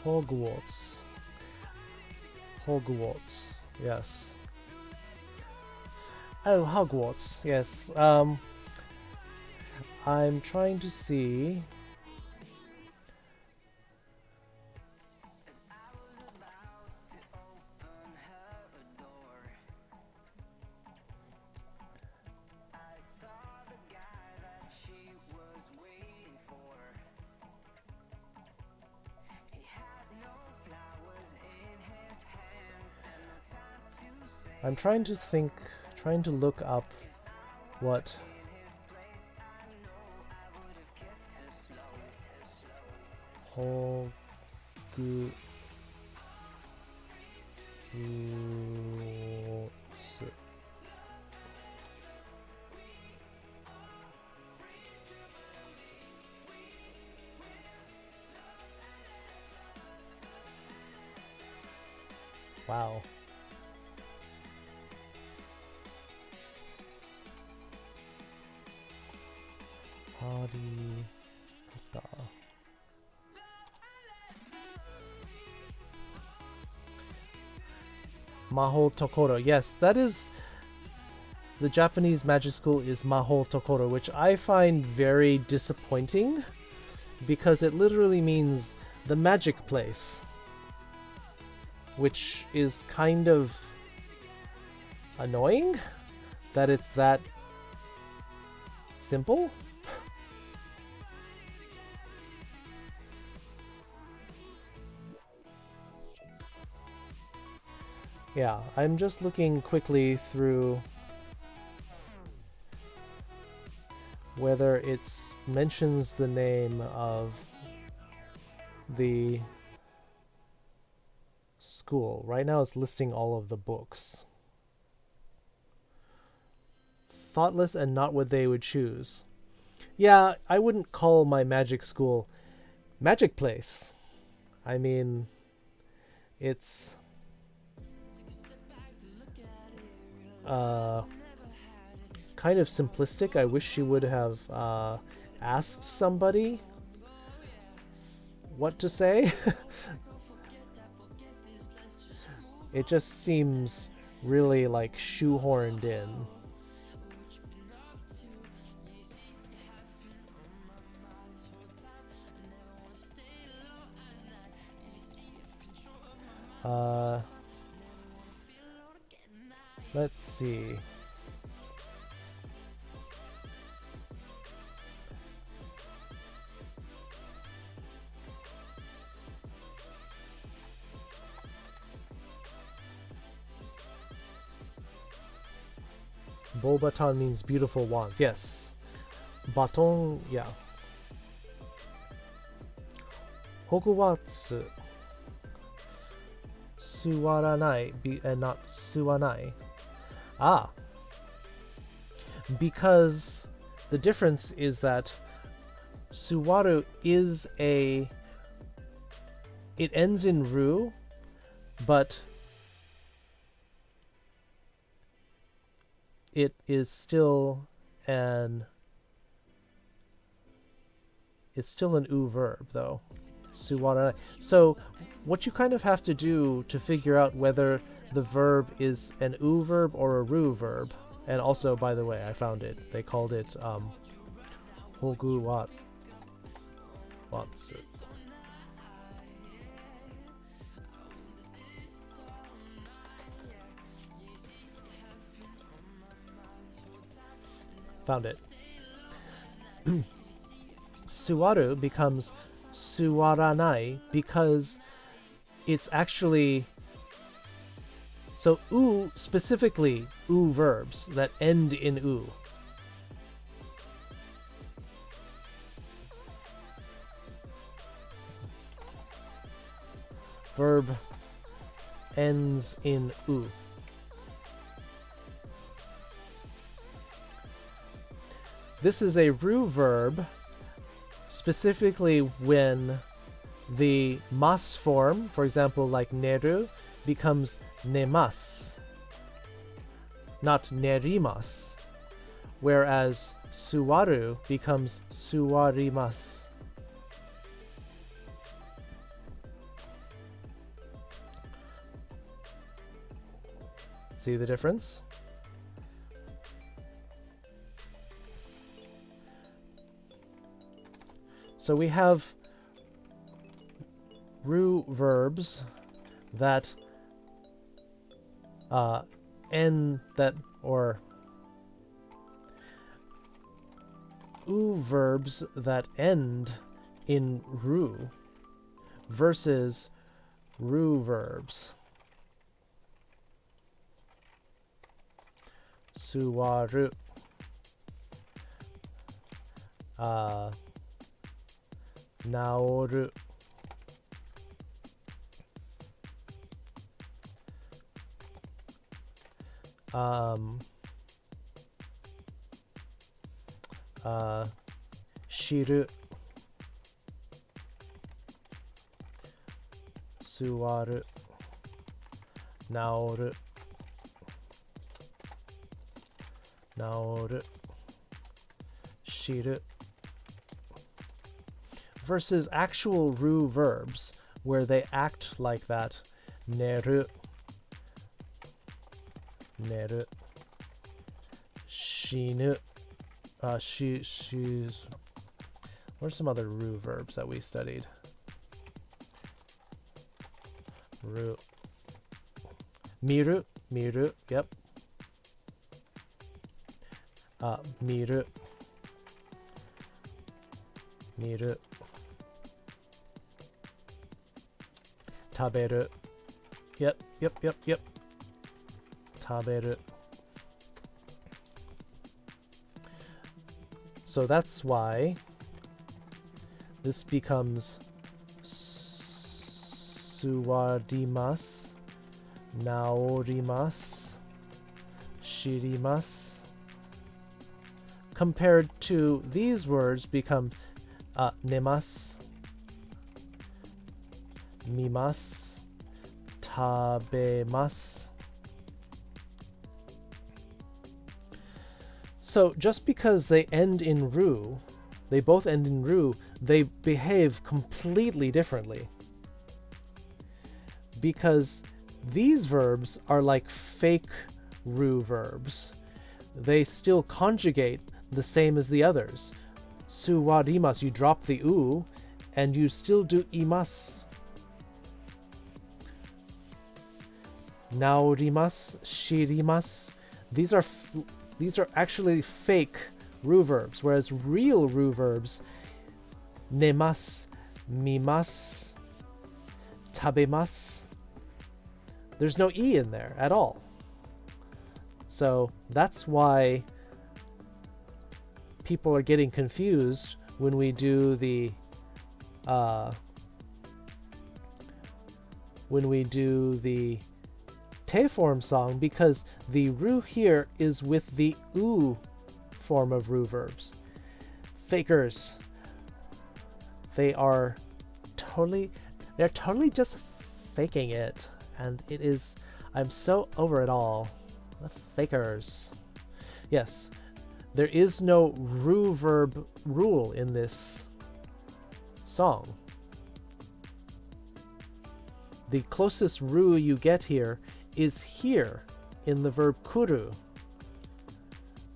Hogwarts. Hogwarts. Yes. Oh, Hogwarts. Yes. I'm trying to see. I'm trying to think, trying to look up what Hogwarts. Wow. Harry Potter. Mahou Tokoro. Yes, that is the Japanese magic school is Mahou Tokoro, which I find very disappointing because it literally means the magic place, which is kind of annoying that it's that simple. Yeah, I'm just looking quickly through whether it mentions the name of the school. Right now it's listing all of the books. Thoughtless and not what they would choose. Yeah, I wouldn't call my magic school Magic Place. I mean, it's kind of simplistic. I wish she would have asked somebody what to say. It just seems really like shoehorned in. Let's see. Bobaton means beautiful wands. Yes. Baton, yeah. Hogwarts. Suwaranai, and not suwanai. Ah. Because the difference is that suwaru is a... It ends in ru, but it is still an... It's still an u verb, though. Suwaranai. So what you kind of have to do to figure out whether the verb is an u verb or a ru verb, and also, by the way, I found it. They called it Hogwarts. Found it. Suwaru becomes suwaranai because it's actually... So u, specifically u verbs that end in u. Verb ends in u. This is a ru verb specifically when the mas form, for example, like neru, becomes nemas, not nerimas, whereas suwaru becomes suwarimas. See the difference? So we have ru verbs that end that or u verbs that end in ru versus ru verbs. Suwaru. Naoru. Shiru. Suwaru. Naoru. Naoru. Shiru. Versus actual ru verbs where they act like that. Neru. Neru. Shinu. She's. What are some other ru verbs that we studied? Ru. Miru. Miru. Yep. Miru. Miru. Taberu. Yep. Taberu. So that's why this becomes suwarimasu, naorimasu, shirimasu. Compared to these words become nemasu, mimasu, tabemasu. So just because they end in ru, they both end in ru, they behave completely differently. Because these verbs are like fake ru verbs. They still conjugate the same as the others. Suwarimasu, you drop the u, and you still do imasu. Naorimasu, shirimasu. These are actually fake ru verbs, whereas real ru verbs, nemasu, mimasu, tabemasu, there's no e in there at all. So that's why people are getting confused when we do the te form song, because the ru here is with the u form of ru verbs. Fakers. They're totally just faking it, and it is, I'm so over it all. The fakers. Yes, there is no ru verb rule in this song. The closest ru you get here is here in the verb kuru,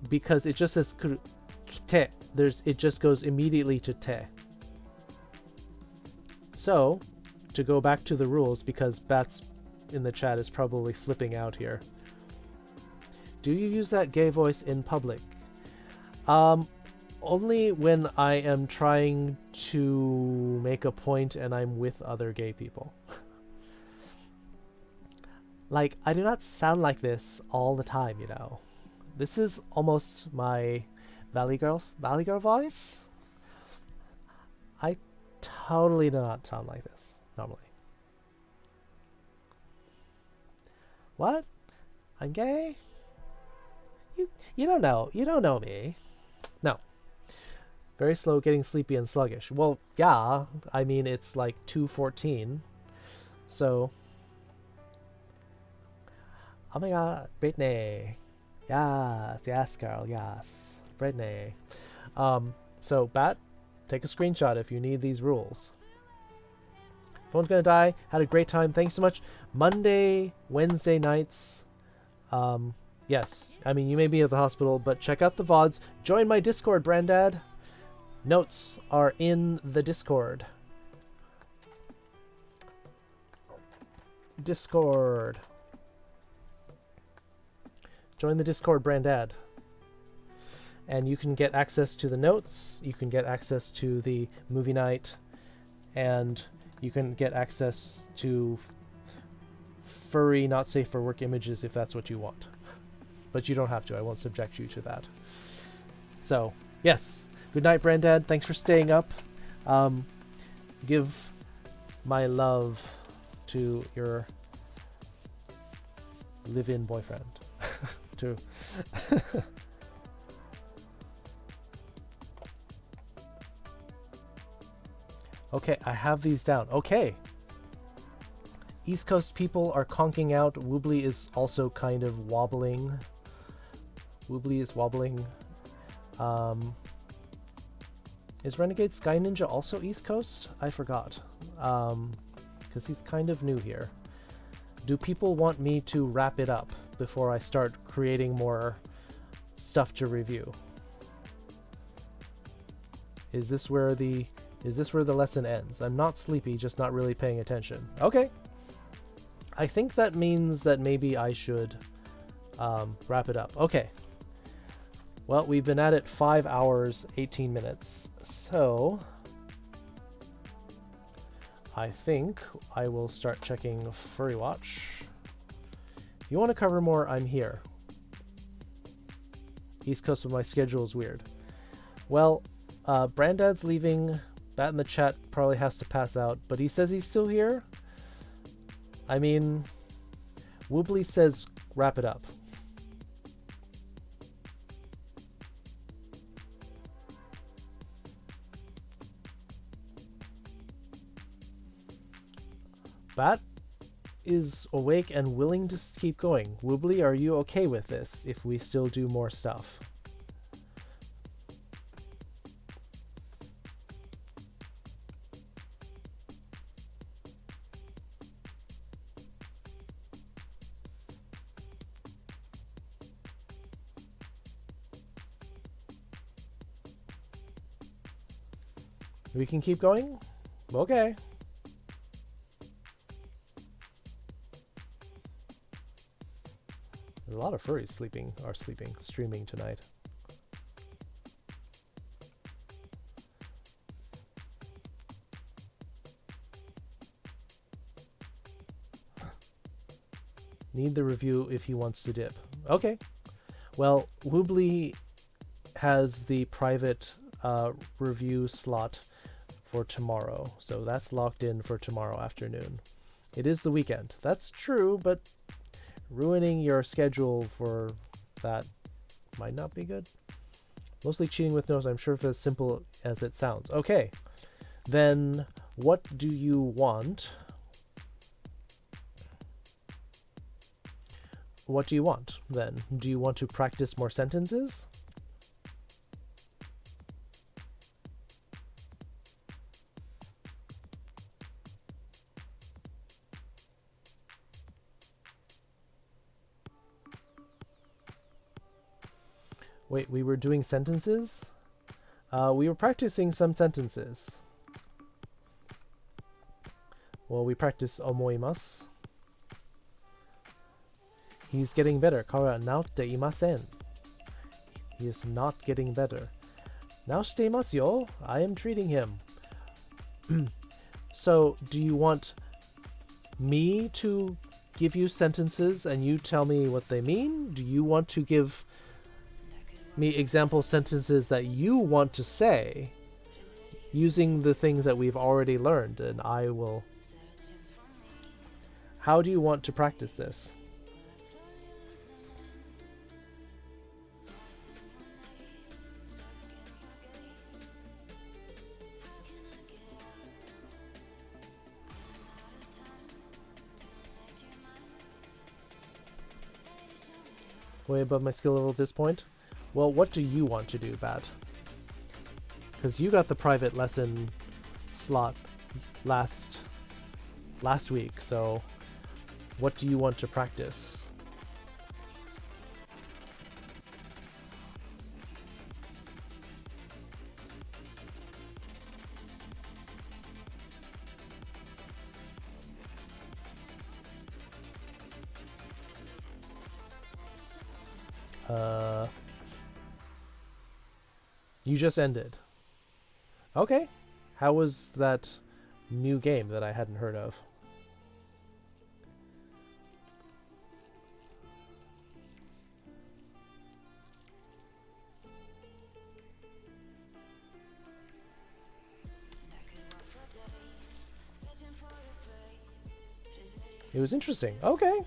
because it just says kuru, kite. It just goes immediately to te. So, to go back to the rules, because Bats in the chat is probably flipping out here. Do you use that gay voice in public? Only when I am trying to make a point and I'm with other gay people. Like, I do not sound like this all the time, you know. This is almost my Valley Girl voice. I totally do not sound like this normally. What? I'm gay? You don't know. You don't know me. No. Very slow, getting sleepy and sluggish. Well, yeah. I mean, it's like 2:14. So... Oh my god, Brittany. Yes, girl, yes. Brittany. So, Bat, take a screenshot if you need these rules. Phone's gonna die. Had a great time. Thanks so much. Monday, Wednesday nights, Yes, I mean, you may be at the hospital, but check out the VODs. Join my Discord, Brandad. Notes are in the Discord. Discord. Join the Discord, Brandad. And you can get access to the notes, you can get access to the movie night, and you can get access to furry, not safe for work images if that's what you want. But you don't have to, I won't subject you to that. So, yes. Good night, Brandad. Thanks for staying up. Give my love to your live-in boyfriend. to Okay, I have these down. Okay. East Coast people are conking out. Woobly is also kind of wobbling. Woobly is wobbling. Is Renegade Sky Ninja also East Coast? I forgot. Because he's kind of new here. Do people want me to wrap it up before I start creating more stuff to review? Is this where the lesson ends? I'm not sleepy, just not really paying attention. Okay. I think that means that maybe I should wrap it up. Okay. Well, we've been at it 5 hours, 18 minutes. So I think I will start checking Furry Watch. If you want to cover more, I'm here. East Coast of my schedule is weird. Well, Brandad's leaving. Bat in the chat probably has to pass out, but he says he's still here. I mean, Woobly says wrap it up. Bat is awake and willing to keep going. Woobly, are you okay with this if we still do more stuff? We can keep going? Okay. There's a lot of furries streaming tonight. Need the review if he wants to dip. Okay. Well, Woobly has the private review slot for tomorrow, so that's locked in for tomorrow afternoon. It is the weekend. That's true, but ruining your schedule for that might not be good. Mostly cheating with notes, I'm sure if it's as simple as it sounds. Okay, then what do you want? What do you want, then? Do you want to practice more sentences? Wait, we were doing sentences? We were practicing some sentences. Well, we practice omoimasu. He's getting better. Kara naotte imasen. He is not getting better. Naoshite imasu yo. I am treating him. So, do you want me to give you sentences and you tell me what they mean? Do you want to give me example sentences that you want to say using the things that we've already learned, and I will... How do you want to practice this? Way above my skill level at this point? Well, what do you want to do, Bat? Because you got the private lesson slot last week, so what do you want to practice? Uh, you just ended. Okay. How was that new game that I hadn't heard of? It was interesting. Okay.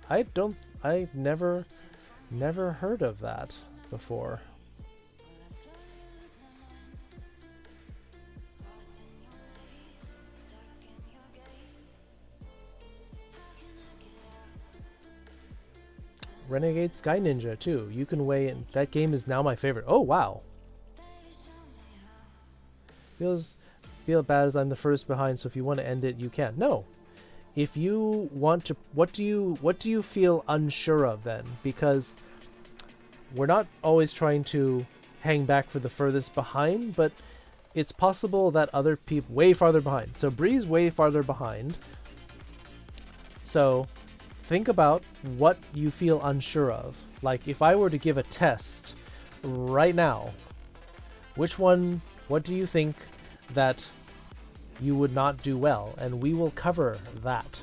I've never heard of that before. Renegade Sky Ninja too. You can weigh in. That game is now my favorite. Oh wow. Feel bad as I'm the first behind, so if you want to end it, you can. No. If you want to, what do you feel unsure of then? Because we're not always trying to hang back for the furthest behind, but it's possible that other people way farther behind. So Bree's way farther behind. So think about what you feel unsure of. Like if I were to give a test right now, what do you think that you would not do well? And we will cover that.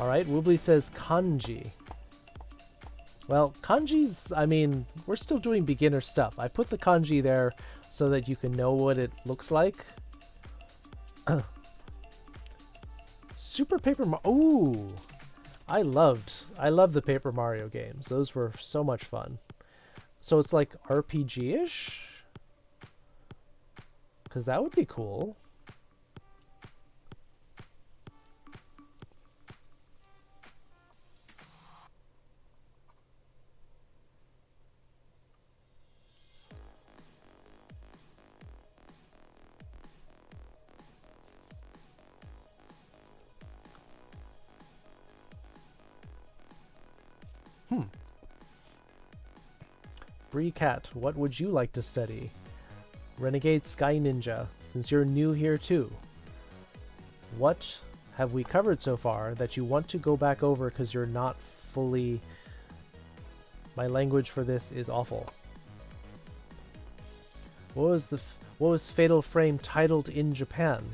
Alright, Woobly says kanji. Well, kanji's, I mean, we're still doing beginner stuff. I put the kanji there so that you can know what it looks like. Super Paper Mario. Ooh! I loved the Paper Mario games. Those were so much fun. So it's like RPG-ish? Because that would be cool. Bree Cat, what would you like to study? Renegade Sky Ninja, since you're new here too. What have we covered so far that you want to go back over because you're not fully... My language for this is awful. What was Fatal Frame titled in Japan?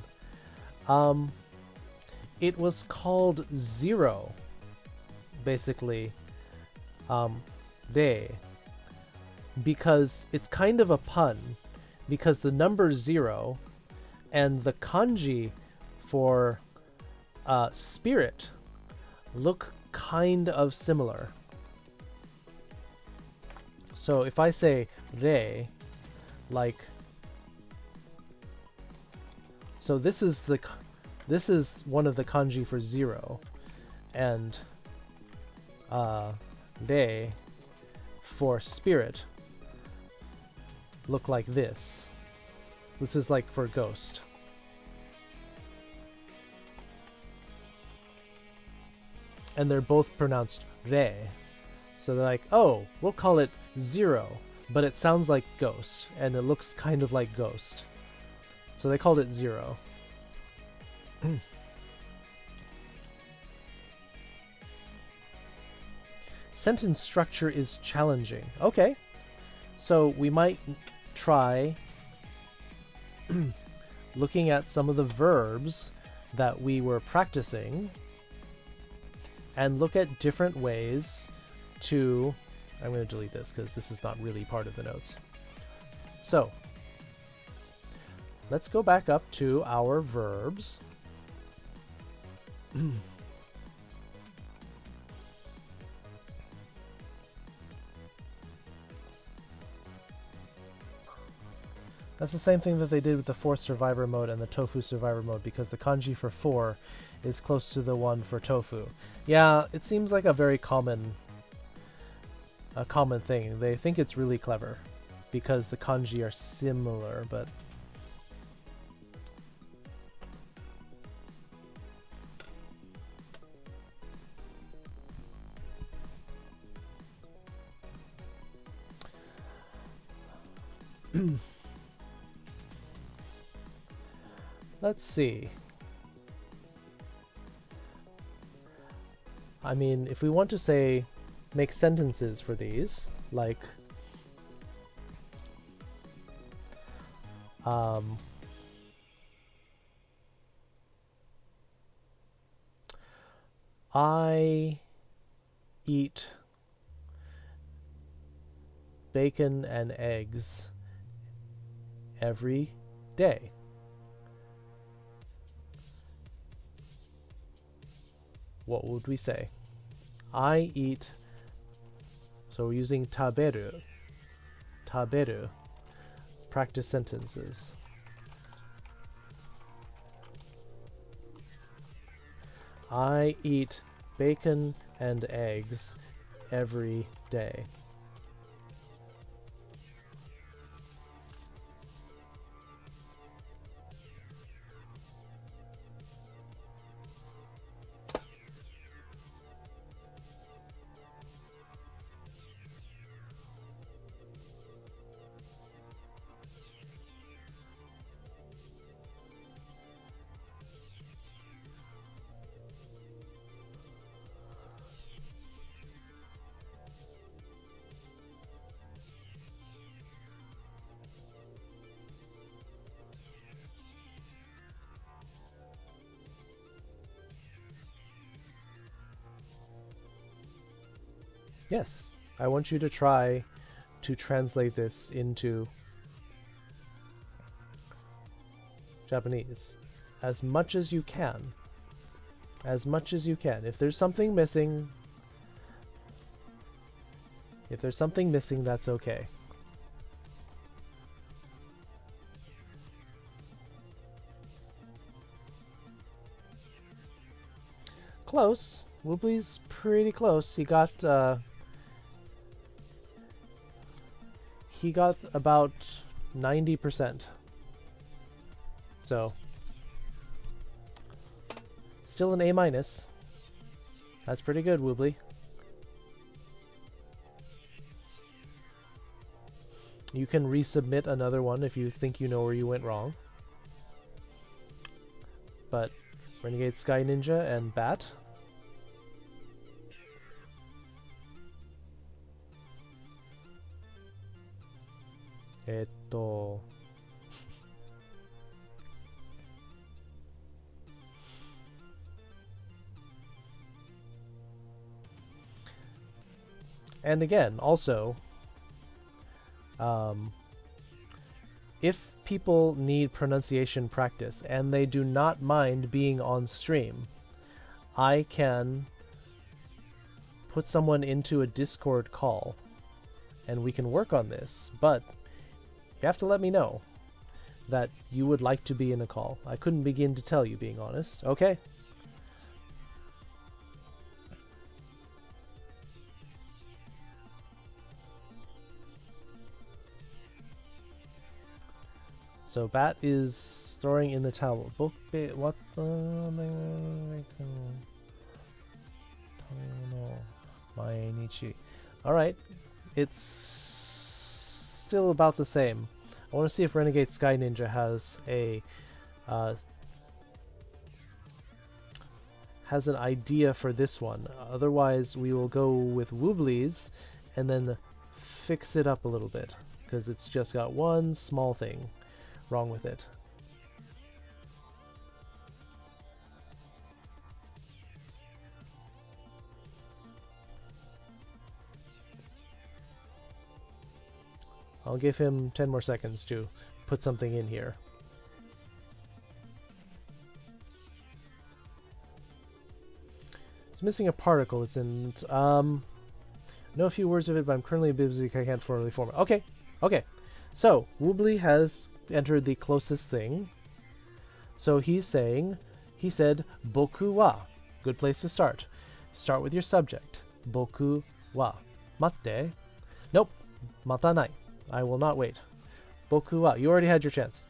It was called Zero, basically. Because it's kind of a pun, because the number 0 and the kanji for spirit look kind of similar. So if I say re, like, so this is one of the kanji for 0, and re for spirit look like this. This is like for ghost. And they're both pronounced re. So they're like, oh, we'll call it 0, but it sounds like ghost, and it looks kind of like ghost. So they called it 0. Sentence structure is challenging. Okay. So we might try looking at some of the verbs that we were practicing and look at different ways to... I'm going to delete this because this is not really part of the notes. So let's go back up to our verbs. That's the same thing that they did with the 4th survivor mode and the tofu survivor mode, because the kanji for 4 is close to the one for tofu. Yeah, it seems like a very common thing. They think it's really clever because the kanji are similar, but Let's see. I mean, if we want to say, make sentences for these, like, I eat bacon and eggs every day. What would we say? I eat, so we're using taberu. Taberu. Practice sentences. I eat bacon and eggs every day. Yes, I want you to try to translate this into Japanese as much as you can. As much as you can. If there's something missing, that's okay. Close. Woobly's pretty close. He got about 90%. So still an A-. That's pretty good, Woobly. You can resubmit another one if you think you know where you went wrong. But Renegade Sky Ninja and Bat. And again, also, if people need pronunciation practice and they do not mind being on stream, I can put someone into a Discord call and we can work on this, but you have to let me know that you would like to be in a call. I couldn't begin to tell you, being honest. Okay? So Bat is throwing in the towel. What? Alright. It's still about the same. I want to see if Renegade Sky Ninja has an idea for this one. Otherwise, we will go with Woobly's and then fix it up a little bit, because it's just got one small thing wrong with it. I'll give him 10 more seconds to put something in here. It's missing a particle. It's in... know a few words of it, but I'm currently busy. I can't formally form it. Okay. Okay. So, Woobly has entered the closest thing. So he's saying... He said, Boku wa. Good place to start. Start with your subject. Boku wa. Matte. Nope. Matanai. I will not wait. Boku wa. You already had your chance.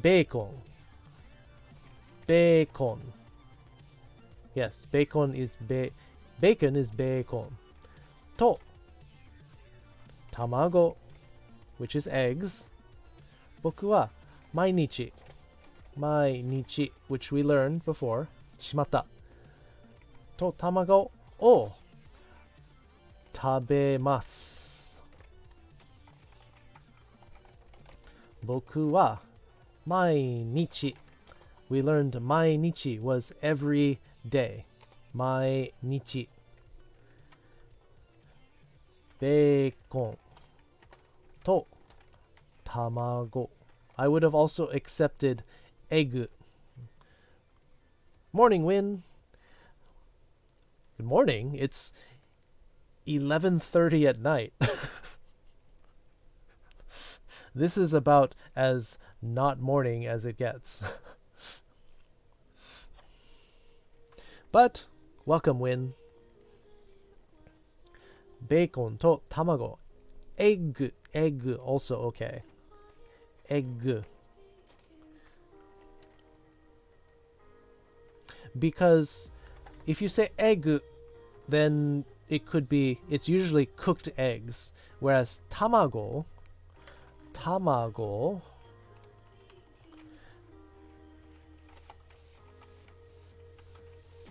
Bacon. Bacon. Yes, bacon is bacon is bacon. To. Tamago, which is eggs. Boku wa mainichi. 毎日, which we learned before, しまった, と卵を食べます。僕は毎日. We learned 毎日 was every day. 毎日. ベーコンと卵. I would have also accepted egg. Morning, Win. Good morning. It's 11:30 at night. This is about as not morning as it gets. But welcome, Win. Bacon to tamago. Egg also okay. Egg. Because if you say egg, then it's usually cooked eggs, whereas tamago,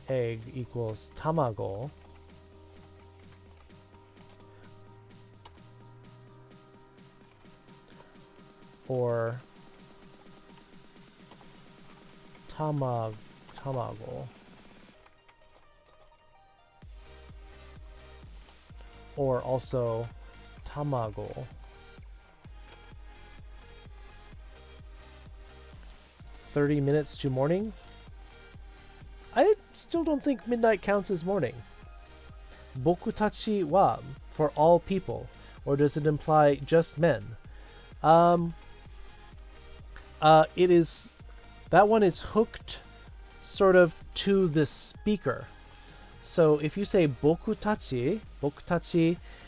egg equals tamago. Or tamago. Or also tamago. "30 minutes to morning?" I still don't think midnight counts as morning. Bokutachi wa for all people, or does it imply just men? It is, that one is hooked sort of to the speaker. So if you say bokutachi,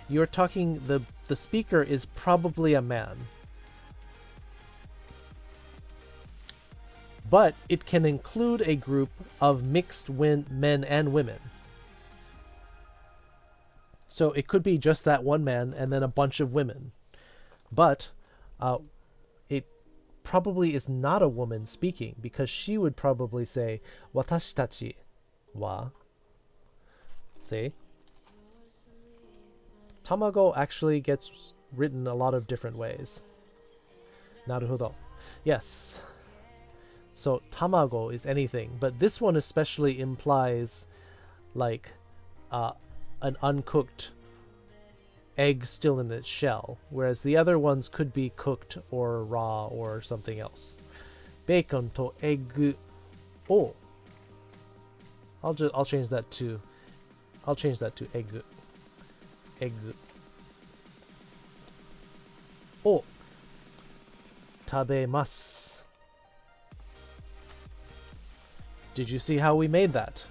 you're talking, the speaker is probably a man. But it can include a group of mixed men and women. So it could be just that one man and then a bunch of women. But it probably is not a woman speaking, because she would probably say "watashi wa." See? Tamago actually gets written a lot of different ways. Naruhodo. Yes. So tamago is anything, but this one especially implies like an uncooked egg still in its shell, whereas the other ones could be cooked or raw or something else. Bacon to egg o. I'll change that to egg. Egg o tabemasu. Did you see how we made that?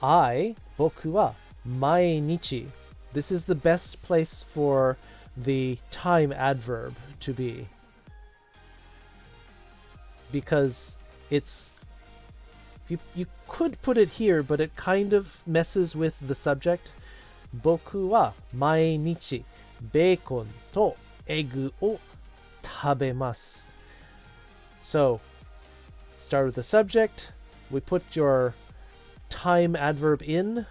Boku wa mainichi. This is the best place for the time adverb to be, because it's, you could put it here, but it kind of messes with the subject. Boku wa mainichi bacon to egg o tabemasu. So start with the subject, we put your time adverb in,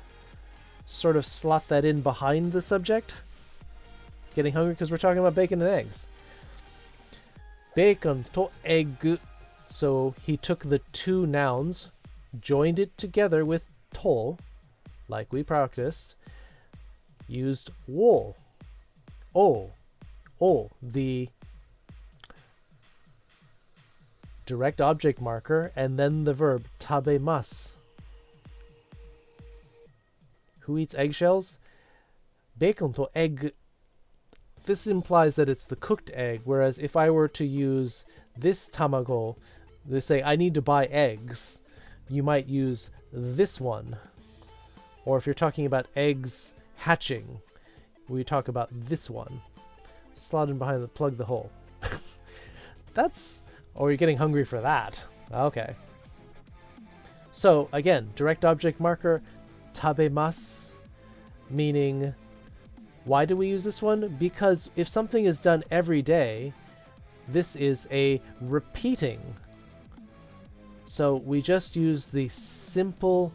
sort of slot that in behind the subject. Getting hungry because we're talking about bacon and eggs. Bacon to egg. So he took the two nouns, joined it together with to, like we practiced, used wo, the direct object marker, and then the verb tabemasu. Who eats eggshells? Bacon to egg. This implies that it's the cooked egg, whereas if I were to use this tamago, they say I need to buy eggs, you might use this one. Or if you're talking about eggs hatching, we talk about this one. Slot in behind the, plug the hole. That's, or you're getting hungry for that. Okay. So again, direct object marker, tabemasu, meaning, why do we use this one? Because if something is done every day, this is a repeating So we just use the simple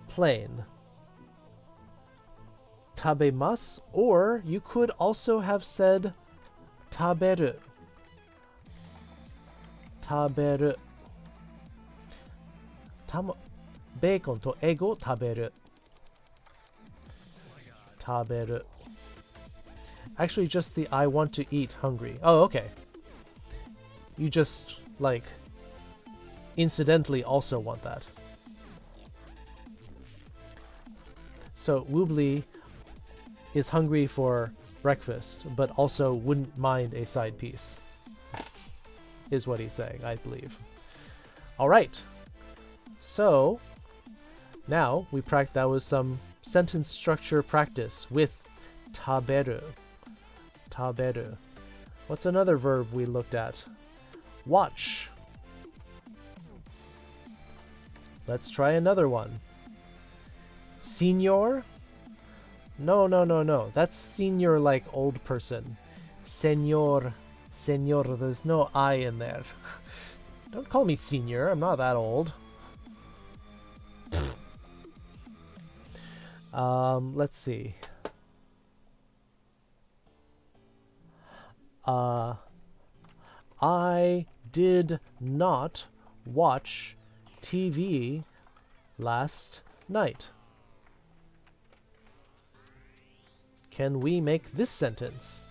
plain tabemasu, or you could also have said taberu. Taberu. Bacon to egg o taberu. Taberu. Actually, just the I want to eat hungry. Oh, okay. You just, like, incidentally also want that. So, Woobly is hungry for breakfast, but also wouldn't mind a side piece. Is what he's saying, I believe. Alright. So, now we that was some sentence structure practice with taberu. Taberu. What's another verb we looked at? Watch. Let's try another one. Senior? No. That's senior like old person. Senor. Senor, there's no I in there. Don't call me senior, I'm not that old. Let's see. I did not watch TV last night. Can we make this sentence?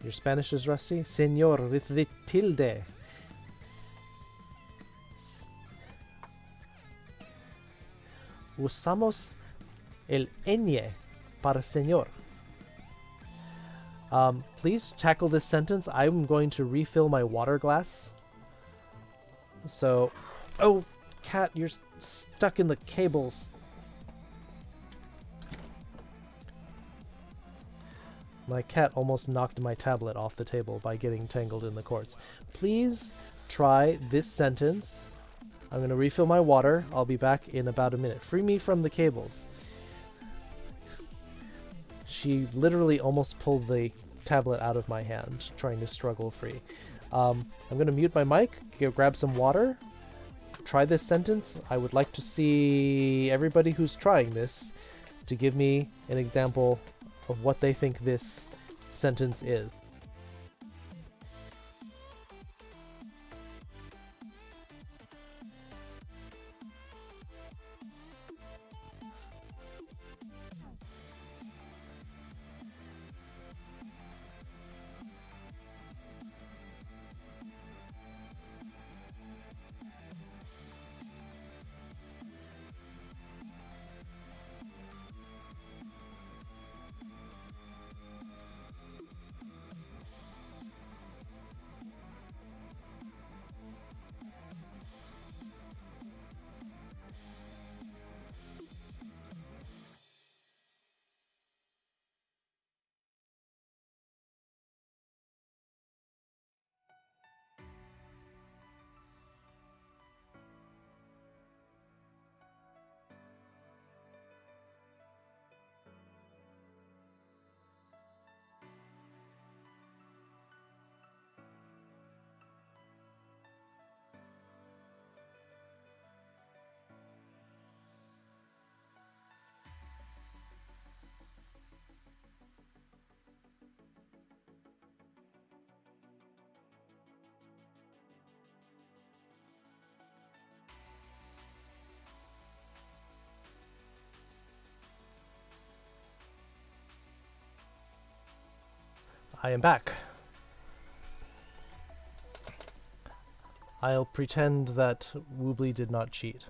Your Spanish is rusty? Señor with the tilde. Usamos el ñ para señor. Please tackle this sentence. I'm going to refill my water glass. So, oh, cat, you're stuck in the cables. My cat almost knocked my tablet off the table by getting tangled in the cords. Please try this sentence. I'm going to refill my water. I'll be back in about a minute. Free me from the cables. She literally almost pulled the tablet out of my hand, trying to struggle free. I'm going to mute my mic, go grab some water, try this sentence. I would like to see everybody who's trying this to give me an example of what they think this sentence is. I am back. I'll pretend that Woobly did not cheat.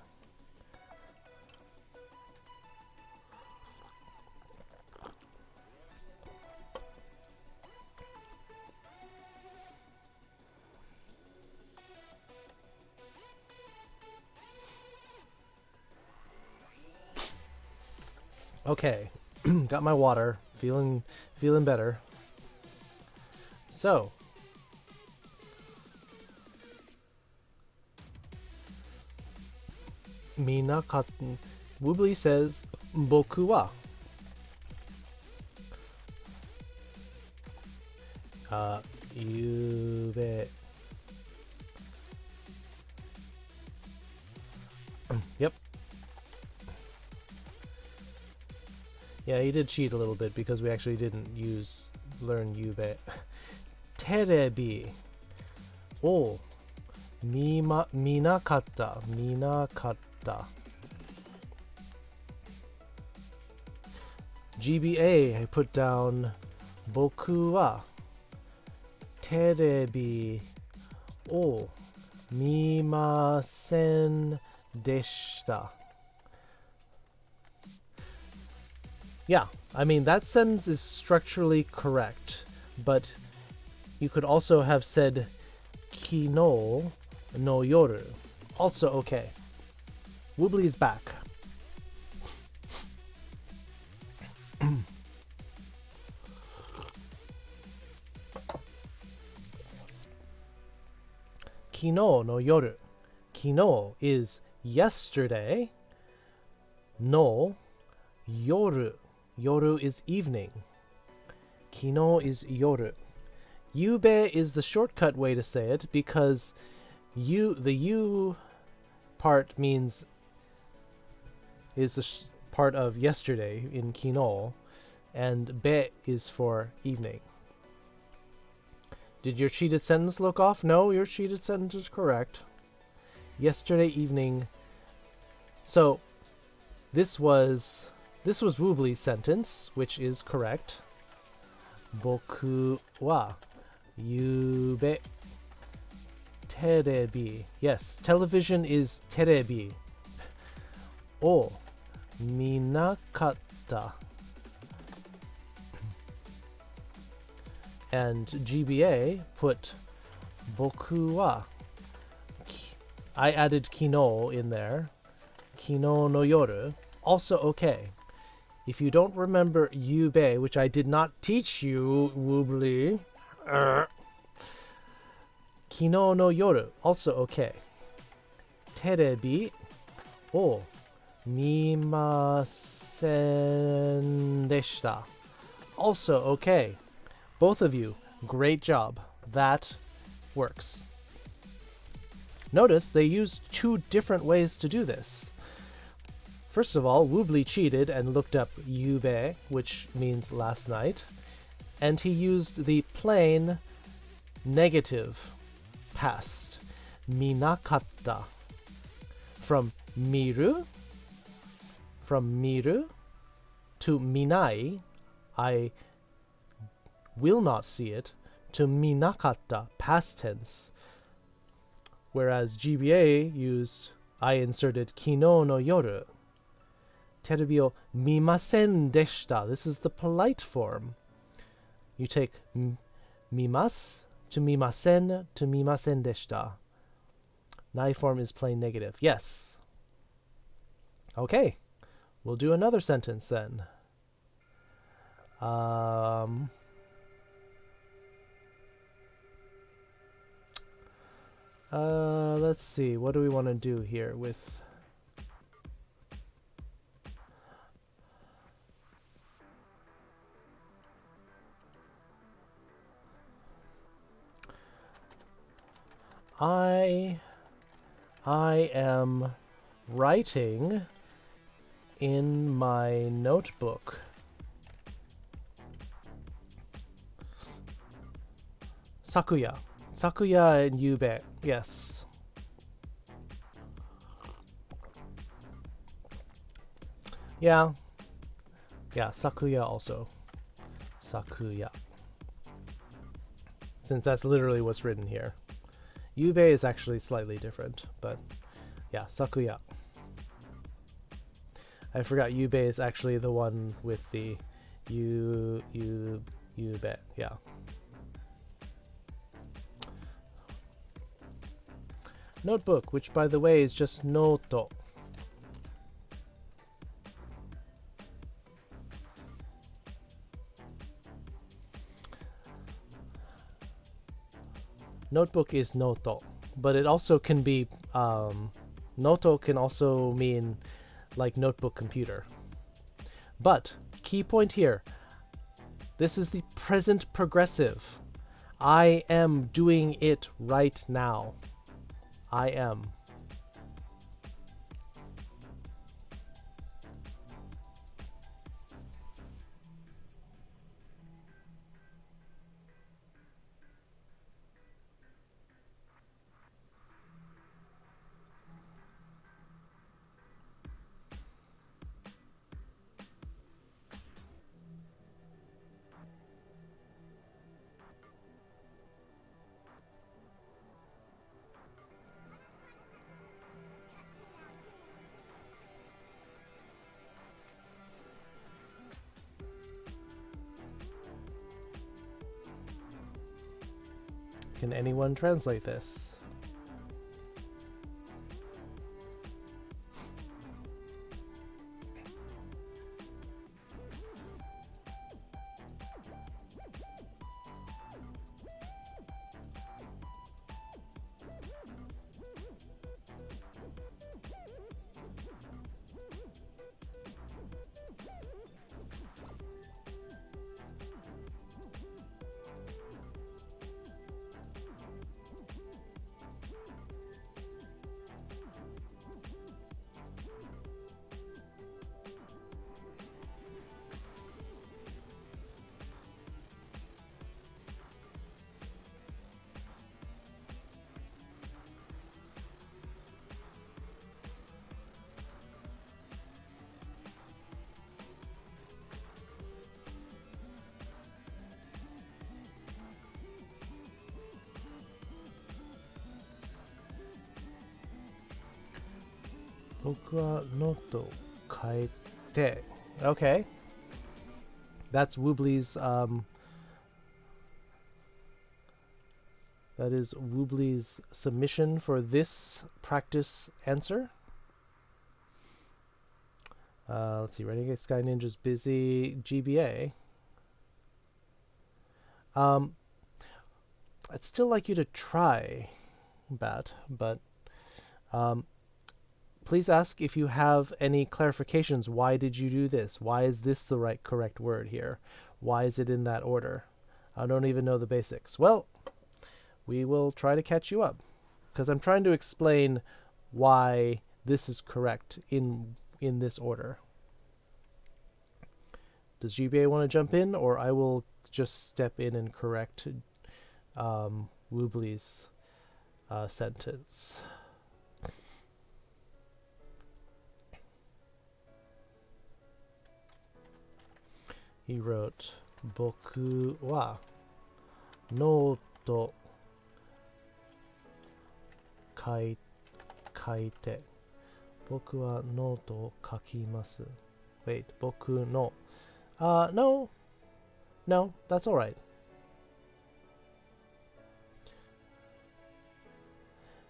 Okay, got my water, feeling better. So, Mina Woobly says, Boku wa. Yube. Yep. Yeah, he did cheat a little bit because we actually didn't learn Yube. Terebi. Oh. Minakatta. Minakatta. GBA, I put down boku wa terebi o mimasen deshita. Yeah, I mean, that sentence is structurally correct, but you could also have said kino no yoru. Also okay. Woobly's back. Kino no yoru. Kino is yesterday. No yoru. Yoru is evening. Kino is yoru. Yube is the shortcut way to say it because the U part is the part of yesterday in kino, and be is for evening. Did your cheated sentence look off? No, your cheated sentence is correct. Yesterday evening. So this was Woobly's sentence, which is correct. Boku wa yube terebi. Yes, television is terebi. O minakatta. And GBA put boku wa. I added kino in there. Kino no yoru. Also okay. If you don't remember yube, which I did not teach you, Woobly. Kino no yoru. Also okay. Terebi o mimasen deshita. Also okay. Both of you, great job. That works. Notice they used two different ways to do this. First of all, Woobly cheated and looked up yube, which means last night, and he used the plain negative past, minakatta. From miru to minai, I will not see it, to minakatta, past tense. Whereas GBA I inserted kino no yoru. Terebi o mimasen deshita. This is the polite form. You take mimas to mimasen deshita. Nai form is plain negative. Yes. Okay. We'll do another sentence then. Let's see. What do we want to do here with... I am writing in my notebook. Sakuya. Sakuya and Yube. Yes. Yeah. Yeah, Sakuya also. Sakuya. Since that's literally what's written here. Yube is actually slightly different, but yeah, Sakuya. I forgot Yube is actually the one with the Yube. Yeah. Notebook, which by the way is just noto. Notebook is noto, but it also can be noto can also mean like notebook computer. But key point here, this is the present progressive. I am doing it right now. I am. Can anyone translate this? Okay. That's Woobly's that is Woobly's submission for this practice answer. Let's see, Renegade Sky Ninja's busy. GBA. I'd still like you to try that, but please ask if you have any clarifications. Why did you do this? Why is this the correct word here? Why is it in that order? I don't even know the basics. Well, we will try to catch you up, because I'm trying to explain why this is correct in this order. Does GBA want to jump in, or I will just step in and correct Woobly's sentence? He wrote, Boku wa note kaite. Boku wa note kakimasu. Wait, boku no. No. No, that's alright.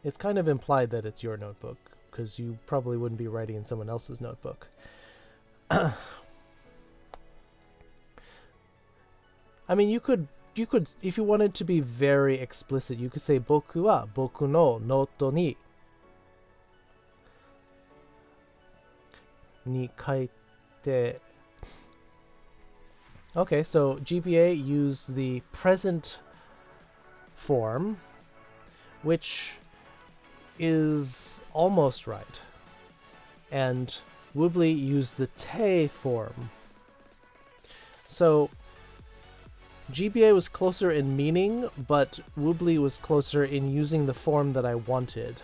It's kind of implied that it's your notebook, because you probably wouldn't be writing in someone else's notebook. I mean, you could, if you wanted to be very explicit, you could say boku wa boku no noto ni kaite. Okay, so GBA used the present form, which is almost right, and Woobly used the te form. So GBA was closer in meaning, but Woobly was closer in using the form that I wanted.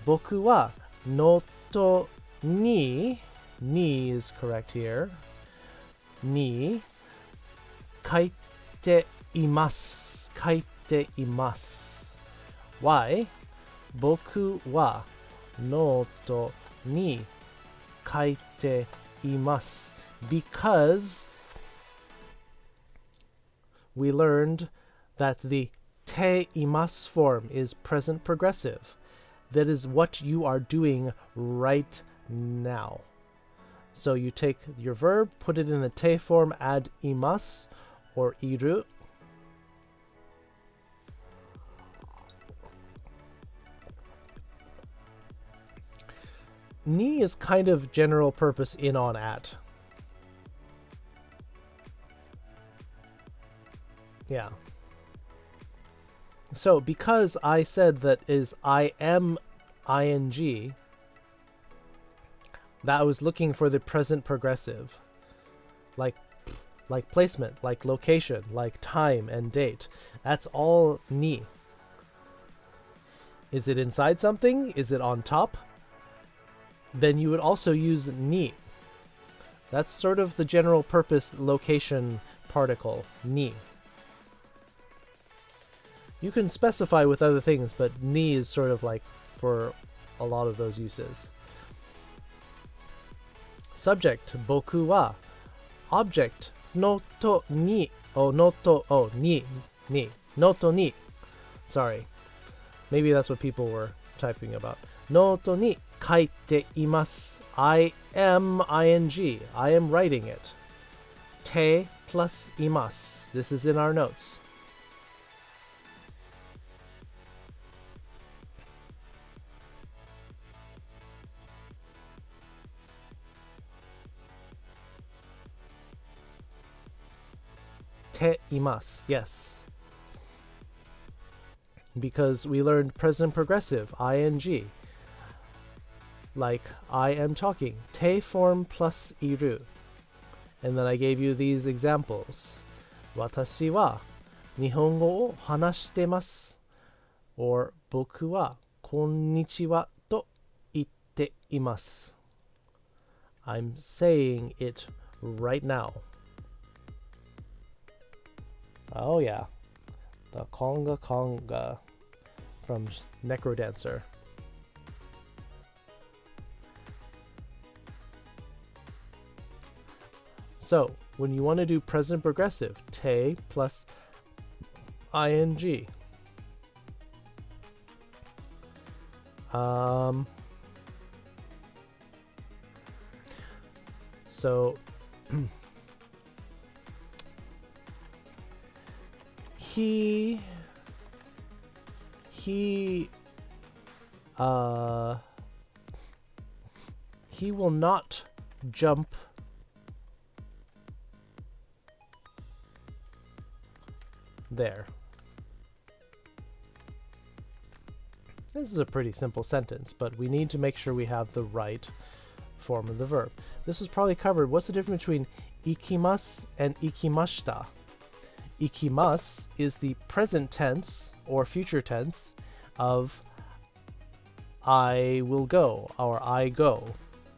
Boku wa noto ni is correct here. Ni kaite imasu. Why? Boku wa noto ni kaite imasu. Because we learned that the te imasu form is present progressive. That is what you are doing right now. So you take your verb, put it in the te form, add imasu or iru. Ni is kind of general purpose in, on, at. Yeah. So because I said that is I am ing, that I was looking for the present progressive. Like placement, like location, like time and date. That's all ni. Is it inside something? Is it on top? Then you would also use ni. That's sort of the general purpose location particle, ni. You can specify with other things, but ni is sort of like for a lot of those uses. Subject, boku wa. Object, no to ni. No to ni. Sorry. Maybe that's what people were typing about. No to ni kaite imasu. I am ing. I am writing it. Te plus imasu. This is in our notes. Te imasu. Yes. Because we learned present progressive, ing. Like, I am talking. Te form plus iru. And then I gave you these examples. Watashi wa nihongo o hanashite masu. Or boku wa konnichiwa to itte imasu. I'm saying it right now. Oh yeah. The conga conga from Necrodancer. So, when you want to do present progressive, te plus ing. So he will not jump there. This is a pretty simple sentence, but we need to make sure we have the right form of the verb. This was probably covered. What's the difference between ikimasu and ikimashita? Ikimasu is the present tense or future tense of I will go or I go,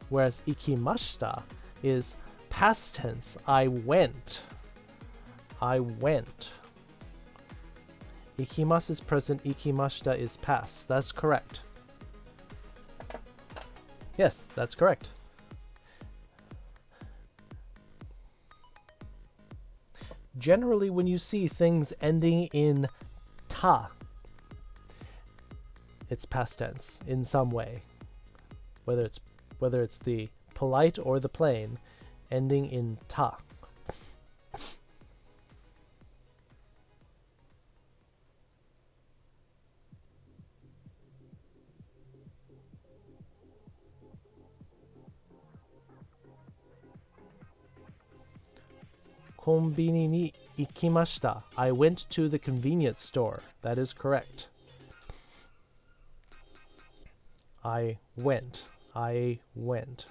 whereas ikimashita is past tense. I went. I went. Ikimasu is present, ikimashita is past. That's correct. Yes, that's correct. Generally, when you see things ending in ta, it's past tense in some way. Whether it's the polite or the plain, ending in ta. Konbini ni ikimashita. I went to the convenience store. That is correct. I went. I went.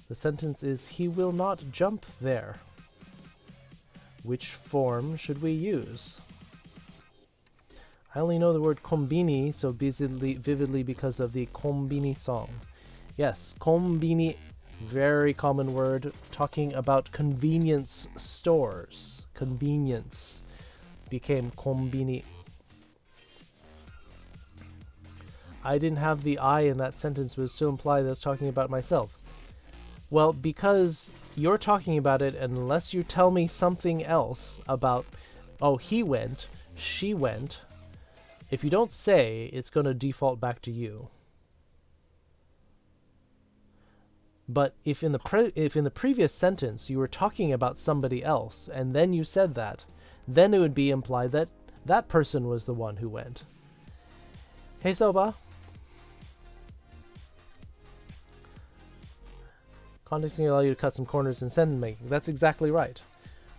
The sentence is, he will not jump there. Which form should we use? I only know the word kombini so vividly because of the kombini song. Yes, kombini, very common word, talking about convenience stores. Convenience became kombini. I didn't have the I in that sentence, but it still implied that I was talking about myself. Well, because you're talking about it, unless you tell me something else about, oh, he went, she went, if you don't say, it's going to default back to you. But if in the previous sentence you were talking about somebody else, and then you said that, then it would be implied that that person was the one who went. Hey, Soba. Context can allow you to cut some corners in sentence making. That's exactly right.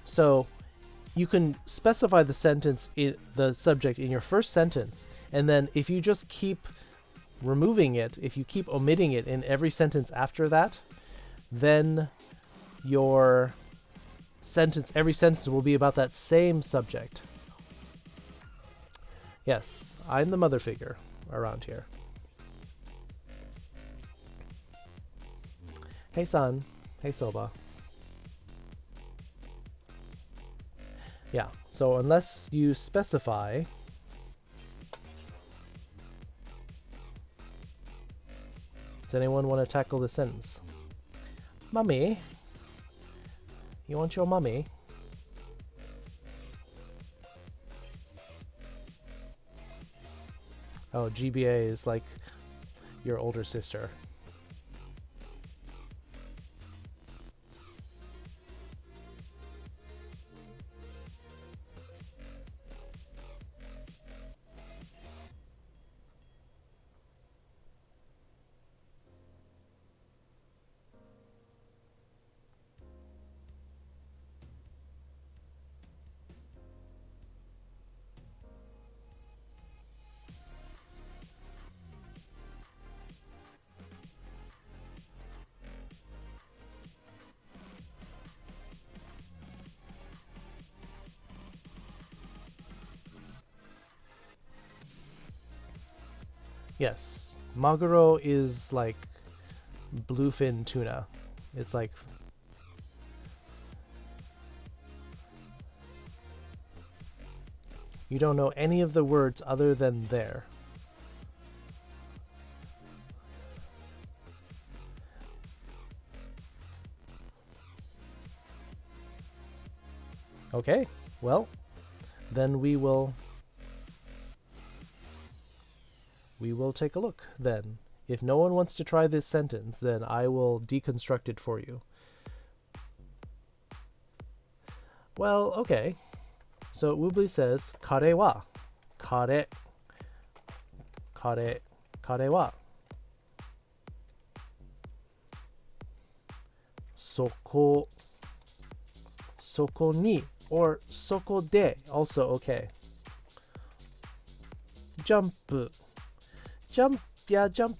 So you can specify the sentence, the subject in your first sentence, and then if you just keep removing it, if you keep omitting it in every sentence after that, then your sentence, every sentence will be about that same subject. Yes, I'm the mother figure around here. Hey, son. Hey, Soba. Yeah, so unless you specify, does anyone want to tackle the sentence? Mummy? You want your mummy? Oh, GBA is like your older sister. Yes, maguro is like bluefin tuna. It's like you don't know any of the words other than there. Okay, well, then we will take a look then. If no one wants to try this sentence, then I will deconstruct it for you. Well, okay. So Woobly says, kare wa. Kare. Kare. Kare wa. Soko. Soko ni. Or soko de. Also okay. Jump. Jump. Yeah, jump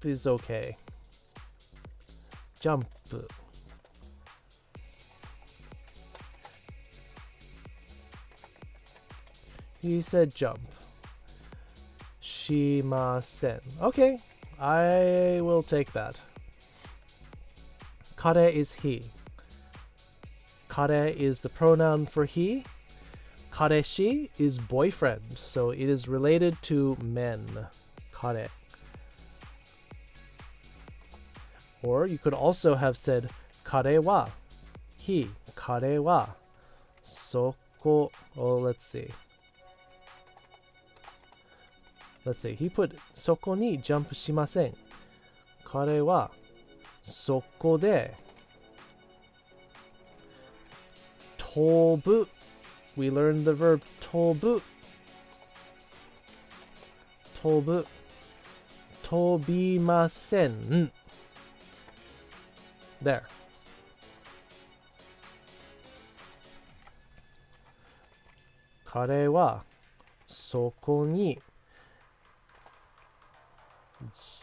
is okay. Jump. He said jump. Shimasen. Okay, I will take that. Kare is he. Kare is the pronoun for he. Kareshi is boyfriend, so it is related to men. Kare. Or you could also have said kare wa. He. Kare wa. Soko. Oh, let's see. Let's see. He put soko ni jump shimasen. Kare wa soko de tobu. We learned the verb tobu. Tobu. Tobimasen. There. Kare wa soko ni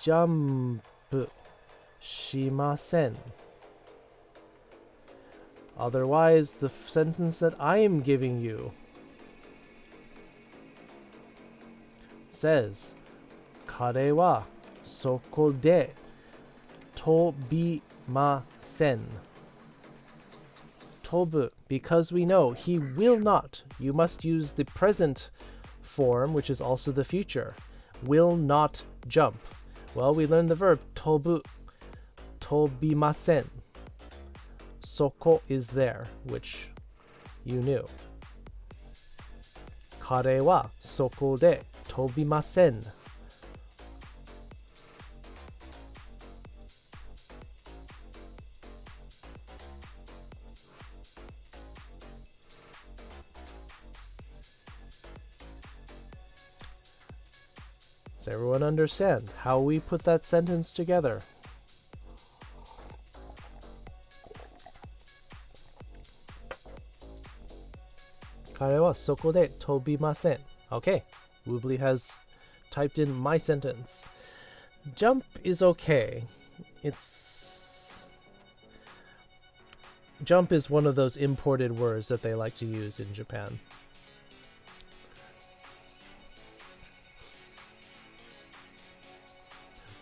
jump shimasen. Otherwise, the sentence that I am giving you says, kare wa soko de tobimasen. Tobu, because we know he will not. You must use the present form, which is also the future. Will not jump. Well, we learned the verb tobu. Tobimasen. Soko is there, which you knew. Kare wa soko de tobimasen. Does everyone understand how we put that sentence together? Kare wa soko de tobimasen. Okay, Woobly has typed in my sentence. Jump is okay. Jump is one of those imported words that they like to use in Japan.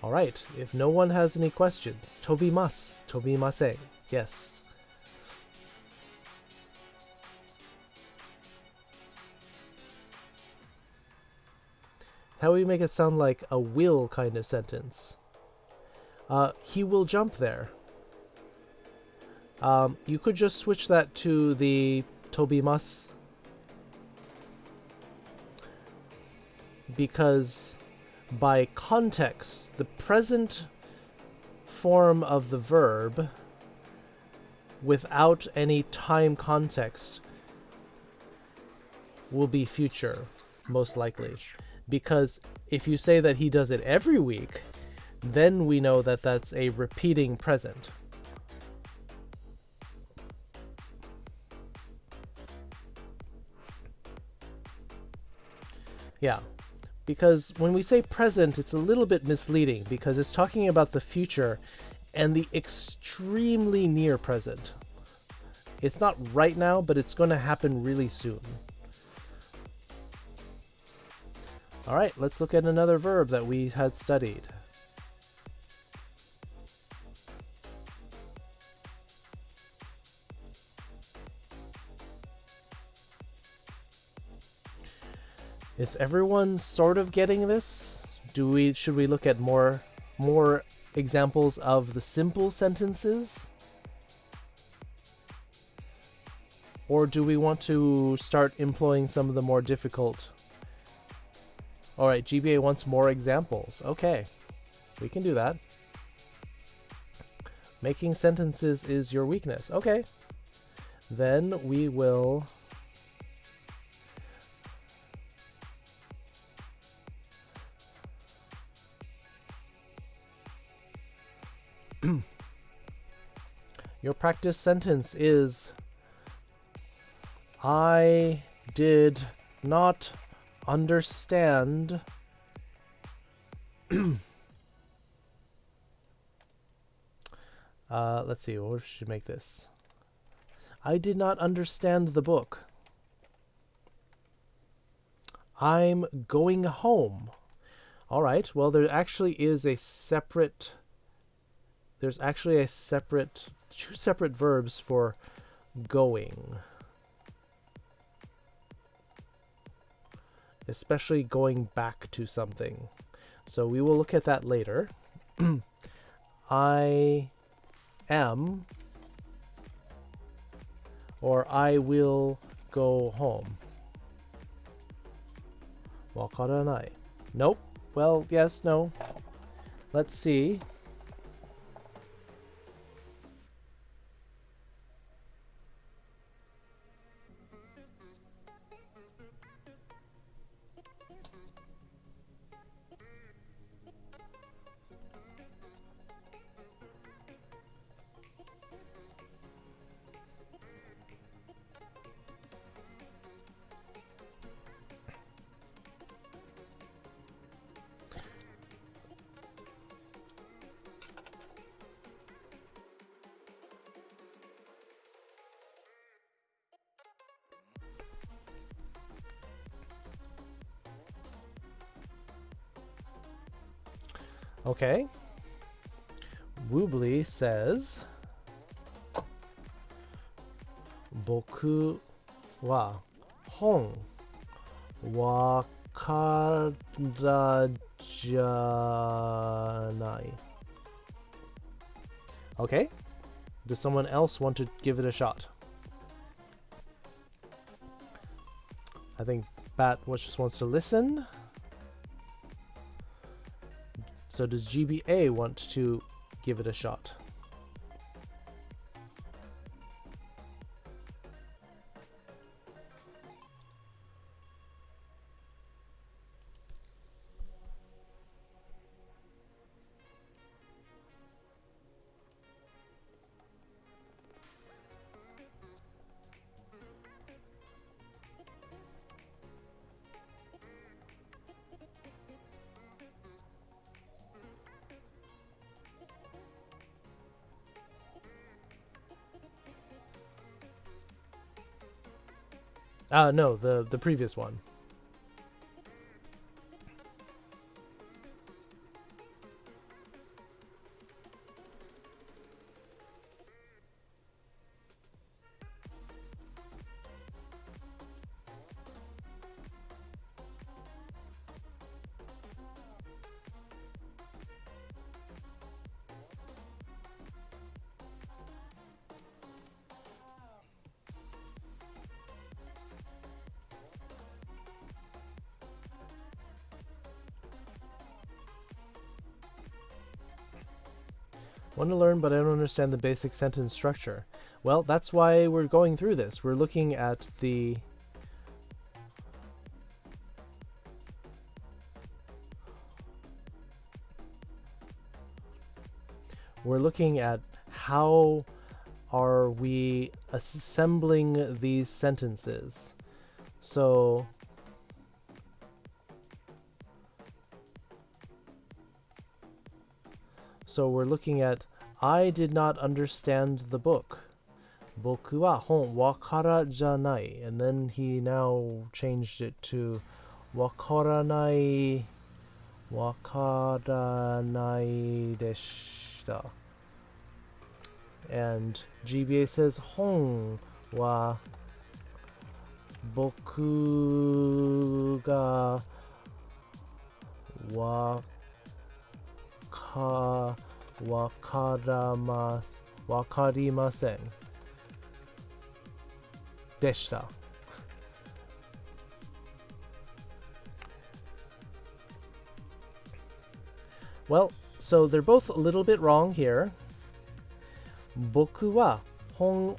Alright, if no one has any questions, tobimasu, tobimasen. Yes. How do we make it sound like a will kind of sentence? He will jump there. You could just switch that to the tobimasu. Because by context, the present form of the verb without any time context will be future, most likely. Because if you say that he does it every week, then we know that that's a repeating present. Yeah, because when we say present, it's a little bit misleading because it's talking about the future and the extremely near present. It's not right now, but it's going to happen really soon. All right, let's look at another verb that we had studied. Is everyone sort of getting this? Should we look at more examples of the simple sentences? Or do we want to start employing some of the more difficult? All right, GBA wants more examples. Okay, we can do that. Making sentences is your weakness. Okay, then we will your practice sentence is I did not understand let's see, what should make this? I did not understand the book. I'm going home. All right, well, there's actually two separate verbs for going. Especially going back to something. So we will look at that later. I am, or I will go home. Wakaranai. Nope. Well, yes, no. Let's see. Okay. Woobly says, 僕は本わからじゃない. Okay. Does someone else want to give it a shot? I think Bat just wants to listen. So does GBA want to give it a shot? No, the previous one. Want to learn, but I don't understand the basic sentence structure. Well, that's why we're going through this. We're looking at the... We're looking at how are we assembling these sentences. So... So we're looking at, I did not understand the book. 僕は本わからじゃない. And then he now changed it to わからないでした. And GBA says 本は僕がわかりませんでした. Well, so they're both a little bit wrong here. 僕は本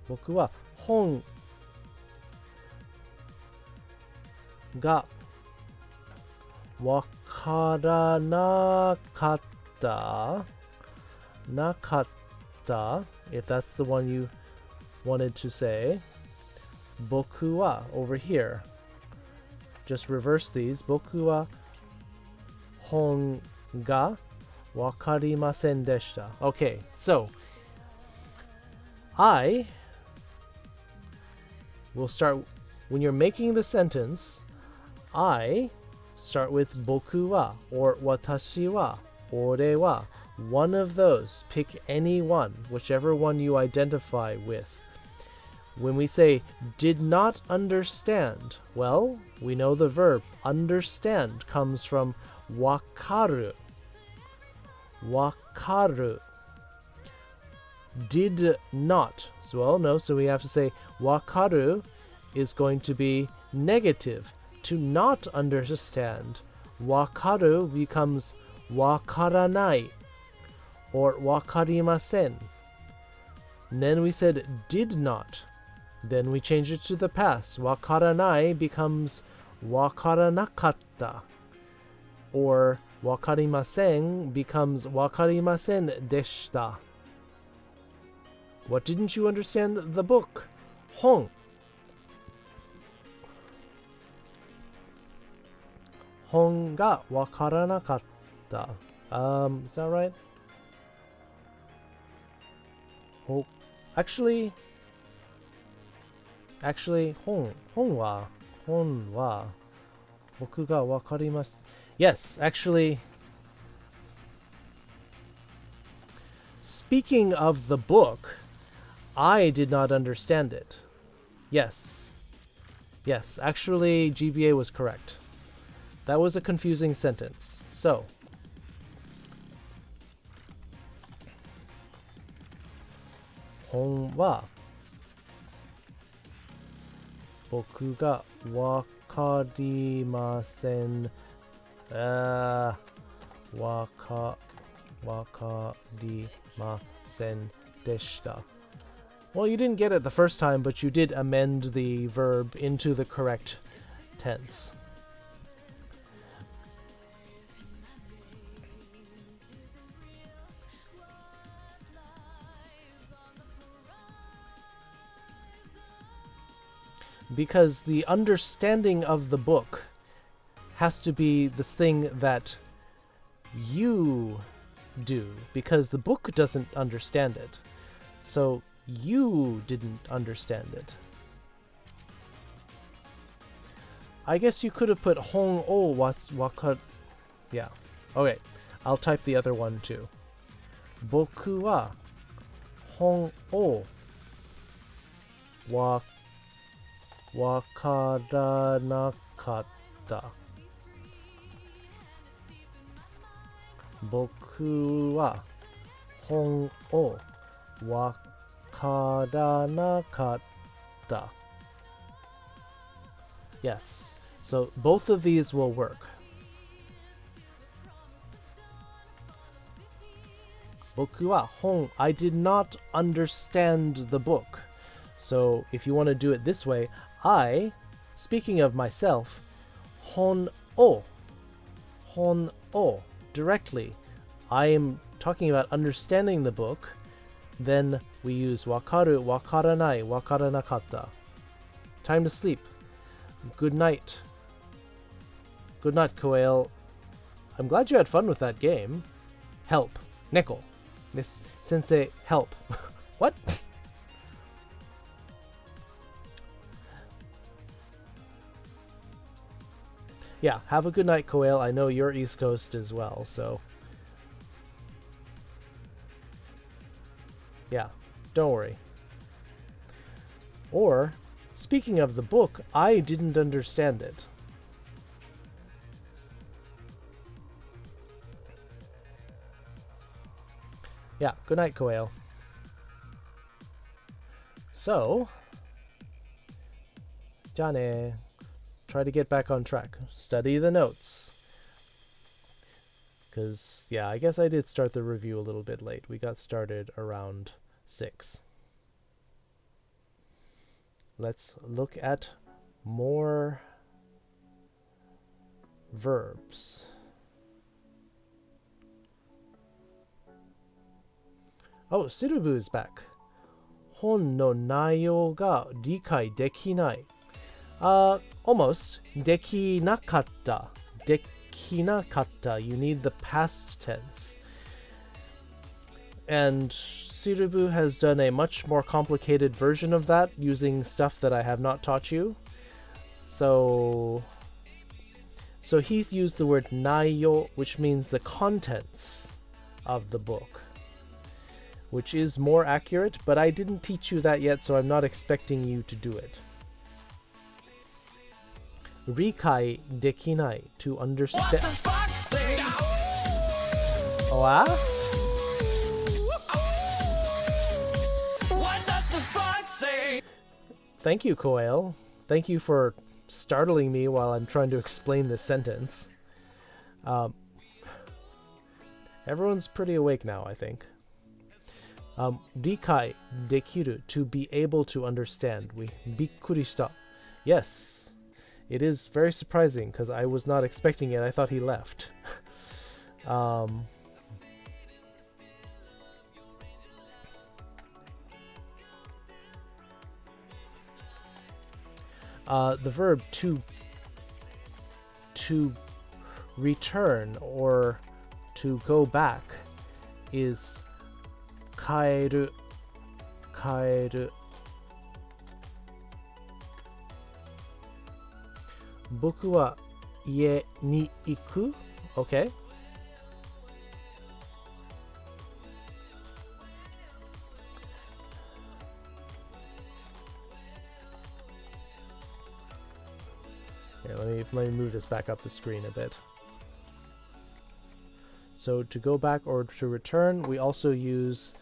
僕は本がわからなかった if that's the one you wanted to say. 僕は over here. Just reverse these. 僕は本がわかりませんでした. Okay, so I will start when you're making the sentence. I start with 僕は or 私は 俺は one of those. Pick any one, whichever one you identify with. When we say did not understand, well, we know the verb understand comes from わかる. わかる. Did not. So, well, no, so we have to say わかる is going to be negative. To not understand, わかる becomes わからない or わかりません. And then we said did not. Then we change it to the past. わからない becomes わからなかった or わかりません becomes わかりませんでした. What didn't you understand the book? 本本がわからなかった. Is that right? Oh, actually, 本は僕がわかります. Yes, actually, speaking of the book, I did not understand it. Yes, actually, GBA was correct. That was a confusing sentence. So, 本は僕がわかりません。わかりませんでした. Well, you didn't get it the first time, but you did amend the verb into the correct tense. Because the understanding of the book has to be the thing that You do, because the book doesn't understand it. So you didn't understand it. I guess you could have put hon o wakar... Yeah. Okay. I'll type the other one too. Boku wa hon o wakaranakatta. Boku wa hon o wakaranakatta. Yes. So both of these will work. Boku wa hon. I did not understand the book. So if you want to do it this way, I, speaking of myself, hon o, directly. I am talking about understanding the book. Then we use wakaru, wakaranai, wakaranakatta. Time to sleep. Good night. Good night, Koel. I'm glad you had fun with that game. Help. Neko. Miss Sensei, help. What? Yeah, have a good night, Koel. I know you're East Coast as well, so... Yeah, don't worry. Or, speaking of the book, I didn't understand it. Yeah, good night, Koel. So, じゃあね. Try to get back on track. Study the notes. Because, yeah, I guess I did start the review a little bit late. We got started around 6. Let's look at more verbs. Oh, Sirubu is back. Hon no naiyou ga rikai dekinai. Almost. Dekinakatta. Dekinakatta. You need the past tense. And Sirubu has done a much more complicated version of that using stuff that I have not taught you. So he's used the word naiyo, which means the contents of the book, which is more accurate, but I didn't teach you that yet, so I'm not expecting you to do it. Rikai dekinai, to understand. What the fuck? What? What does the fuck say? Thank you, Koel. Thank you for startling me while I'm trying to explain this sentence. Everyone's pretty awake now, I think. Rikai dekiru, to be able to understand. We bikkuri shita. Yes. It is very surprising because I was not expecting it. I thought he left. The verb to return or to go back is kaeru. Kaeru. Boku wa ie ni iku. Okay. Yeah, let me move this back up the screen a bit. So to go back or to return, we also use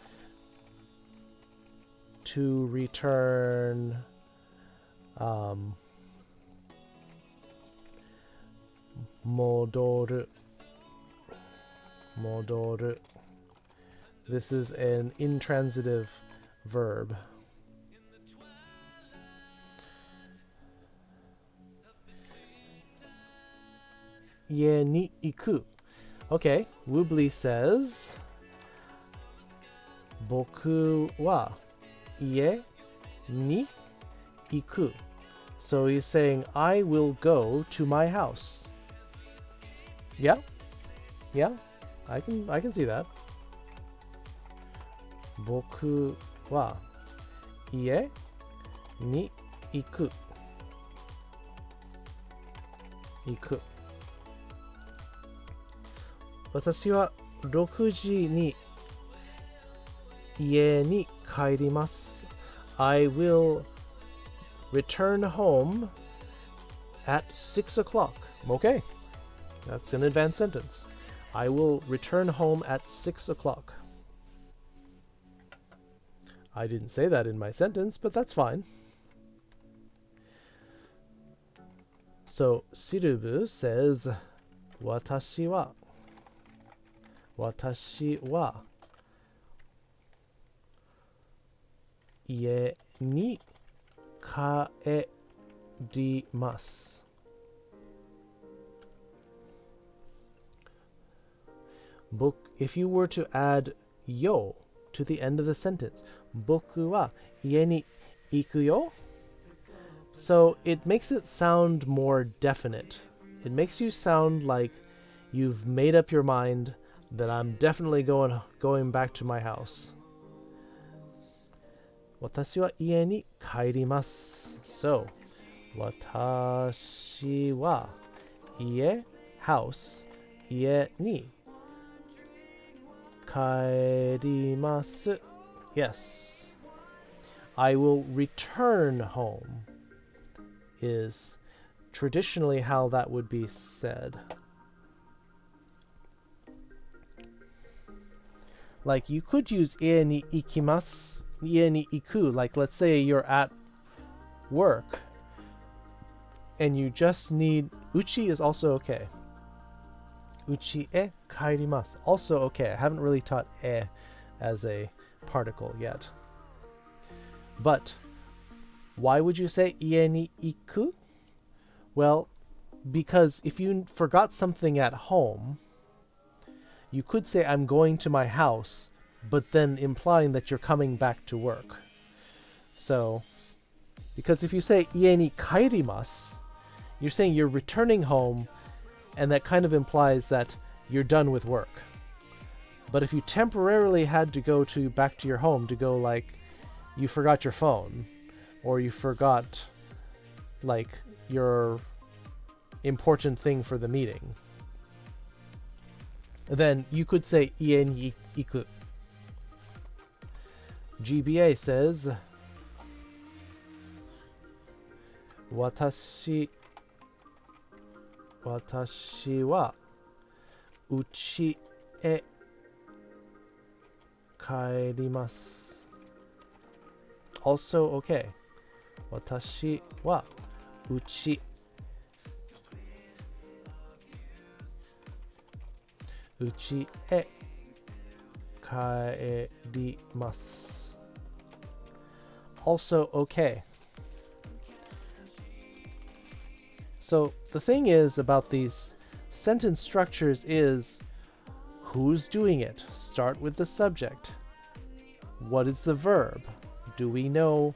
to return modoru. Modoru. This is an intransitive verb. Ie ni iku. Okay, Woobly says boku wa ie ni iku. So he's saying I will go to my house. Yeah? Yeah? I can see that. 僕は家に行く。私は6時に家に帰ります。I will return home at 6 o'clock. Okay, that's an advanced sentence. I will return home at 6 o'clock. I didn't say that in my sentence, but that's fine. So, Sirubu says, 私は家に帰ります。If you were to add yo to the end of the sentence, 僕は家に行くよ. So it makes it sound more definite. It makes you sound like you've made up your mind that I'm definitely going back to my house. 私は家に帰ります. So 私は家 house 家に帰ります. Yes. I will return home is traditionally how that would be said. Like you could use 家に行きます, 家に行く. Like let's say you're at work and you just need うち is also okay. うちへ帰ります. Also okay. I haven't really taught え as a particle yet. But why would you say 家に行く? Well, because if you forgot something at home, you could say I'm going to my house, but then implying that you're coming back to work. So, because if you say 家に帰ります, you're saying you're returning home, and that kind of implies that you're done with work. But if you temporarily had to go back to your home to go, like, you forgot your phone, or you forgot, like, your important thing for the meeting, then you could say 家に行く. GBA says 私は家へ帰ります. Also okay. 私は家へ帰ります. Also okay. So the thing is about these sentence structures is who's doing it? Start with the subject. What is the verb? Do we know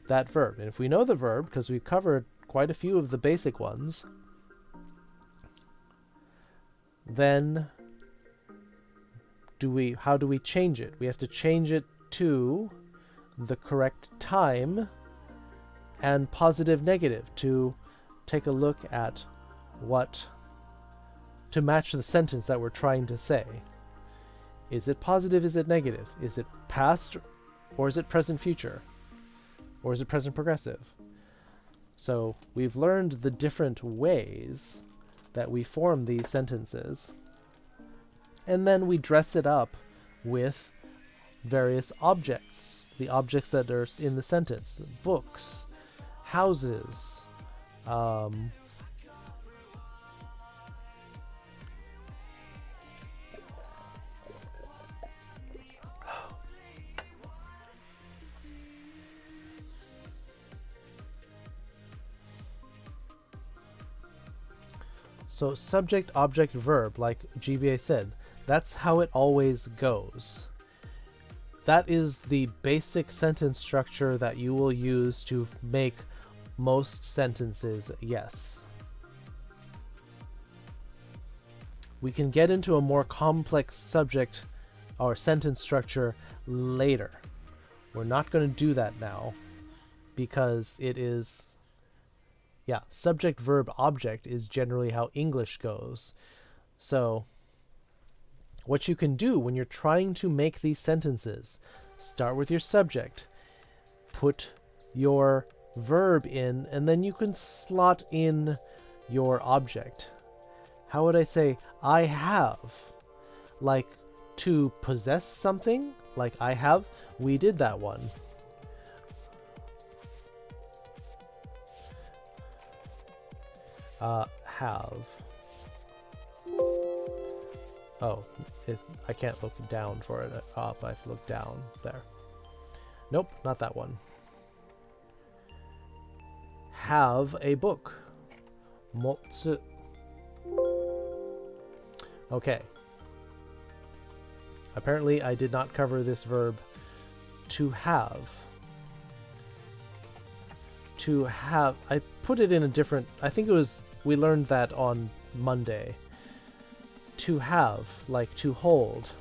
that verb? And if we know the verb, because we've covered quite a few of the basic ones, then how do we change it? We have to change it to the correct time and positive negative to take a look at to match the sentence that we're trying to say. Is it positive? Is it negative? Is it past or is it present future? Or is it present progressive? So we've learned the different ways that we form these sentences, and then we dress it up with various objects, the objects that are in the sentence, books, houses, so subject, object, verb, like GBA said, that's how it always goes. That is the basic sentence structure that you will use to make most sentences yes. We can get into a more complex subject or sentence structure later. We're not going to do that now because it is, yeah, subject, verb, object is generally how English goes. So what you can do when you're trying to make these sentences, start with your subject, put your verb in, and then you can slot in your object. How would I say I have? Like to possess something? Like I have? We did that one. Have. Oh, I can't look down for it. Up, I have to look down. There. Nope, not that one. Have a book. Motsu. Okay. Apparently, I did not cover this verb to have. To have. I put it in a different. I think it was. We learned that on Monday. To have, like to hold,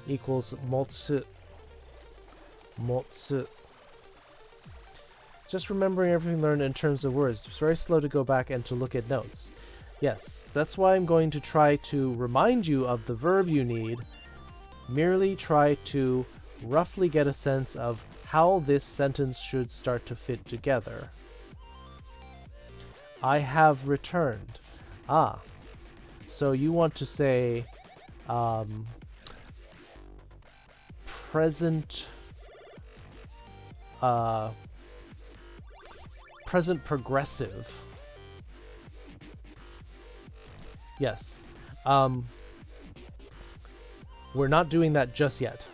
equals motsu. Motsu. Just remembering everything learned in terms of words. It's very slow to go back and to look at notes. Yes, that's why I'm going to try to remind you of the verb you need. Merely try to roughly get a sense of how this sentence should start to fit together. I have returned. Ah. So you want to say present present progressive. Yes. We're not doing that just yet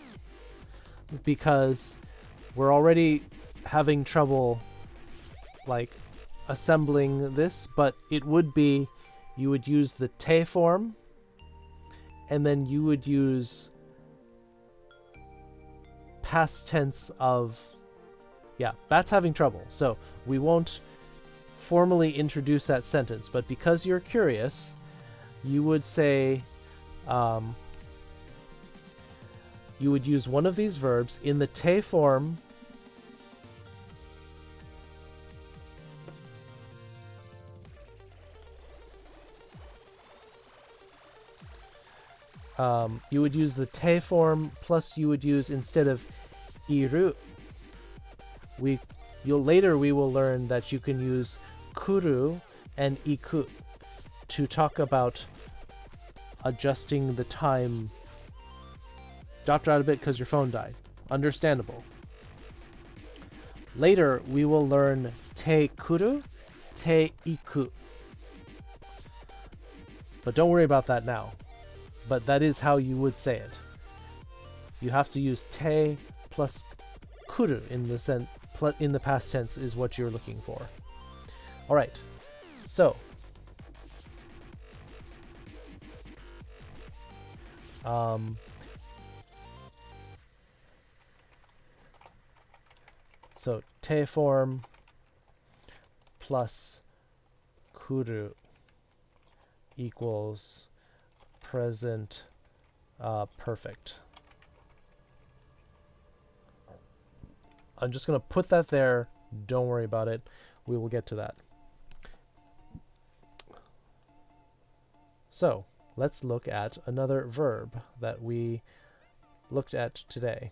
because we're already having trouble like assembling this, but it would be you would use the te form and then you would use past tense of, yeah, that's having trouble. So we won't formally introduce that sentence, but because you're curious, you would say, you would use one of these verbs in the te form. You would use the te form, plus you would use, instead of iru, later we will learn that you can use kuru and iku to talk about adjusting the time. Dropped out a bit because your phone died. Understandable. Later we will learn te kuru, te iku. But don't worry about that now. But that is how you would say it. You have to use te plus kuru in the past tense is what you're looking for. All right. So te form plus kuru equals present perfect. I'm just going to put that there. Don't worry about it. We will get to that. So let's look at another verb that we looked at today.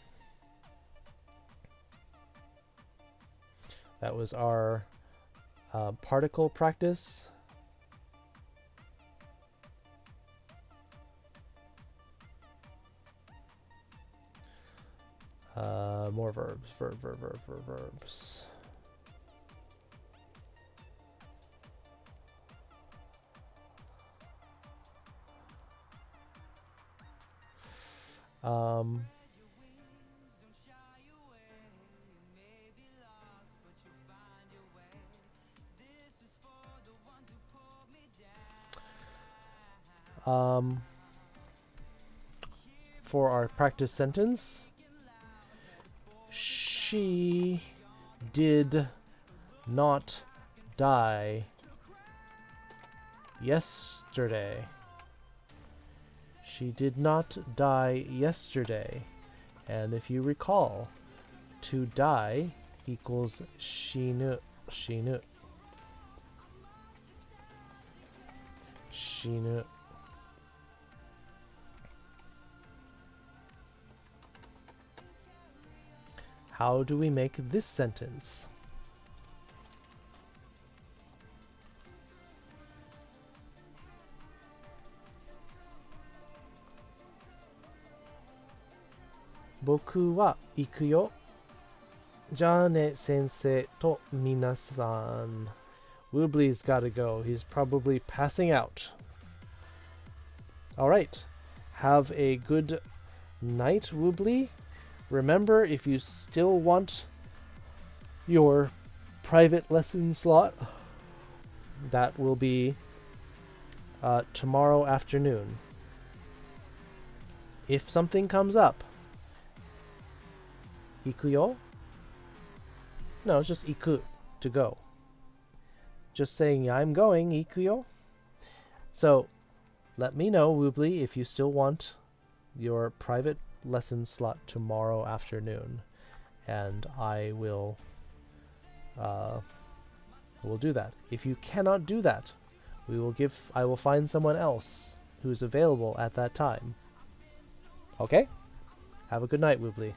That was our particle practice. More verbs. Verbs. For our practice sentence, she did not die yesterday. She did not die yesterday. And if you recall, to die equals shinu. Shinu. Shinu. How do we make this sentence? Boku wa iku yo. Ja ne sensei to minasan. Woobly's gotta go. He's probably passing out. Alright. Have a good night, Woobly. Remember, if you still want your private lesson slot, that will be tomorrow afternoon. If something comes up, ikuyo? No, it's just iku, to go. Just saying, I'm going, ikuyo. So, let me know, Woobly, if you still want your private lesson slot tomorrow afternoon, and I will do that. If you cannot do that, I will find someone else who's available at that time. Okay? Have a good night, Woobly.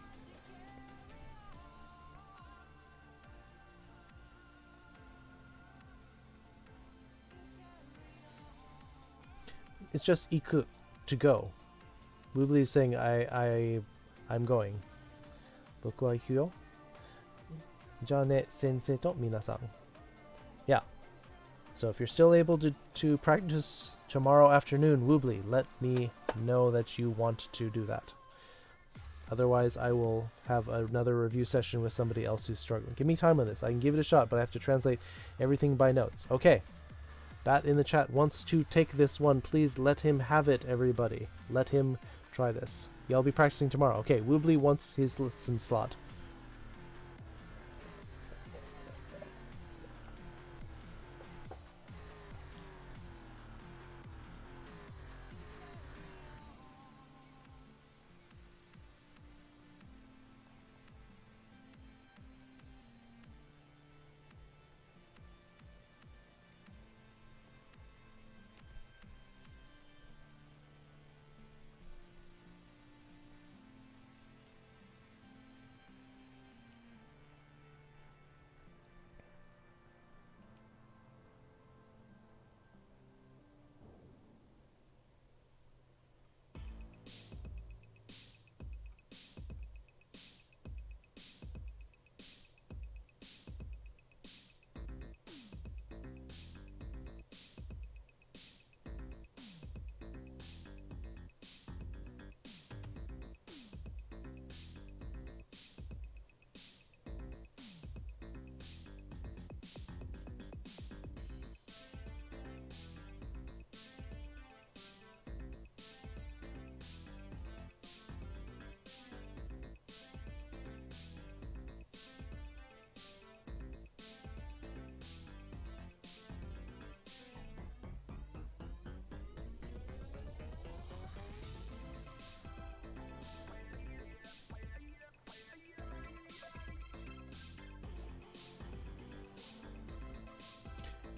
It's just iku, to go. Woobly is saying I'm going. Boku wa iku yo. Ja ne sensei to minasan. Yeah. So if you're still able to practice tomorrow afternoon, Woobly, let me know that you want to do that. Otherwise, I will have another review session with somebody else who's struggling. Give me time on this. I can give it a shot, but I have to translate everything by notes. Okay. That in the chat wants to take this one. Please let him have it, everybody. Let him try this. Y'all be practicing tomorrow. Okay, Woobly wants his lesson slot.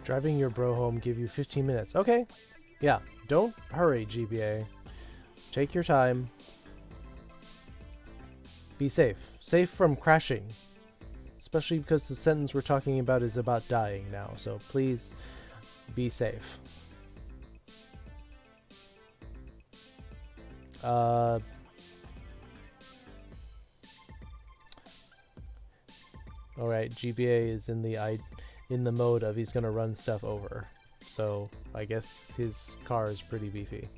Driving your bro home, give you 15 minutes. Okay. Yeah. Don't hurry, GBA. Take your time. Be safe. Safe from crashing. Especially because the sentence we're talking about is about dying now. So please be safe. Alright, GBA is in the mode of he's gonna run stuff over. So I guess his car is pretty beefy.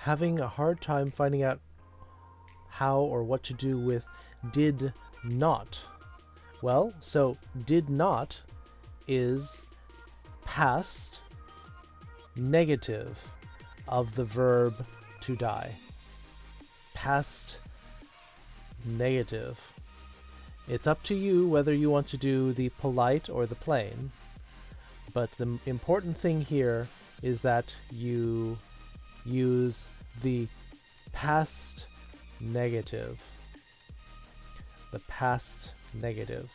having a hard time finding out how or what to do with did not. Well, so did not is past negative of the verb to die. Past negative. It's up to you whether you want to do the polite or the plain, but the important thing here is that you use the past negative. The past negative.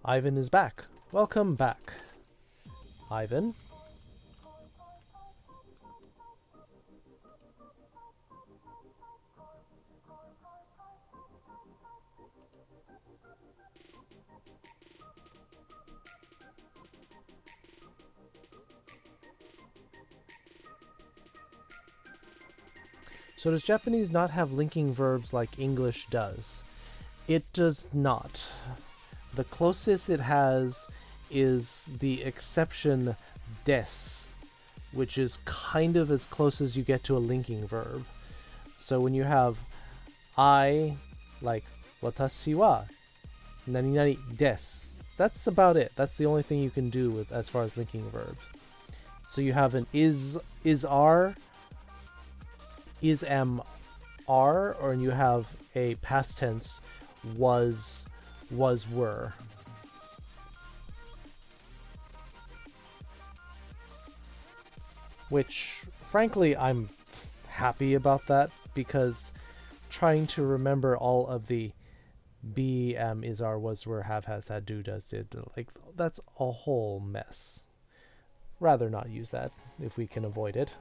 Ivan is back. Welcome back, Ivan. So does Japanese not have linking verbs like English does? It does not. The closest it has is the exception des, which is kind of as close as you get to a linking verb. So when you have I, like watashi wa nani nani desu, that's about it. That's the only thing you can do with as far as linking verbs. So you have an is are, is am are, or you have a past tense was were. Which, frankly, I'm happy about that, because trying to remember all of the be, am, is, are, was, were, have, has, had, do, does, did, like, that's a whole mess. Rather not use that if we can avoid it.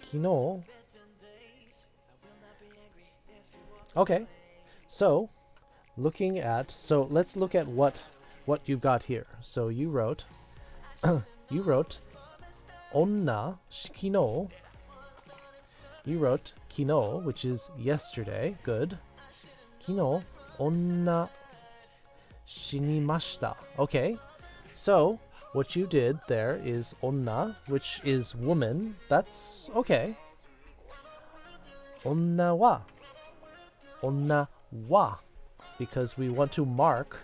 Kino. Okay, so let's look at what you've got here. So you wrote onna kino. You wrote kino, which is yesterday. Good. Kino onna shinimashita. Okay, so what you did there is onna, which is woman. That's okay. Onna wa, because we want to mark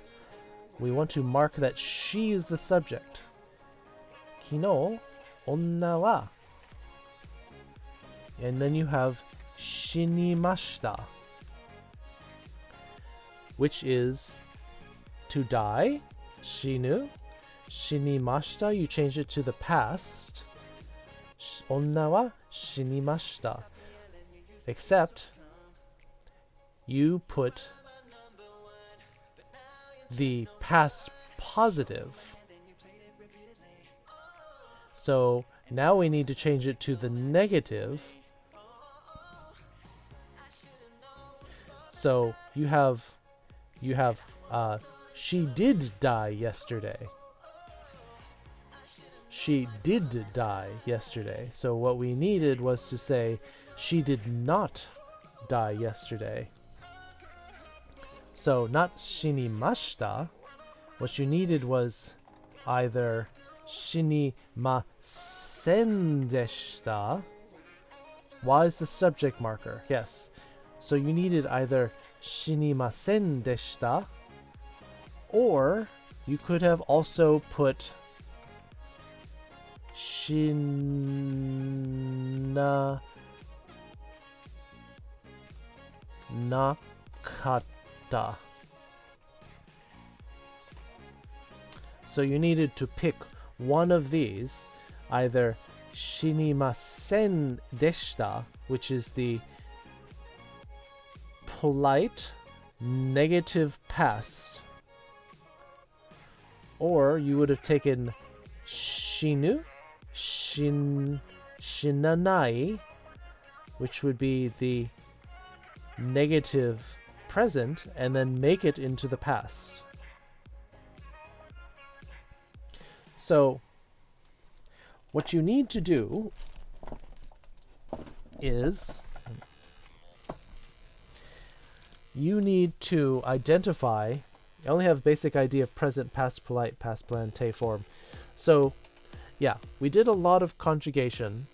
that she is the subject. Kino onna wa. And then you have shinimashita, which is to die. Shinu. Shinimashita, you change it to the past. Onna wa shinimashita. Except you put the past positive. So now we need to change it to the negative. So you have she did die yesterday. She did die yesterday. So what we needed was to say she did not die yesterday. So not shinimashita. What you needed was either shinimasen deshita. Wa is the subject marker. Yes. So you needed either shinimasen deshita, or you could have also put nakata. So you needed to pick one of these, either shinimasen deshita, which is the polite negative past, or you would have taken shinanai, which would be the negative present, and then make it into the past. So what you need to do is you need to identify. I only have basic idea of present, past polite, past plan, te form. So yeah, we did a lot of conjugation,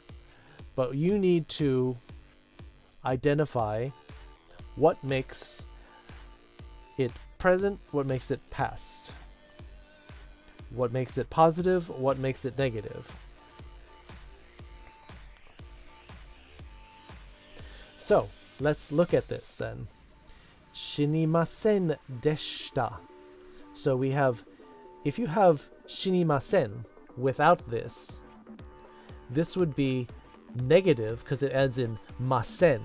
but you need to identify what makes it present, what makes it past, what makes it positive, what makes it negative. So let's look at this then. Shinimasen deshita. So we have, if you have shinimasen without this, this would be negative because it ends in masen.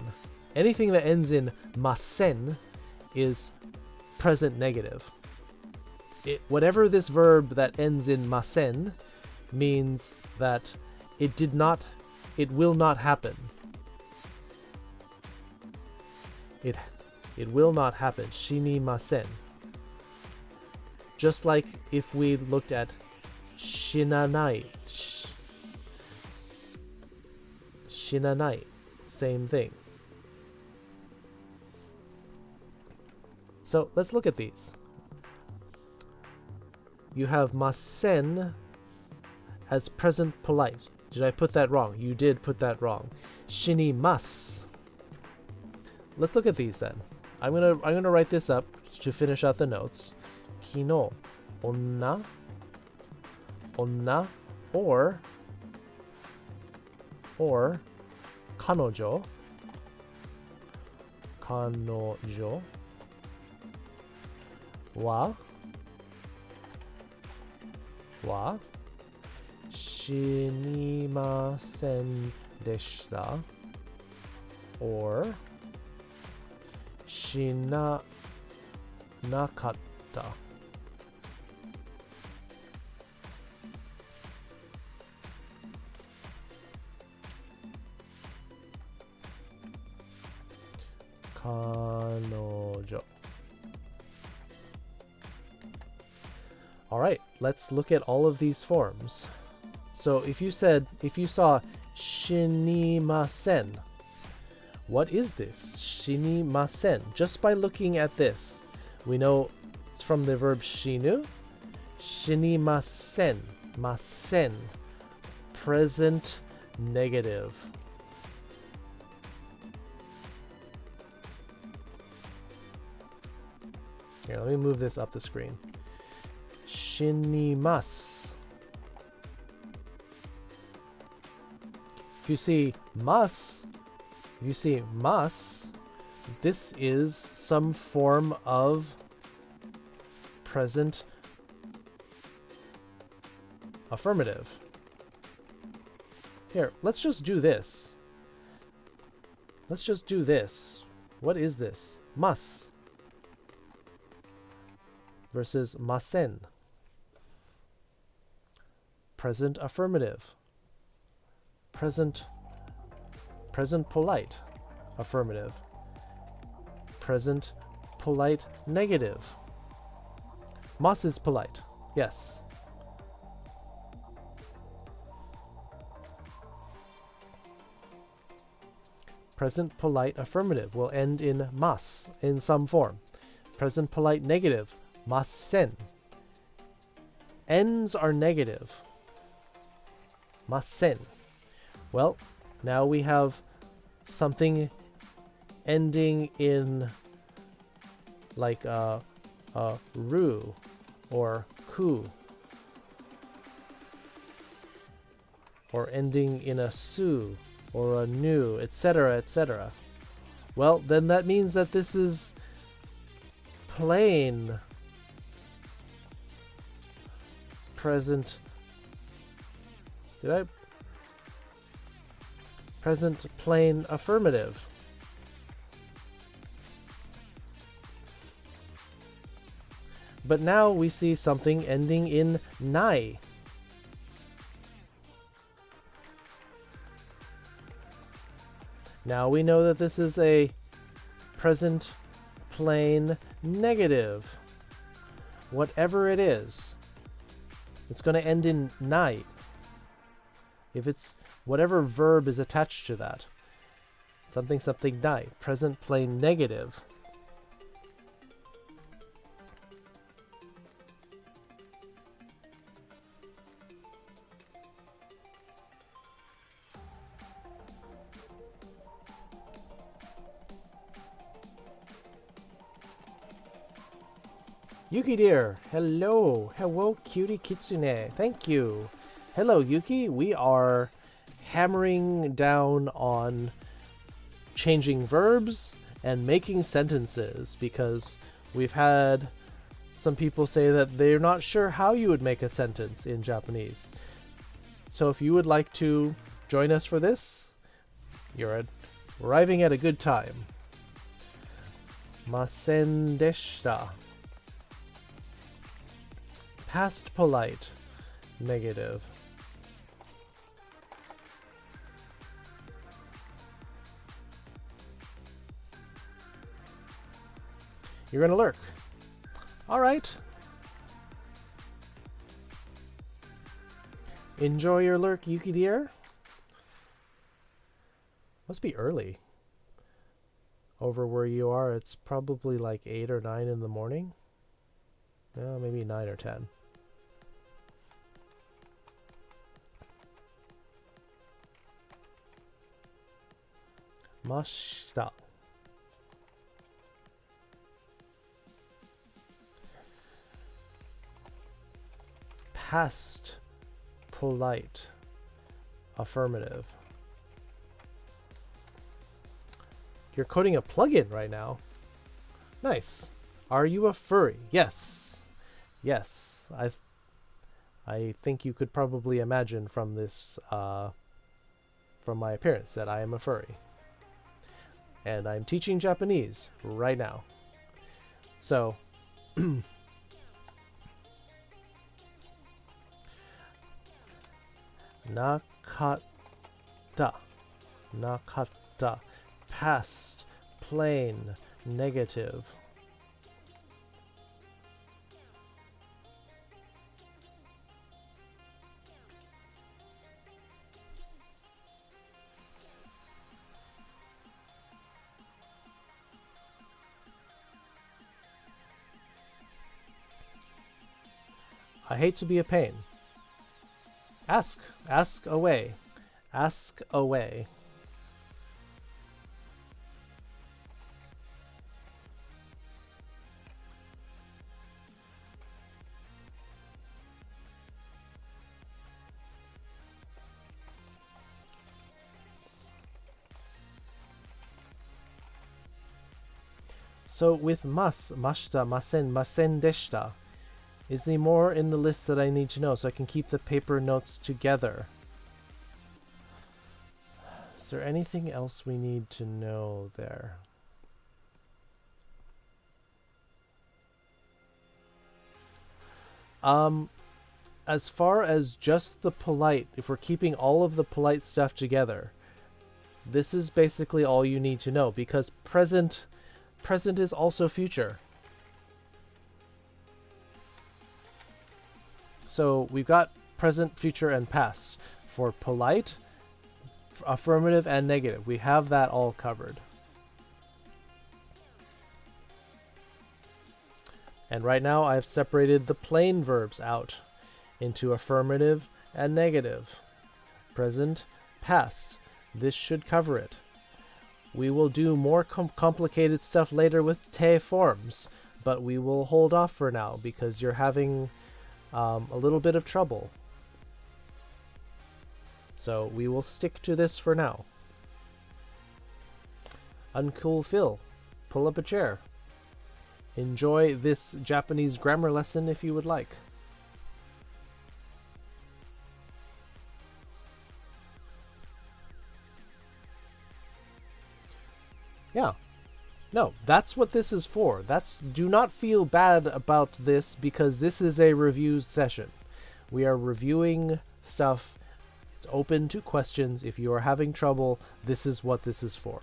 Anything that ends in masen is present negative. Whatever this verb that ends in masen means that it will not happen. It will not happen. Shinimasen. Just like if we looked at shinanai. Shinanai. Same thing. So let's look at these. You have masen as present polite. Did I put that wrong? You did put that wrong. Shinimasu. Let's look at these then. I'm gonna write this up to finish out the notes. Kino, onna, or kanojo, wa shinimasen deshita, or shinanakatta. Kanojo. All right, let's look at all of these forms. So if you saw shinimasen, what is this? Shinimasen. Just by looking at this, we know it's from the verb shinu. Shinimasen. Masen. Present negative. Here, let me move this up the screen. Shinimasu. If you see mas, this is some form of present affirmative. Here, let's just do this. What is this? Mas versus masen. Present affirmative. Present polite affirmative. Present polite negative. Mas is polite. Yes. Present polite affirmative will end in mas in some form. Present polite negative, masen. Ends are negative. Masen. Well, now we have something ending in like ru or ku, or ending in a su or a nu, etc., etc. Well, then that means that this is plain present. Did I? Present plain affirmative. But now we see something ending in nai. Now we know that this is a present plain negative. Whatever it is, it's going to end in nai. If it's whatever verb is attached to that. Something something nai. Present plain negative. Yuki dear, hello. Hello, cutie kitsune. Thank you. Hello, Yuki. We are hammering down on changing verbs and making sentences because we've had some people say that they're not sure how you would make a sentence in Japanese. So if you would like to join us for this, you're arriving at a good time. Masen deshita. Past polite, negative. You're gonna lurk. All right. Enjoy your lurk, Yuki dear. Must be early. Over where you are, it's probably like 8 or 9 in the morning. No, maybe 9 or 10. Mashita. Past polite affirmative. You're coding a plugin right now. Nice. Are you a furry? Yes. Yes. I think you could probably imagine from this from my appearance that I am a furry. And I'm teaching Japanese right now. So nakata. Nakata. Past. Plain. Negative. I hate to be a pain. Ask. Ask away. Ask away. So with mashita, masen deshita, is there more in the list that I need to know so I can keep the paper notes together? Is there anything else we need to know there? As far as just the polite, if we're keeping all of the polite stuff together, this is basically all you need to know because present is also future. So we've got present, future, and past. For polite, affirmative, and negative. We have that all covered. And right now I've separated the plain verbs out into affirmative and negative. Present, past. This should cover it. We will do more complicated stuff later with te forms, but we will hold off for now because you're having a little bit of trouble. So we will stick to this for now. Uncool Phil, pull up a chair. Enjoy this Japanese grammar lesson if you would like. No, that's what this is for. Do not feel bad about this because this is a review session. We are reviewing stuff. It's open to questions. If you are having trouble, this is what this is for.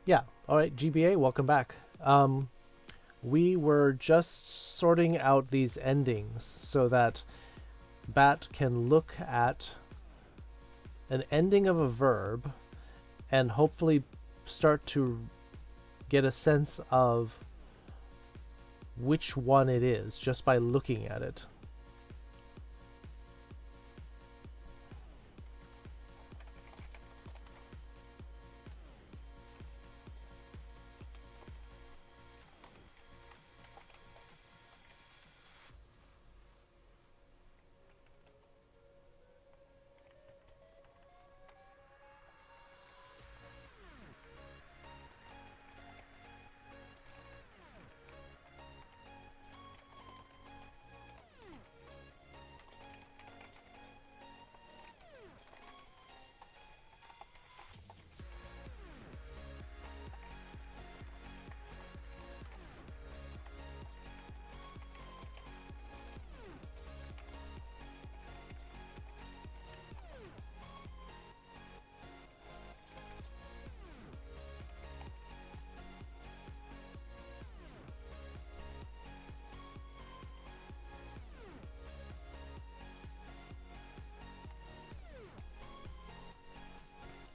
Yeah. All right, GBA, welcome back. We were just sorting out these endings so that Bat can look at an ending of a verb and hopefully start to get a sense of which one it is just by looking at it.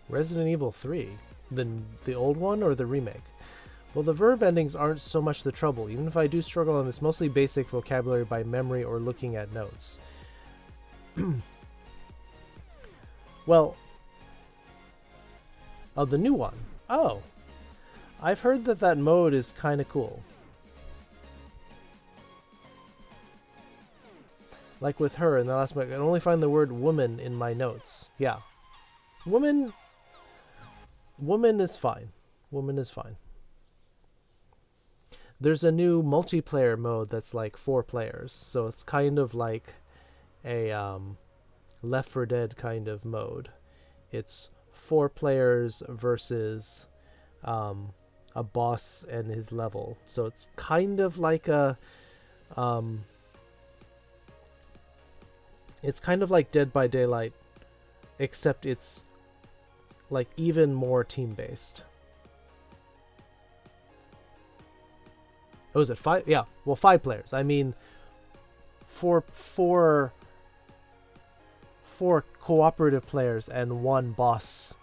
Resident Evil 3? The old one or the remake? Well, the verb endings aren't so much the trouble. Even if I do struggle on this, mostly basic vocabulary by memory or looking at notes. Well... Oh, the new one. Oh. I've heard that mode is kind of cool. Like with her in the last book, I can only find the word woman in my notes. Yeah. Woman is fine. Woman is fine. There's a new multiplayer mode that's like 4 players, so it's kind of like a Left 4 Dead kind of mode. It's 4 players versus a boss and his level. So it's kind of like a it's kind of like Dead by Daylight, except it's like even more team based. Oh, is it 5? Yeah, well, 5 players. I mean, four cooperative players and 1 boss.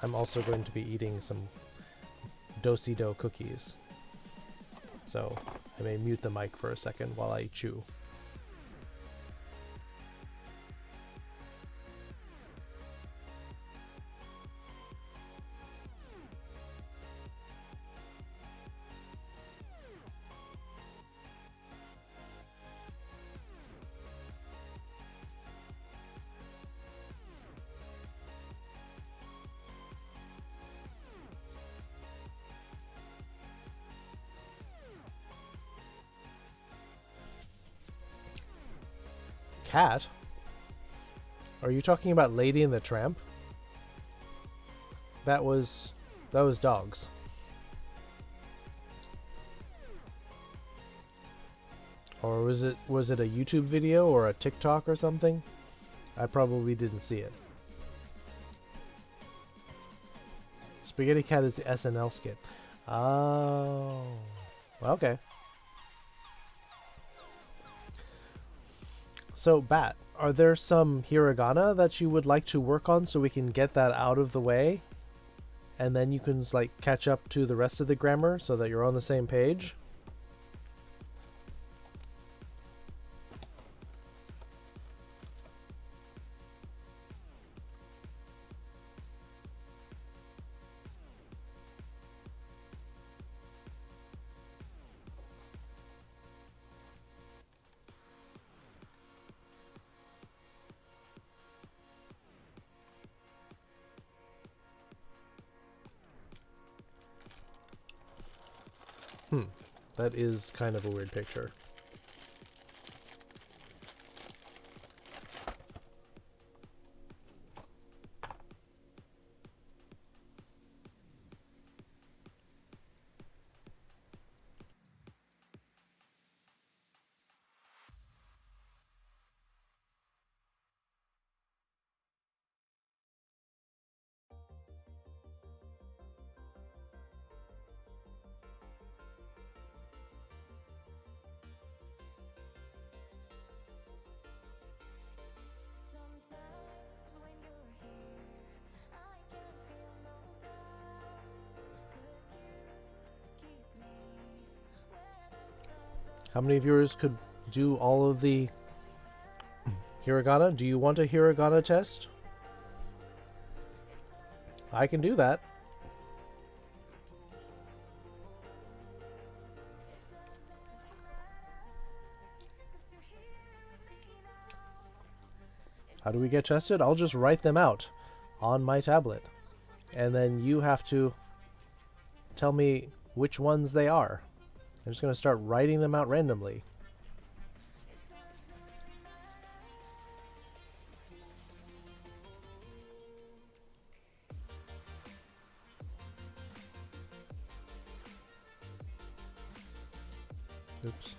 I'm also going to be eating some do-si-do cookies. So I may mute the mic for a second while I chew. Cat? Are you talking about Lady and the Tramp? That was dogs. Or was it a YouTube video or a TikTok or something? I probably didn't see it. Spaghetti Cat is the SNL skit. Oh, okay. So, Bat, are there some hiragana that you would like to work on so we can get that out of the way? And then you can like catch up to the rest of the grammar so that you're on the same page? That is kind of a weird picture. How many viewers could do all of the hiragana? Do you want a hiragana test? I can do that. How do we get tested? I'll just write them out on my tablet. And then you have to tell me which ones they are. I'm just going to start writing them out randomly. Oops.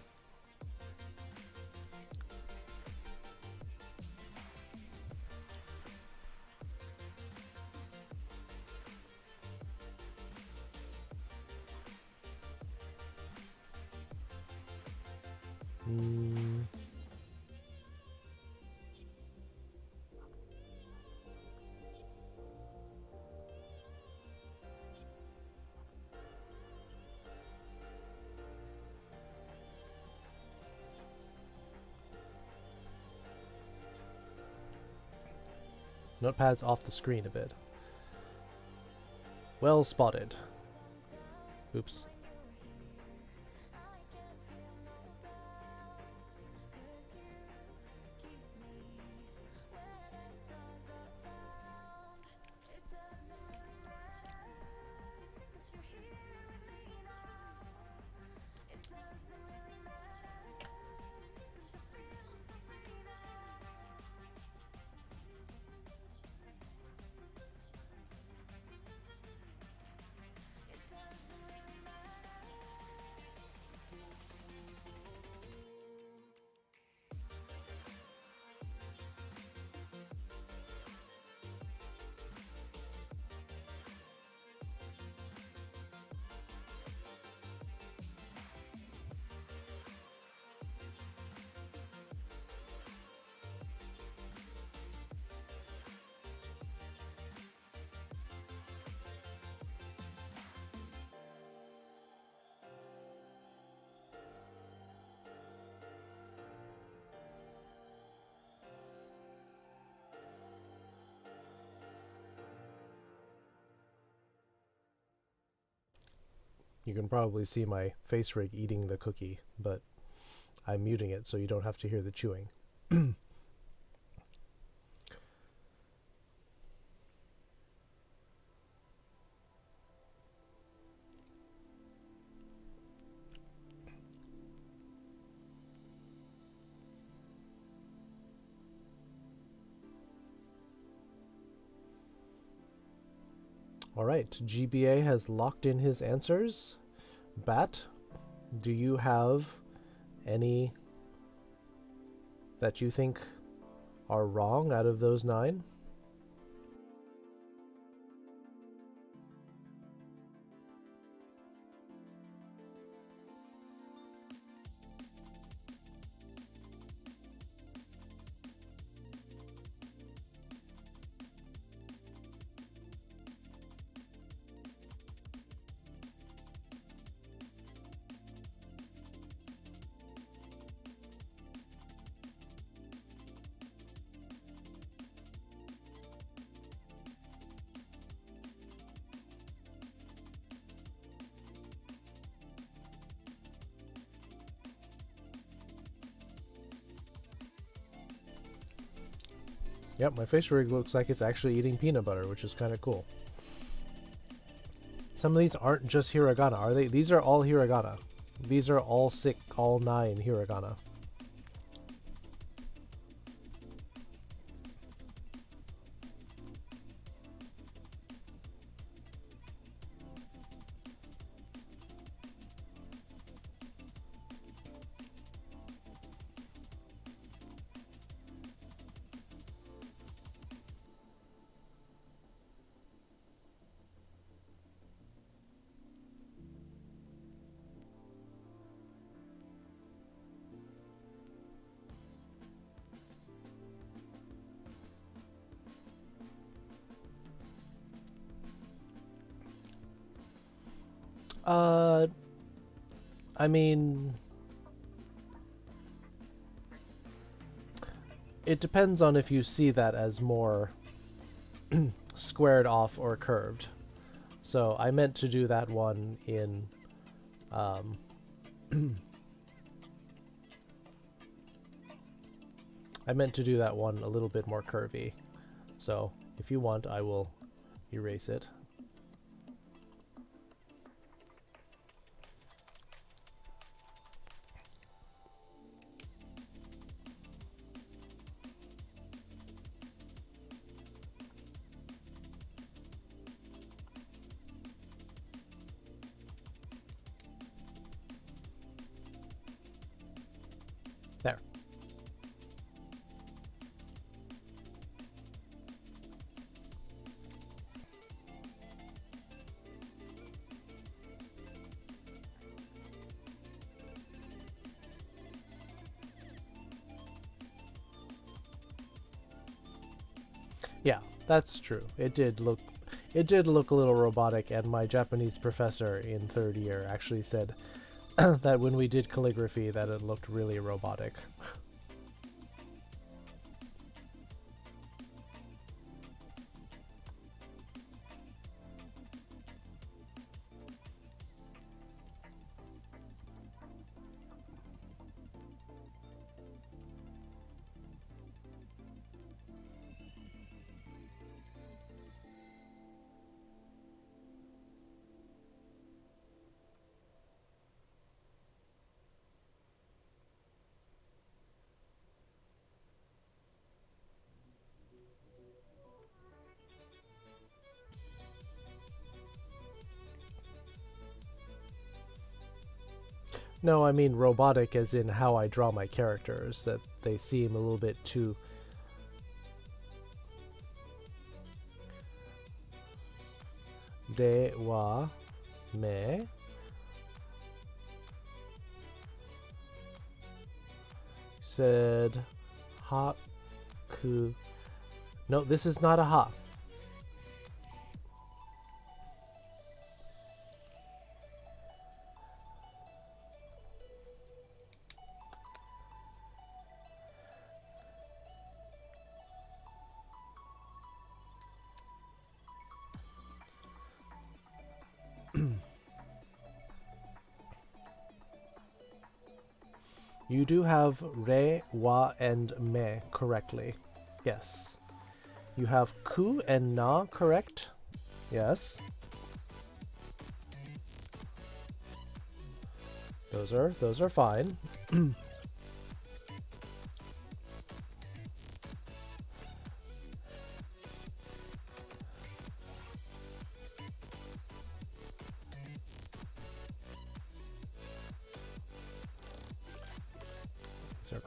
Notepad's off the screen a bit. Well spotted. Oops. You can probably see my face rig eating the cookie, but I'm muting it so you don't have to hear the chewing. Alright, GBA has locked in his answers. Bat, do you have any that you think are wrong out of those 9? Yep, my face rig looks like it's actually eating peanut butter, which is kind of cool. Some of these aren't just hiragana, are they? These are all hiragana. These are all all 9 hiragana. I mean, it depends on if you see that as more squared off or curved. So I meant to do that one in I meant to do that one a little bit more curvy. So if you want, I will erase it. There. Yeah, that's true. It did look a little robotic, and my Japanese professor in 3rd year actually said that when we did calligraphy that it looked really robotic. No, I mean robotic as in how I draw my characters, that they seem a little bit too... De wa me said ha ku... No, this is not a ha. You do have re, wa, and me correctly. Yes. You have ku and na correct. Yes. Those are fine.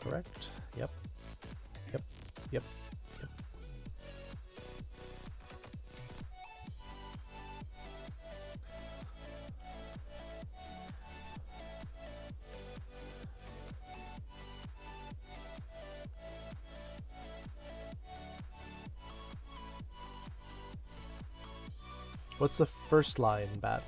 correct. Yep. Yep. Yep. Yep. What's the first line, Bat?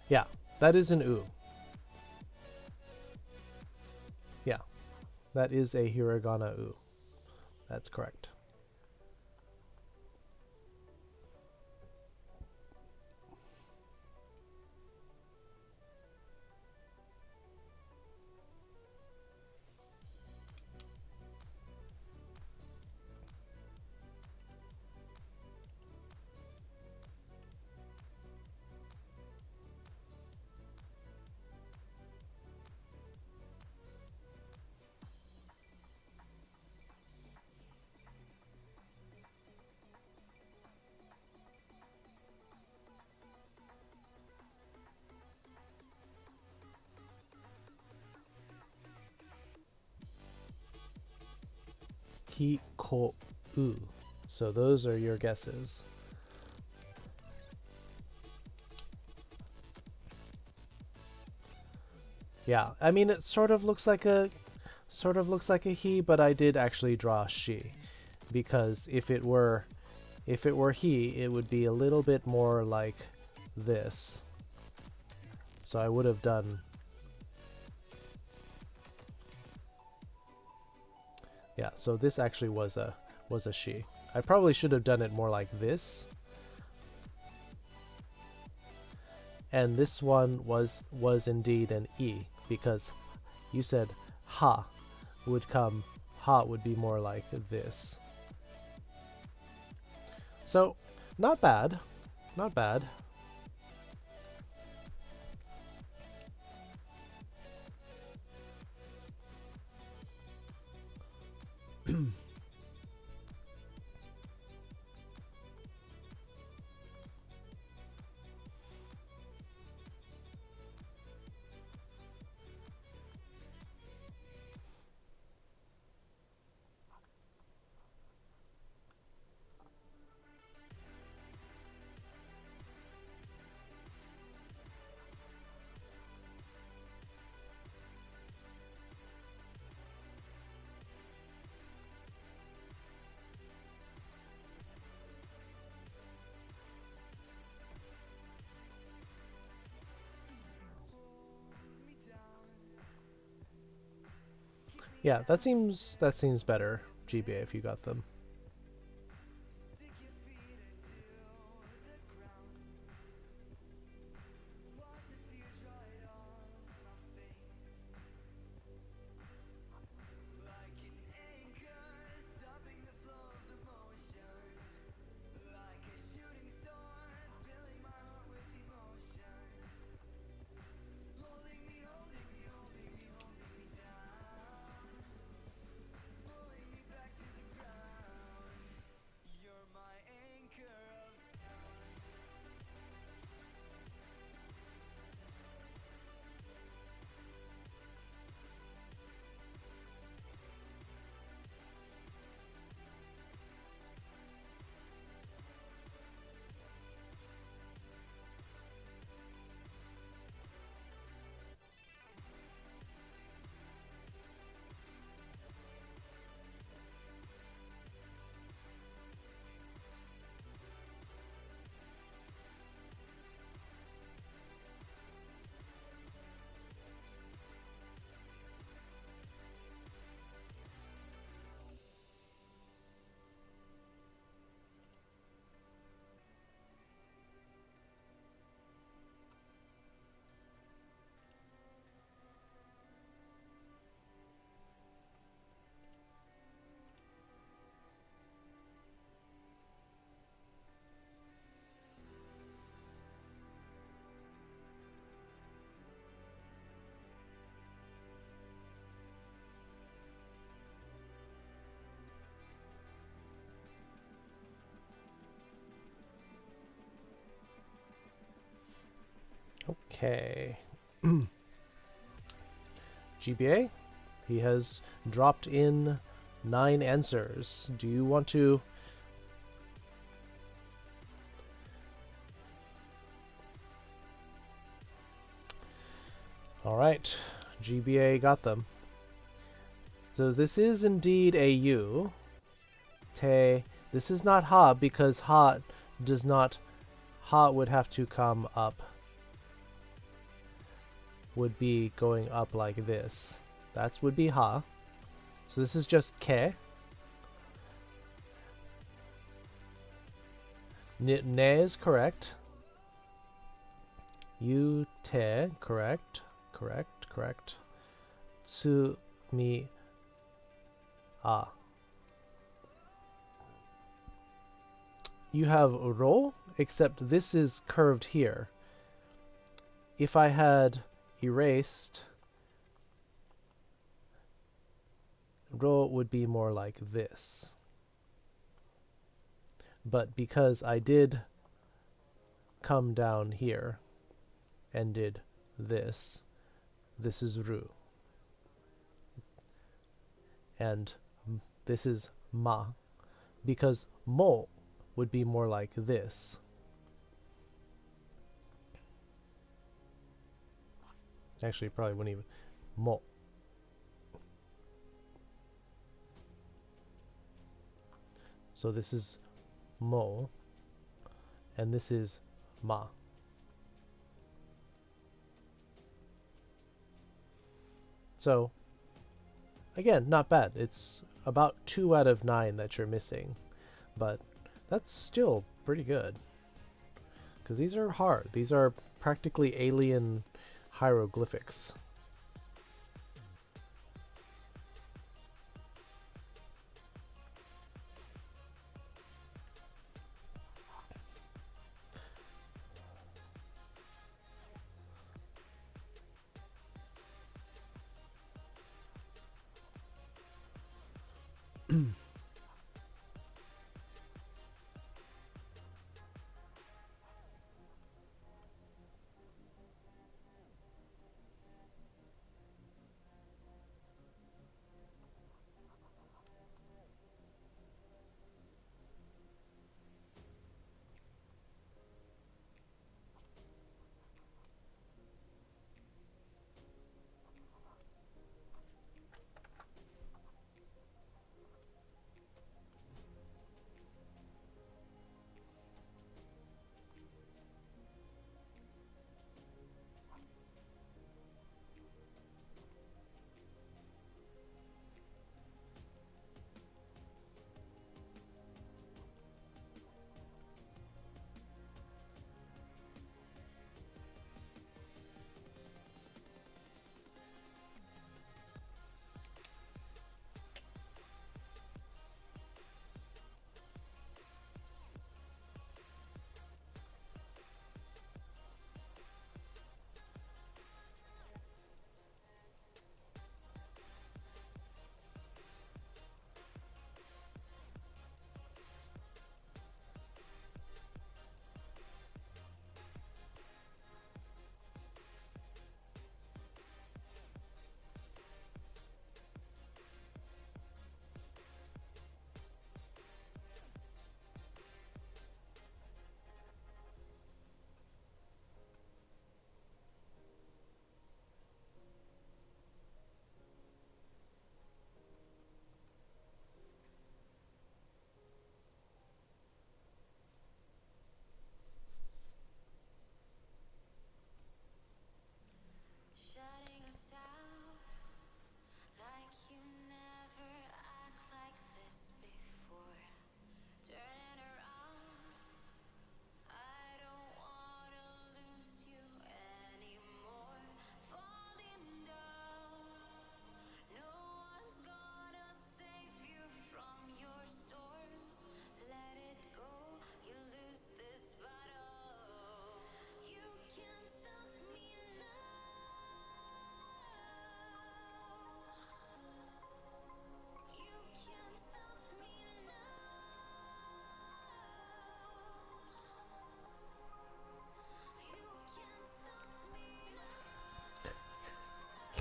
Yeah, that is an U. Yeah, that is a hiragana U. That's correct. Hiko U. So those are your guesses. Yeah, I mean it sort of looks like a he, but I did actually draw she, because if it were he, it would be a little bit more like this. So I would have done, yeah, so this actually was a she. I probably should have done it more like this. And this one was indeed an E, because you said ha would come, ha would be more like this. So, not bad. Not bad. Yeah, that seems better, GBA, if you got them. Okay. GBA, he has dropped in 9 answers. Do you want to... Alright, GBA got them. So this is indeed a U. Te. This is not ha because ha does not... Ha would have to come up. Would be going up like this. That would be ha. So this is just ke. Ne is correct. You te, correct. Correct. Tsu mi a. You have ro, except this is curved here. If I had erased, ro would be more like this. But because I did come down here and did this, this is ru. And this is ma. Because mo would be more like this. Actually, probably wouldn't even. Mo. So this is mo. And this is ma. So, again, not bad. It's about 2 out of 9 that you're missing. But that's still pretty good. Because these are hard. These are practically alien hieroglyphics.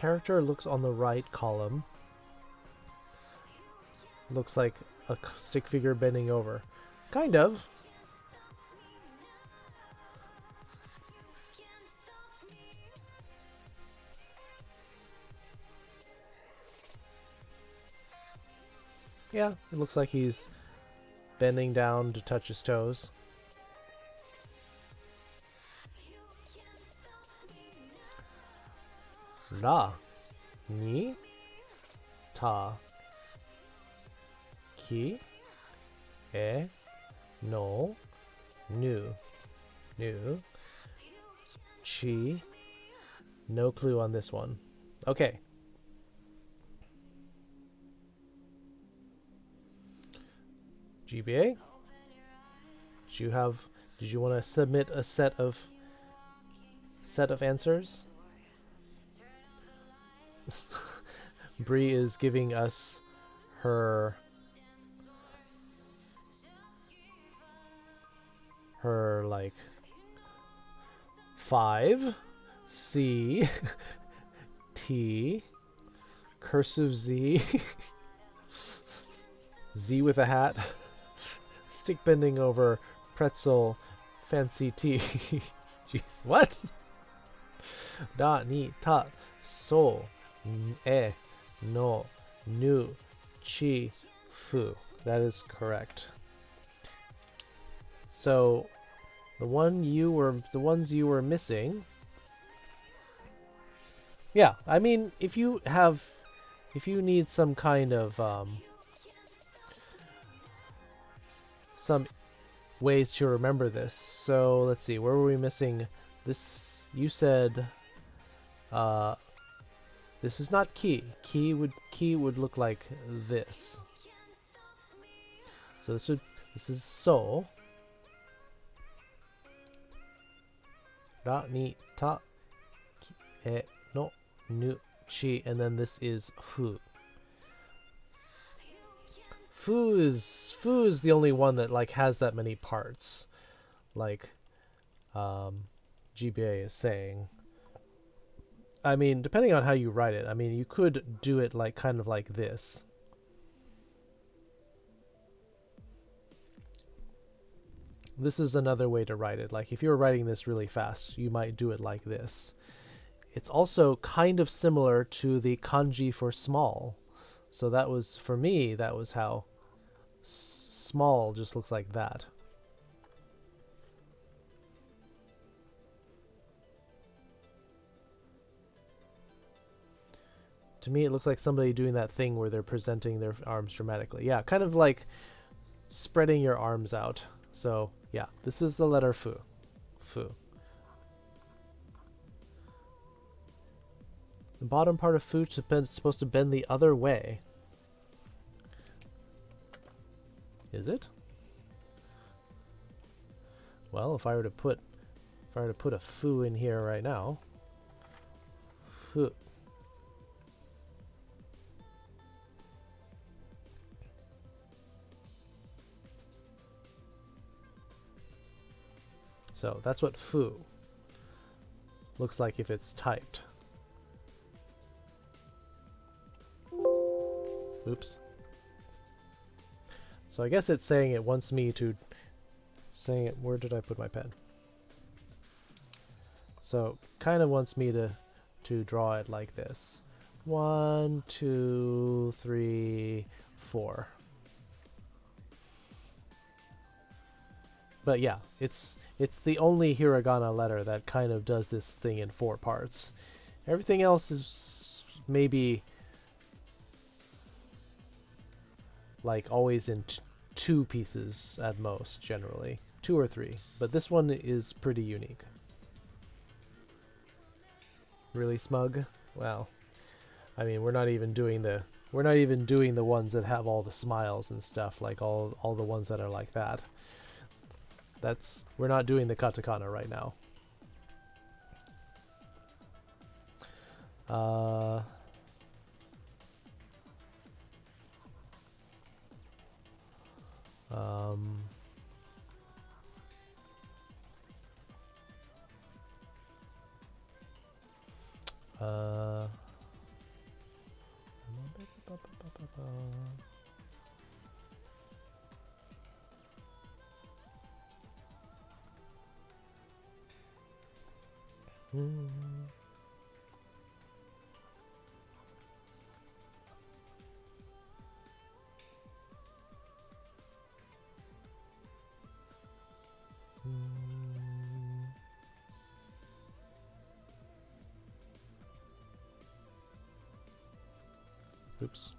character looks on the right column. Looks like a stick figure bending over. Kind of. Yeah, it looks like he's bending down to touch his toes. Ra, ni, ta, ki, e, no, nu, chi. No clue on this one. Okay. GBA? Did you want to submit a set of answers? Bree is giving us her like 5 C T cursive Z Z with a hat stick bending over pretzel fancy tea. Jeez, what? Da ni ta so e no nu chi fu. That is correct. So the ones you were missing. Yeah, I mean, if you need some kind of some ways to remember this. So let's see, where were we missing this? You said this is not key. Key would look like this. So this is so. Ra ni ta e no nu chi, and then this is fu. Fu is the only one that like has that many parts, like GBA is saying. I mean, depending on how you write it, I mean, you could do it like kind of like this. This is another way to write it. Like if you were writing this really fast, you might do it like this. It's also kind of similar to the kanji for small. So that was, for me, that was how small just looks like that. To me, it looks like somebody doing that thing where they're presenting their arms dramatically. Yeah, kind of like spreading your arms out. So, yeah, this is the letter fu. Fu. The bottom part of fu is supposed to bend the other way. Is it? Well, if I were to put a fu in here right now. Fu. So that's what fu looks like if it's typed. Oops. So I guess it's saying it wants me to where did I put my pen? So kind of wants me to draw it like this. 1, 2, 3, 4. But yeah, it's the only hiragana letter that kind of does this thing in 4 parts. Everything else is maybe like always in 2 pieces at most, generally 2 or 3. But this one is pretty unique. Really smug? Well, I mean, we're not even doing the ones that have all the smiles and stuff, like all the ones that are like that. We're not doing the katakana right now. Ba-ba-ba. Mm. Mm. Oops.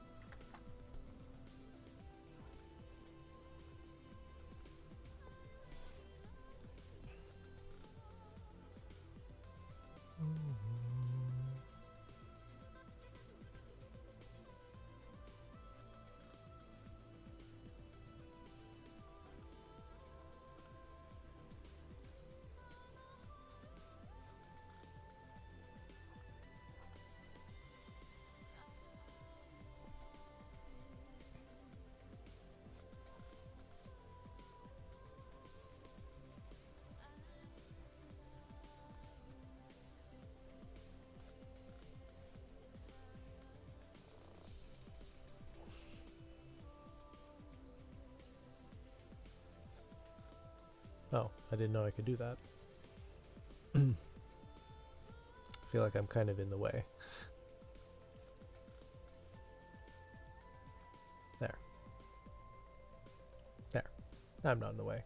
Oh, I didn't know I could do that. I feel like I'm kind of in the way. There. There. I'm not in the way.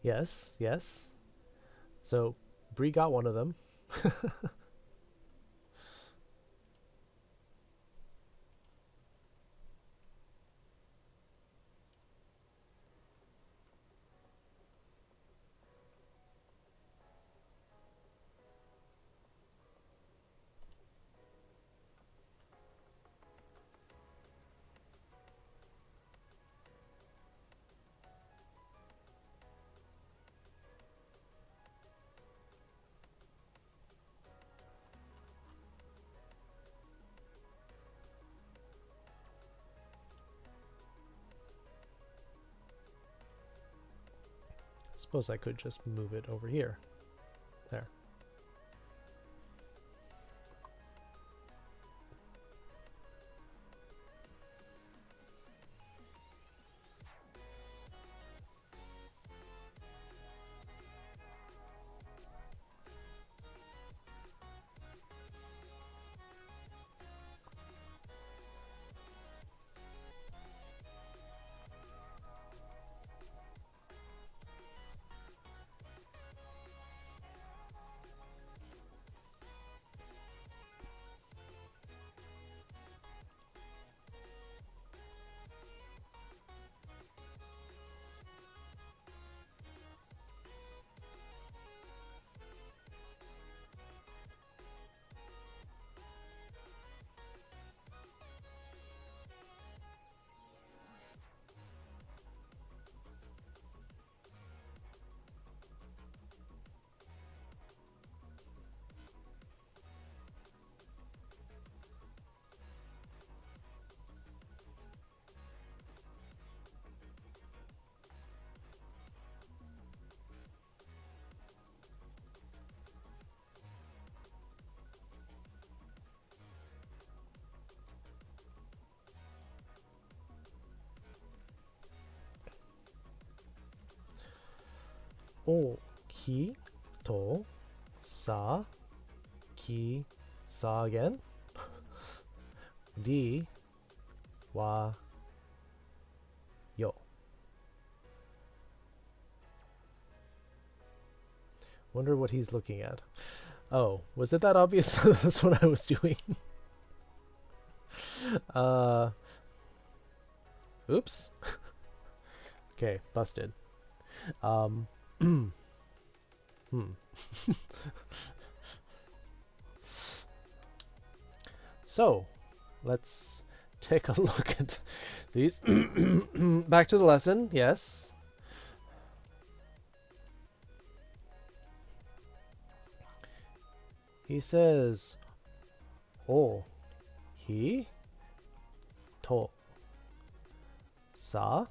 Yes, yes. So, Bree got one of them. Suppose I could just move it over here. There. O, ki, to, sa, ki, sa again. Ri, wa, yo. Wonder what he's looking at. Oh, was it that obvious? That's what I was doing. uh, Oops. Okay, busted. So, let's take a look at these. Back to the lesson, yes. He says, "Oh, he to sa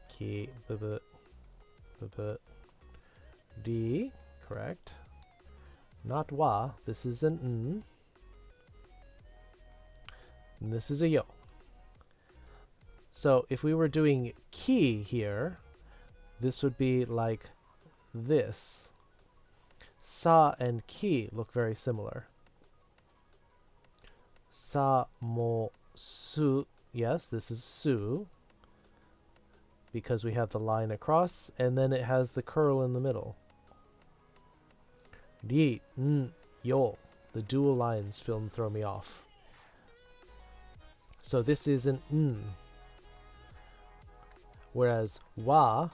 ki bu di." Correct. Not wa. This is an n. And this is a yo. So if we were doing ki here, this would be like this. Sa and ki look very similar. Sa mo su. Yes, this is su. Because we have the line across, and then it has the curl in the middle. Ri, n, yo. The dual lines throw me off. So this is an n. Whereas wa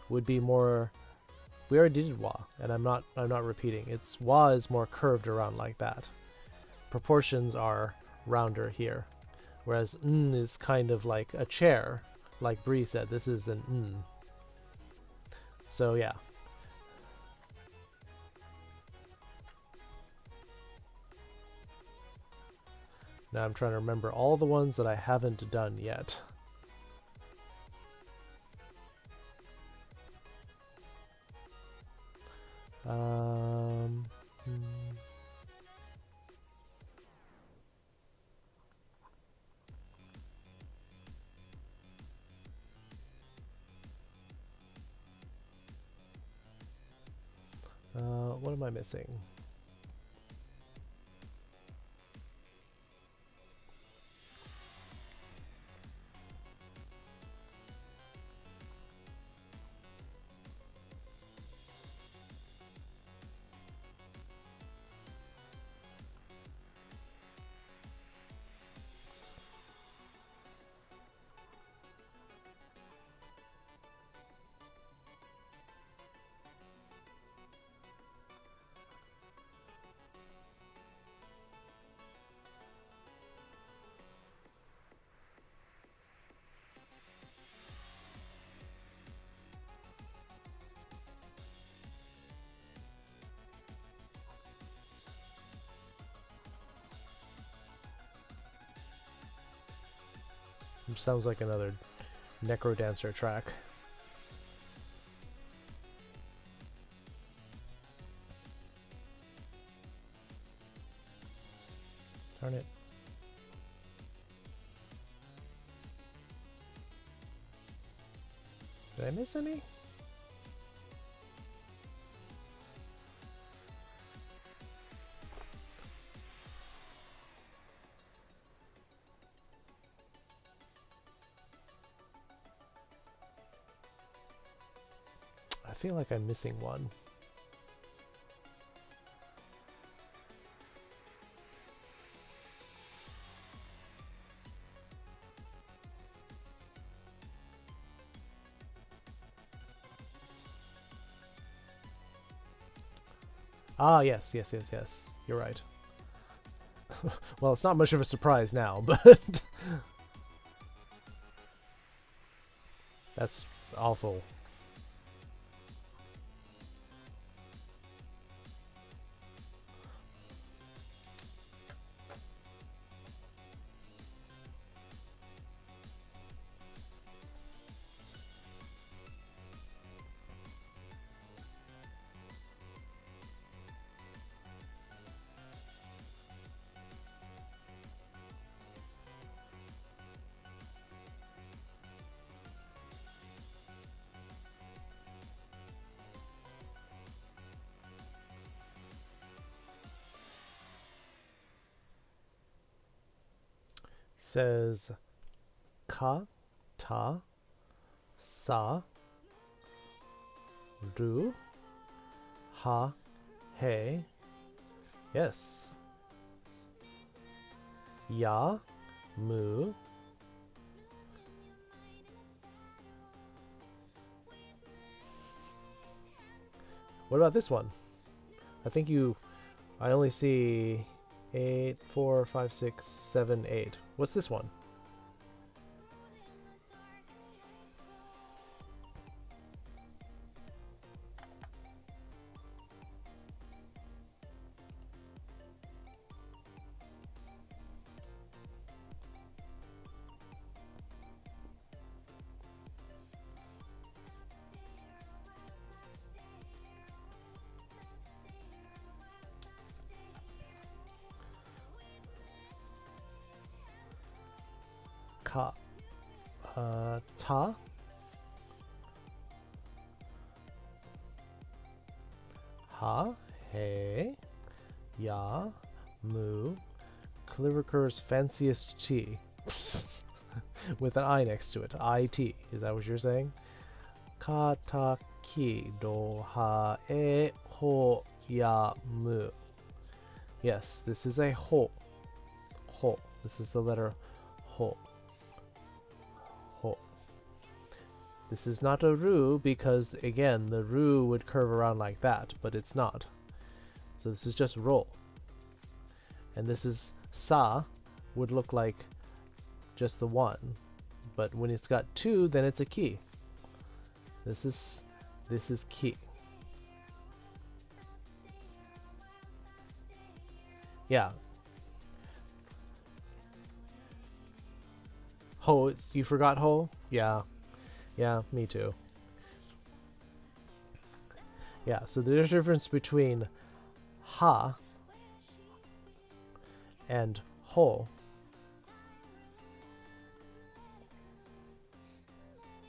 would be more. We already did wa, and I'm not repeating. It's wa is more curved around like that. Proportions are rounder here. Whereas n is kind of like a chair. Like Bree said, this is an n. So yeah. Now I'm trying to remember all the ones that I haven't done yet. What am I missing? Sounds like another Necrodancer track. Darn it. Did I miss any? I feel like I'm missing one. Ah, yes. You're right. Well, it's not much of a surprise now, but that's awful. Says ka, ta, sa, ru, ha, he. Yes. Ya, mu, What about this one? I only see 8, 4, 5, 6, 7, 8. What's this one? Ka. Ta. Ha. He. Ya. Mu. Cliviker's fanciest tea. With an I next to it. I-T. Is that what you're saying? Ka ta ki do ha e ho ya mu. Yes, this is a ho. Ho. This is the letter ho. Ho. This is not a ru because, again, the ru would curve around like that, but it's not. So this is just ro. And this is sa, would look like just the one. But when it's got two, then it's a ki. This is ki. Yeah. Ho, you forgot ho? Yeah. Yeah, me too. Yeah, so the difference between ha and ho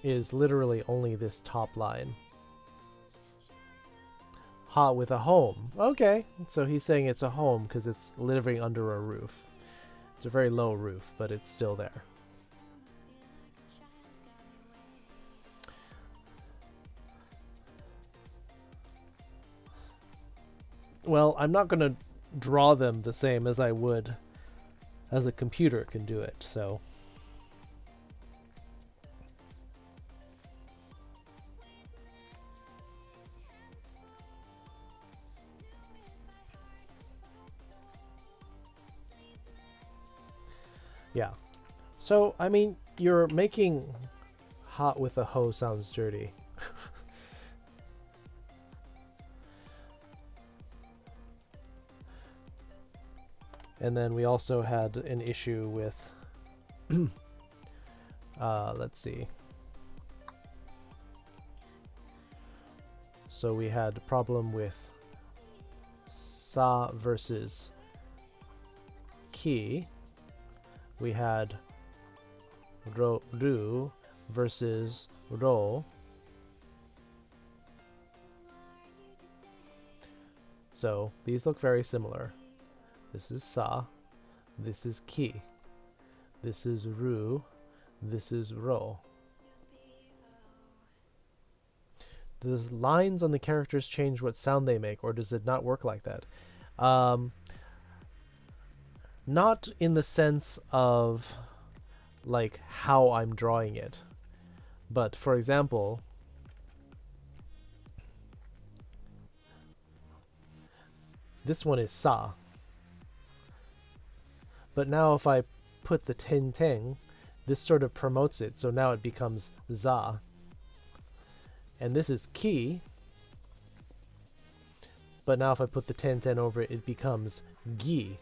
is literally only this top line. Ha with a home. Okay, so he's saying it's a home because it's living under a roof. It's a very low roof, but it's still there. Well, I'm not going to draw them the same as I would as a computer can do it, so... Yeah. So, I mean, you're making hot with a hoe sounds dirty. And then we also had an issue with, let's see. So we had a problem with sa versus ki. We had ru versus ro. So these look very similar. This is sa, this is ki, this is ru, this is ro. The lines on the characters change what sound they make, or does it not work like that? Not in the sense of like how I'm drawing it, but for example, this one is sa. But now if I put the ten teng, this sort of promotes it, so now it becomes za. And this is ki. But now if I put the ten ten over it, it becomes gi.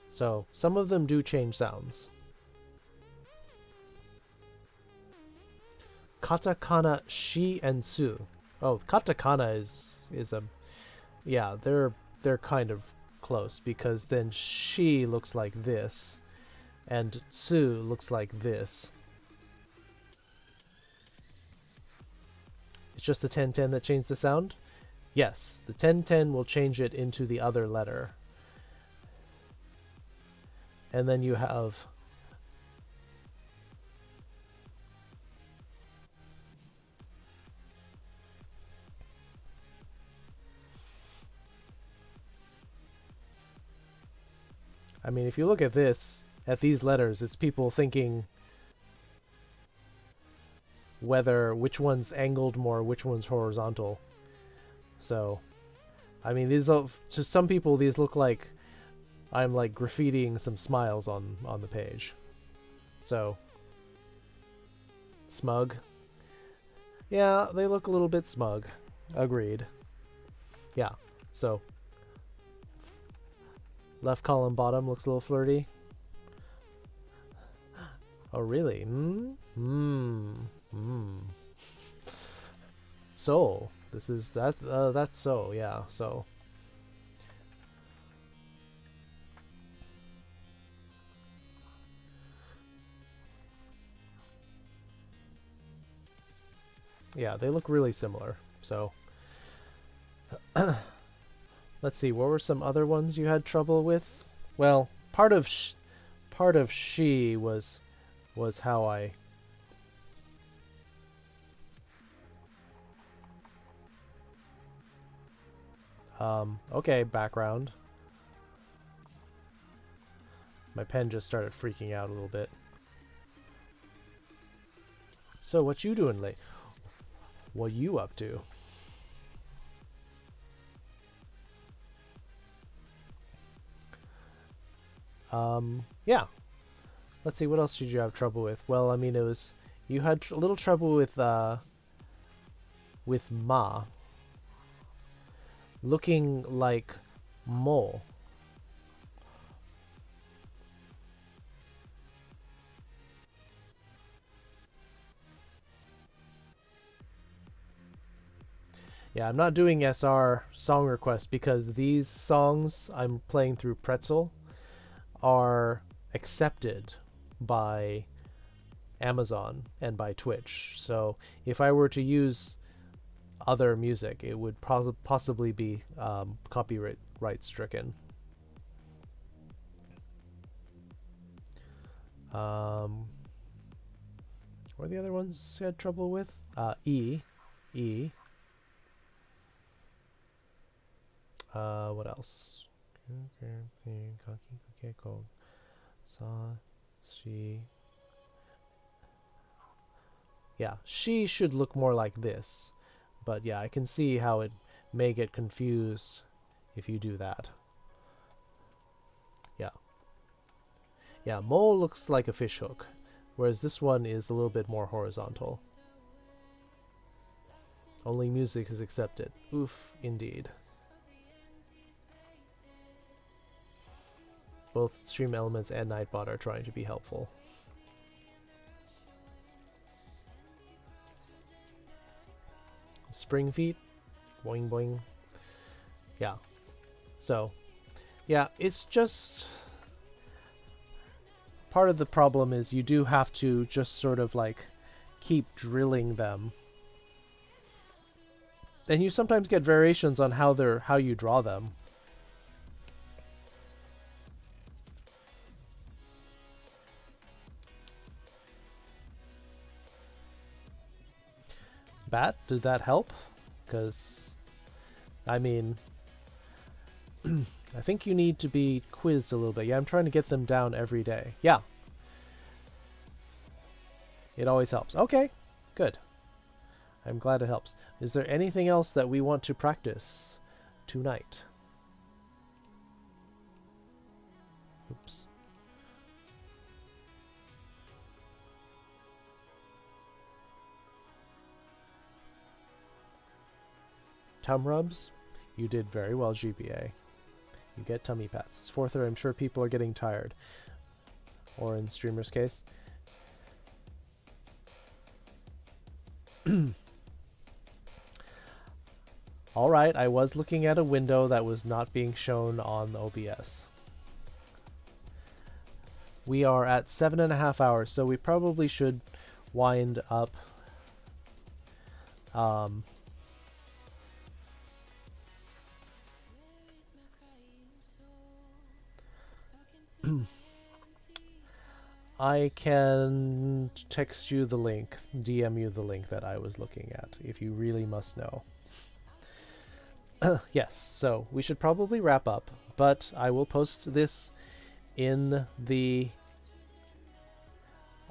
So some of them do change sounds. Katakana shi and su. Oh, katakana is a, yeah, they're kind of close because then she looks like this, and tsu looks like this. It's just the 10-10 that changed the sound? Yes, the 10-10 will change it into the other letter. And then you have I mean, if you look at this, at these letters, it's people thinking which one's angled more, which one's horizontal. So, I mean, to some people these look like I'm like graffitiing some smiles on the page. So, smug. Yeah, they look a little bit smug. Agreed. Yeah. So, left column bottom looks a little flirty. Oh, really? So, this is that's so, yeah, so. Yeah, they look really similar. So, let's see, what were some other ones you had trouble with? Well, part of she was how I okay, background. My pen just started freaking out a little bit. So, what you doing late? What you up to? Yeah. Let's see, what else did you have trouble with? Well, I mean, you had a little trouble with Ma looking like Mo. Yeah, I'm not doing SR song requests because these songs I'm playing through Pretzel are accepted by Amazon and by Twitch. So if I were to use other music, it would possibly be copyright stricken. What are the other ones you had trouble with? E. What else? Yeah, she should look more like this. But yeah, I can see how it may get confused if you do that. Yeah. Yeah, Mo looks like a fishhook, whereas this one is a little bit more horizontal. Only music is accepted. Oof, indeed. Both Stream Elements and Nightbot are trying to be helpful. Spring feet. Boing boing. Yeah. So, yeah, it's just... Part of the problem is you do have to just sort of like keep drilling them. And you sometimes get variations on how you draw them. Bat, did that help? Because, I mean, I think you need to be quizzed a little bit. Yeah, I'm trying to get them down every day. Yeah. It always helps. Okay, good. I'm glad it helps. Is there anything else that we want to practice tonight? Oops. Tum rubs? You did very well, GBA. You get tummy pats. It's 4:30. I'm sure people are getting tired. Or in streamer's case. Alright, I was looking at a window that was not being shown on OBS. We are at 7.5 hours, so we probably should wind up. I can text you the link, DM you the link that I was looking at, if you really must know. Yes, so we should probably wrap up, but I will post this in the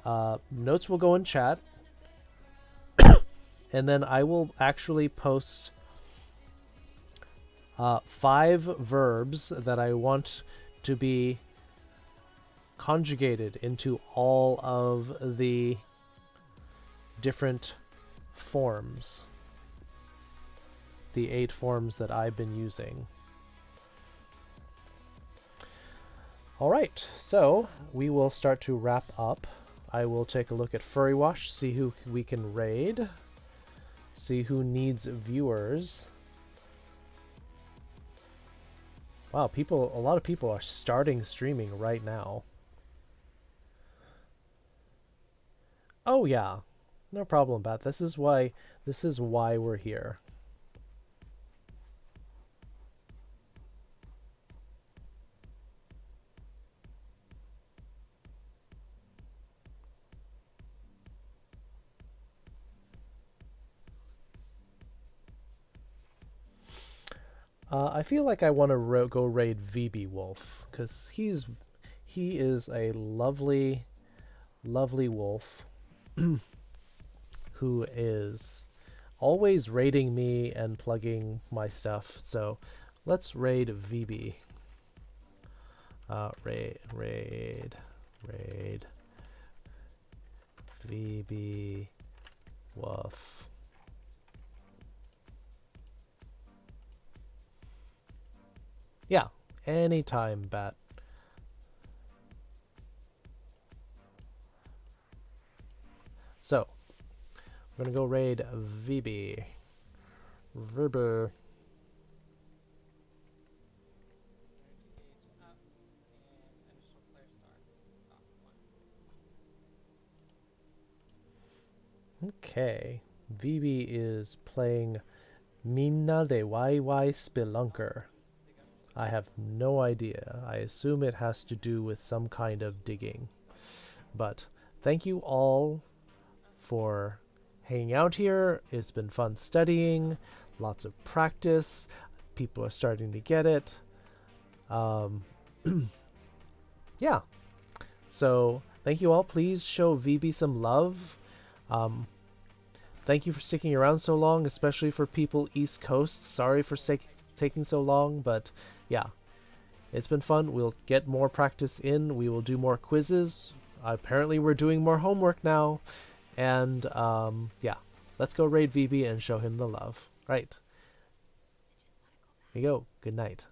notes will go in chat. and then I will actually post 5 verbs that I want to be conjugated into all of the different forms. The 8 forms that I've been using. Alright, so we will start to wrap up. I will take a look at Furry Wash, see who we can raid, see who needs viewers. Wow, a lot of people are starting streaming right now. Oh yeah, no problem, Bat. This is why we're here. I feel like I want to go raid VB Wolf, because he is a lovely, lovely wolf who is always raiding me and plugging my stuff. So let's raid VB. Raid VB Wolf. Yeah, anytime, Bat. So, we're gonna go raid VB. Verber. Okay, VB is playing Minna de YY Spelunker. I have no idea. I assume it has to do with some kind of digging. But thank you all for hanging out here. It's been fun studying, lots of practice. People are starting to get it. Yeah. So thank you all. Please show VB some love. Thank you for sticking around so long, especially for people East Coast. Sorry for taking so long, but yeah, it's been fun. We'll get more practice in. We will do more quizzes. Apparently we're doing more homework now. And yeah, let's go raid VB and show him the love. Right. Here you go. Good night.